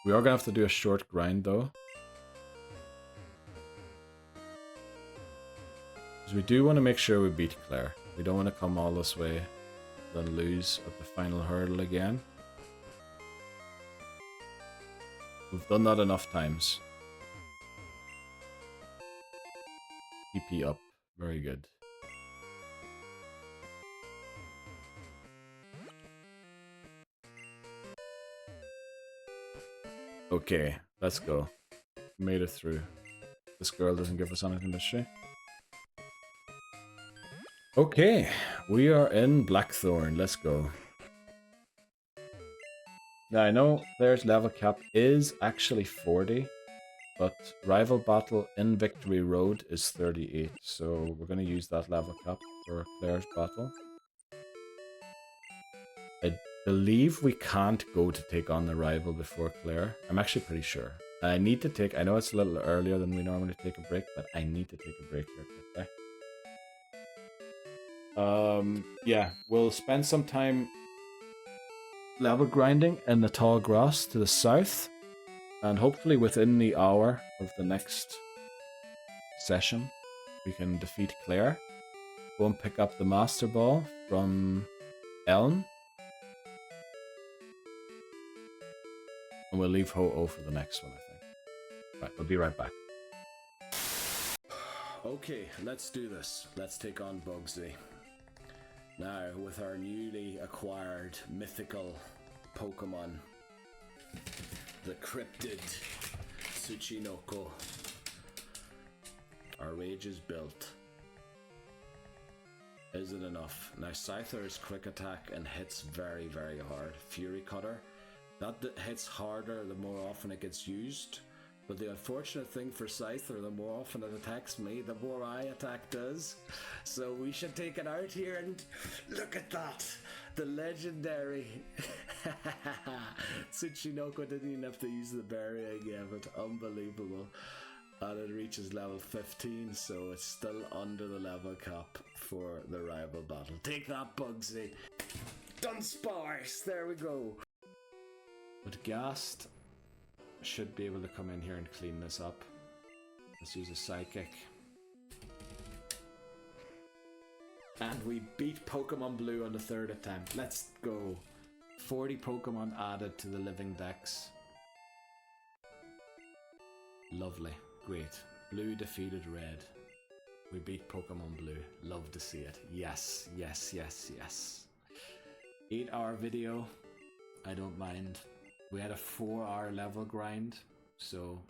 We are gonna have to do a short grind though. Because we do want to make sure we beat Clair. We don't want to come all this way, then lose at the final hurdle again. We've done that enough times. PP up. Very good. Okay, let's go. Made it through. This girl doesn't give us anything, does she? Okay, we are in Blackthorn. Let's go. Now, I know Clair's level cap is actually 40, but Rival Battle in Victory Road is 38, so we're going to use that level cap for Clair's battle. I believe we can't go to take on the rival before Clair. I'm actually pretty sure. I need to take... I know it's a little earlier than we normally take a break, but I need to take a break here quickly. Yeah, we'll spend some time level grinding in the tall grass to the south, and hopefully within the hour of the next session we can defeat Clair. Go and pick up the Master Ball from Elm, and we'll leave Ho-Oh for the next one, I think. Right, we'll be right back. Okay, let's do this. Let's take on Bugsy. Now, with our newly acquired mythical Pokemon, the cryptid Tsuchinoko, our rage is built. Is it enough? Now, Scyther is quick attack and hits very, very hard. Fury Cutter, that hits harder the more often it gets used. But the unfortunate thing for Scyther, the more often it attacks me, the more I attack does. So we should take it out here and look at that! The legendary Tsuchinoko didn't even have to use the berry I gave it. Unbelievable. And it reaches level 15, so it's still under the level cap for the rival battle. Take that, Bugsy! Dunsparce! There we go! But Ghast should be able to come in here and clean this up. Let's use a Psychic. And we beat Pokemon Blue on the 3rd attempt. Let's go. 40 Pokemon added to the Living Dex. Lovely. Great. Blue defeated Red. We beat Pokemon Blue. Love to see it. Yes, yes, yes, yes. 8-hour video. I don't mind. We had a 4-hour level grind, so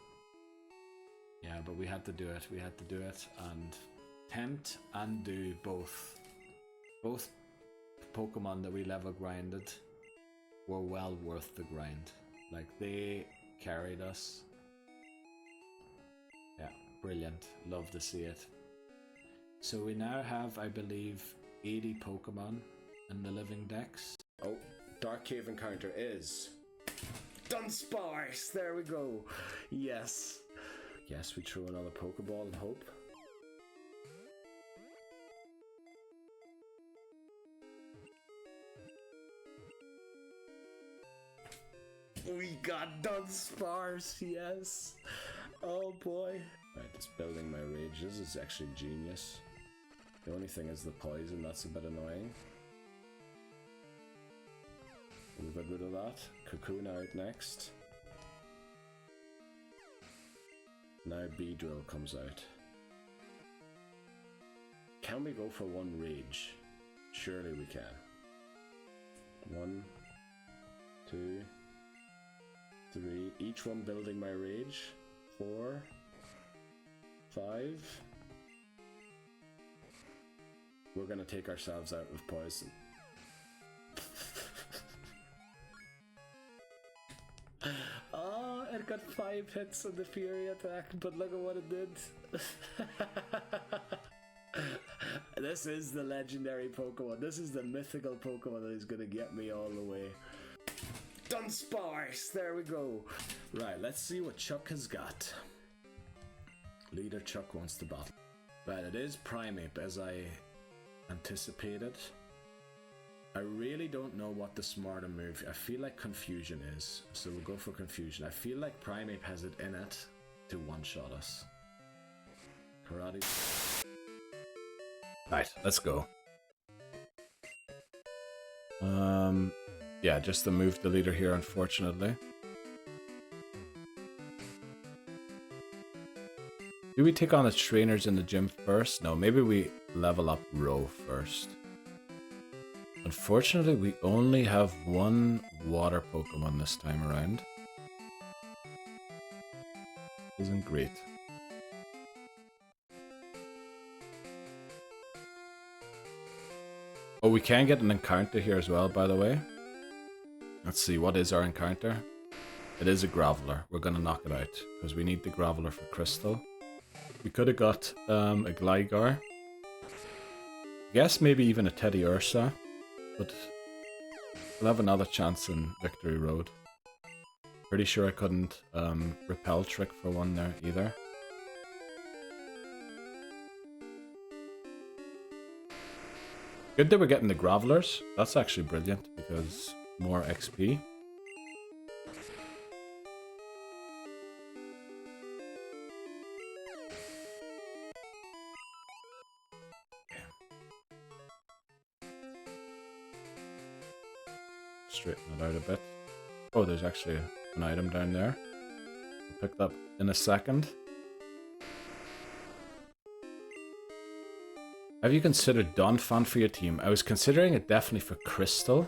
yeah, but we had to do it. We had to do it and tempt and do both. Both Pokemon that we level grinded were well worth the grind. Like, they carried us. Yeah, brilliant. Love to see it. So we now have, I believe, 80 Pokemon in the Living Dex. Oh, Dark Cave encounter is Dunsparce! There we go. Yes. Yes, we throw another Pokeball and hope. We got Dunsparce, yes. Oh boy. Right, just building my rage. This is actually genius. The only thing is the poison, that's a bit annoying. We'll get rid of that. Cocoon out next. Now Beedrill comes out. Can we go for one rage? Surely we can. 1, 2, 3. Each one building my rage. 4, 5. We're gonna take ourselves out with poison. Oh, it got 5 hits on the Fury attack, but look at what it did. This is the legendary Pokemon. This is the mythical Pokemon that is gonna get me all the way. Dunsparce! There we go. Right, let's see what Chuck has got. Leader Chuck wants to battle. Right, it is Primeape as I anticipated. I really don't know what the smarter move. I feel like Confusion is, so we'll go for Confusion. I feel like Primeape has it in it to one-shot us. Karate. Right, let's go. Yeah, just the move the leader here, unfortunately. Do we take on the trainers in the gym first? No, maybe we level up Row first. Unfortunately, we only have one water Pokemon this time around. Isn't great. Oh, we can get an encounter here as well, by the way. Let's see, what is our encounter? It is a Graveler. We're gonna knock it out, because we need the Graveler for Crystal. We could have got a Gligar. I guess maybe even a Teddy Ursa. But we'll have another chance in Victory Road. Pretty sure I couldn't repel trick for one there either. Good that we're getting the Gravelers. That's actually brilliant because more XP. Straighten it out a bit. Oh, there's actually an item down there. We'll pick that up in a second. Have you considered Donphan for your team? I was considering it definitely for Crystal.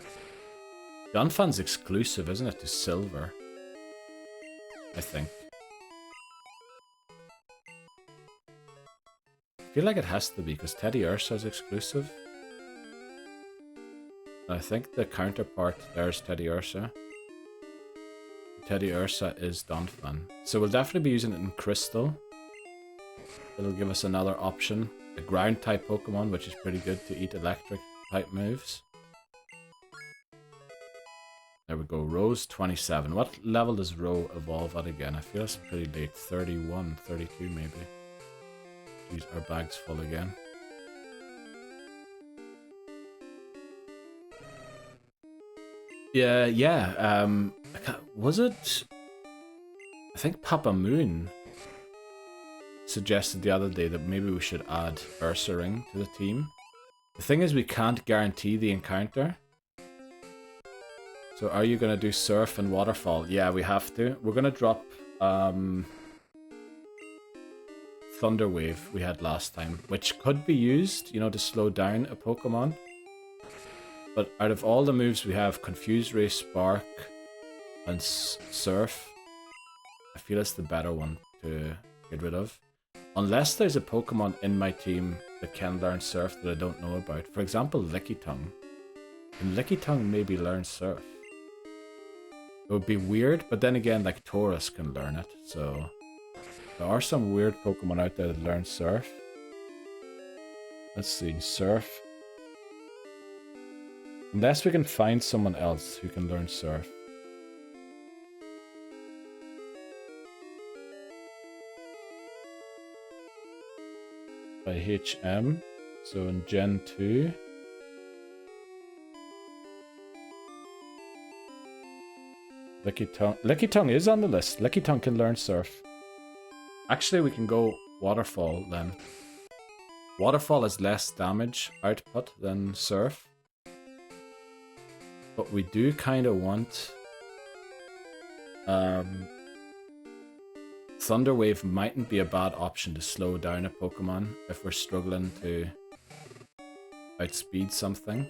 Donphan's exclusive, isn't it, to Silver? I think. I feel like it has to be, because Teddy Ursa's exclusive. I think the counterpart there is Teddy Ursa. Teddy Ursa is Donphan. So we'll definitely be using it in Crystal. It'll give us another option. A ground type Pokemon, which is pretty good to eat electric type moves. There we go, Rose 27. What level does Row evolve at again? I feel it's pretty late. 31, 32 maybe. Jeez, our bag's full again. Yeah, was it? I think Papa Moon suggested the other day that maybe we should add Ursaring to the team. The thing is, we can't guarantee the encounter. So are you going to do Surf and Waterfall? Yeah, we have to. We're going to drop Thunder Wave we had last time, which could be used, you know, to slow down a Pokemon. But out of all the moves we have, Confuse Ray, Spark, And Surf, I feel it's the better one to get rid of. Unless there's a Pokemon in my team that can learn Surf that I don't know about. For example, Lickitung. Can Lickitung maybe learn Surf? It would be weird, but then again, like Taurus can learn it, so... There are some weird Pokemon out there that learn Surf. Let's see, Surf. Unless we can find someone else who can learn Surf. By HM, so in Gen 2. Lickitung is on the list. Lickitung can learn Surf. Actually, we can go Waterfall then. Waterfall has less damage output than Surf. But we do kind of want... Thunder Wave mightn't be a bad option to slow down a Pokemon if we're struggling to outspeed something.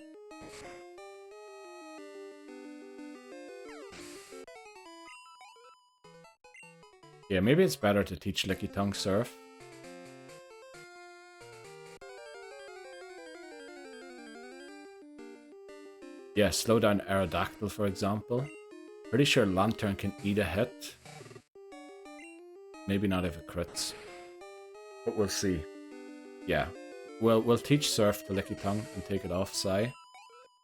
Yeah, maybe it's better to teach Lickitung Surf. Yeah, slow down Aerodactyl, for example. Pretty sure Lantern can eat a hit. Maybe not if it crits. But we'll see. Yeah. We'll teach Surf to Lickitung and take it off Psy.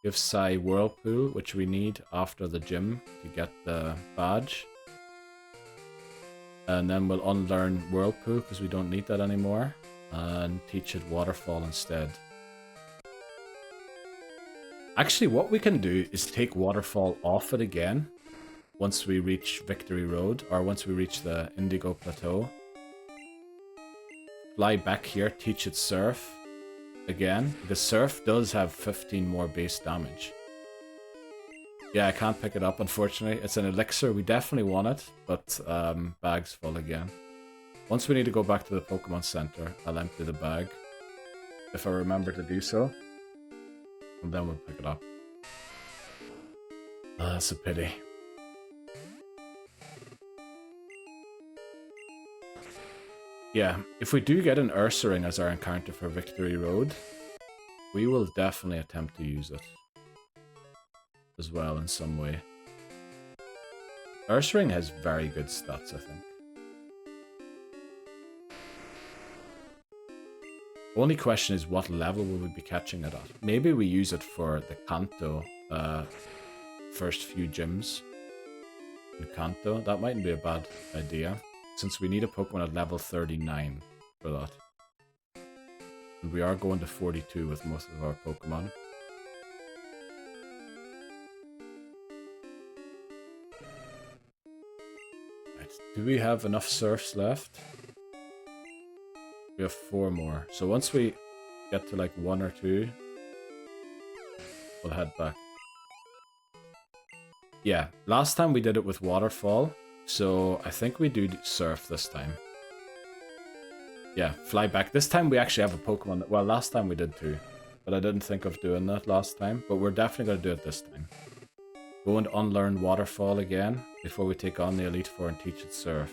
Give Psy Whirlpool, which we need after the gym to get the badge. And then we'll unlearn Whirlpool because we don't need that anymore. And teach it Waterfall instead. Actually, what we can do is take Waterfall off it again. Once we reach Victory Road, or once we reach the Indigo Plateau. Fly back here, teach it Surf again, because Surf does have 15 more base damage. Yeah, I can't pick it up, unfortunately. It's an elixir, we definitely want it, but bag's full again. Once we need to go back to the Pokemon Center, I'll empty the bag, if I remember to do so. And then we'll pick it up. Oh, that's a pity. Yeah, if we do get an Ursaring as our encounter for Victory Road, we will definitely attempt to use it as well in some way. Ursaring has very good stats, I think. Only question is what level will we be catching it at? Maybe we use it for the Kanto first few gyms in Kanto. That mightn't be a bad idea, since we need a Pokemon at level 39 for that. And we are going to 42 with most of our Pokemon. Right. Do we have enough Surfs left? We have 4 more. So once we get to like 1 or 2, we'll head back. Yeah, last time we did it with Waterfall, so I think we do Surf this time. Yeah, fly back. This time we actually have a Pokemon that, well, last time we did too, but I didn't think of doing that last time, but we're definitely going to do it this time. Go and unlearn Waterfall again before we take on the Elite Four and teach it Surf.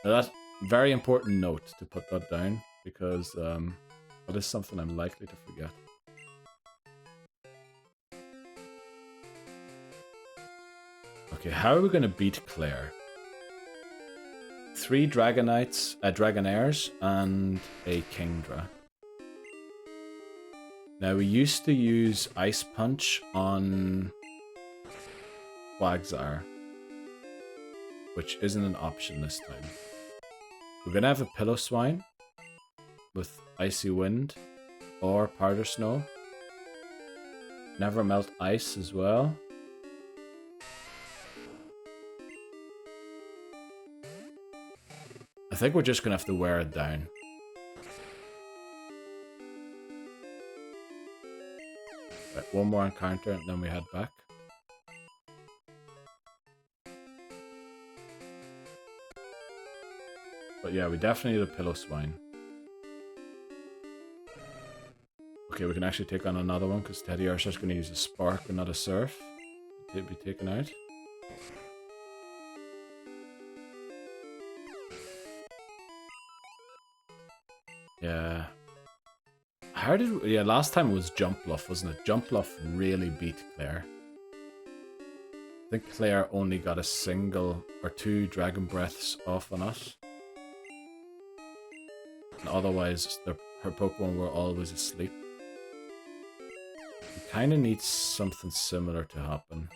Now that's very important note to put that down, because that is something I'm likely to forget. Okay, how are we going to beat Clair? 3 Dragonites, Dragonairs, and a Kingdra. Now, we used to use Ice Punch on Quagsire, which isn't an option this time. We're going to have a Piloswine with Icy Wind or Powder Snow. Never Melt Ice as well. I think we're just going to have to wear it down. Right, 1 more encounter and then we head back. But yeah, we definitely need a Piloswine. Okay, we can actually take on another one because Teddy Ursa's going to use a Spark and not a Surf to to be taken out. Yeah. How did... Yeah, last time it was Jump Bluff, wasn't it? Jump Bluff really beat Clair. I think Clair only got a single or 2 Dragon Breaths off on us. And otherwise, her Pokemon were always asleep. We kind of need something similar to happen.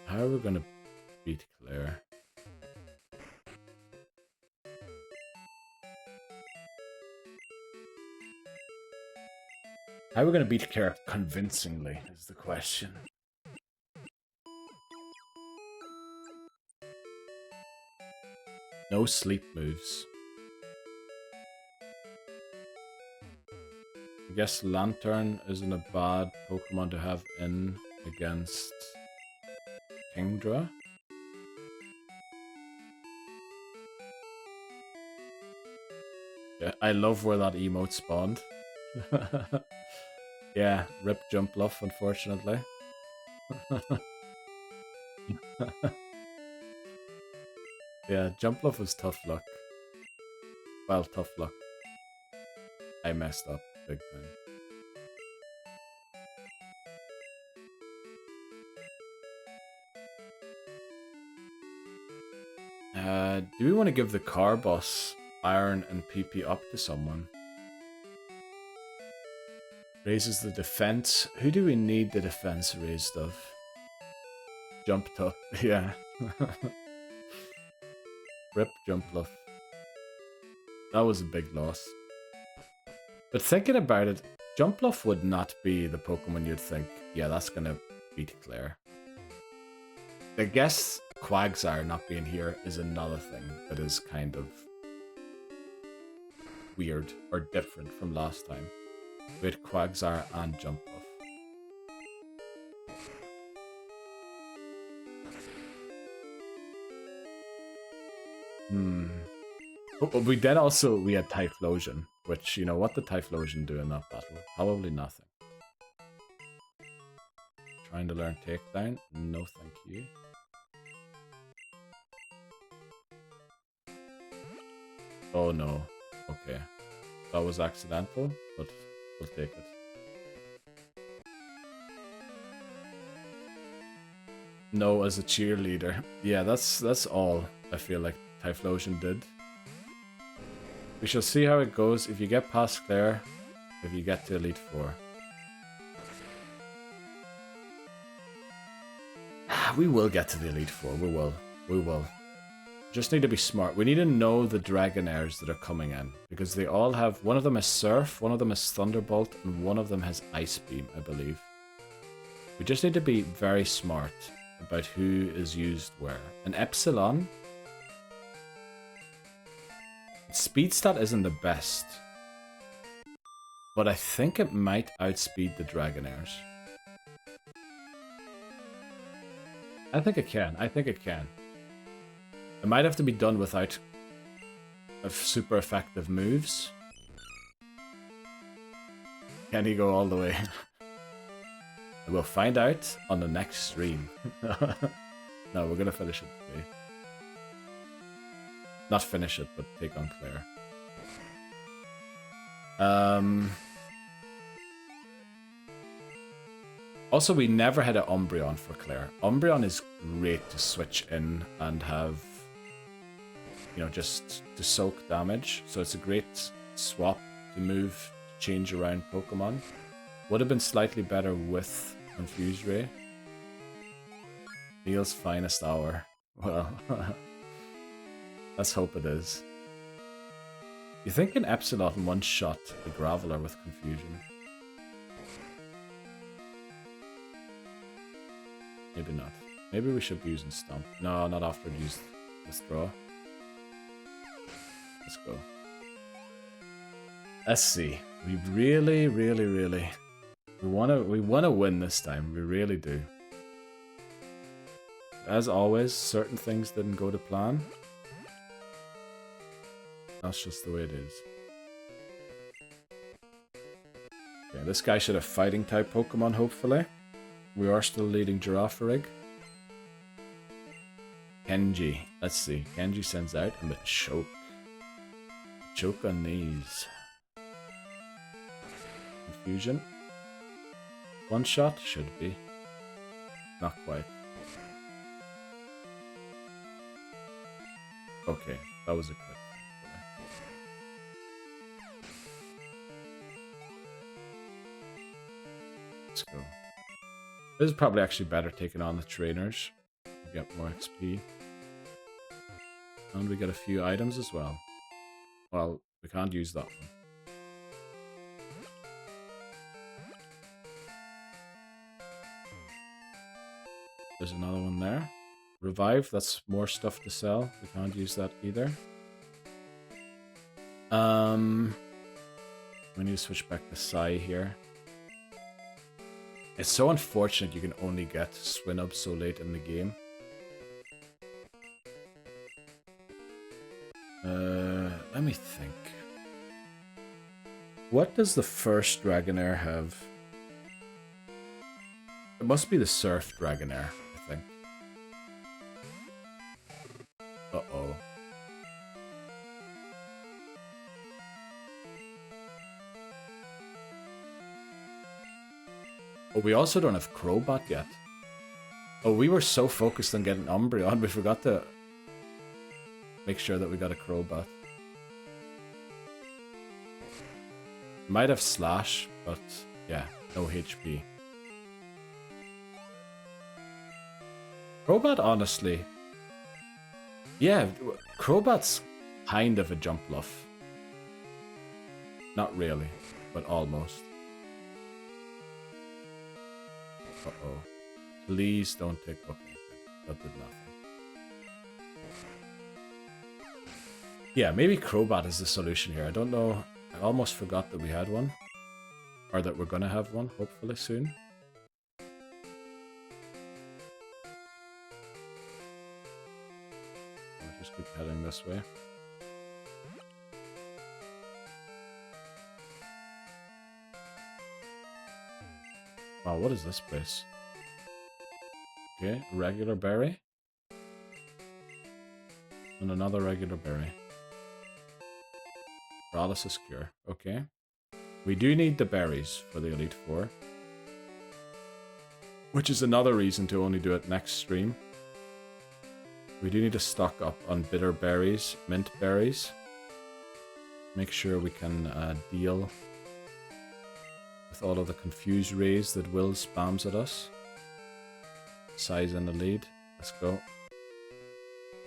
How are we gonna beat Clair? How are we gonna beat Clair convincingly is the question. No sleep moves. I guess Lantern isn't a bad Pokemon to have in against Kingdra. Yeah, I love where that emote spawned. Yeah, rip Jump Bluff, unfortunately. Yeah, Jump Bluff was tough luck. Well, tough luck. I messed up big time. Do we want to give the car boss Iron and PP up to someone? Raises the defense. Who do we need the defense raised of? Jumped up, yeah. Rip Jump Bluff. That was a big loss. But thinking about it, Jump Bluff would not be the Pokemon you'd think, yeah, that's gonna beat Clair. I guess Quagsire not being here is another thing that is kind of weird or different from last time. We had Quagsire and Jump Bluff. But we did also, we had Typhlosion, which, you know, what did Typhlosion do in that battle? Probably nothing. Trying to learn Takedown? No thank you. Oh no. Okay. That was accidental, but we'll take it. No, as a cheerleader. Yeah, that's all I feel like Typhlosion did. We shall see how it goes if you get past Clair, if you get to Elite Four. We will get to the Elite Four, we will. We will. Just need to be smart. We need to know the Dragonairs that are coming in, because they all have, one of them is Surf, one of them is Thunderbolt, and one of them has Ice Beam, I believe. We just need to be very smart about who is used where. And Epsilon, speed stat isn't the best, but I think it might outspeed the Dragonairs. I think it can. I think it can. It might have to be done without super effective moves. Can he go all the way? We'll find out on the next stream. No, we're gonna finish it today. Not finish it, but take on Clair. Also, we never had an Umbreon for Clair. Umbreon is great to switch in and have, you know, just to soak damage. So it's a great swap to move, change around Pokemon. Would have been slightly better with Confuse Ray. Neil's finest hour. Well, let's hope it is. You think an Epsilon one-shot the Graveler with Confusion? Maybe not. Maybe we should be using Stomp. No, not after it used Withdraw. Let's go. Let's see. We really we wanna win this time. We really do. As always, certain things didn't go to plan. That's just the way it is. Okay, this guy should have fighting type Pokemon, hopefully. We are still leading Girafarig. Kenji. Let's see. Kenji sends out a Machoke. Choke on these. Confusion. One shot? Should be. Not quite. Okay, that was a quick. Let's go. This is probably actually better taking on the trainers. We get more XP. And we get a few items as well. Well, we can't use that one. There's another one there. Revive, that's more stuff to sell. We can't use that either. We need to switch back to Sai here. It's so unfortunate you can only get Swinub so late in the game. Let me think. What does the first Dragonair have? It must be the Surf Dragonair, I think. Uh-oh. Oh, we also don't have Crobat yet. Oh, we were so focused on getting Umbreon, we forgot to make sure that we got a Crobat. Might have Slash, but yeah, no HP. Crobat, honestly. Yeah, Crobat's kind of a jump bluff. Not really, but almost. Uh-oh. Please don't take... Okay, that did nothing. Yeah, maybe Crobat is the solution here. I don't know. I almost forgot that we had one. Or that we're gonna have one, hopefully soon. I'll just keep heading this way. Wow, what is this place? Okay, regular berry. And another regular berry. Paralysis cure, okay. We do need the berries for the Elite Four. Which is another reason to only do it next stream. We do need to stock up on bitter berries, mint berries. Make sure we can deal with all of the confused rays that Will spams at us. Size in the lead. Let's go.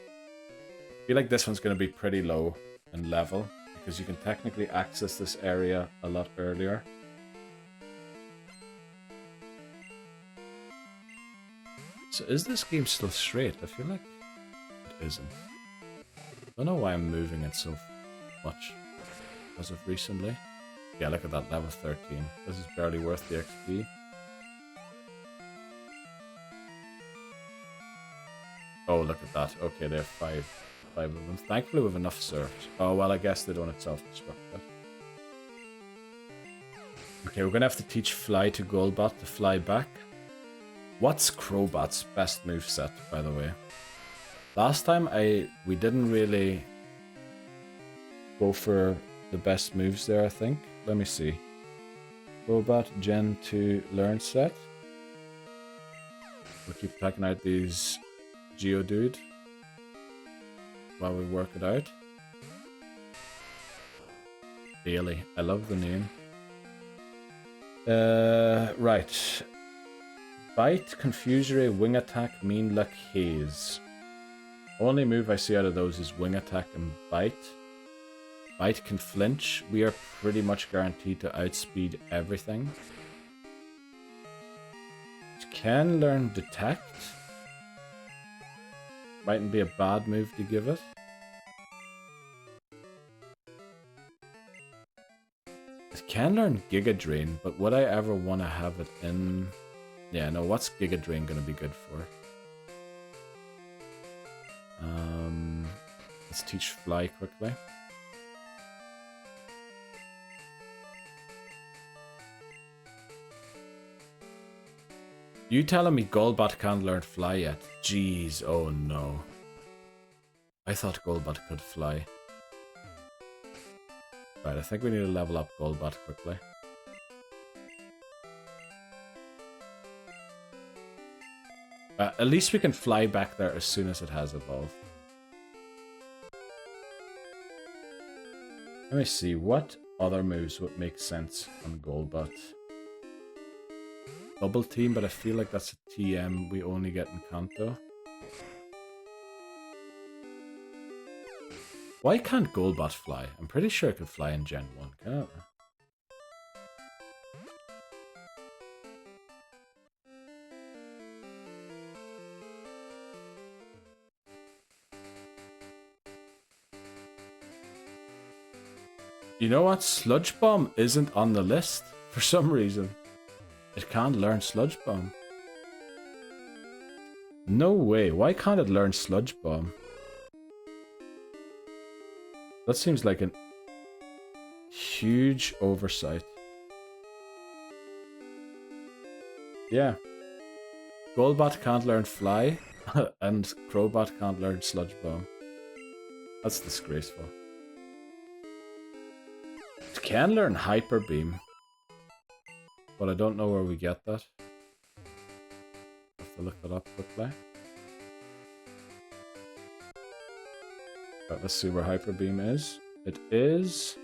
I feel like this one's going to be pretty low in level, because you can technically access this area a lot earlier. So is this game still straight? I feel like it isn't. I don't know why I'm moving it so much as of recently. Yeah, look at that, level 13. This is barely worth the XP. Oh, look at that. Okay, they have five of them. Thankfully we have enough serfs. Oh, well, I guess they don't have self-destruct that. Okay, we're gonna have to teach Fly to Golbat to fly back. What's Crobat's best moveset, by the way? Last time we didn't really go for the best moves there, I think. Let me see. Crobat Gen 2 learn set. We'll keep checking out these Geodude while we work it out. Bailey, I love the name. Right. Bite, Confuse Ray, Wing Attack, Mean Luck, Haze. Only move I see out of those is Wing Attack and Bite. Bite can flinch. We are pretty much guaranteed to outspeed everything. It can learn Detect. Mightn't be a bad move to give it. It can learn Giga Drain, but would I ever want to have it in... Yeah, no, what's Giga Drain going to be good for? Let's teach Fly quickly. You telling me Golbat can't learn fly yet? Jeez, oh no. I thought Golbat could fly. Right, I think we need to level up Golbat quickly. At least we can fly back there as soon as it has evolved. Let me see, what other moves would make sense on Golbat? Double team, but I feel like that's a TM we only get in Kanto. Why can't Golbat fly? I'm pretty sure it could fly in Gen 1, can't it? You know what? Sludge Bomb isn't on the list for some reason. It can't learn Sludge Bomb. No way. Why can't it learn Sludge Bomb? That seems like a huge oversight. Yeah. Golbat can't learn Fly, and Crobat can't learn Sludge Bomb. That's disgraceful. It can learn Hyper Beam, but I don't know where we get that. Have to look that up quickly. Right, let's see where Hyper Beam is. It is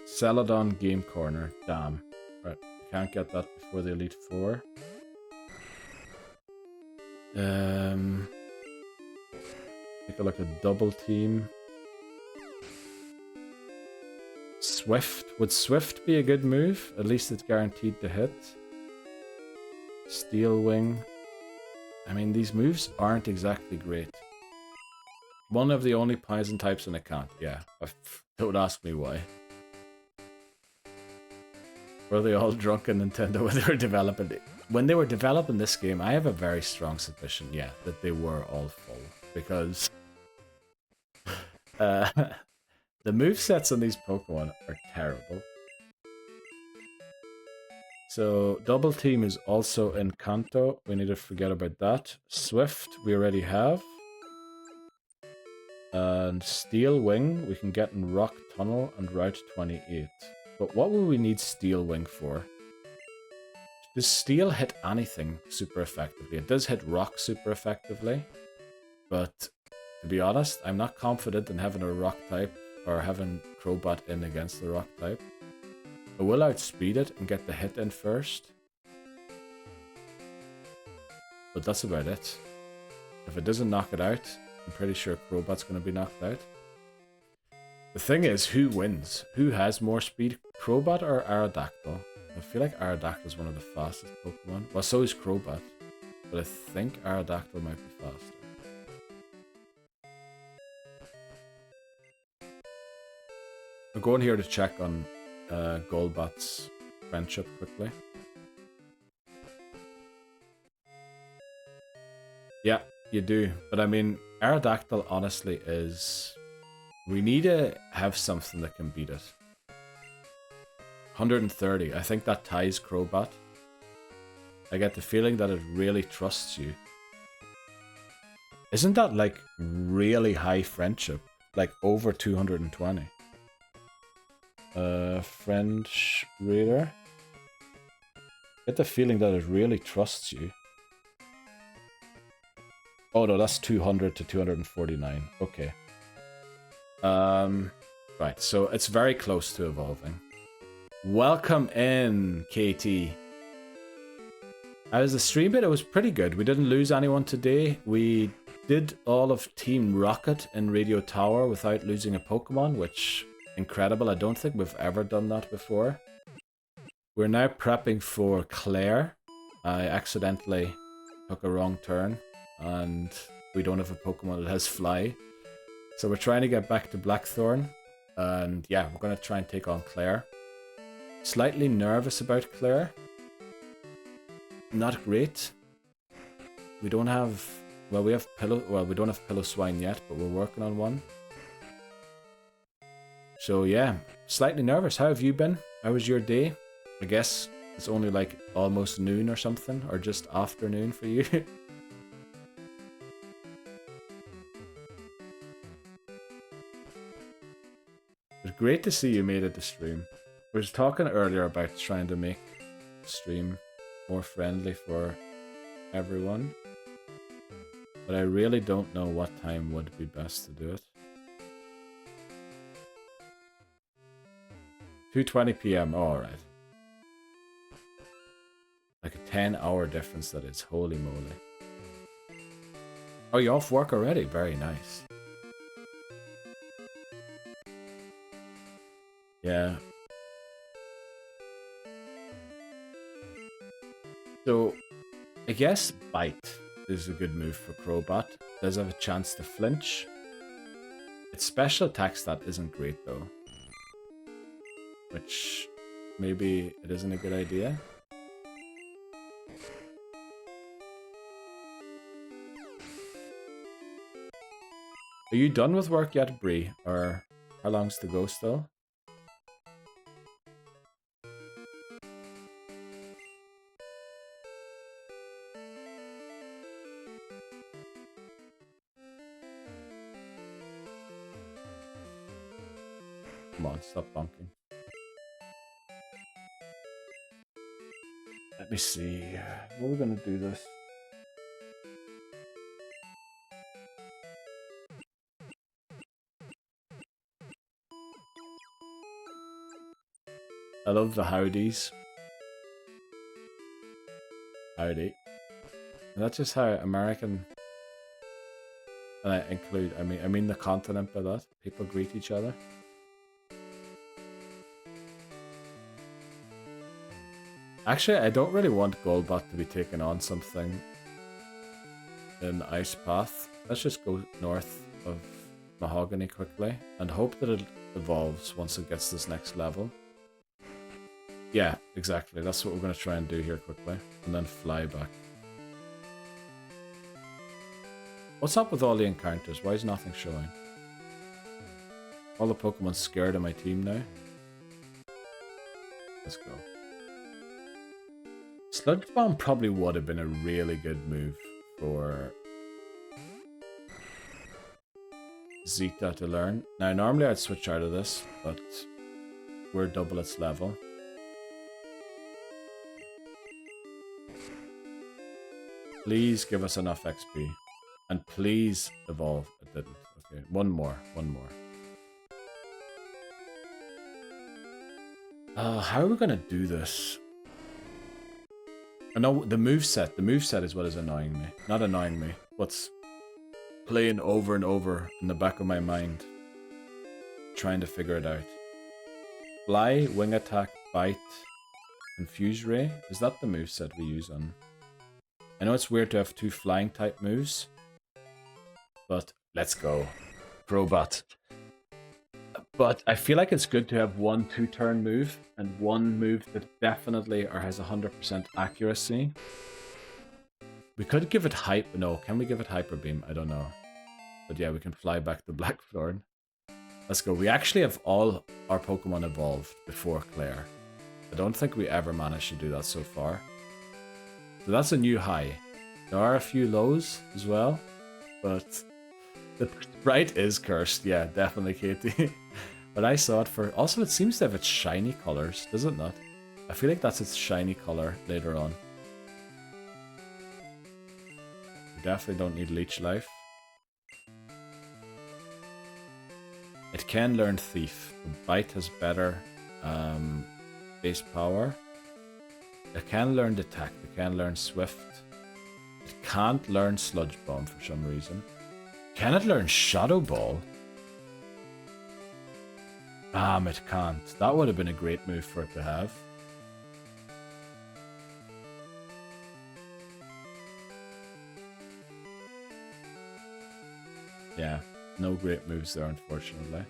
Celadon Game Corner. Damn. Right, we can't get that before the Elite Four. Take a look at Double Team. Swift. Would Swift be a good move? At least it's guaranteed to hit. Steel Wing. I mean, these moves aren't exactly great. One of the only poison types in a can't. Yeah, don't ask me why. Were they all drunk in Nintendo when they were developing it? When they were developing this game, I have a very strong suspicion, yeah, that they were all full. Because the movesets on these Pokemon are terrible. So, Double Team is also in Kanto. We need to forget about that. Swift, we already have. And Steel Wing, we can get in Rock Tunnel and Route 28. But what will we need Steel Wing for? Does Steel hit anything super effectively? It does hit Rock super effectively. But, to be honest, I'm not confident in having a Rock type or having Crobat in against the Rock type. I will outspeed it and get the hit in first. But that's about it. If it doesn't knock it out, I'm pretty sure Crobat's going to be knocked out. The thing is, who wins? Who has more speed? Crobat or Aerodactyl? I feel like Aerodactyl is one of the fastest Pokemon. Well, so is Crobat. But I think Aerodactyl might be faster. I'm going here to check on Golbat's friendship quickly. Yeah, you do. But I mean, Aerodactyl honestly is... We need to have something that can beat it. 130. I think that ties Crobat. I get the feeling that it really trusts you. Isn't that like really high friendship? Like over 220. French reader. Get the feeling that it really trusts you. Oh no, that's 200 to 249. Okay. Right, so it's very close to evolving. Welcome in, KT. As the stream bit, it was pretty good. We didn't lose anyone today. We did all of Team Rocket in Radio Tower without losing a Pokemon, which... incredible. I don't think we've ever done that before. We're now prepping for Clair. I accidentally took a wrong turn and we don't have a Pokemon that has Fly. So we're trying to get back to Blackthorn. And yeah, we're going to try and take on Clair. Slightly nervous about Clair. Not great. We don't have... Well, we have we don't have Pillow-Swine yet, but we're working on one. So yeah, slightly nervous. How have you been? How was your day? I guess It's only like almost noon or something, or just afternoon for you. It's great to see you made it to stream. We were talking earlier about trying to make stream more friendly for everyone, but I really don't know what time would be best to do it. 2:20 p.m. Oh, alright. Like a 10-hour difference that is, holy moly. Oh, you off work already? Very nice. Yeah. So, I guess Bite is a good move for Crowbat. Does have a chance to flinch. Its special attack stat isn't great though. Which, maybe it isn't a good idea. Are you done with work yet, Bree? Or how long's to go still? Come on, stop bonking. Let me see. How are we gonna do this? I love the howdies. Howdy. And that's just how American, and I include, I mean the continent by that. People greet each other. Actually, I don't really want Golbat to be taking on something in Ice Path. Let's just go north of Mahogany quickly and hope that it evolves once it gets this next level. Yeah, exactly. That's what we're going to try and do here quickly. And then fly back. What's up with all the encounters? Why is nothing showing? All the Pokemon scared of my team now. Let's go. Sludge Bomb probably would have been a really good move for Zeta to learn. Now, normally I'd switch out of this, but we're double its level. Please give us enough XP. And please evolve. It didn't. Okay, one more. How are we gonna do this? I know the moveset. The moveset is what is annoying me. Not annoying me. What's playing over and over in the back of my mind. Trying to figure it out. Fly, Wing Attack, Bite, Confuse Ray. Is that the moveset we use on? I know it's weird to have two flying type moves. But let's go. Crobat. But I feel like it's good to have one 2-turn move and one move that definitely or has 100% accuracy. We could give it hype. No, can we give it Hyper Beam? I don't know. But yeah, we can fly back to Blackthorn. Let's go. We actually have all our Pokemon evolved before Clair. I don't think we ever managed to do that so far. So that's a new high. There are a few lows as well, but the sprite is cursed. Yeah, definitely, Katie. But I saw it for... Also, it seems to have its shiny colors, does it not? I feel like that's its shiny color later on. We definitely don't need Leech Life. It can learn Thief. Bite has better base power. It can learn Detect. It can learn Swift. It can't learn Sludge Bomb for some reason. Can it learn Shadow Ball? It can't. That would have been a great move for it to have. Yeah, no great moves there, unfortunately.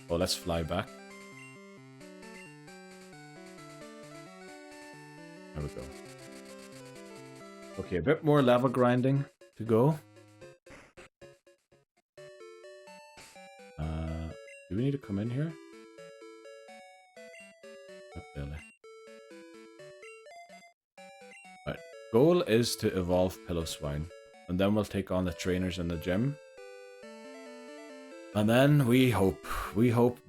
Oh, let's fly back. There we go. Okay, a bit more level grinding to go. Do we need to come in here? Not really. Goal is to evolve Pillow-Swine, and then we'll take on the trainers in the gym. And then we hope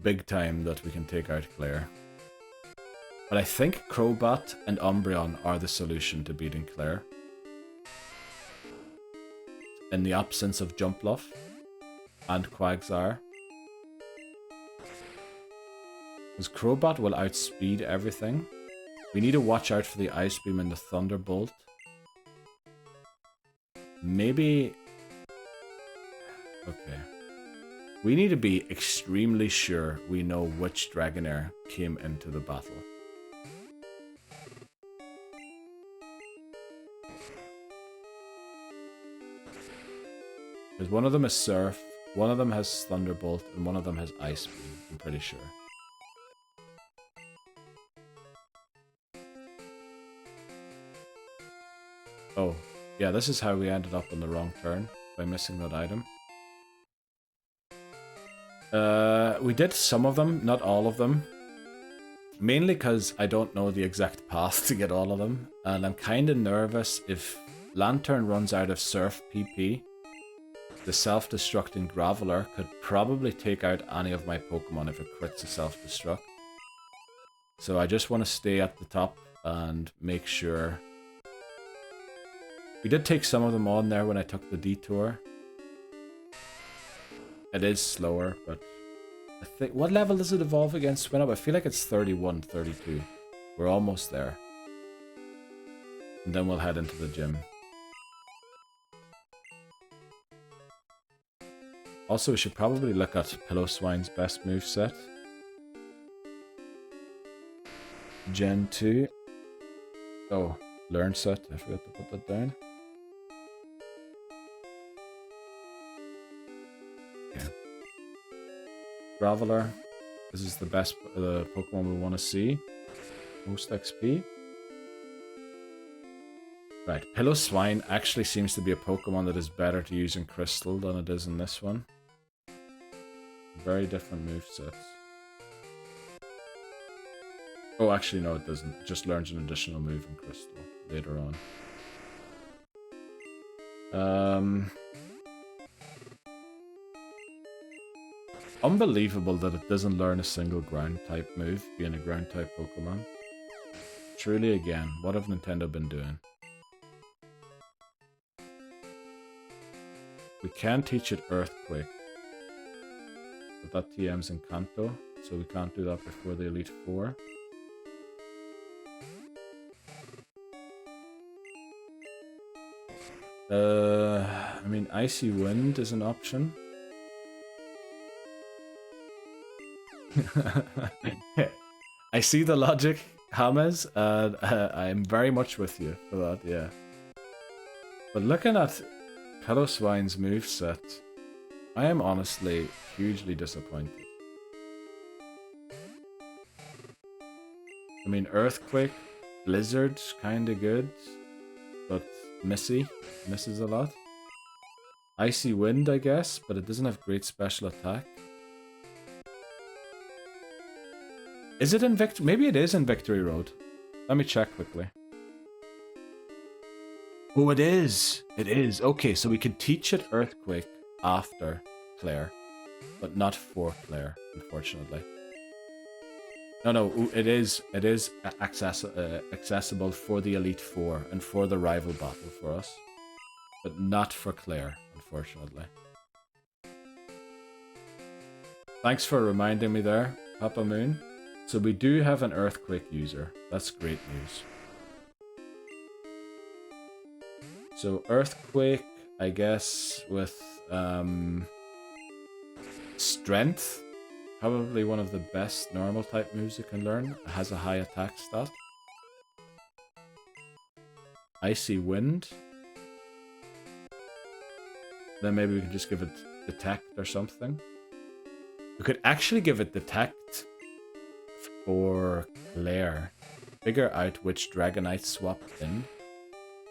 big time that we can take out Clair. But I think Crobat and Umbreon are the solution to beating Clair. In the absence of Jumpluff and Quagsire. Because Crobat will outspeed everything. We need to watch out for the Ice Beam and the Thunderbolt. Maybe... Okay. We need to be extremely sure we know which Dragonair came into the battle. Because one of them is Surf, one of them has Thunderbolt, and one of them has Ice Beam, I'm pretty sure. Oh, yeah, this is how we ended up on the wrong turn, by missing that item. We did some of them, not all of them. Mainly because I don't know the exact path to get all of them, and I'm kinda nervous if Lantern runs out of Surf PP. The self-destructing Graveler could probably take out any of my Pokemon if it crits a self-destruct. So I just want to stay at the top and make sure. We did take some of them on there when I took the detour. It is slower, but I think... What level does it evolve against Swinub? I feel like it's 31, 32. We're almost there. And then we'll head into the gym. Also, we should probably look at Pillow-Swine's best moveset. Gen 2. Oh, Learn Set. I forgot to put that down. Okay. Graveler. This is the best Pokemon we want to see. Most XP. Right, Pillow-Swine actually seems to be a Pokemon that is better to use in Crystal than it is in this one. Very different movesets. Oh, actually no it doesn't. It just learns an additional move in Crystal later on. Unbelievable that it doesn't learn a single ground type move, being a ground type Pokemon. Truly again, what have Nintendo been doing? We can teach it Earthquake. But that TM's in Kanto, so we can't do that before the Elite Four. I mean, Icy Wind is an option. I see the logic, James, and I'm very much with you for that, yeah. But looking at Pillow-Swine's moveset, I am honestly hugely disappointed. I mean, Earthquake, Blizzard's kinda good, but misses a lot. Icy Wind, I guess, but it doesn't have great special attack. Is it in Victory? Maybe it is in Victory Road. Let me check quickly. Oh, it is! It is. Okay, so we could teach it Earthquake after Clair, but not for Clair, unfortunately. No, it is accessible for the Elite Four and for the rival battle for us, but not for Clair, unfortunately. Thanks for reminding me there, Papa Moon. So we do have an Earthquake user. That's great news. So Earthquake, I guess, with Strength. Probably one of the best normal type moves you can learn. It has a high attack stat. Icy Wind. Then maybe we can just give it Detect or something. We could actually give it Detect for Clair. Figure out which Dragonite swapped in.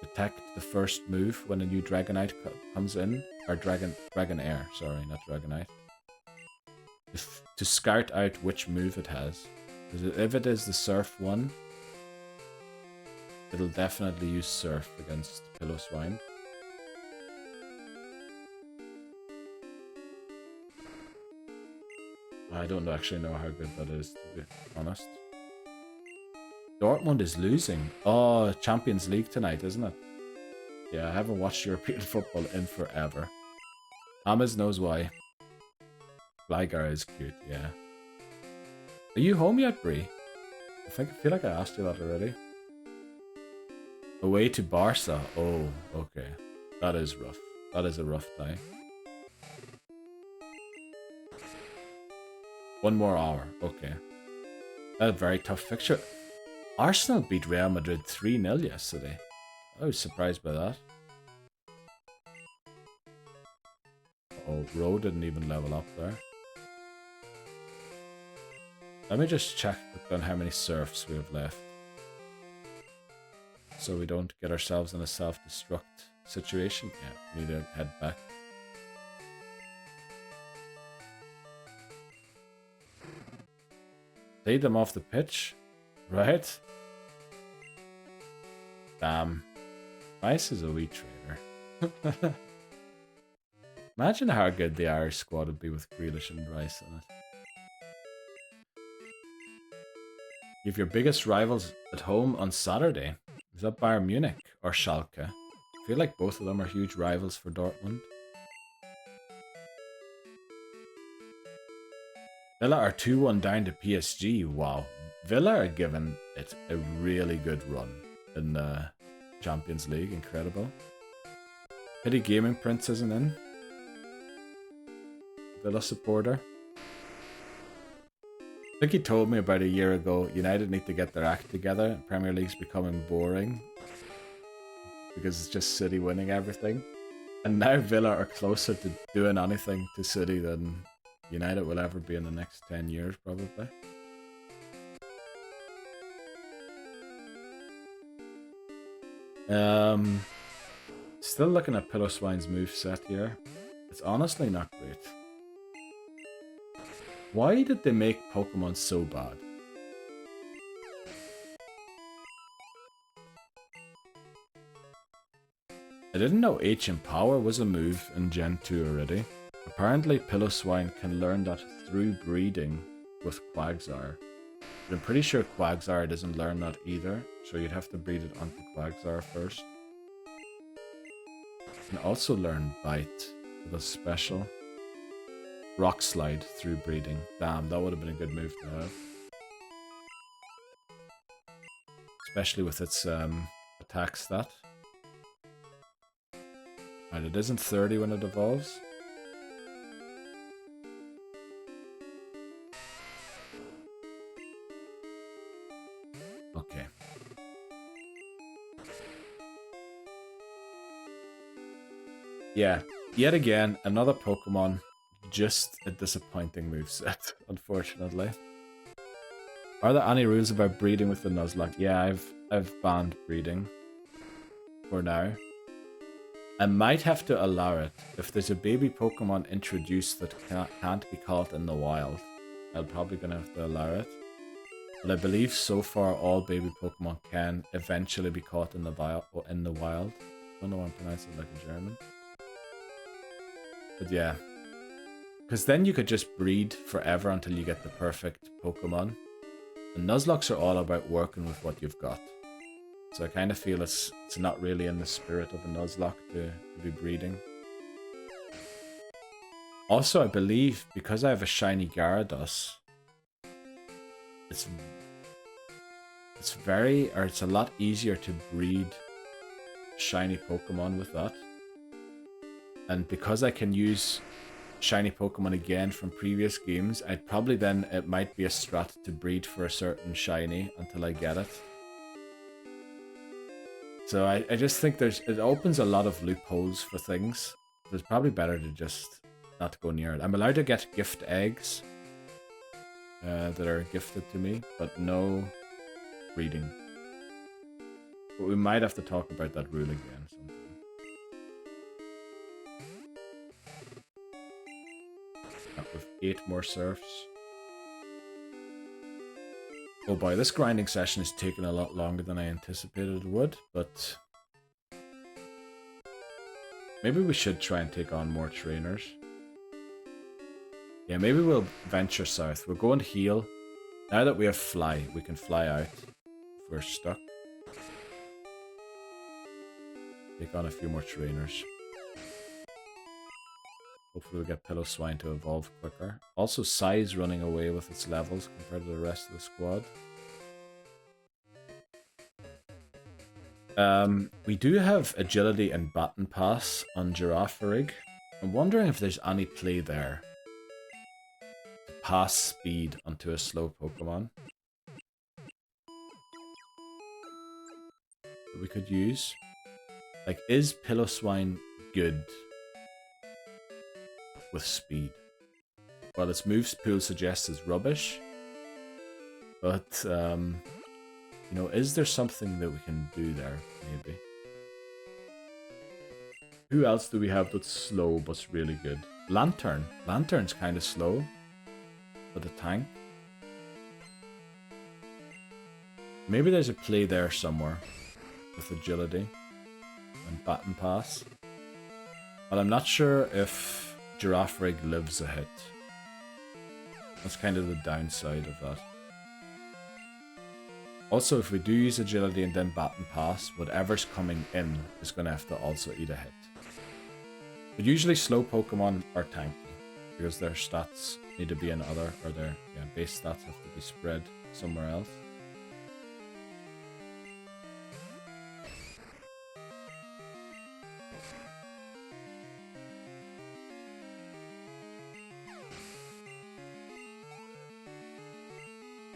Detect the first move when a new Dragonite comes in. Or Dragonair, sorry, not Dragonite. To scout out which move it has. If it is the Surf one, it'll definitely use Surf against Pillow Swine. I don't actually know how good that is, to be honest. Dortmund is losing. Oh, Champions League tonight, isn't it? Yeah, I haven't watched European football in forever. Hamas knows why. Flygar is cute, yeah. Are you home yet, Bree? I feel like I asked you that already. Away to Barca. Oh, okay. That is rough. That is a rough tie. 1 more hour. Okay. A very tough fixture. Arsenal beat Real Madrid 3-0 yesterday. I was surprised by that. Oh, Rowe didn't even level up there. Let me just check on how many Surfs we have left, so we don't get ourselves in a self-destruct situation. Yeah, we need to head back. Lead them off the pitch, right? Damn. Rice is a wee traitor. Imagine how good the Irish squad would be with Grealish and Rice in it. You have your biggest rivals at home on Saturday. Is that Bayern Munich or Schalke? I feel like both of them are huge rivals for Dortmund. Villa are 2-1 down to PSG. Wow. Villa are giving it a really good run in the Champions League. Incredible. Pity Gaming Prince isn't in. Villa supporter. I think he told me about a year ago, United need to get their act together. Premier League's becoming boring because it's just City winning everything. And now Villa are closer to doing anything to City than United will ever be in the next 10 years, probably. Still looking at Pillow Swine's moveset here. It's honestly not great. Why did they make Pokemon so bad? I didn't know H Empower was a move in Gen 2 already. Apparently Pillow Swine can learn that through breeding with Quagsire. But I'm pretty sure Quagsire doesn't learn that either, so you'd have to breed it onto Quagsire first. You can also learn Bite with a special. Rock Slide through breeding. Damn, that would have been a good move to have. Especially with its attack stat. Right, it isn't 30 when it evolves. Okay. Yeah, yet again, another Pokemon. Just a disappointing moveset, unfortunately. Are there any rules about breeding with the Nuzlocke? Yeah, I've banned breeding for now. I might have to allow it if there's a baby Pokemon introduced that can't be caught in the wild. I'm probably gonna have to allow it. But I believe so far all baby Pokemon can eventually be caught in the wild. I don't know why I'm pronouncing it like a German. But yeah. Because then you could just breed forever until you get the perfect Pokemon. And Nuzlockes are all about working with what you've got. So I kind of feel it's not really in the spirit of a Nuzlocke to be breeding. Also, I believe because I have a shiny Gyarados, it's a lot easier to breed shiny Pokemon with that. And because I can use shiny Pokemon again from previous games, I'd probably then, it might be a strat to breed for a certain shiny until I get it. So I just think it opens a lot of loopholes for things. So it's probably better to just not go near it. I'm allowed to get gift eggs that are gifted to me, but no breeding. But we might have to talk about that rule again sometime. With 8 more Surfs. Oh boy, this grinding session is taking a lot longer than I anticipated it would, but maybe we should try and take on more trainers. Yeah, maybe we'll venture south. We'll go and heal. Now that we have fly, we can fly out if we're stuck. Take on a few more trainers. Hopefully we'll get Pillow Swine to evolve quicker. Also, Sai's running away with its levels compared to the rest of the squad. We do have Agility and Baton Pass on Girafarig. I'm wondering if there's any play there to pass speed onto a slow Pokemon that we could use. Like, is Pillow Swine good with speed? Well, its moves pool suggests it's rubbish, but you know, is there something that we can do there? Maybe. Who else do we have that's slow but's really good? Lantern. Lantern's kind of slow for the tank. Maybe there's a play there somewhere with agility and Baton Pass. But I'm not sure if Girafarig lives a hit. That's kind of the downside of that. Also, if we do use agility and then Baton Pass, whatever's coming in is going to have to also eat a hit. But usually slow Pokemon are tanky because their stats need to be in other, or their base stats have to be spread somewhere else.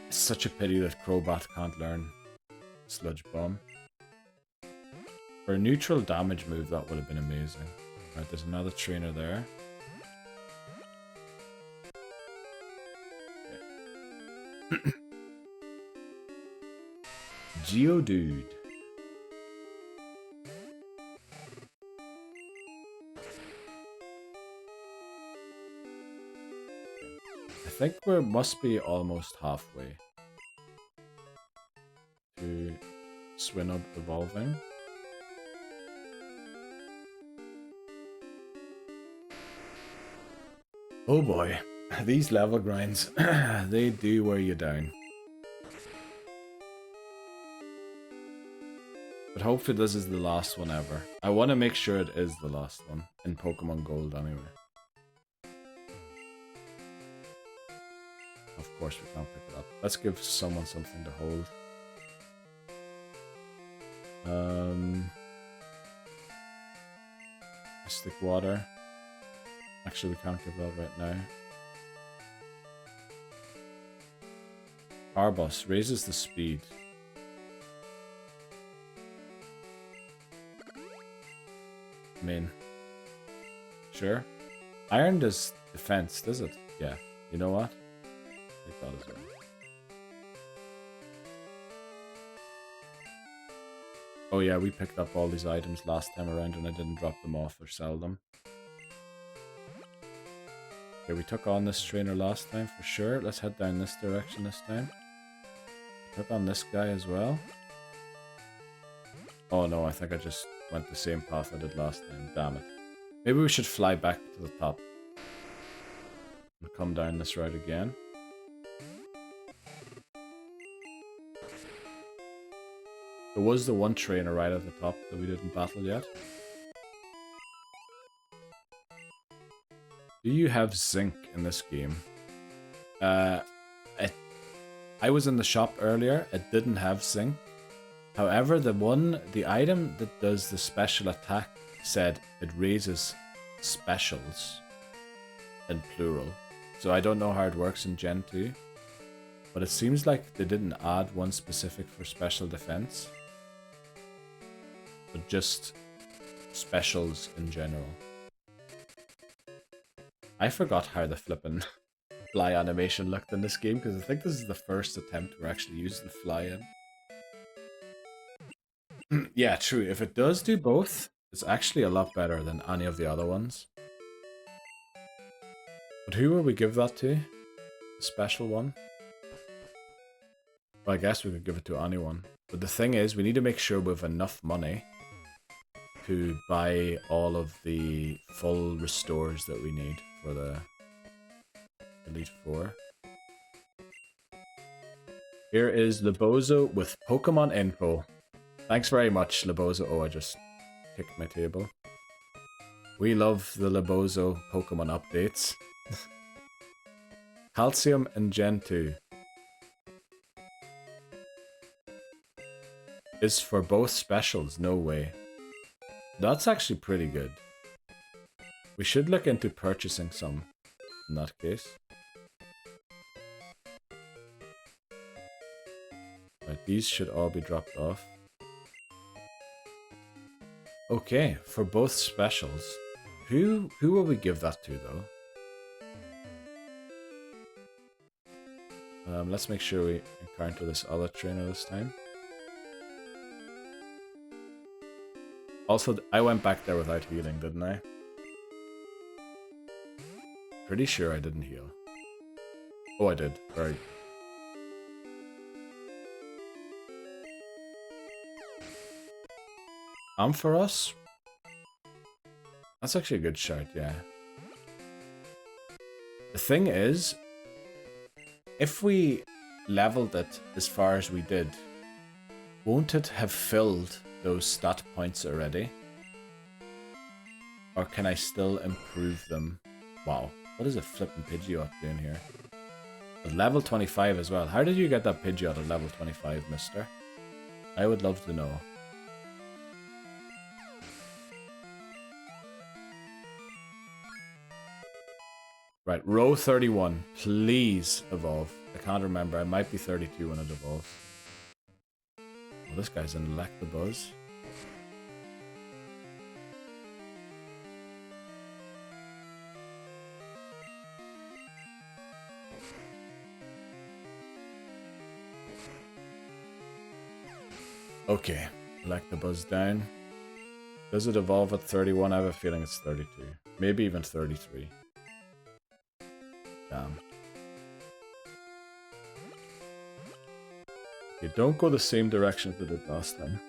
It's such a pity that Crobat can't learn Sludge Bomb. For a neutral damage move, that would have been amazing. Right, there's another trainer there. Okay. Geodude. I think we must be almost halfway to Swinub evolving. Oh boy, these level grinds, they do wear you down. But hopefully this is the last one ever. I want to make sure it is the last one, in Pokemon Gold anyway. Of course we can't pick it up. Let's give someone something to hold. Mystic Water. Actually, we can't give that right now. Arbos raises the speed. I mean, sure. Iron does defense, does it? Yeah. You know what? Take that as well. Oh yeah, we picked up all these items last time around and I didn't drop them off or sell them. Okay, we took on this trainer last time for sure. Let's head down this direction this time. We took on this guy as well. Oh no, I think I just went the same path I did last time. Damn it. Maybe we should fly back to the top. And come down this route again. There was the one trainer right at the top that we didn't battle yet. Do you have zinc in this game? I was in the shop earlier, it didn't have zinc. However, the item that does the special attack said it raises specials in plural. So I don't know how it works in Gen 2. But it seems like they didn't add one specific for special defense. But just specials in general. I forgot how the flippin' fly animation looked in this game because I think this is the first attempt we're actually using the fly in. Yeah, true. If it does do both, it's actually a lot better than any of the other ones. But who will we give that to? The special one? Well, I guess we could give it to anyone. But the thing is, we need to make sure we have enough money to buy all of the full restores that we need for the Elite Four. Here is Lebozo with Pokemon info. Thanks very much, Lebozo. Oh, I just kicked my table. We love the Lebozo Pokemon updates. Calcium and Gen 2 is for both specials, no way. That's actually pretty good. We should look into purchasing some in that case. Right, these should all be dropped off. Okay, for both specials. Who will we give that to though? Let's make sure we encounter this other trainer this time. Also, I went back there without healing, didn't I? Pretty sure I didn't heal. Oh, I did. Very. Ampharos? That's actually a good shout, yeah. The thing is, if we leveled it as far as we did, won't it have filled those stat points already? Or can I still improve them? Wow, what is a flippin' Pidgeot doing here? At level 25 as well. How did you get that Pidgeot at level 25, mister? I would love to know. Right, row 31. Please evolve. I can't remember. I might be 32 when it evolves. Oh, this guy's an Electabuzz. Okay, Electabuzz down. Does it evolve at 31? I have a feeling it's 32. Maybe even 33. Damn. Okay, don't go the same direction as it did last time.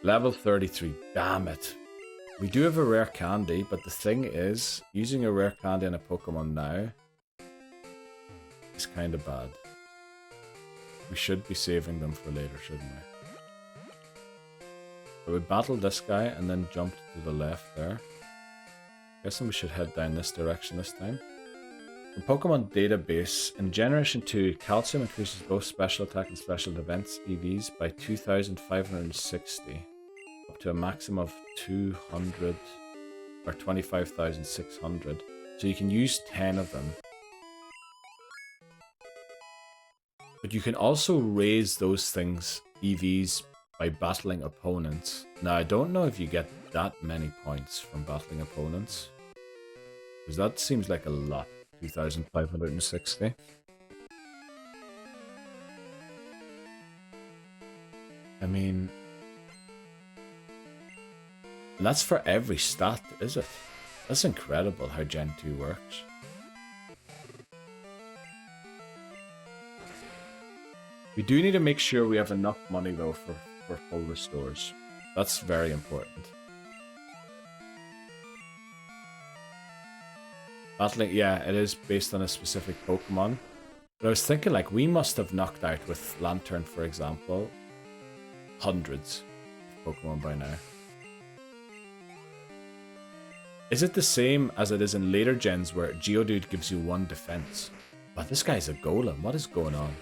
Level 33. Damn it. We do have a rare candy, but the thing is, using a rare candy on a Pokemon now is kind of bad. We should be saving them for later, shouldn't we? So we battled this guy and then jumped to the left there. Guessing we should head down this direction this time. The Pokemon database. In Generation 2, Calcium increases both special attack and special defense EVs by 2,560. Up to a maximum of 200 or 25,600. So you can use 10 of them. But you can also raise those things, EVs, by battling opponents. Now, I don't know if you get that many points from battling opponents. Because that seems like a lot. 2,560. I mean... And that's for every stat, is it? That's incredible how Gen 2 works. We do need to make sure we have enough money though for full restores. That's very important. Battling, yeah, it is based on a specific Pokemon. But I was thinking like we must have knocked out with Lantern, for example, hundreds of Pokemon by now. Is it the same as it is in later gens where Geodude gives you 1 defense? But this guy's a golem. What is going on?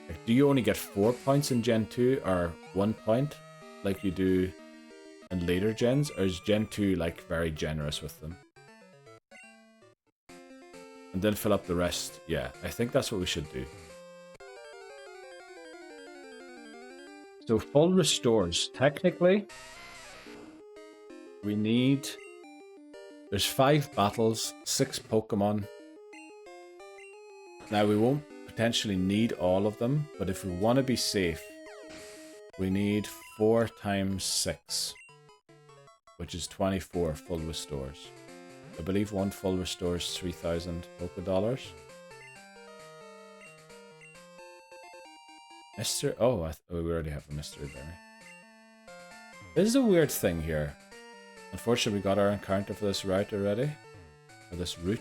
Like, do you only get 4 points in Gen 2 or 1 point like you do in later gens? Or is Gen 2 like very generous with them? And then fill up the rest. Yeah, I think that's what we should do. So full restores. Technically, we need... There's 5 battles, 6 Pokemon. Now we won't potentially need all of them, but if we want to be safe, We need 4 times 6, which is 24 full restores. I believe one full restores 3,000 Poké Dollars. Mr. Oh, we already have a mystery berry. This is a weird thing here. Unfortunately, we got our encounter for this route already. For this route.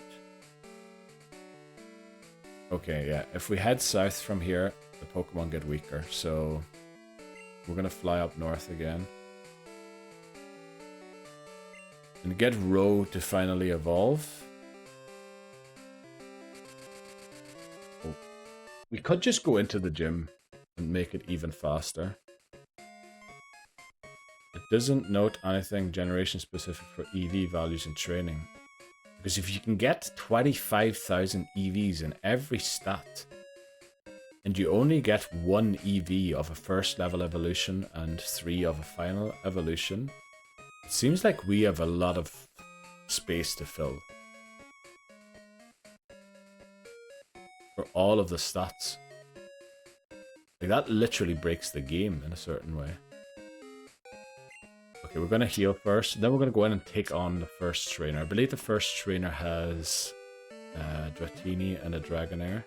Okay, yeah. If we head south from here, the Pokemon get weaker. So we're going to fly up north again. And get Row to finally evolve. Oh. We could just go into the gym and make it even faster. It doesn't note anything generation specific for EV values in training. Because if you can get 25,000 EVs in every stat, and you only get 1 EV of a first level evolution and 3 of a final evolution, it seems like we have a lot of space to fill. For all of the stats. Like, that literally breaks the game in a certain way. Okay, we're going to heal first, then we're going to go in and take on the first trainer. I believe the first trainer has Dratini and a Dragonair.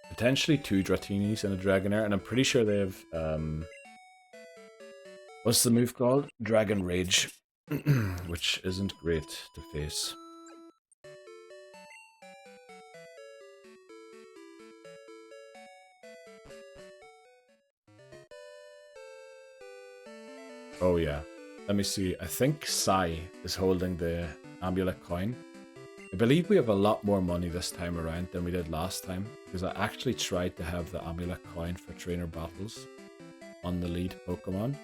Potentially 2 Dratinis and a Dragonair, and I'm pretty sure they have... what's the move called? Dragon Rage, which isn't great to face. Oh yeah, let me see. I think Sai is holding the amulet coin. I believe we have a lot more money this time around than we did last time, because I actually tried to have the amulet coin for trainer battles on the lead Pokemon,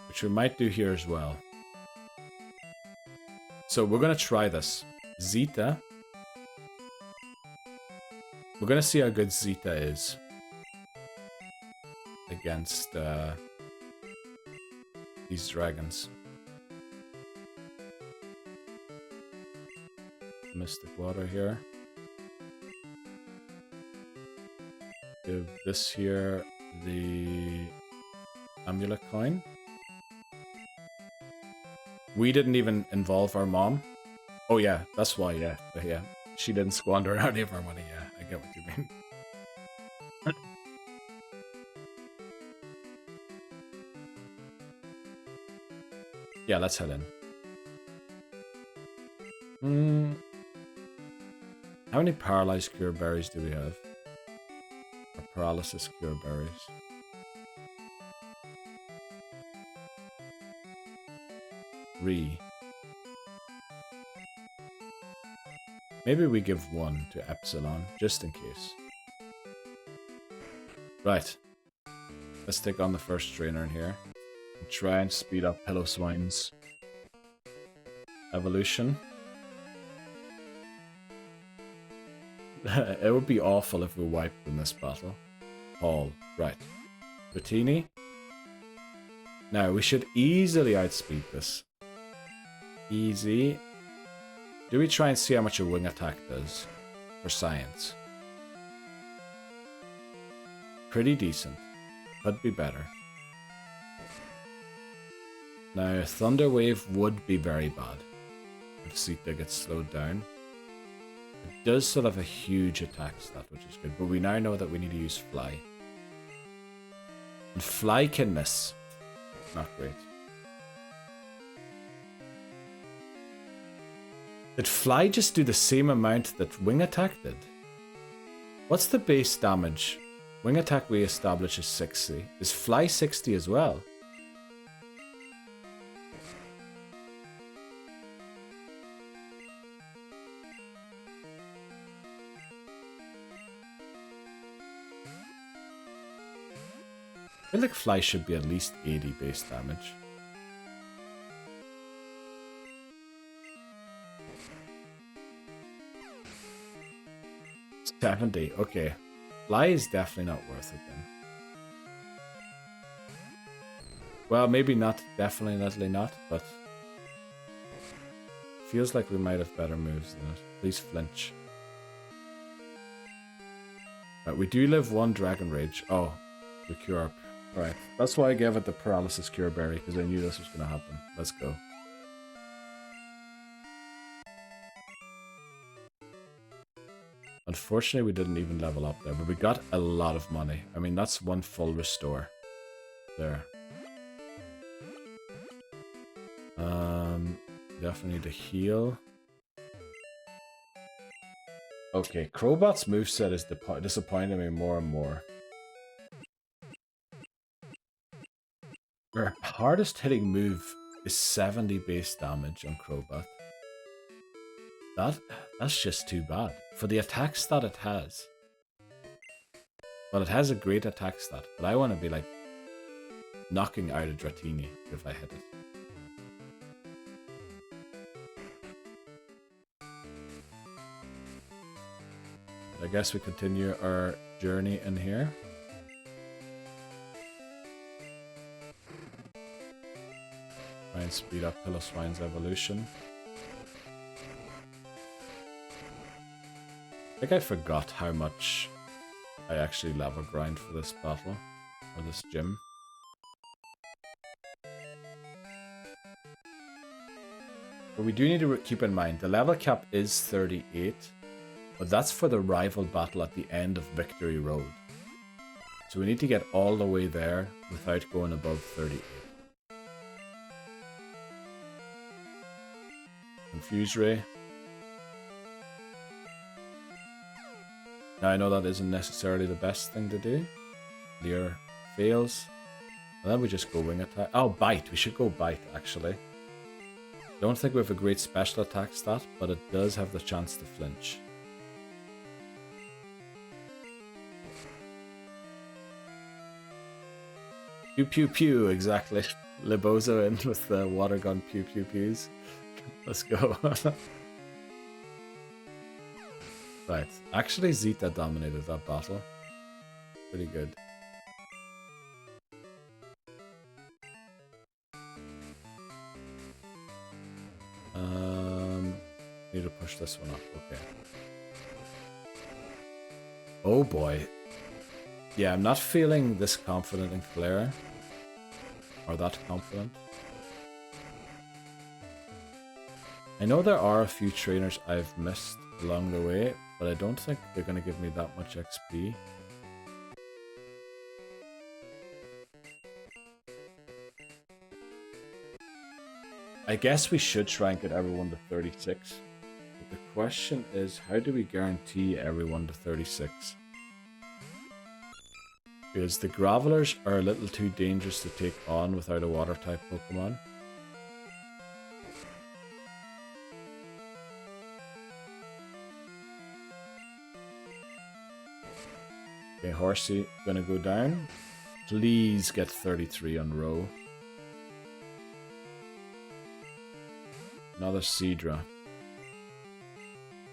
which we might do here as well. So we're going to try this. Zeta. We're going to see how good Zeta is against these dragons. Mystic Water here. Give this here the amulet coin. We didn't even involve our mom. Oh yeah, that's why, yeah. But yeah, she didn't squander any of our money, yeah. I get what you mean. Yeah, let's head in. How many paralyzed cure berries do we have? Or paralysis cure berries? Three. Maybe we give 1 to Epsilon, just in case. Right. Let's take on the first trainer in here. And try and speed up Pillowswine's evolution. It would be awful if we wiped in this battle. Hall. Right. Bertini. Now, we should easily outspeed this. Easy. Do we try and see how much a wing attack does? For science. Pretty decent. Could be better. Now, Thunder Wave would be very bad if Zeta gets slowed down. It does still have a huge attack stat, which is good, but we now know that we need to use Fly. And Fly can miss. Not great. Did Fly just do the same amount that Wing Attack did? What's the base damage? Wing Attack we establish is 60. Is Fly 60 as well? I feel like Fly should be at least 80 base damage. $70, okay. Fly is definitely not worth it then. Well, maybe not, definitely not, but... feels like we might have better moves than it. Please flinch. We do live one Dragon Rage. Oh, the cure. Alright, that's why I gave it the Paralysis Cure Berry, because I knew this was going to happen. Let's go. Unfortunately, we didn't even level up there, but we got a lot of money. I mean, that's one full restore. There. Definitely need to heal. Okay, Crowbot's moveset is disappointing me more and more. Our hardest hitting move is 70 base damage on Crowbot. That's just too bad. For the attack stat it has. Well, it has a great attack stat, but I want to be like knocking out a Dratini if I hit it. I guess we continue our journey in here. Try and speed up Pillowswine's evolution. I think I forgot how much I actually level grind for this battle, or this gym. But we do need to keep in mind, the level cap is 38, but that's for the rival battle at the end of Victory Road. So we need to get all the way there without going above 38. Confuse Ray. Now I know that isn't necessarily the best thing to do. Leer fails. And then we just go wing attack. Oh, bite. We should go bite, actually. Don't think we have a great special attack stat, but it does have the chance to flinch. Pew pew pew, exactly. Libozo in with the water gun pew pew pews. Let's go. Right, actually Zeta dominated that battle. Pretty good. Need to push this one up, okay. Oh boy. Yeah, I'm not feeling this confident in Clair. Or that confident. I know there are a few trainers I've missed along the way, but I don't think they're going to give me that much XP. I guess we should try and get everyone to 36. But the question is, how do we guarantee everyone to 36? Because the Gravelers are a little too dangerous to take on without a water-type Pokemon. Okay, Horsey gonna go down. Please get 33 on row. Another Seadra.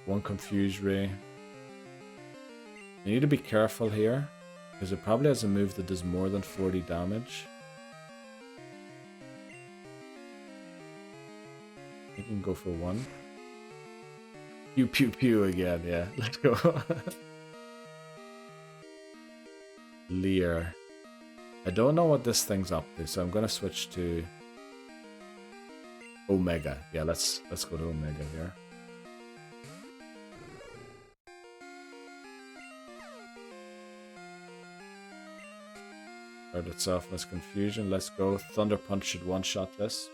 One Confuse Ray. You need to be careful here, because it probably has a move that does more than 40 damage. You can go for one. Pew pew pew again, yeah. Let's go. Leer. I don't know what this thing's up to, so I'm gonna switch to Omega. Yeah, let's go to Omega here. Start itself as confusion. Let's go. Thunder Punch should one-shot this.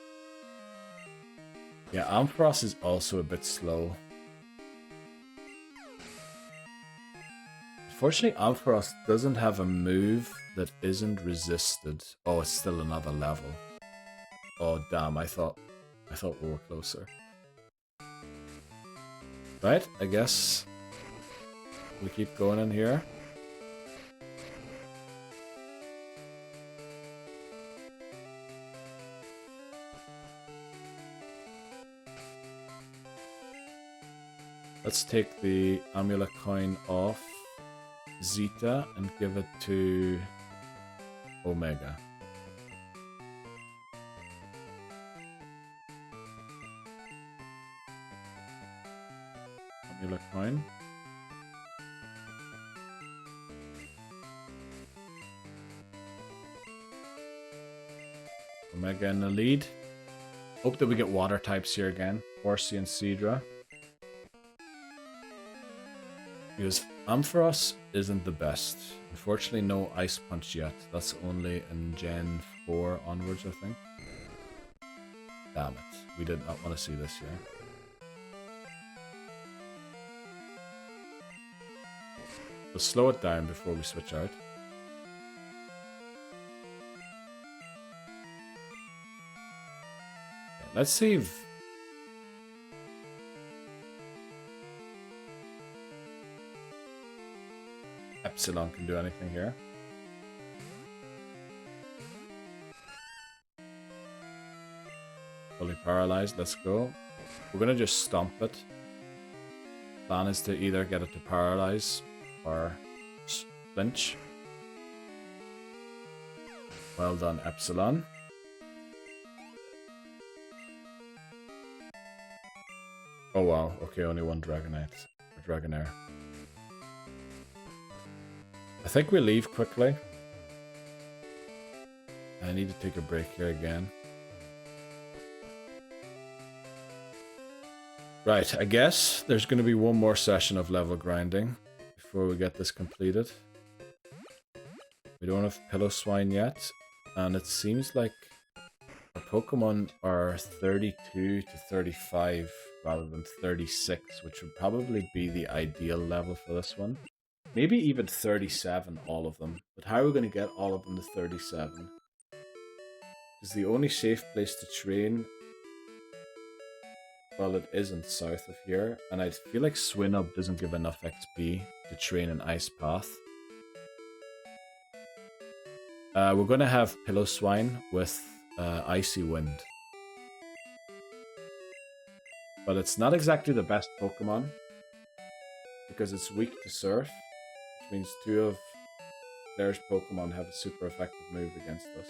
Yeah, Ampharos is also a bit slow. Unfortunately, Ampharos doesn't have a move that isn't resisted. Oh, it's still another level. Oh, damn, I thought we were closer. Right, I guess we keep going in here. Let's take the amulet coin off Zeta and give it to Omega. Amulet coin. Omega in the lead. Hope that we get water types here again. Horsey and Seadra. Because Ampharos isn't the best. Unfortunately, no Ice Punch yet. That's only in Gen 4 onwards, I think. Damn it. We did not want to see this here. We'll slow it down before we switch out. Okay, let's see if... Epsilon can do anything here. Fully paralyzed, let's go. We're gonna just stomp it. Plan is to either get it to paralyze or flinch. Well done, Epsilon. Oh wow, okay, only one Dragonite. Dragonair. I think we leave quickly. I need to take a break here again. Right, I guess there's going to be one more session of level grinding before we get this completed. We don't have Pillow-Swine yet, and it seems like our Pokemon are 32 to 35 rather than 36, which would probably be the ideal level for this one. Maybe even 37, all of them. But how are we going to get all of them to 37? Because the only safe place to train... Well, it isn't south of here, and I feel like Swinub doesn't give enough XP to train an Ice Path. We're going to have Pillow-Swine with Icy Wind. But it's not exactly the best Pokemon, because it's weak to Surf, which means two of Clair's Pokemon have a super effective move against us.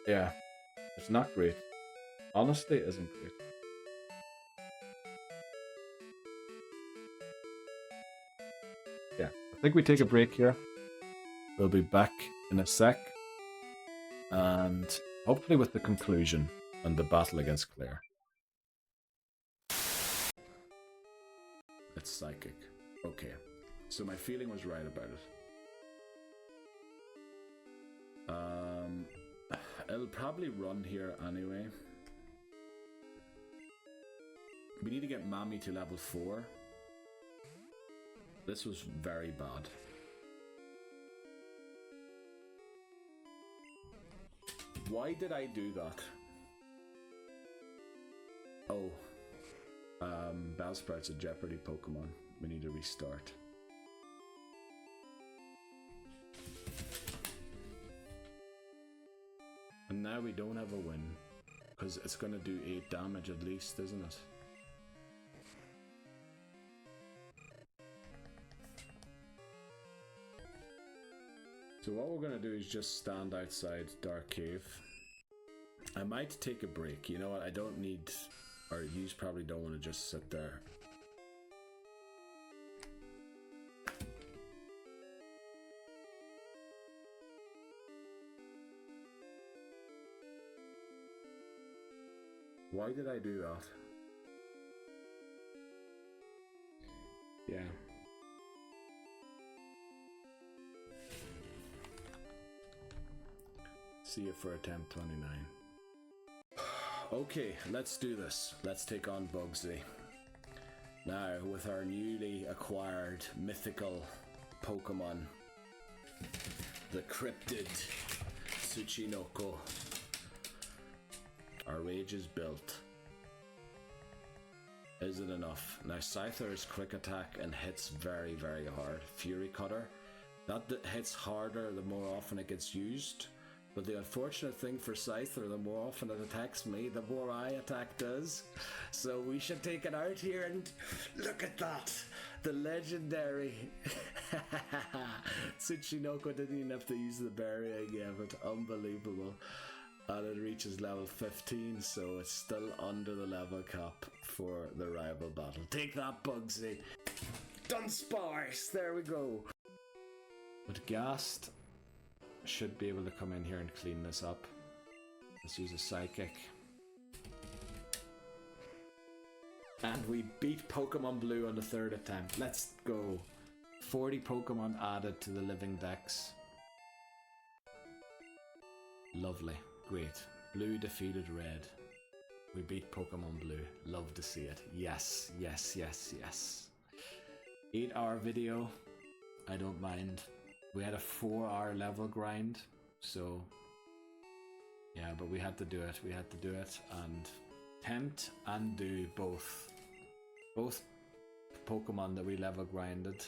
Yeah, it's not great. Honestly, it isn't great. Yeah, I think we take a break here. We'll be back in a sec. And hopefully with the conclusion and the battle against Clair. It's psychic. Okay, so my feeling was right about it. It'll probably run here anyway. We need to get Mami to level 4. This was very bad. Why did I do that? Oh. Bellsprout's a Jeopardy Pokémon. We need to restart. And now we don't have a win, because it's going to do 8 damage at least, isn't it? So what we're going to do is just stand outside Dark Cave. I might take a break, you know what, I don't need, or you probably don't want to just sit there. Why did I do that? Yeah. See you for attempt 29. Okay, let's do this. Let's take on Bugsy. Now, with our newly acquired mythical Pokemon, the cryptid Tsuchinoko. Our rage is built. Is it enough? Now Scyther is quick attack and hits very, very hard. Fury Cutter, that hits harder the more often it gets used. But the unfortunate thing for Scyther, the more often it attacks me, the more I attack does. So we should take it out here and look at that! The legendary Tsuchinoko didn't even have to use the berry I gave it. Unbelievable. And it reaches level 15, so it's still under the level cap for the rival battle. Take that, Bugsy! Dunsparce! There we go! With Ghast, should be able to come in here and clean this up. Let's use a Psychic. And we beat Pokemon Blue on the 3rd attempt. Let's go. 40 Pokemon added to the Living Dex. Lovely. Great. Blue defeated Red. We beat Pokemon Blue. Love to see it. Yes, yes, yes, yes. 8-hour video. I don't mind. We had a 4-hour level grind. So, yeah, but we had to do it. We had to do it. And tempt and do both. Both Pokemon that we level grinded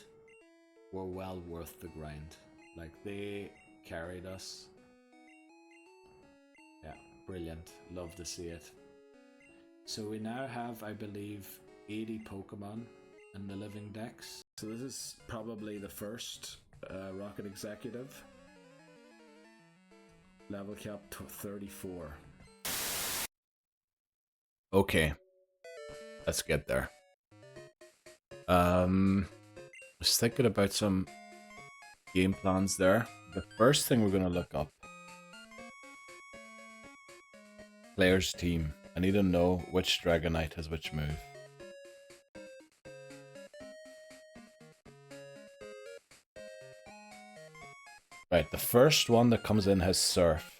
were well worth the grind. Like, they carried us. Yeah, brilliant. Love to see it. So we now have, I believe, 80 Pokemon in the Living Dex. So this is probably the first Rocket Executive. Level cap 34. Okay. Let's get there. I was thinking about some game plans there. The first thing we're going to look up. Clair's team. I need to know which Dragonite has which move. Right, the first one that comes in has Surf.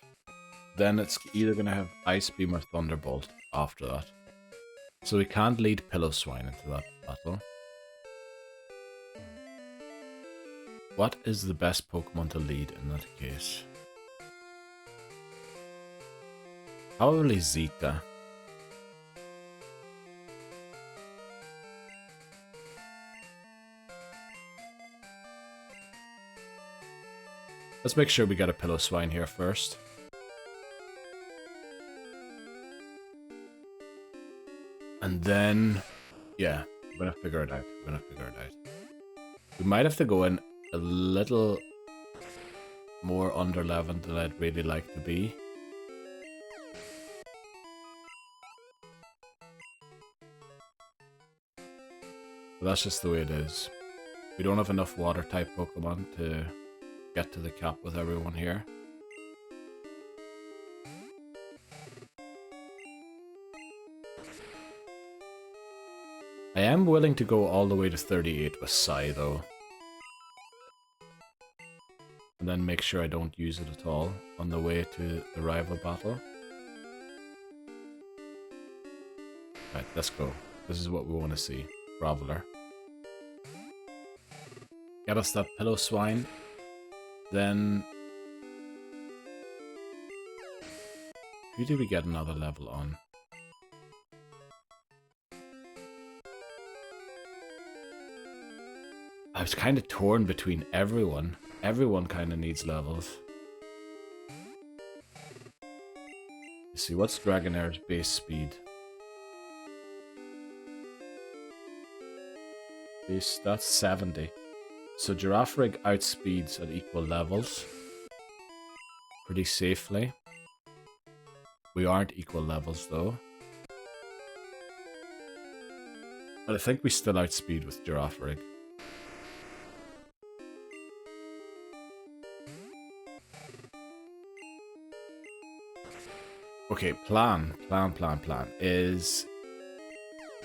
Then it's either going to have Ice Beam or Thunderbolt after that. So we can't lead Pillow-Swine into that battle. What is the best Pokemon to lead in that case? Probably Zeta. Let's make sure we get a Pillow-Swine here first. And then, yeah, we're gonna figure it out. We're gonna figure it out. We might have to go in a little more under level than I'd really like to be. But that's just the way it is. We don't have enough water type Pokemon to get to the cap with everyone here. I am willing to go all the way to 38 with Psy though. And then make sure I don't use it at all on the way to the rival battle. Right, let's go. This is what we want to see. Graveler. Get us that Pillow-Swine. Then... who did we get another level on? I was kind of torn between everyone. Everyone kind of needs levels. Let's see, what's Dragonair's base speed? Base, that's 70. So Girafarig outspeeds at equal levels. Pretty safely. We aren't equal levels though. But I think we still outspeed with Girafarig. Okay, plan is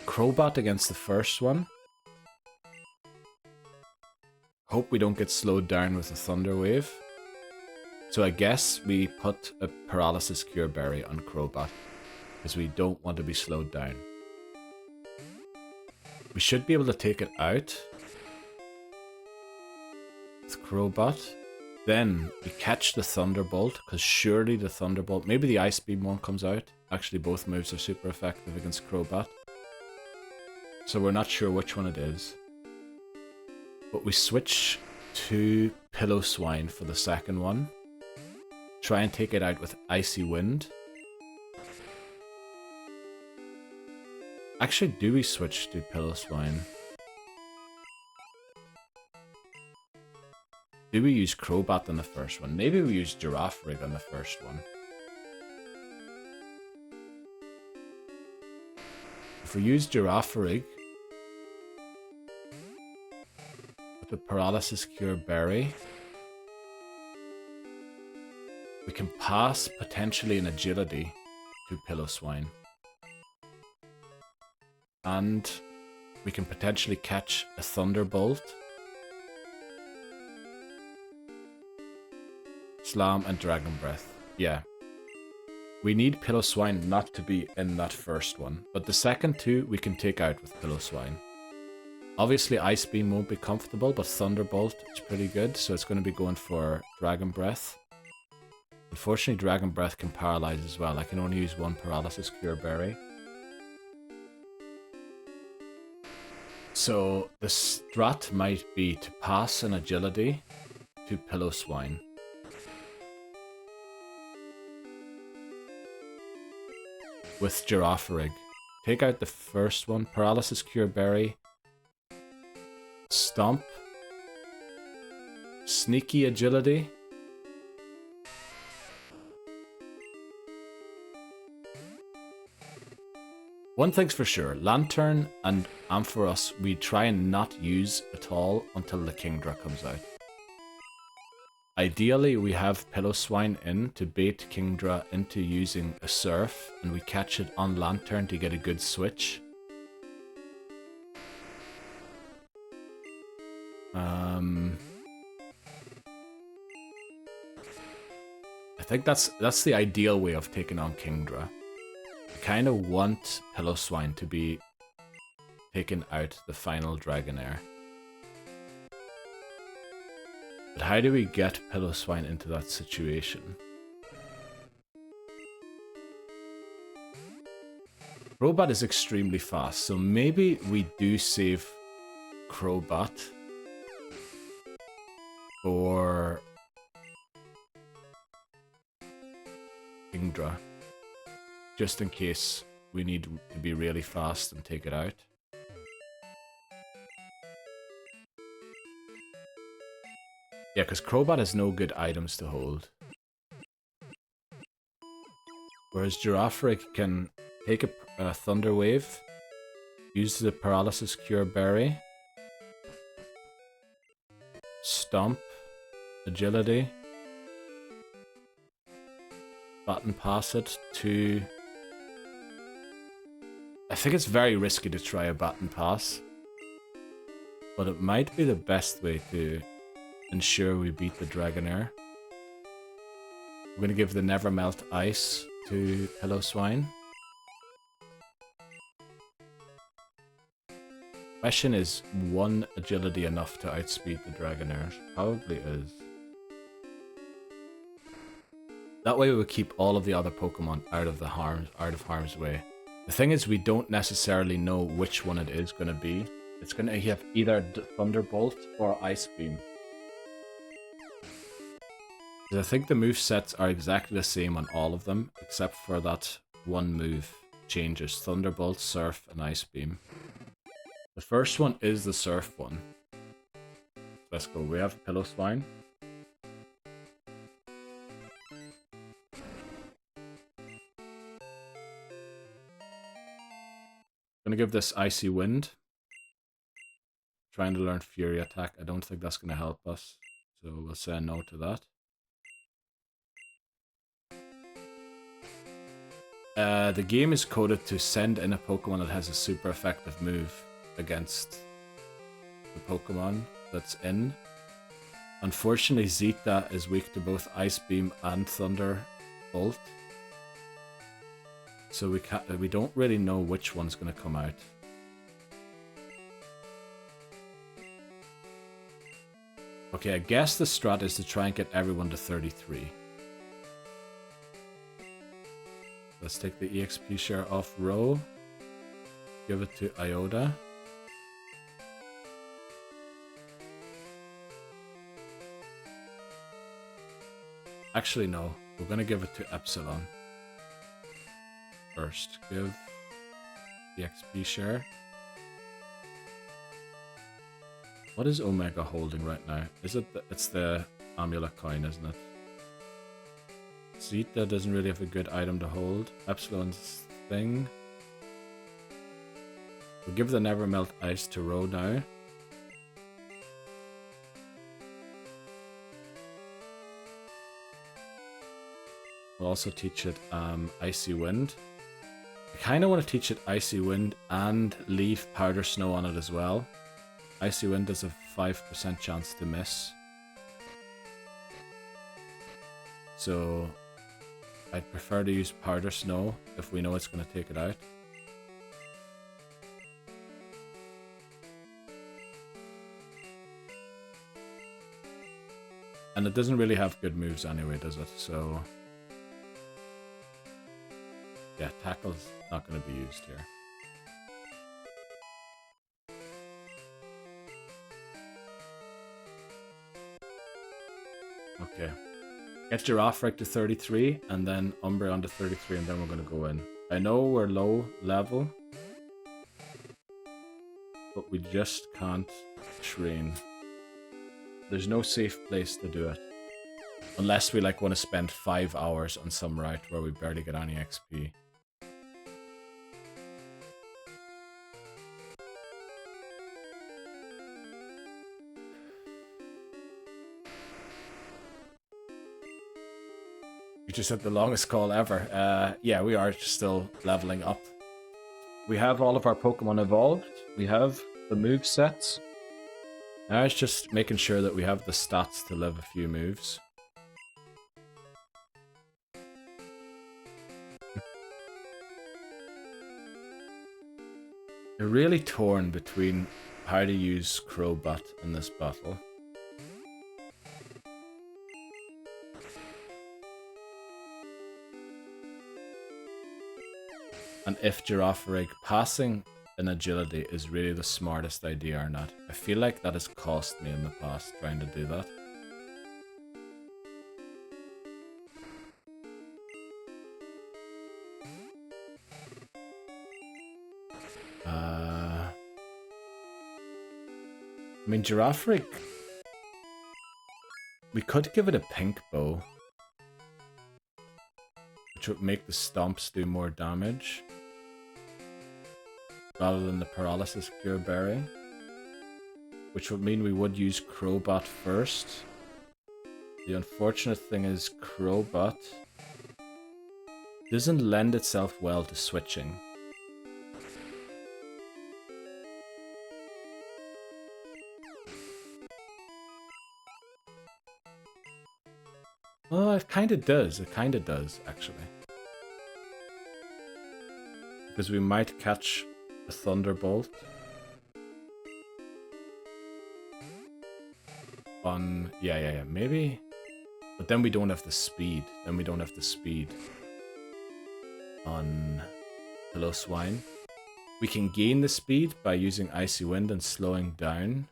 Crobat against the first one. Hope we don't get slowed down with a Thunder Wave. So I guess we put a Paralysis Cure Berry on Crobat, because we don't want to be slowed down. We should be able to take it out with Crobat. Then we catch the Thunderbolt, because surely the Thunderbolt... maybe the Ice Beam one comes out. Actually, both moves are super effective against Crobat. So we're not sure which one it is. But we switch to Pillow-Swine for the second one. Try and take it out with Icy Wind. Actually, do we switch to Pillow-Swine? Do we use Crobat on the first one? Maybe we use Girafarig on the first one. If we use Girafarig with the Paralysis Cure Berry, We can pass potentially an agility to Pillow-Swine. And we can potentially catch a Thunderbolt, Slam, and Dragon Breath. Yeah. We need Pillow-Swine not to be in that first one, but the second two we can take out with Pillow-Swine. Obviously Ice Beam won't be comfortable, but Thunderbolt is pretty good, so it's going to be going for Dragon Breath. Unfortunately, Dragon Breath can paralyze as well. I can only use one Paralysis Cure Berry. So the strat might be to pass an agility to Pillow-Swine. With Girafarig. Take out the first one, Paralysis Cure Berry, Stomp, Sneaky Agility, one thing's for sure, Lantern and Ampharos we try and not use at all until the Kingdra comes out. Ideally, we have Pillow-Swine in to bait Kingdra into using a Surf, and we catch it on Lantern to get a good switch. I think that's the ideal way of taking on Kingdra. I kind of want Pillow-Swine to be taken out the final Dragonair. But how do we get Pillow-Swine into that situation? Crobat is extremely fast, so maybe we do save Crobat for Kingdra, just in case we need to be really fast and take it out. Yeah, because Crobat has no good items to hold. Whereas Girafarig can take a Thunder Wave, use the Paralysis Cure Berry, Stomp, Agility, Baton Pass it to... I think it's very risky to try a Baton Pass, but it might be the best way to ensure we beat the Dragonair. We're going to give the Never Melt Ice to Pillow-Swine. Question is, one agility enough to outspeed the Dragonair? Probably is. That way we would keep all of the other Pokemon out of harm's way. The thing is, we don't necessarily know which one it is going to be. It's going to have either Thunderbolt or Ice Beam. I think the movesets are exactly the same on all of them, except for that one move changes. Thunderbolt, Surf, and Ice Beam. The first one is the Surf one. Let's go. We have Pillow-Swine. Gonna give this Icy Wind. Trying to learn Fury Attack. I don't think that's gonna help us, so we'll say no to that. The game is coded to send in a Pokemon that has a super effective move against the Pokemon that's in. Unfortunately, Zeta is weak to both Ice Beam and Thunderbolt, so we don't really know which one's going to come out. Okay, I guess the strat is to try and get everyone to 33. Let's take the EXP share off Row. Give it to Iota. Actually, no. We're going to give it to Epsilon. First, give the XP share. What is Omega holding right now? Is it it's the Amulet coin, isn't it? Zeta doesn't really have a good item to hold. Epsilon's thing. We'll give the Never Melt Ice to Row now. We'll also teach it Icy Wind. I kind of want to teach it Icy Wind and leave Powder Snow on it as well. Icy Wind has a 5% chance to miss. So I'd prefer to use Powder Snow if we know it's going to take it out. And it doesn't really have good moves anyway, does it? So yeah, Tackle's not going to be used here. Okay. Get Giraffreg to 33, and then Umbreon to 33, and then we're going to go in. I know we're low level, but we just can't train. There's no safe place to do it. Unless we like want to spend 5 hours on some route where we barely get any XP. You just had the longest call ever. Yeah, we are still leveling up. We have all of our Pokemon evolved. We have the move sets. Now it's just making sure that we have the stats to live a few moves. They're really torn between how to use Crobat in this battle. And if Giraffreg passing an agility is really the smartest idea or not. I feel like that has cost me in the past trying to do that. I mean, Giraffreg, we could give it a pink bow, which would make the stomps do more damage, rather than the paralysis cure berry, which would mean we would use Crobat first. The unfortunate thing is Crobat doesn't lend itself well to switching. Oh, it kind of does. It kind of does, actually. Because we might catch a Thunderbolt on... Yeah, maybe. But then we don't have the speed. On Hello Swine. We can gain the speed by using Icy Wind and slowing down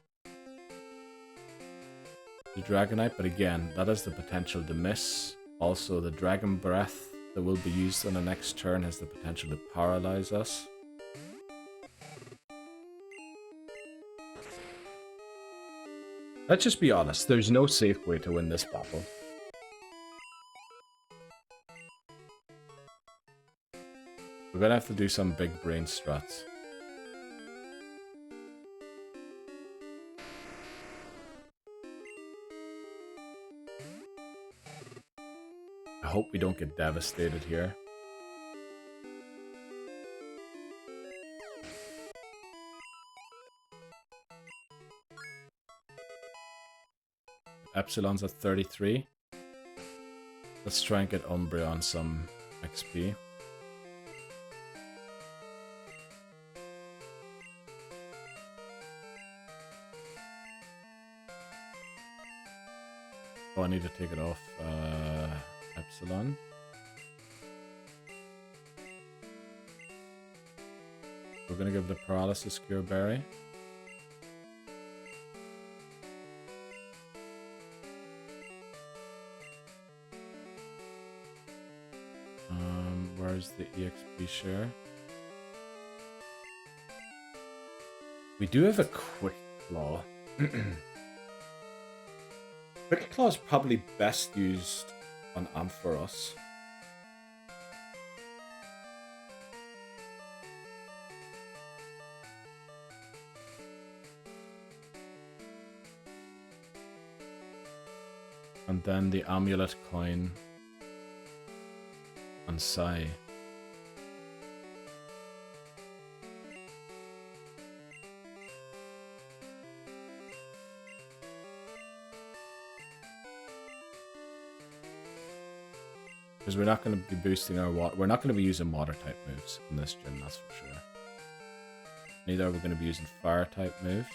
the Dragonite, but again, that has the potential to miss. Also, the Dragon Breath that will be used on the next turn has the potential to paralyze us. Let's just be honest, there's no safe way to win this battle. We're gonna have to do some big brain strats. I hope we don't get devastated here. Epsilon's at 33. Let's try and get Umbreon some XP. Oh, I need to take it off Epsilon. We're gonna give the Paralysis Cure Berry. Where's the EXP share? We do have a Quick Claw. Quick Claw is probably best used on Ampharos. And then the Amulet Coin on Sai. Because we're not going to be boosting our water. We're not going to be using water type moves in this gym, that's for sure. Neither are we going to be using fire type moves.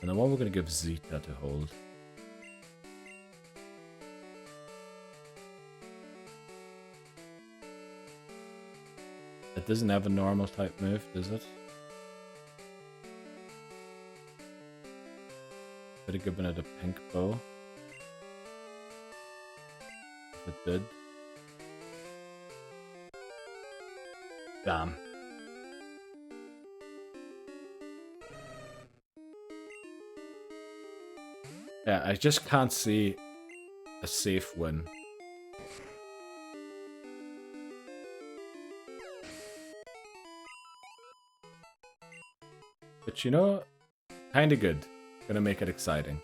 And then what we're going to give Zeta to hold. It doesn't have a normal type move, does it? Could have given it a pink bow. If it did. Damn. Yeah, I just can't see a safe win. But you know, kinda good. Gonna make it exciting.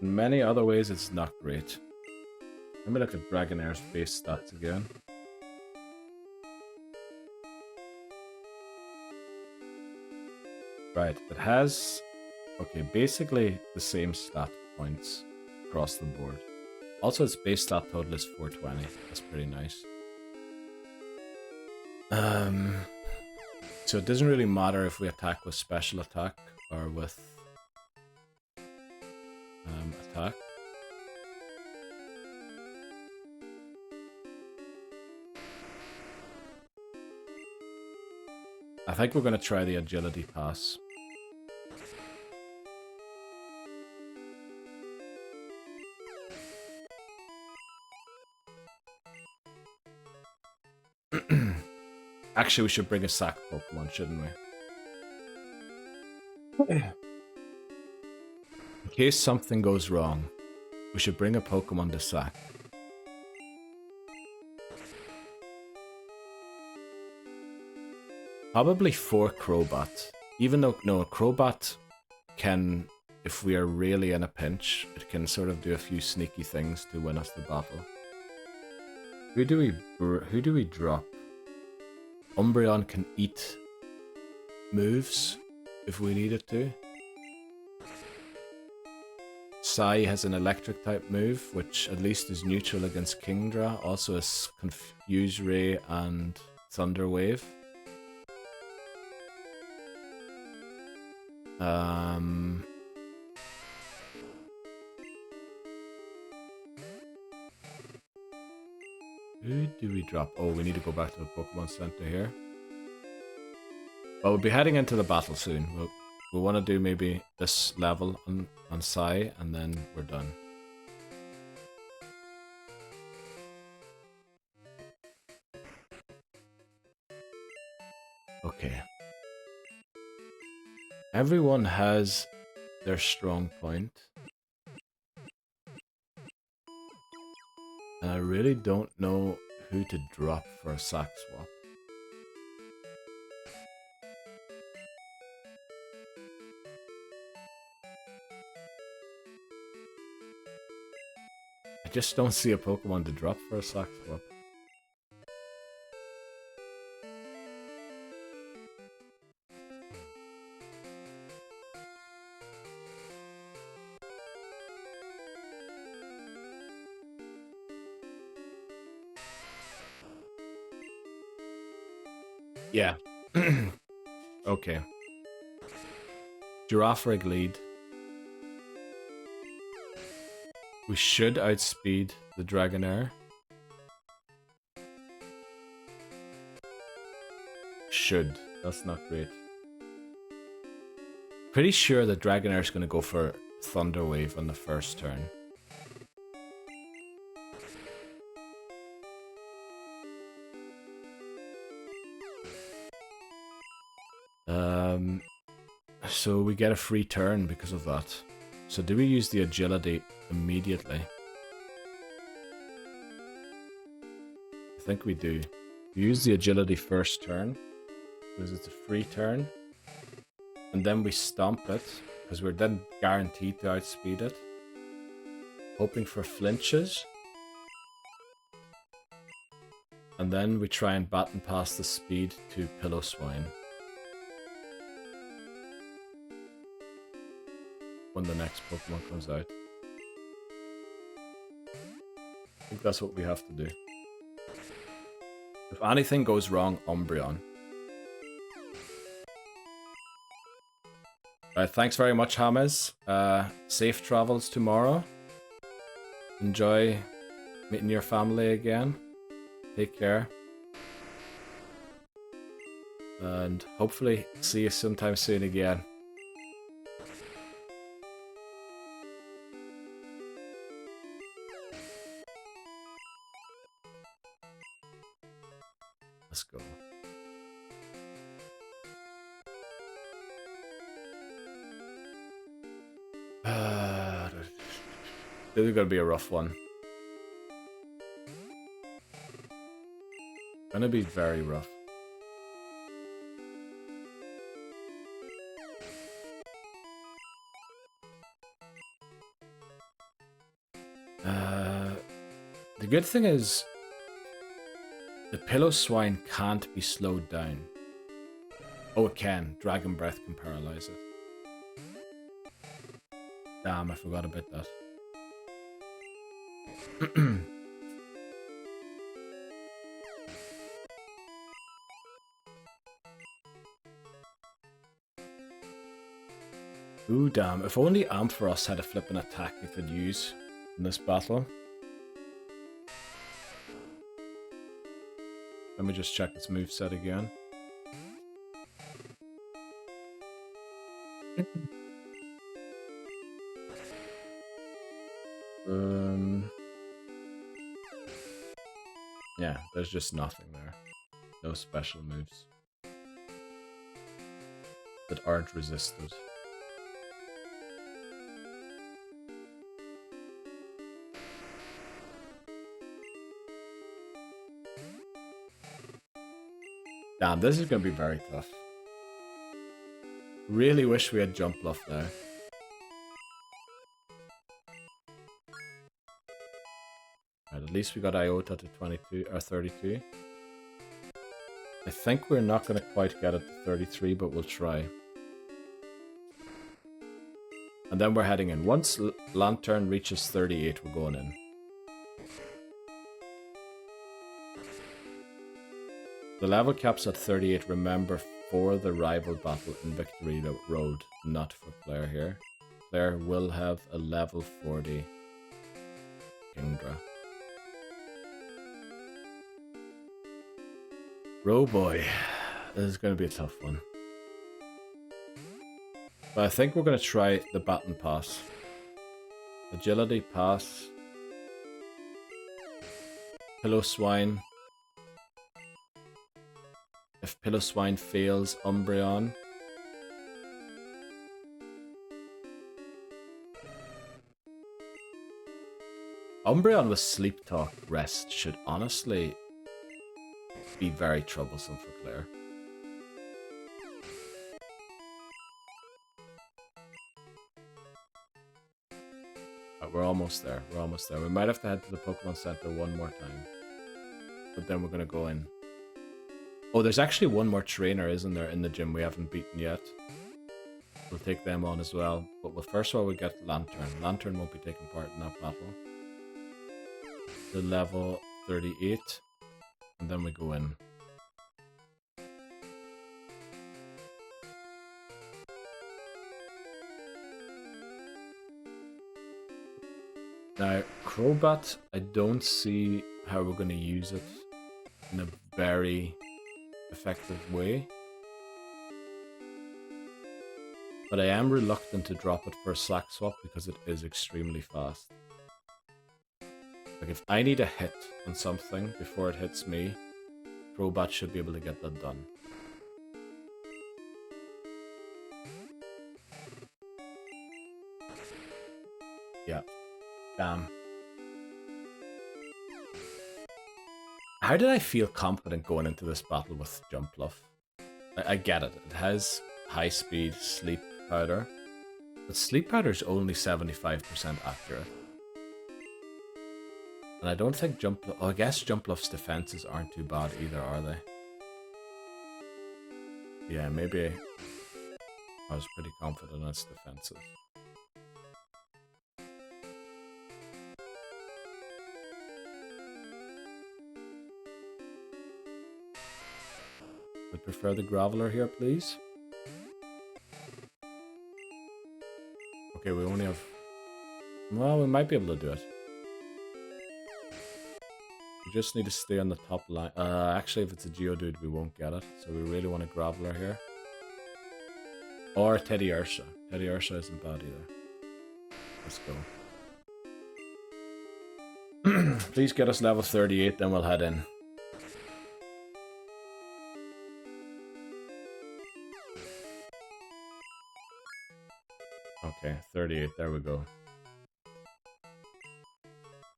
In many other ways, it's not great. Let me look at Dragonair's base stats again. Right, it has, okay, basically the same stat points across the board. Also, its base stat total is 420. That's pretty nice. So it doesn't really matter if we attack with special attack or with attack. I think we're going to try the agility pass. Actually, we should bring a sack Pokemon, shouldn't we? In case something goes wrong, we should bring a Pokemon to sack. Probably 4 Crobat. Even though, no, Crobat can, if we are really in a pinch, it can sort of do a few sneaky things to win us the battle. Who do we drop? Umbreon can eat moves if we need it to. Sai has an electric type move, which at least is neutral against Kingdra. Also has Confuse Ray and Thunder Wave. Who do we drop? Oh, we need to go back to the Pokemon Center here. Well, we'll be heading into the battle soon. We'll want to do maybe this level on Sai, and then we're done. Okay. Everyone has their strong point. And I really don't know who to drop for a sack swap. I just don't see a Pokemon to drop for a sack swap. Yeah. Okay. Girafarig lead. We should outspeed the Dragonair. Should. That's not great. Pretty sure the Dragonair is going to go for Thunder Wave on the first turn. So we get a free turn because of that. So do we use the agility immediately? I think we do. We use the agility first turn. because it's a free turn. And then we stomp it, because we're then guaranteed to outspeed it. Hoping for flinches. And then we try and baton pass the speed to Pillow-Swine. When the next Pokemon comes out. I think that's what we have to do. If anything goes wrong, Umbreon. Alright, thanks very much, James. Safe travels tomorrow. Enjoy meeting your family again. Take care. And hopefully see you sometime soon again. Let's go. This is gonna be a rough one. Gonna be very rough. The good thing is the Pillow-Swine can't be slowed down. Oh, it can. Dragon Breath can paralyze it. Damn, I forgot about that. Ooh, damn. If only Ampharos had a flippin' attack we could use in this battle. Let me just check its moveset again. Yeah, there's just nothing there. No special moves that aren't resisted. Damn, this is gonna be very tough. Really wish we had Jump Bluff now. Right, at least we got Iota to 22 or 32. I think we're not gonna quite get it to 33, but we'll try. And then we're heading in. Once Lantern reaches 38, we're going in. The level cap's at 38, remember, for the rival battle in Victory Road, not for Clair here. Clair will have a level 40 Kingdra. Oh boy, this is going to be a tough one. But I think we're going to try the baton pass. Agility pass. Pillow-Swine. If Pillow-Swine fails, Umbreon. Umbreon with Sleep Talk Rest should honestly be very troublesome for Clair. But we're almost there. We're almost there. We might have to head to the Pokemon Center one more time. But then we're going to go in. Oh, there's actually one more trainer, isn't there, in the gym we haven't beaten yet. We'll take them on as well. But first of all, we get Lantern. Lantern won't be taking part in that battle. The level 38. And then we go in. Now, Crobat, I don't see how we're going to use it in a very effective way. But I am reluctant to drop it for a Sack Swap because it is extremely fast. Like, if I need a hit on something before it hits me, Crobat should be able to get that done. Yeah. Damn. How did I feel confident going into this battle with Jump Bluff? I get it. It has high speed sleep powder, but sleep powder is only 75% accurate. And I don't think I guess Jumpluff's defenses aren't too bad either, are they? Yeah, maybe I was pretty confident in its defenses. Would prefer the Graveler here, please. Okay, we only have... Well, we might be able to do it. We just need to stay on the top line. Actually, if it's a Geodude, we won't get it. So we really want a Graveler here. Or Teddy Ursa. Teddy Ursa isn't bad either. Let's go. Please get us level 38, then we'll head in. Okay, 38, there we go.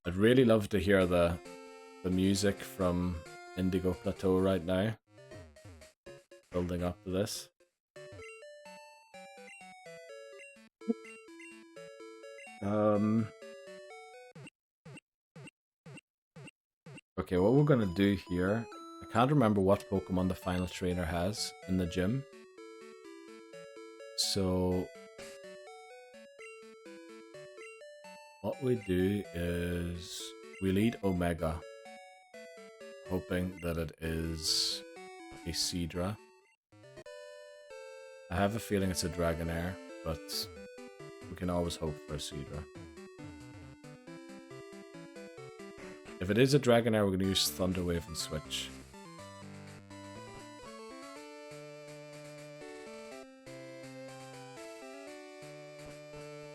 I'd really love to hear the music from Indigo Plateau right now. Building up to this. Okay, what we're gonna do here... I can't remember what Pokemon the final trainer has in the gym. So... what we do is... we lead Omega, hoping that it is a Seadra. I have a feeling it's a Dragonair, but we can always hope for a Seadra. If it is a Dragonair, we're going to use Thunder Wave and switch.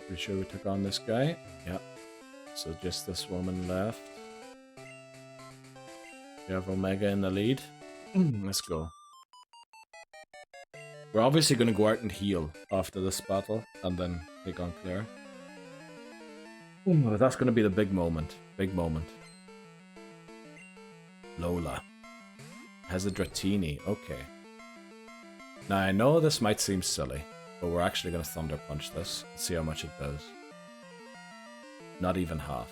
Pretty sure we took on this guy. Yep. So just this woman left. We have Omega in the lead. Let's go. We're obviously going to go out and heal after this battle and then take on Clair. But that's going to be the big moment. Big moment. Lola. Has a Dratini. Okay. Now I know this might seem silly, but we're actually going to Thunder Punch this and see how much it does. Not even half.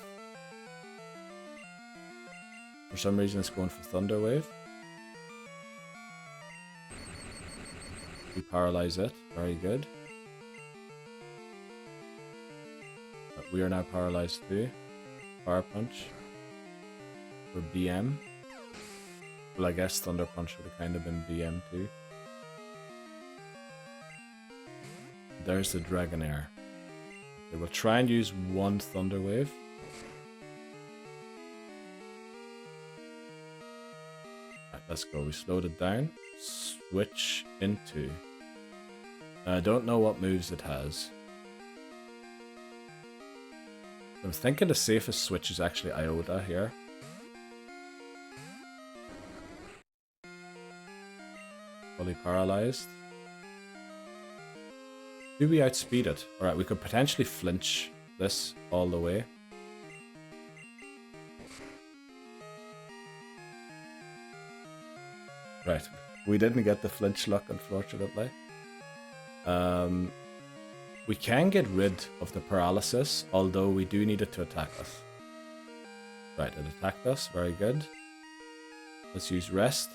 For some reason it's going for Thunder Wave. We paralyze it. Very good. But we are now paralyzed too. Fire Punch. For BM. Well, I guess Thunder Punch would have kind of been BM too. There's the Dragonair. Okay, we'll try and use one Thunder Wave. Right, let's go. We slowed it down. Switch into... I don't know what moves it has. I'm thinking the safest switch is actually Iota here. Fully paralyzed. Do we outspeed it? Alright, we could potentially flinch this all the way. Right, we didn't get the flinch luck, unfortunately. We can get rid of the paralysis, although we do need it to attack us. Right, it attacked us, very good. Let's use rest.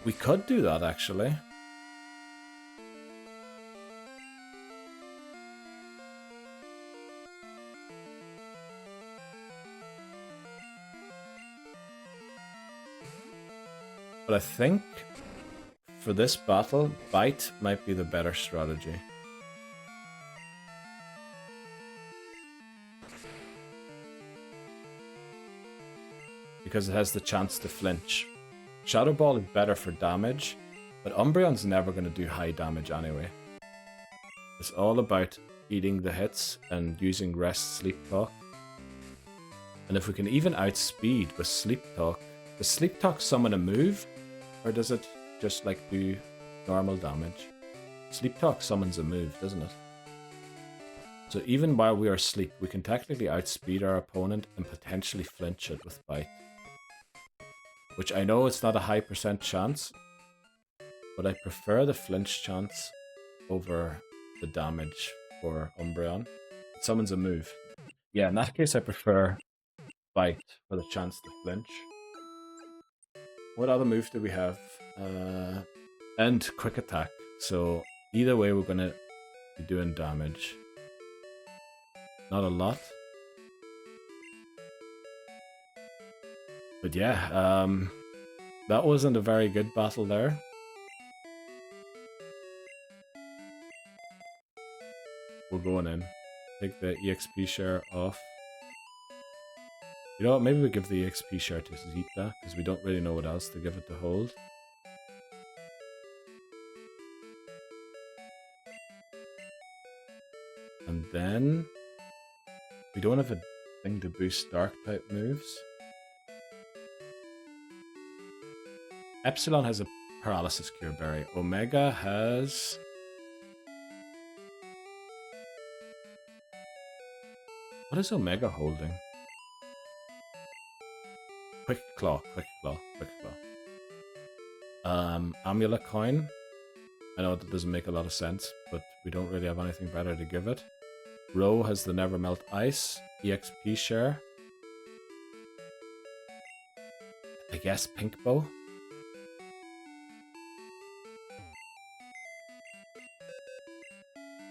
We could do that, actually. But I think for this battle, Bite might be the better strategy. Because it has the chance to flinch. Shadow Ball is better for damage, but Umbreon's never going to do high damage anyway. It's all about eating the hits and using Rest Sleep Talk. And if we can even outspeed with Sleep Talk, does Sleep Talk summon a move? Or does it just like do normal damage? Sleep Talk summons a move, doesn't it? So even while we are asleep, we can technically outspeed our opponent and potentially flinch it with Bite. which I know it's not a high % chance, but I prefer the flinch chance over the damage for Umbreon. It summons a move. Yeah, in that case I prefer Bite for the chance to flinch. What other move do we have? And Quick Attack. So either way we're gonna be doing damage. Not a lot. But yeah, that wasn't a very good battle there. We're going in. Take the EXP share off. You know what, maybe we give the EXP share to Zeta, because we don't really know what else to give it to hold. And then we don't have a thing to boost dark type moves. Epsilon has a paralysis cure berry. Omega has... What is Omega holding? Quick Claw, Quick Claw, Quick Claw. Amulet Coin. I know that doesn't make a lot of sense, but we don't really have anything better to give it. Row has the Never Melt Ice. EXP share. I guess Pink Bow.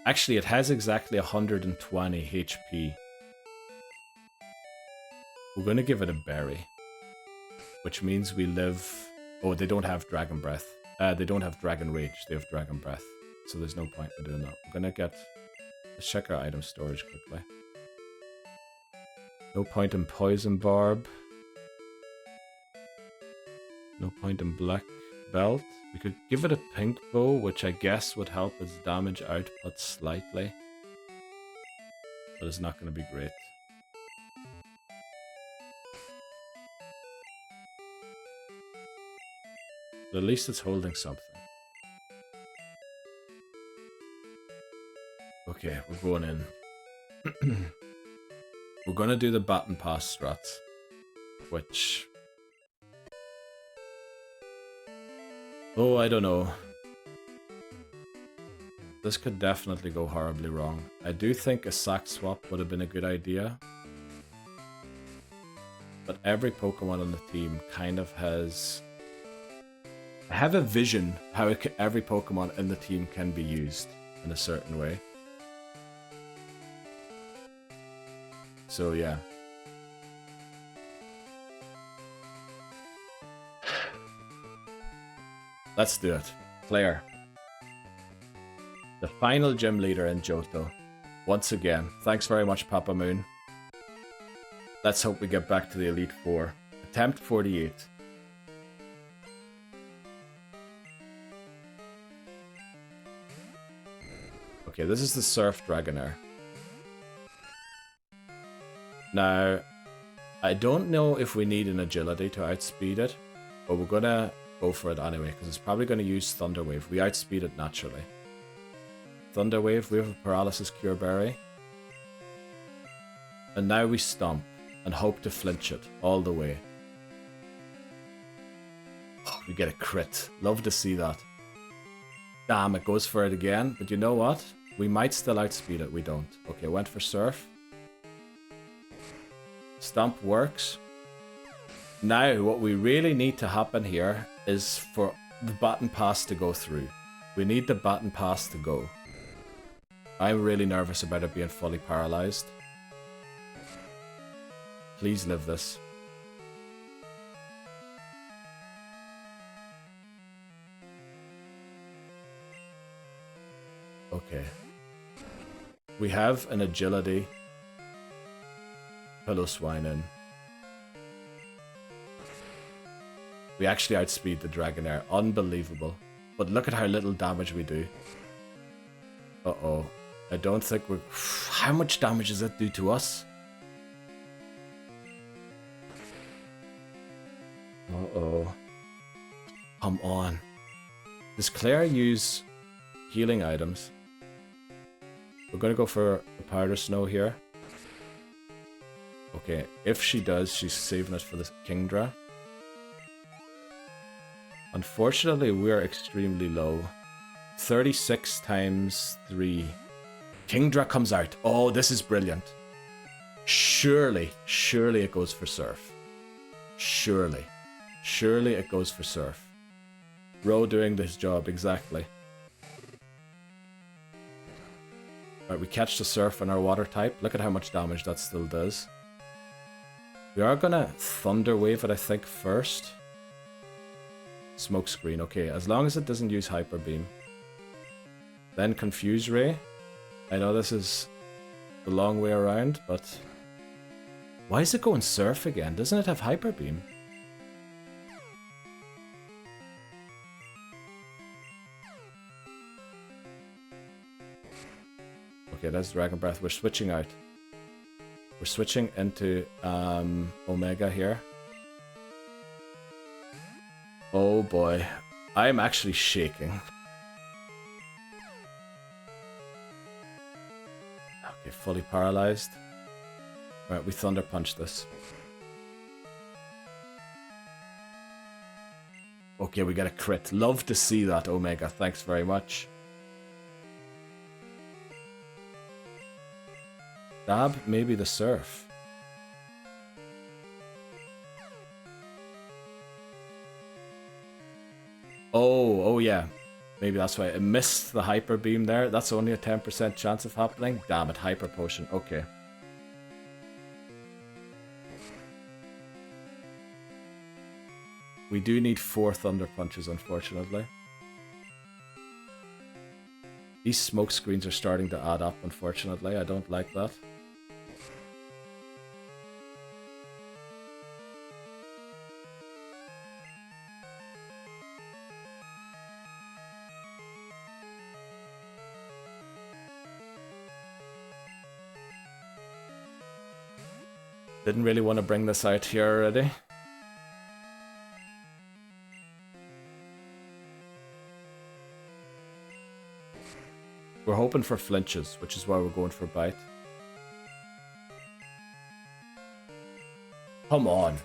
Actually, it has exactly 120 HP. We're going to give it a berry. Which means we live... Oh, they don't have Dragon Breath. They don't have Dragon Rage. They have Dragon Breath. So there's no point in doing that. We're going to get... Let's check our item storage quickly. No point in Poison Barb. No point in Black Belt. We could give it a Pink Bow, which I guess would help its damage output slightly. But it's not going to be great. But at least it's holding something. Okay, we're going in. We're going to do the Baton Pass strats, which... Oh, I don't know. This could definitely go horribly wrong. I do think a sack swap would have been a good idea. But every Pokemon on the team kind of has... I have a vision how every Pokemon in the team can be used in a certain way. So yeah. Let's do it. Clair. The final gym leader in Johto. Once again, thanks very much, Papa Moon. Let's hope we get back to the Elite Four. Attempt 48. Okay, this is the Surf Dragonair. Now, I don't know if we need an agility to outspeed it, but we're gonna go for it anyway, because it's probably gonna use Thunder Wave. We outspeed it naturally. Thunder Wave, we have a Paralysis Cure Berry. And now we Stomp, and hope to flinch it all the way. Oh, we get a crit. Love to see that. Damn, it goes for it again, but you know what? We might still outspeed it, we don't. Okay, went for Surf. Stomp works. Now, what we really need to happen here is for the Baton Pass to go through. We need the Baton Pass to go. I'm really nervous about it being fully paralyzed. Please live this. Okay. We have an agility. Pillow Swine in. We actually outspeed the Dragonair. Unbelievable. But look at how little damage we do. Uh-oh. I don't think we're... How much damage does it do to us? Uh-oh. Come on. Does Claire use healing items? We're gonna go for a Powder Snow here. Okay, if she does, she's saving it for the Kingdra. Unfortunately, we're extremely low. 36 times 3. Kingdra comes out. Oh, this is brilliant. Surely it goes for Surf. Surely it goes for Surf. Ro doing this job, exactly. Right, we catch the Surf on our water type. Look at how much damage that still does. We are gonna Thunder Wave it, I think, first. Smoke Screen, okay, as long as it doesn't use Hyper Beam. Then Confuse Ray. I know this is the long way around, but... Why is it going Surf again? Doesn't it have Hyper Beam? Okay, that's Dragon Breath. We're switching out. We're switching into Omega here. Oh boy. I am actually shaking. Okay, fully paralyzed. Alright, we Thunder Punch this. Okay, we got a crit. Love to see that, Omega. Thanks very much. Stab, maybe the Surf. Oh yeah. Maybe that's why I missed the Hyper Beam there. That's only a 10% chance of happening. Damn it, Hyper Potion. Okay. We do need 4 Thunder Punches, unfortunately. These smoke screens are starting to add up, unfortunately. I don't like that. Didn't really want to bring this out here already. We're hoping for flinches, which is why we're going for bite. Come on.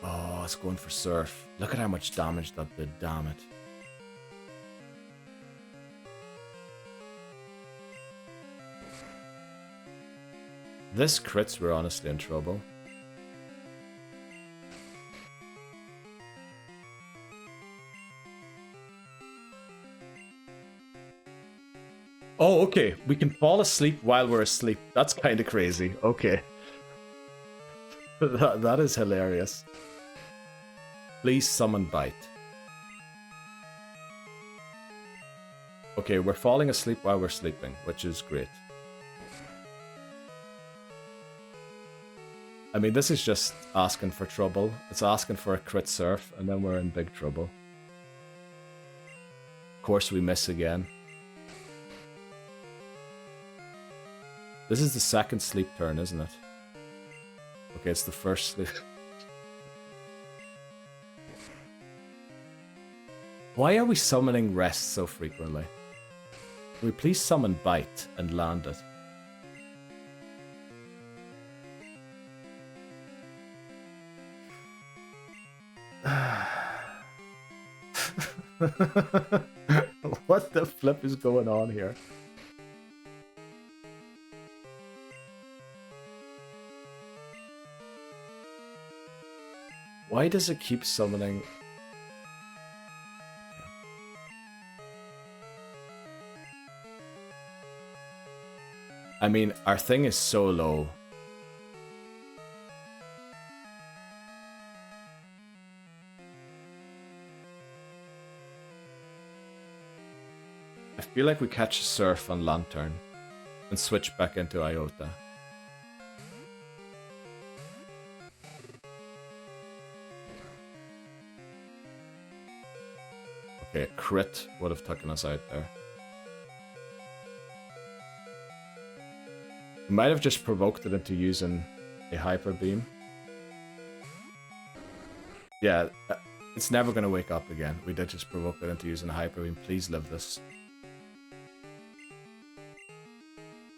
Oh, it's going for Surf. Look at how much damage that did, damn it. This crits, we're honestly in trouble. Oh, okay. We can fall asleep while we're asleep. That's kind of crazy. Okay. That is hilarious. Please summon Bite. Okay, we're falling asleep while we're sleeping, which is great. I mean, this is just asking for trouble. It's asking for a crit Surf, and then we're in big trouble. Of course, we miss again. This is the second sleep turn, isn't it? Okay, it's the first sleep. Why are we summoning Rest so frequently? Can we please summon Bite and land it? What the flip is going on here? Why does it keep summoning? I mean, our thing is so low. I feel like we catch Surf on Lantern and switch back into Iota. Okay, crit would have taken us out there. We might have just provoked it into using a Hyper Beam. Yeah, it's never going to wake up again. We did just provoke it into using a Hyper Beam. Please live this.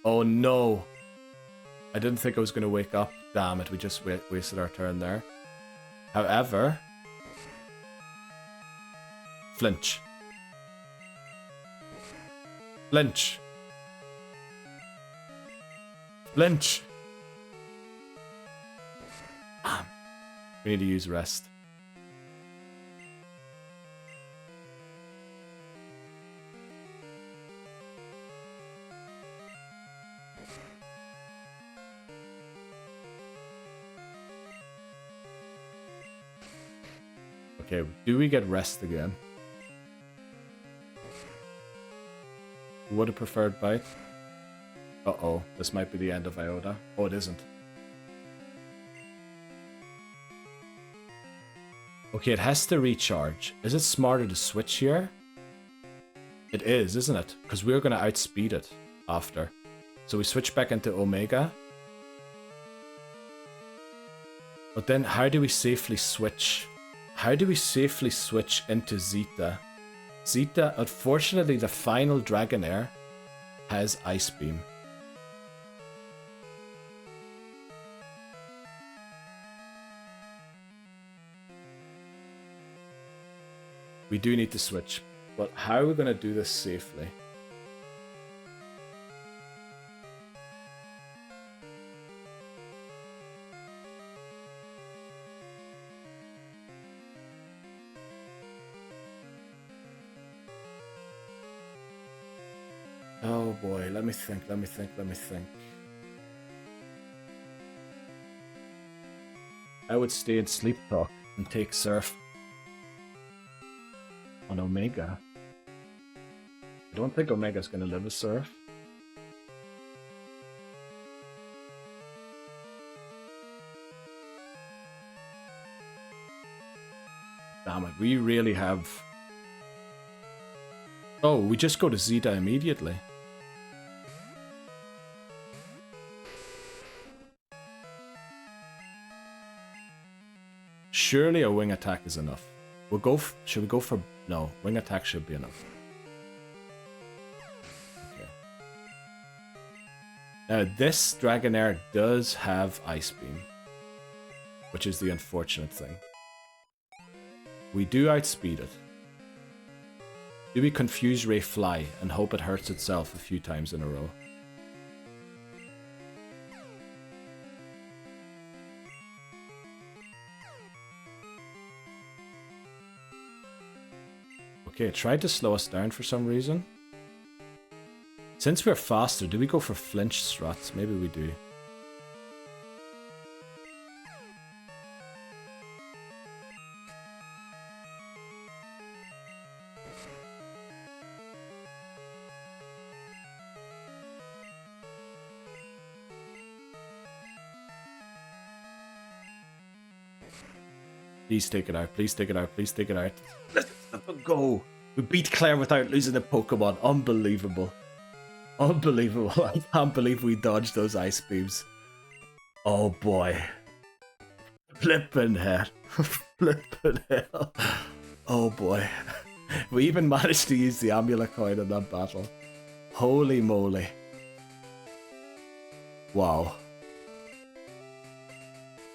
Oh no! I didn't think I was going to wake up. Damn it, we just wasted our turn there. However, Flinch. Flinch. Flinch. We need to use rest. Okay, do we get rest again? Would have preferred bite. Uh-oh, this might be the end of Iota. Oh, it isn't. Okay, it has to recharge. Is it smarter to switch here? It is, isn't it? Because we're going to outspeed it after. So we switch back into Omega. But then how do we safely switch? How do we safely switch into Zeta? Zeta, unfortunately, the final Dragonair has Ice Beam. We do need to switch, but how are we going to do this safely? Oh boy, let me think. I would stay in Sleep Talk and take Surf on Omega. I don't think Omega's gonna live a Surf. Damn it, we really have... Oh, we just go to Zeta immediately. Surely a wing attack is enough. We'll go. Should we go for... No, wing attack should be enough. Okay. Now this Dragonair does have Ice Beam, which is the unfortunate thing. We do outspeed it. Do we Confuse Ray Fly and hope it hurts itself a few times in a row? Okay, it tried to slow us down for some reason. Since we're faster, do we go for flinch struts? Maybe we do. Please take it out, please take it out, please take it out. Let's go! We beat Clair without losing a Pokemon. Unbelievable. Unbelievable. I can't believe we dodged those Ice Beams. Oh boy. Flippin' hell. Flippin' hell. Oh boy. We even managed to use the Amulet coin in that battle. Holy moly. Wow.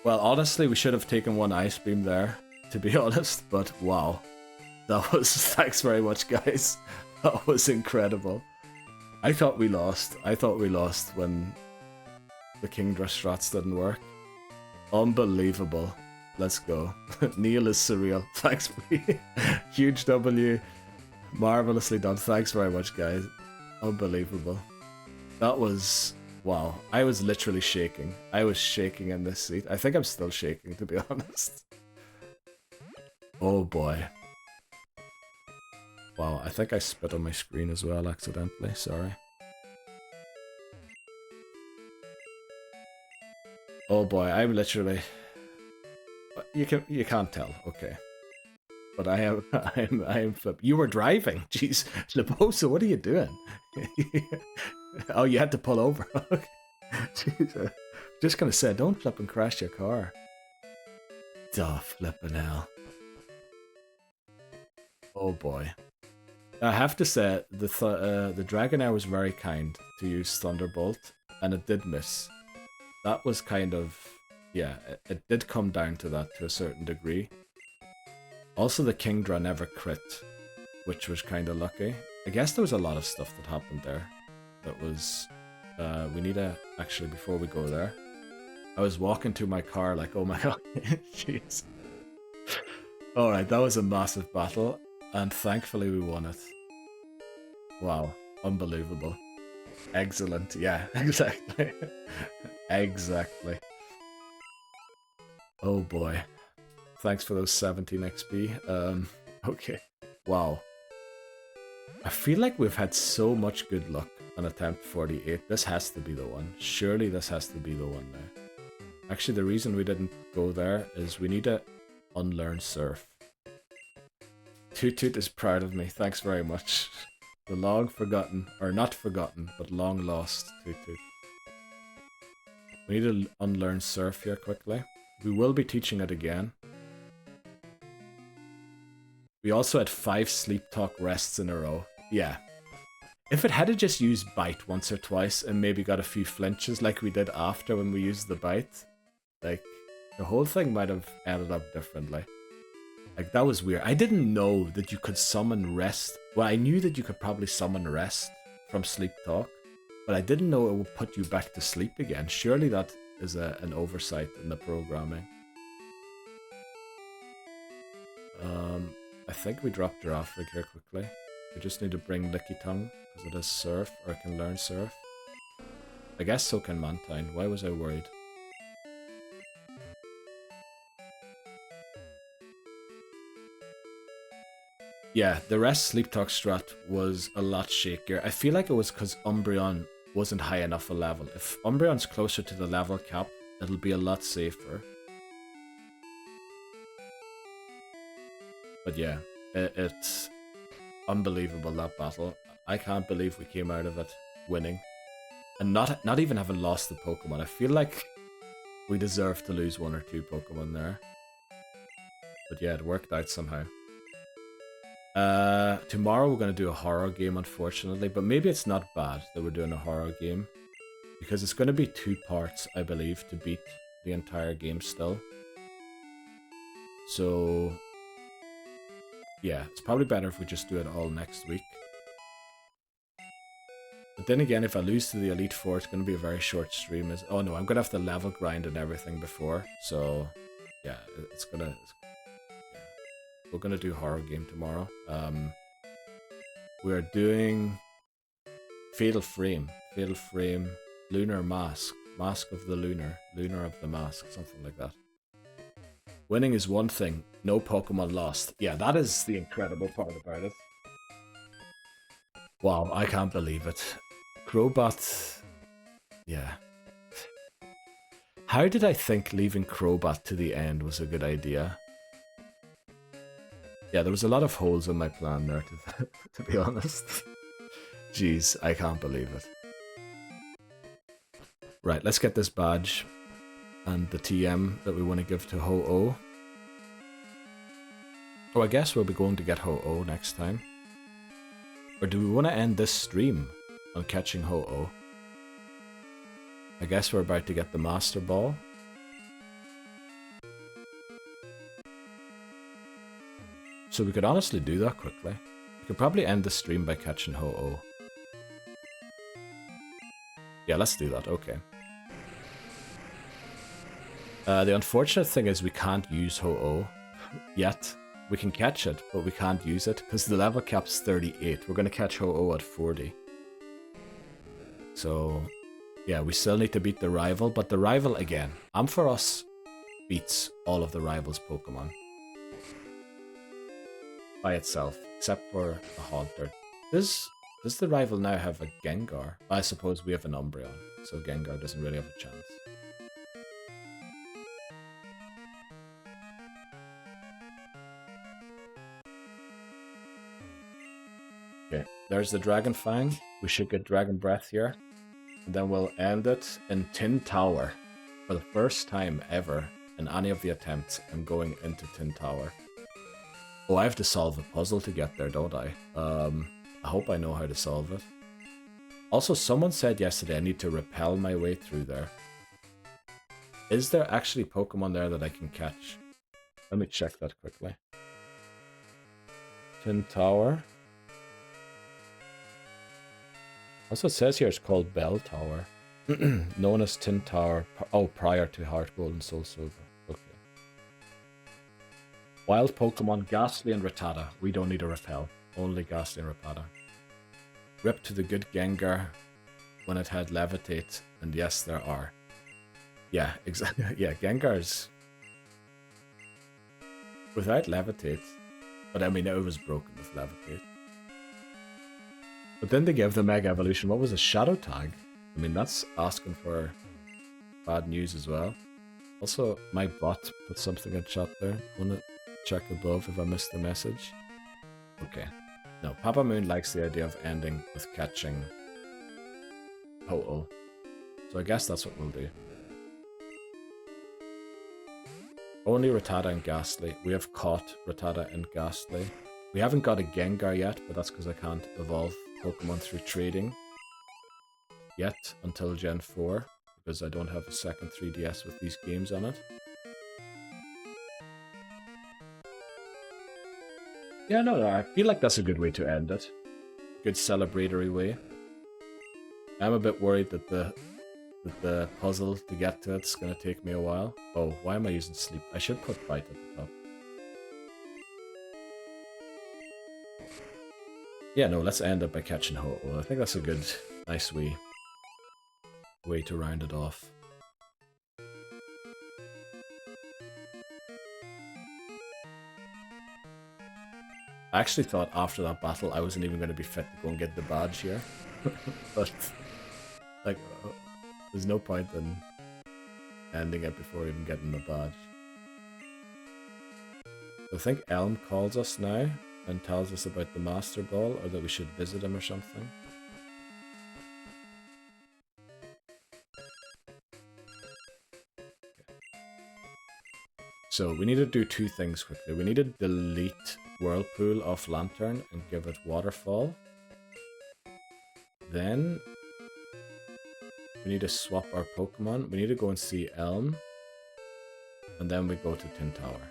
Well, honestly, we should have taken one Ice Beam there, to be honest, but wow. That was... Thanks very much, guys. That was incredible. I thought we lost. I thought we lost when the Kingdra strats didn't work. Unbelievable. Let's go. Neil is surreal. Thanks, huge W. Marvelously done. Thanks very much, guys. Unbelievable. That was... Wow. I was literally shaking. I was shaking in this seat. I think I'm still shaking, to be honest. Oh boy. Wow, I think I spit on my screen as well accidentally. Sorry. Oh boy, I'm literally... You can't tell. Okay. But I am flip. You were driving. Jeez, Liposa, what are you doing? Oh, you had to pull over. Jeez, just gonna say, don't flip and crash your car. Duh, flipping hell. Oh boy. I have to say, the Dragonair was very kind to use Thunderbolt, and it did miss. That was kind of... Yeah, it did come down to that to a certain degree. Also, the Kingdra never crit. which was kind of lucky. I guess there was a lot of stuff that happened there that was... we need to... Actually, before we go there, I was walking to my car like, oh my god, jeez. Alright, that was a massive battle, and thankfully we won it. Wow, unbelievable. Excellent, yeah, exactly. Exactly. Oh boy. Thanks for those 17 XP. Okay. Wow. I feel like we've had so much good luck on attempt 48. This has to be the one. Surely this has to be the one now. Actually, the reason we didn't go there is we need to unlearn surf. Toot Toot is proud of me. Thanks very much. The long forgotten, or not forgotten, but long lost Toot Toot. We need to unlearn surf here quickly. We will be teaching it again. We also had 5 sleep talk rests in a row. Yeah. If it had just used bite once or twice and maybe got a few flinches like we did after when we used the bite, like, the whole thing might have ended up differently. Like, that was weird. I didn't know that you could summon rest. Well, I knew that you could probably summon rest from sleep talk, but I didn't know it would put you back to sleep again. Surely that is an oversight in the programming. I think we dropped Giraffe Rig here quickly. We just need to bring Licky Tongue, because it is surf, or it can learn surf. I guess so can Mantine. Why was I worried? Yeah, the rest sleep talk strat was a lot shakier. I feel like it was because Umbreon wasn't high enough a level. If Umbreon's closer to the level cap, it'll be a lot safer. But yeah, it's unbelievable, that battle. I can't believe we came out of it winning. And not even having lost the Pokemon. I feel like we deserved to lose 1 or 2 Pokemon there. But yeah, it worked out somehow. Tomorrow we're going to do a horror game, unfortunately. But maybe it's not bad that we're doing a horror game. Because it's going to be 2 parts, I believe, to beat the entire game still. So... yeah, it's probably better if we just do it all next week. But then again, if I lose to the Elite Four, it's going to be a very short stream. Oh no, I'm going to have to level grind and everything before. So, yeah, it's going to... yeah. We're going to do horror game tomorrow. We're doing Fatal Frame, Lunar Mask, Mask of the Lunar, Lunar of the Mask, something like that. Winning is one thing, no Pokemon lost. Yeah, that is the incredible part about it. Wow, I can't believe it. Crobat... yeah. How did I think leaving Crobat to the end was a good idea? Yeah, there was a lot of holes in my plan there, to be honest. Jeez, I can't believe it. Right, let's get this badge. And the TM that we want to give to Ho-Oh. Oh, I guess we'll be going to get Ho-Oh next time. Or do we want to end this stream on catching Ho-Oh? I guess we're about to get the Master Ball. So we could honestly do that quickly. We could probably end the stream by catching Ho-Oh. Yeah, let's do that, okay. The unfortunate thing is we can't use Ho-Oh yet. We can catch it, but we can't use it because the level cap's 38. We're going to catch Ho-Oh at 40. So, yeah, we still need to beat the rival, but the rival, again, Ampharos beats all of the rival's Pokemon. By itself, except for a Haunter. Does the rival now have a Gengar? I suppose we have an Umbreon, so Gengar doesn't really have a chance. Okay, there's the Dragon Fang. We should get Dragon Breath here. And then we'll end it in Tin Tower. For the first time ever in any of the attempts, I'm going into Tin Tower. Oh, I have to solve a puzzle to get there, don't I? I hope I know how to solve it. Also, someone said yesterday I need to repel my way through there. Is there actually Pokemon there that I can catch? Let me check that quickly. Tin Tower. Also, it says here it's called Bell Tower. Known as Tin Tower. Oh, prior to Heart Gold and Soul Silver. Okay. Wild Pokemon Ghastly and Rattata. We don't need a repel. Only Ghastly and Rattata. Rip to the good Gengar when it had Levitate. And yes, there are. Yeah, exactly. Yeah, Gengar's without Levitate. But I mean, it was broken with Levitate. But then they gave the Mega Evolution. What was a Shadow Tag? I mean, that's asking for bad news as well. Also, my bot put something in chat there. Want to check above if I missed the message? Okay. No, Papa Moon likes the idea of ending with catching Ho-Oh. So I guess that's what we'll do. Only Rattata and Ghastly. We have caught Rattata and Ghastly. We haven't got a Gengar yet, but that's because I can't evolve Pokemon through trading yet until Gen 4, because I don't have a second 3DS with these games on it. Yeah, no, I feel like that's a good way to end it. Good celebratory way. I'm a bit worried that the puzzle to get to it's gonna take me a while. Oh, why am I using sleep? I should put bite at the top. Yeah, no, let's end it by catching Ho-Oh. I think that's a good, nice way to round it off. I actually thought after that battle I wasn't even going to be fit to go and get the badge here. But, like, there's no point in ending it before even getting the badge. I think Elm calls us now and tells us about the Master Ball, or that we should visit him or something. So we need to do two things quickly. We need to delete Whirlpool off Lantern and give it Waterfall. Then we need to swap our Pokemon. We need to go and see Elm. And then we go to Tin Tower.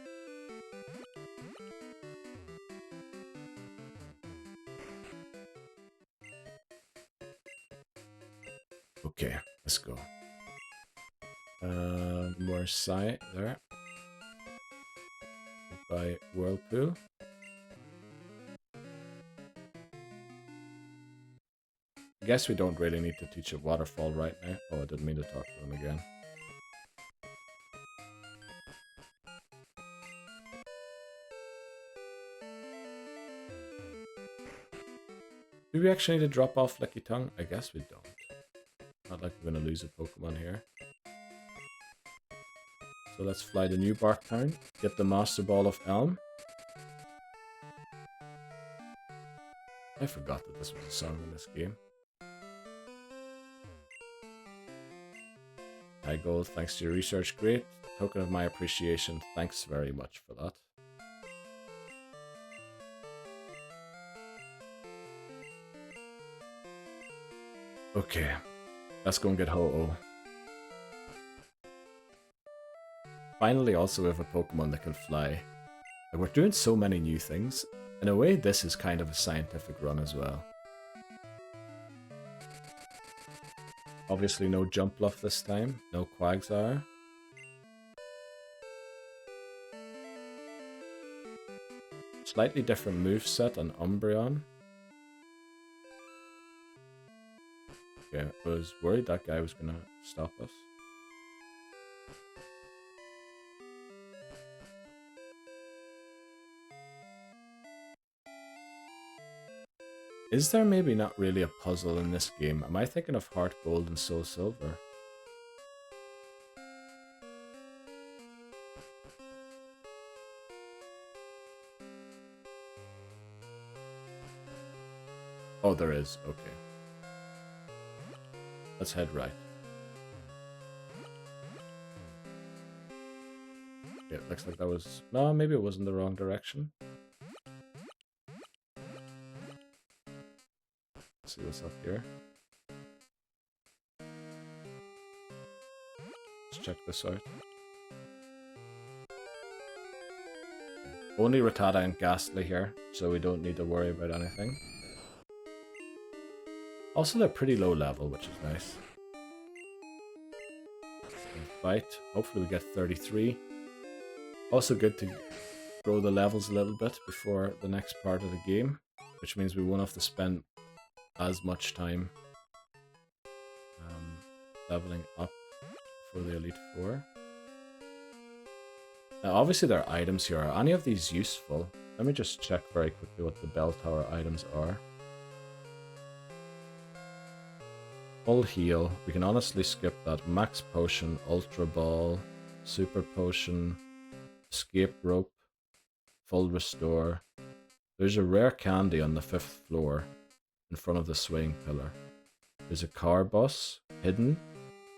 Okay, let's go. More Psy there. By Whirlpool. I guess we don't really need to teach a Waterfall right now. Oh, I didn't mean to talk to them again. Do we actually need to drop off Licky Tongue? I guess we don't. Not like we're going to lose a Pokemon here. So let's fly to New Bark Town, get the Master Ball of Elm. I forgot that this was a song in this game. Hi Gold, thanks to your research, great. Token of my appreciation, thanks very much for that. Okay, let's go and get Ho-Oh. Finally, also we have a Pokemon that can fly. And we're doing so many new things. In a way, this is kind of a scientific run as well. Obviously no Jump Bluff this time, no Quagsire. Slightly different moveset on Umbreon. Okay, I was worried that guy was gonna stop us. Is there maybe not really a puzzle in this game? Am I thinking of Heart Gold and Soul Silver? Oh, there is. Okay. Let's head right. Yeah, looks like that was... No, maybe it was in the wrong direction. See what's up here. Let's check this out. Only Rattata and Ghastly here, so we don't need to worry about anything. Also, they're pretty low level, which is nice. Fight. Hopefully we get 33. Also good to grow the levels a little bit before the next part of the game, which means we won't have to spend as much time leveling up for the Elite Four. Now, obviously there are items here. Are any of these useful? Let me just check very quickly what the bell tower items are. Full heal. We can honestly skip that. Max potion, ultra ball, super potion, escape rope, full restore. There's a rare candy on the 5th floor in front of the swaying pillar. There's a car bus hidden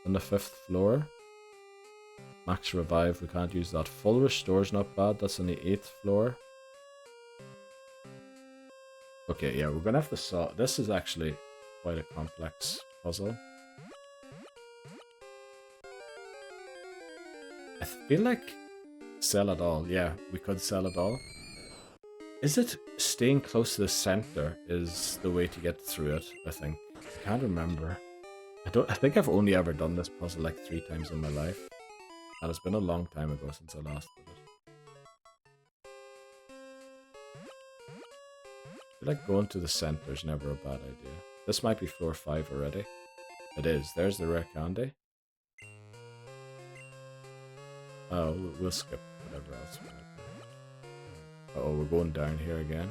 on the 5th floor. Max revive, we can't use that. Full restore is not bad, that's on the 8th floor. Okay, yeah, we're gonna have to solve. This is actually quite a complex puzzle. I feel like sell it all. Yeah, we could sell it all. Is it staying close to the center is the way to get through it, I think. I can't remember. I think I've only ever done this puzzle like 3 times in my life. And it's been a long time ago since I last did it. I feel like going to the center is never a bad idea. This might be floor 5 already. It is. There's the rare candy. Oh, we'll skip whatever else we have there. Uh oh, we're going down here again.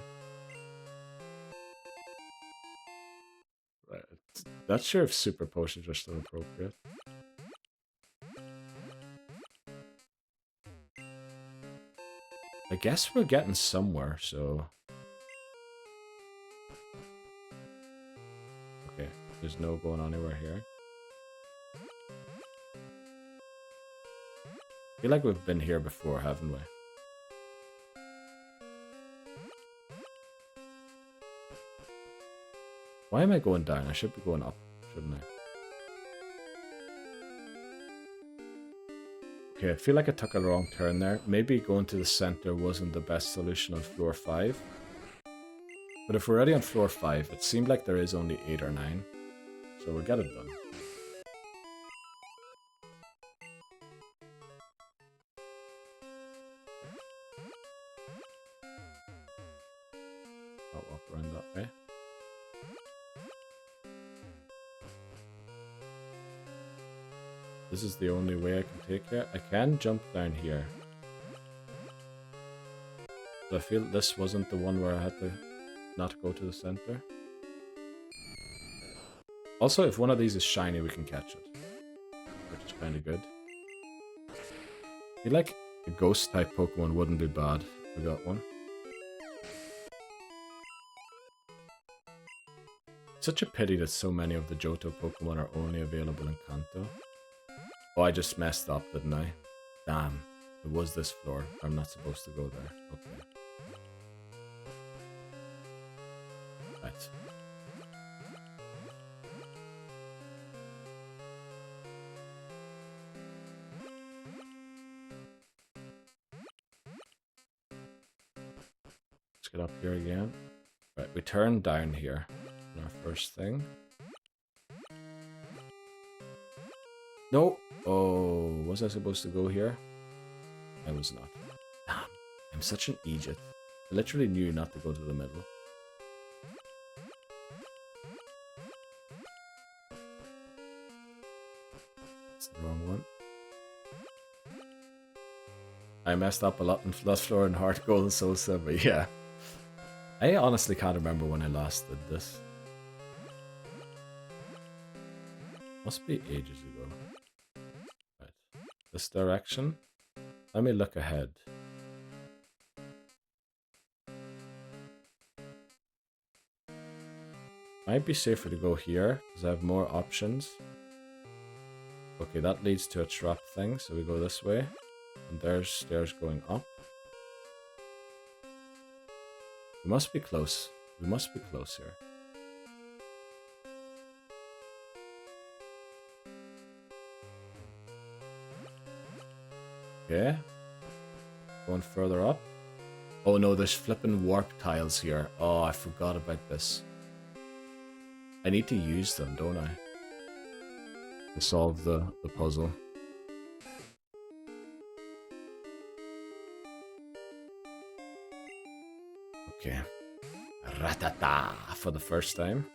Right. Not sure if super potions are still appropriate. I guess we're getting somewhere, so... Okay, there's no going anywhere here. I feel like we've been here before, haven't we? Why am I going down? I should be going up, shouldn't I? Okay, I feel like I took a wrong turn there. Maybe going to the center wasn't the best solution on floor 5. But if we're already on floor 5, it seemed like there is only 8 or 9. So we'll get it done. I'll walk around that way. This is the only way I can take it. I can jump down here. But I feel this wasn't the one where I had to not go to the center. Also, if one of these is shiny, we can catch it. Which is kind of good. I feel like a ghost type Pokemon wouldn't be bad if we got one. Such a pity that so many of the Johto Pokemon are only available in Kanto. Oh, I just messed up, didn't I? Damn. It was this floor. I'm not supposed to go there. Okay. Right. Let's get up here again. Right, we turn down here on our first thing. No! Oh, was I supposed to go here? I was not. Damn, I'm such an idiot. I literally knew not to go to the middle. That's the wrong one. I messed up a lot in Flood Floor and Heart Gold and Soul Silver, yeah. I honestly can't remember when I last did this. Must be ages ago. Right. This direction. Let me look ahead. Might be safer to go here, because I have more options. Okay, that leads to a trap thing, so we go this way. And there's stairs going up. We must be close. We must be close here. Okay. Going further up. Oh no, there's flippin' warp tiles here. Oh, I forgot about this. I need to use them, don't I? To solve the puzzle. Okay. Ratata for the first time.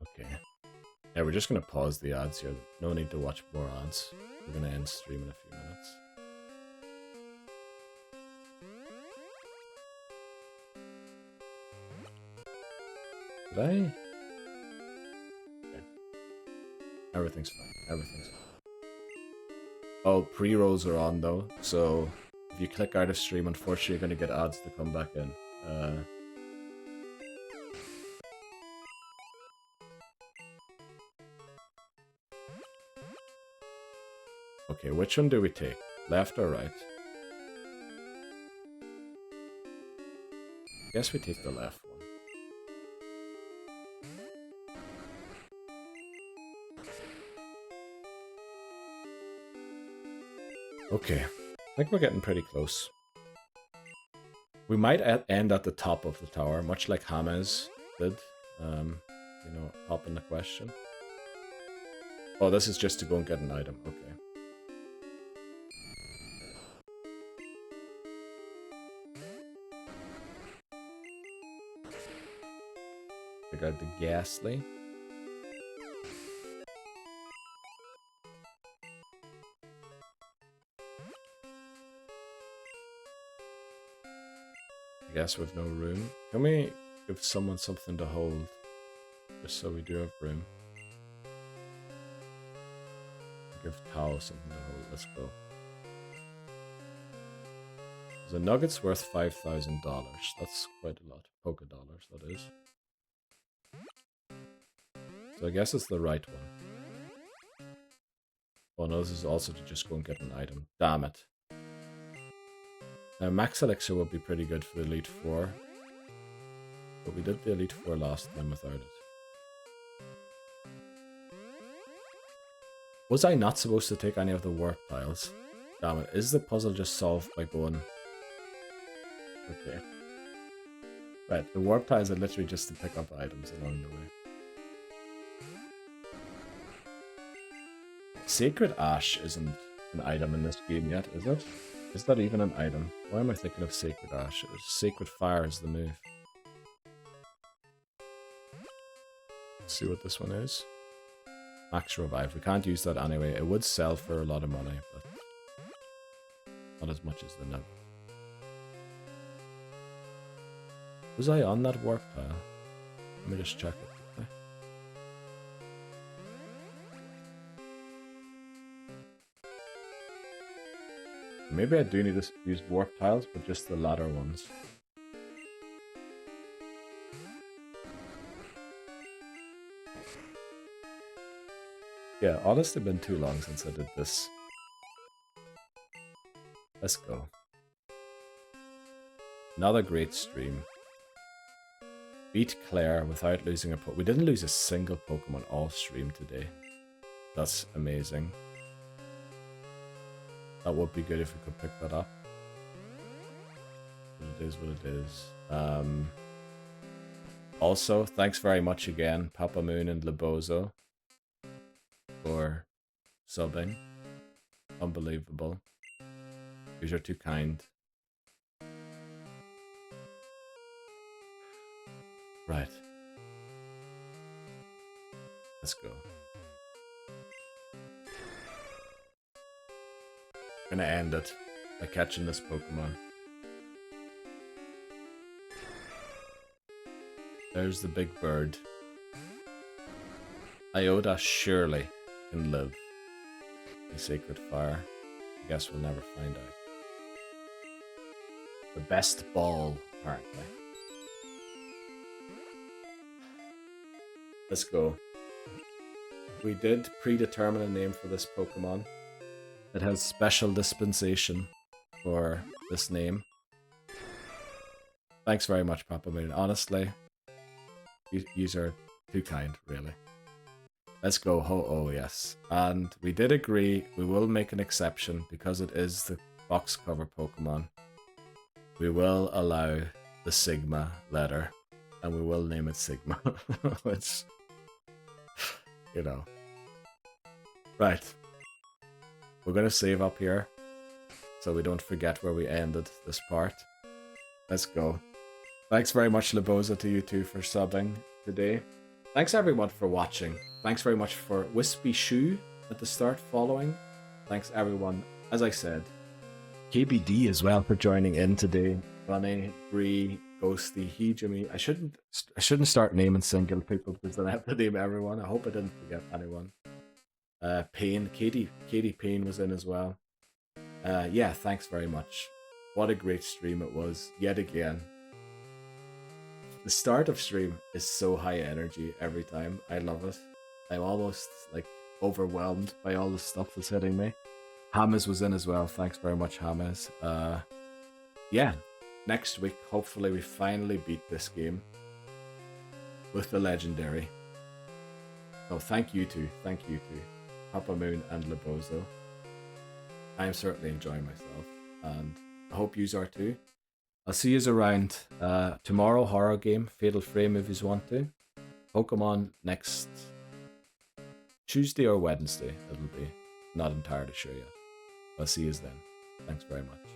Okay. Yeah, we're just gonna pause the ads here. No need to watch more ads. We're gonna end stream in a few minutes. Did I? Okay. Everything's fine. Everything's fine. Oh, pre-rolls are on though, so if you click out of stream, unfortunately you're gonna get ads to come back in. Okay, which one do we take? Left or right? Guess we take the left one. Okay, I think we're getting pretty close. We might end at the top of the tower, much like James did. You know, popping the question. Oh, this is just to go and get an item. Okay. Figure out the ghastly. I guess with no room. Can we give someone something to hold? Just so we do have room. Give Tao something to hold. Let's go. The nugget's worth $5,000. That's quite a lot. Poké dollars, that is. So I guess it's the right one. Oh no, this is also to just go and get an item. Damn it. Max Elixir would be pretty good for the Elite Four. But we did the Elite Four last time without it. Was I not supposed to take any of the work tiles? Damn it. Is the puzzle just solved by going... Okay. Right, the warp tiles are literally just to pick up items along the way. Sacred Ash isn't an item in this game yet, is it? Is that even an item? Why am I thinking of Sacred Ash? Sacred Fire is the move. Let's see what this one is. Max Revive. We can't use that anyway. It would sell for a lot of money, but not as much as the nugget. Was I on that warp tile? Let me just check it. Maybe I do need to use warp tiles, but just the latter ones. Yeah, honestly, been too long since I did this. Let's go. Another great stream. Beat Clair without losing a We didn't lose a single Pokemon all stream today. That's amazing. That would be good if we could pick that up. But it is what it is. Also, thanks very much again, Papa Moon and Lebozo, for subbing. Unbelievable. You are too kind. Right. Let's go. Gonna end it by catching this Pokemon. There's the big bird. Iota surely can live in Sacred Fire. I guess we'll never find out. The best ball, apparently. Let's go. We did predetermine a name for this Pokemon. It has special dispensation for this name. Thanks very much, Papa Moon. Honestly, you are too kind, really. Let's go, Ho-Oh, yes. And we did agree we will make an exception because it is the box cover Pokemon. we will allow the Sigma letter, and we will name it Sigma. It's, you know. Right. We're going to save up here, so we don't forget where we ended this part. Let's go. Thanks very much, Liboza, to you two for subbing today. Thanks everyone for watching. Thanks very much for Wispy Shoe at the start following. Thanks everyone, as I said. KBD as well for joining in today. Bunny, Bree, Ghosty, he, Jimmy. I shouldn't start naming single people because then I have to name everyone. I hope I didn't forget anyone. Payne, Katie Payne was in as well. Yeah, thanks very much. What a great stream it was, yet again. The start of stream is so high energy every time. I love it. I'm almost like overwhelmed by all the stuff that's hitting me. Hamas was in as well. Thanks very much, Hamas. Yeah, next week, hopefully we finally beat this game with the legendary. So thank you two. Papa Moon and Libozo. I'm certainly enjoying myself, and I hope yous are too. I'll see yous around tomorrow, horror game, Fatal Frame if yous want to. Pokemon next Tuesday or Wednesday, it'll be. Not entirely sure yet. I'll see yous then. Thanks very much.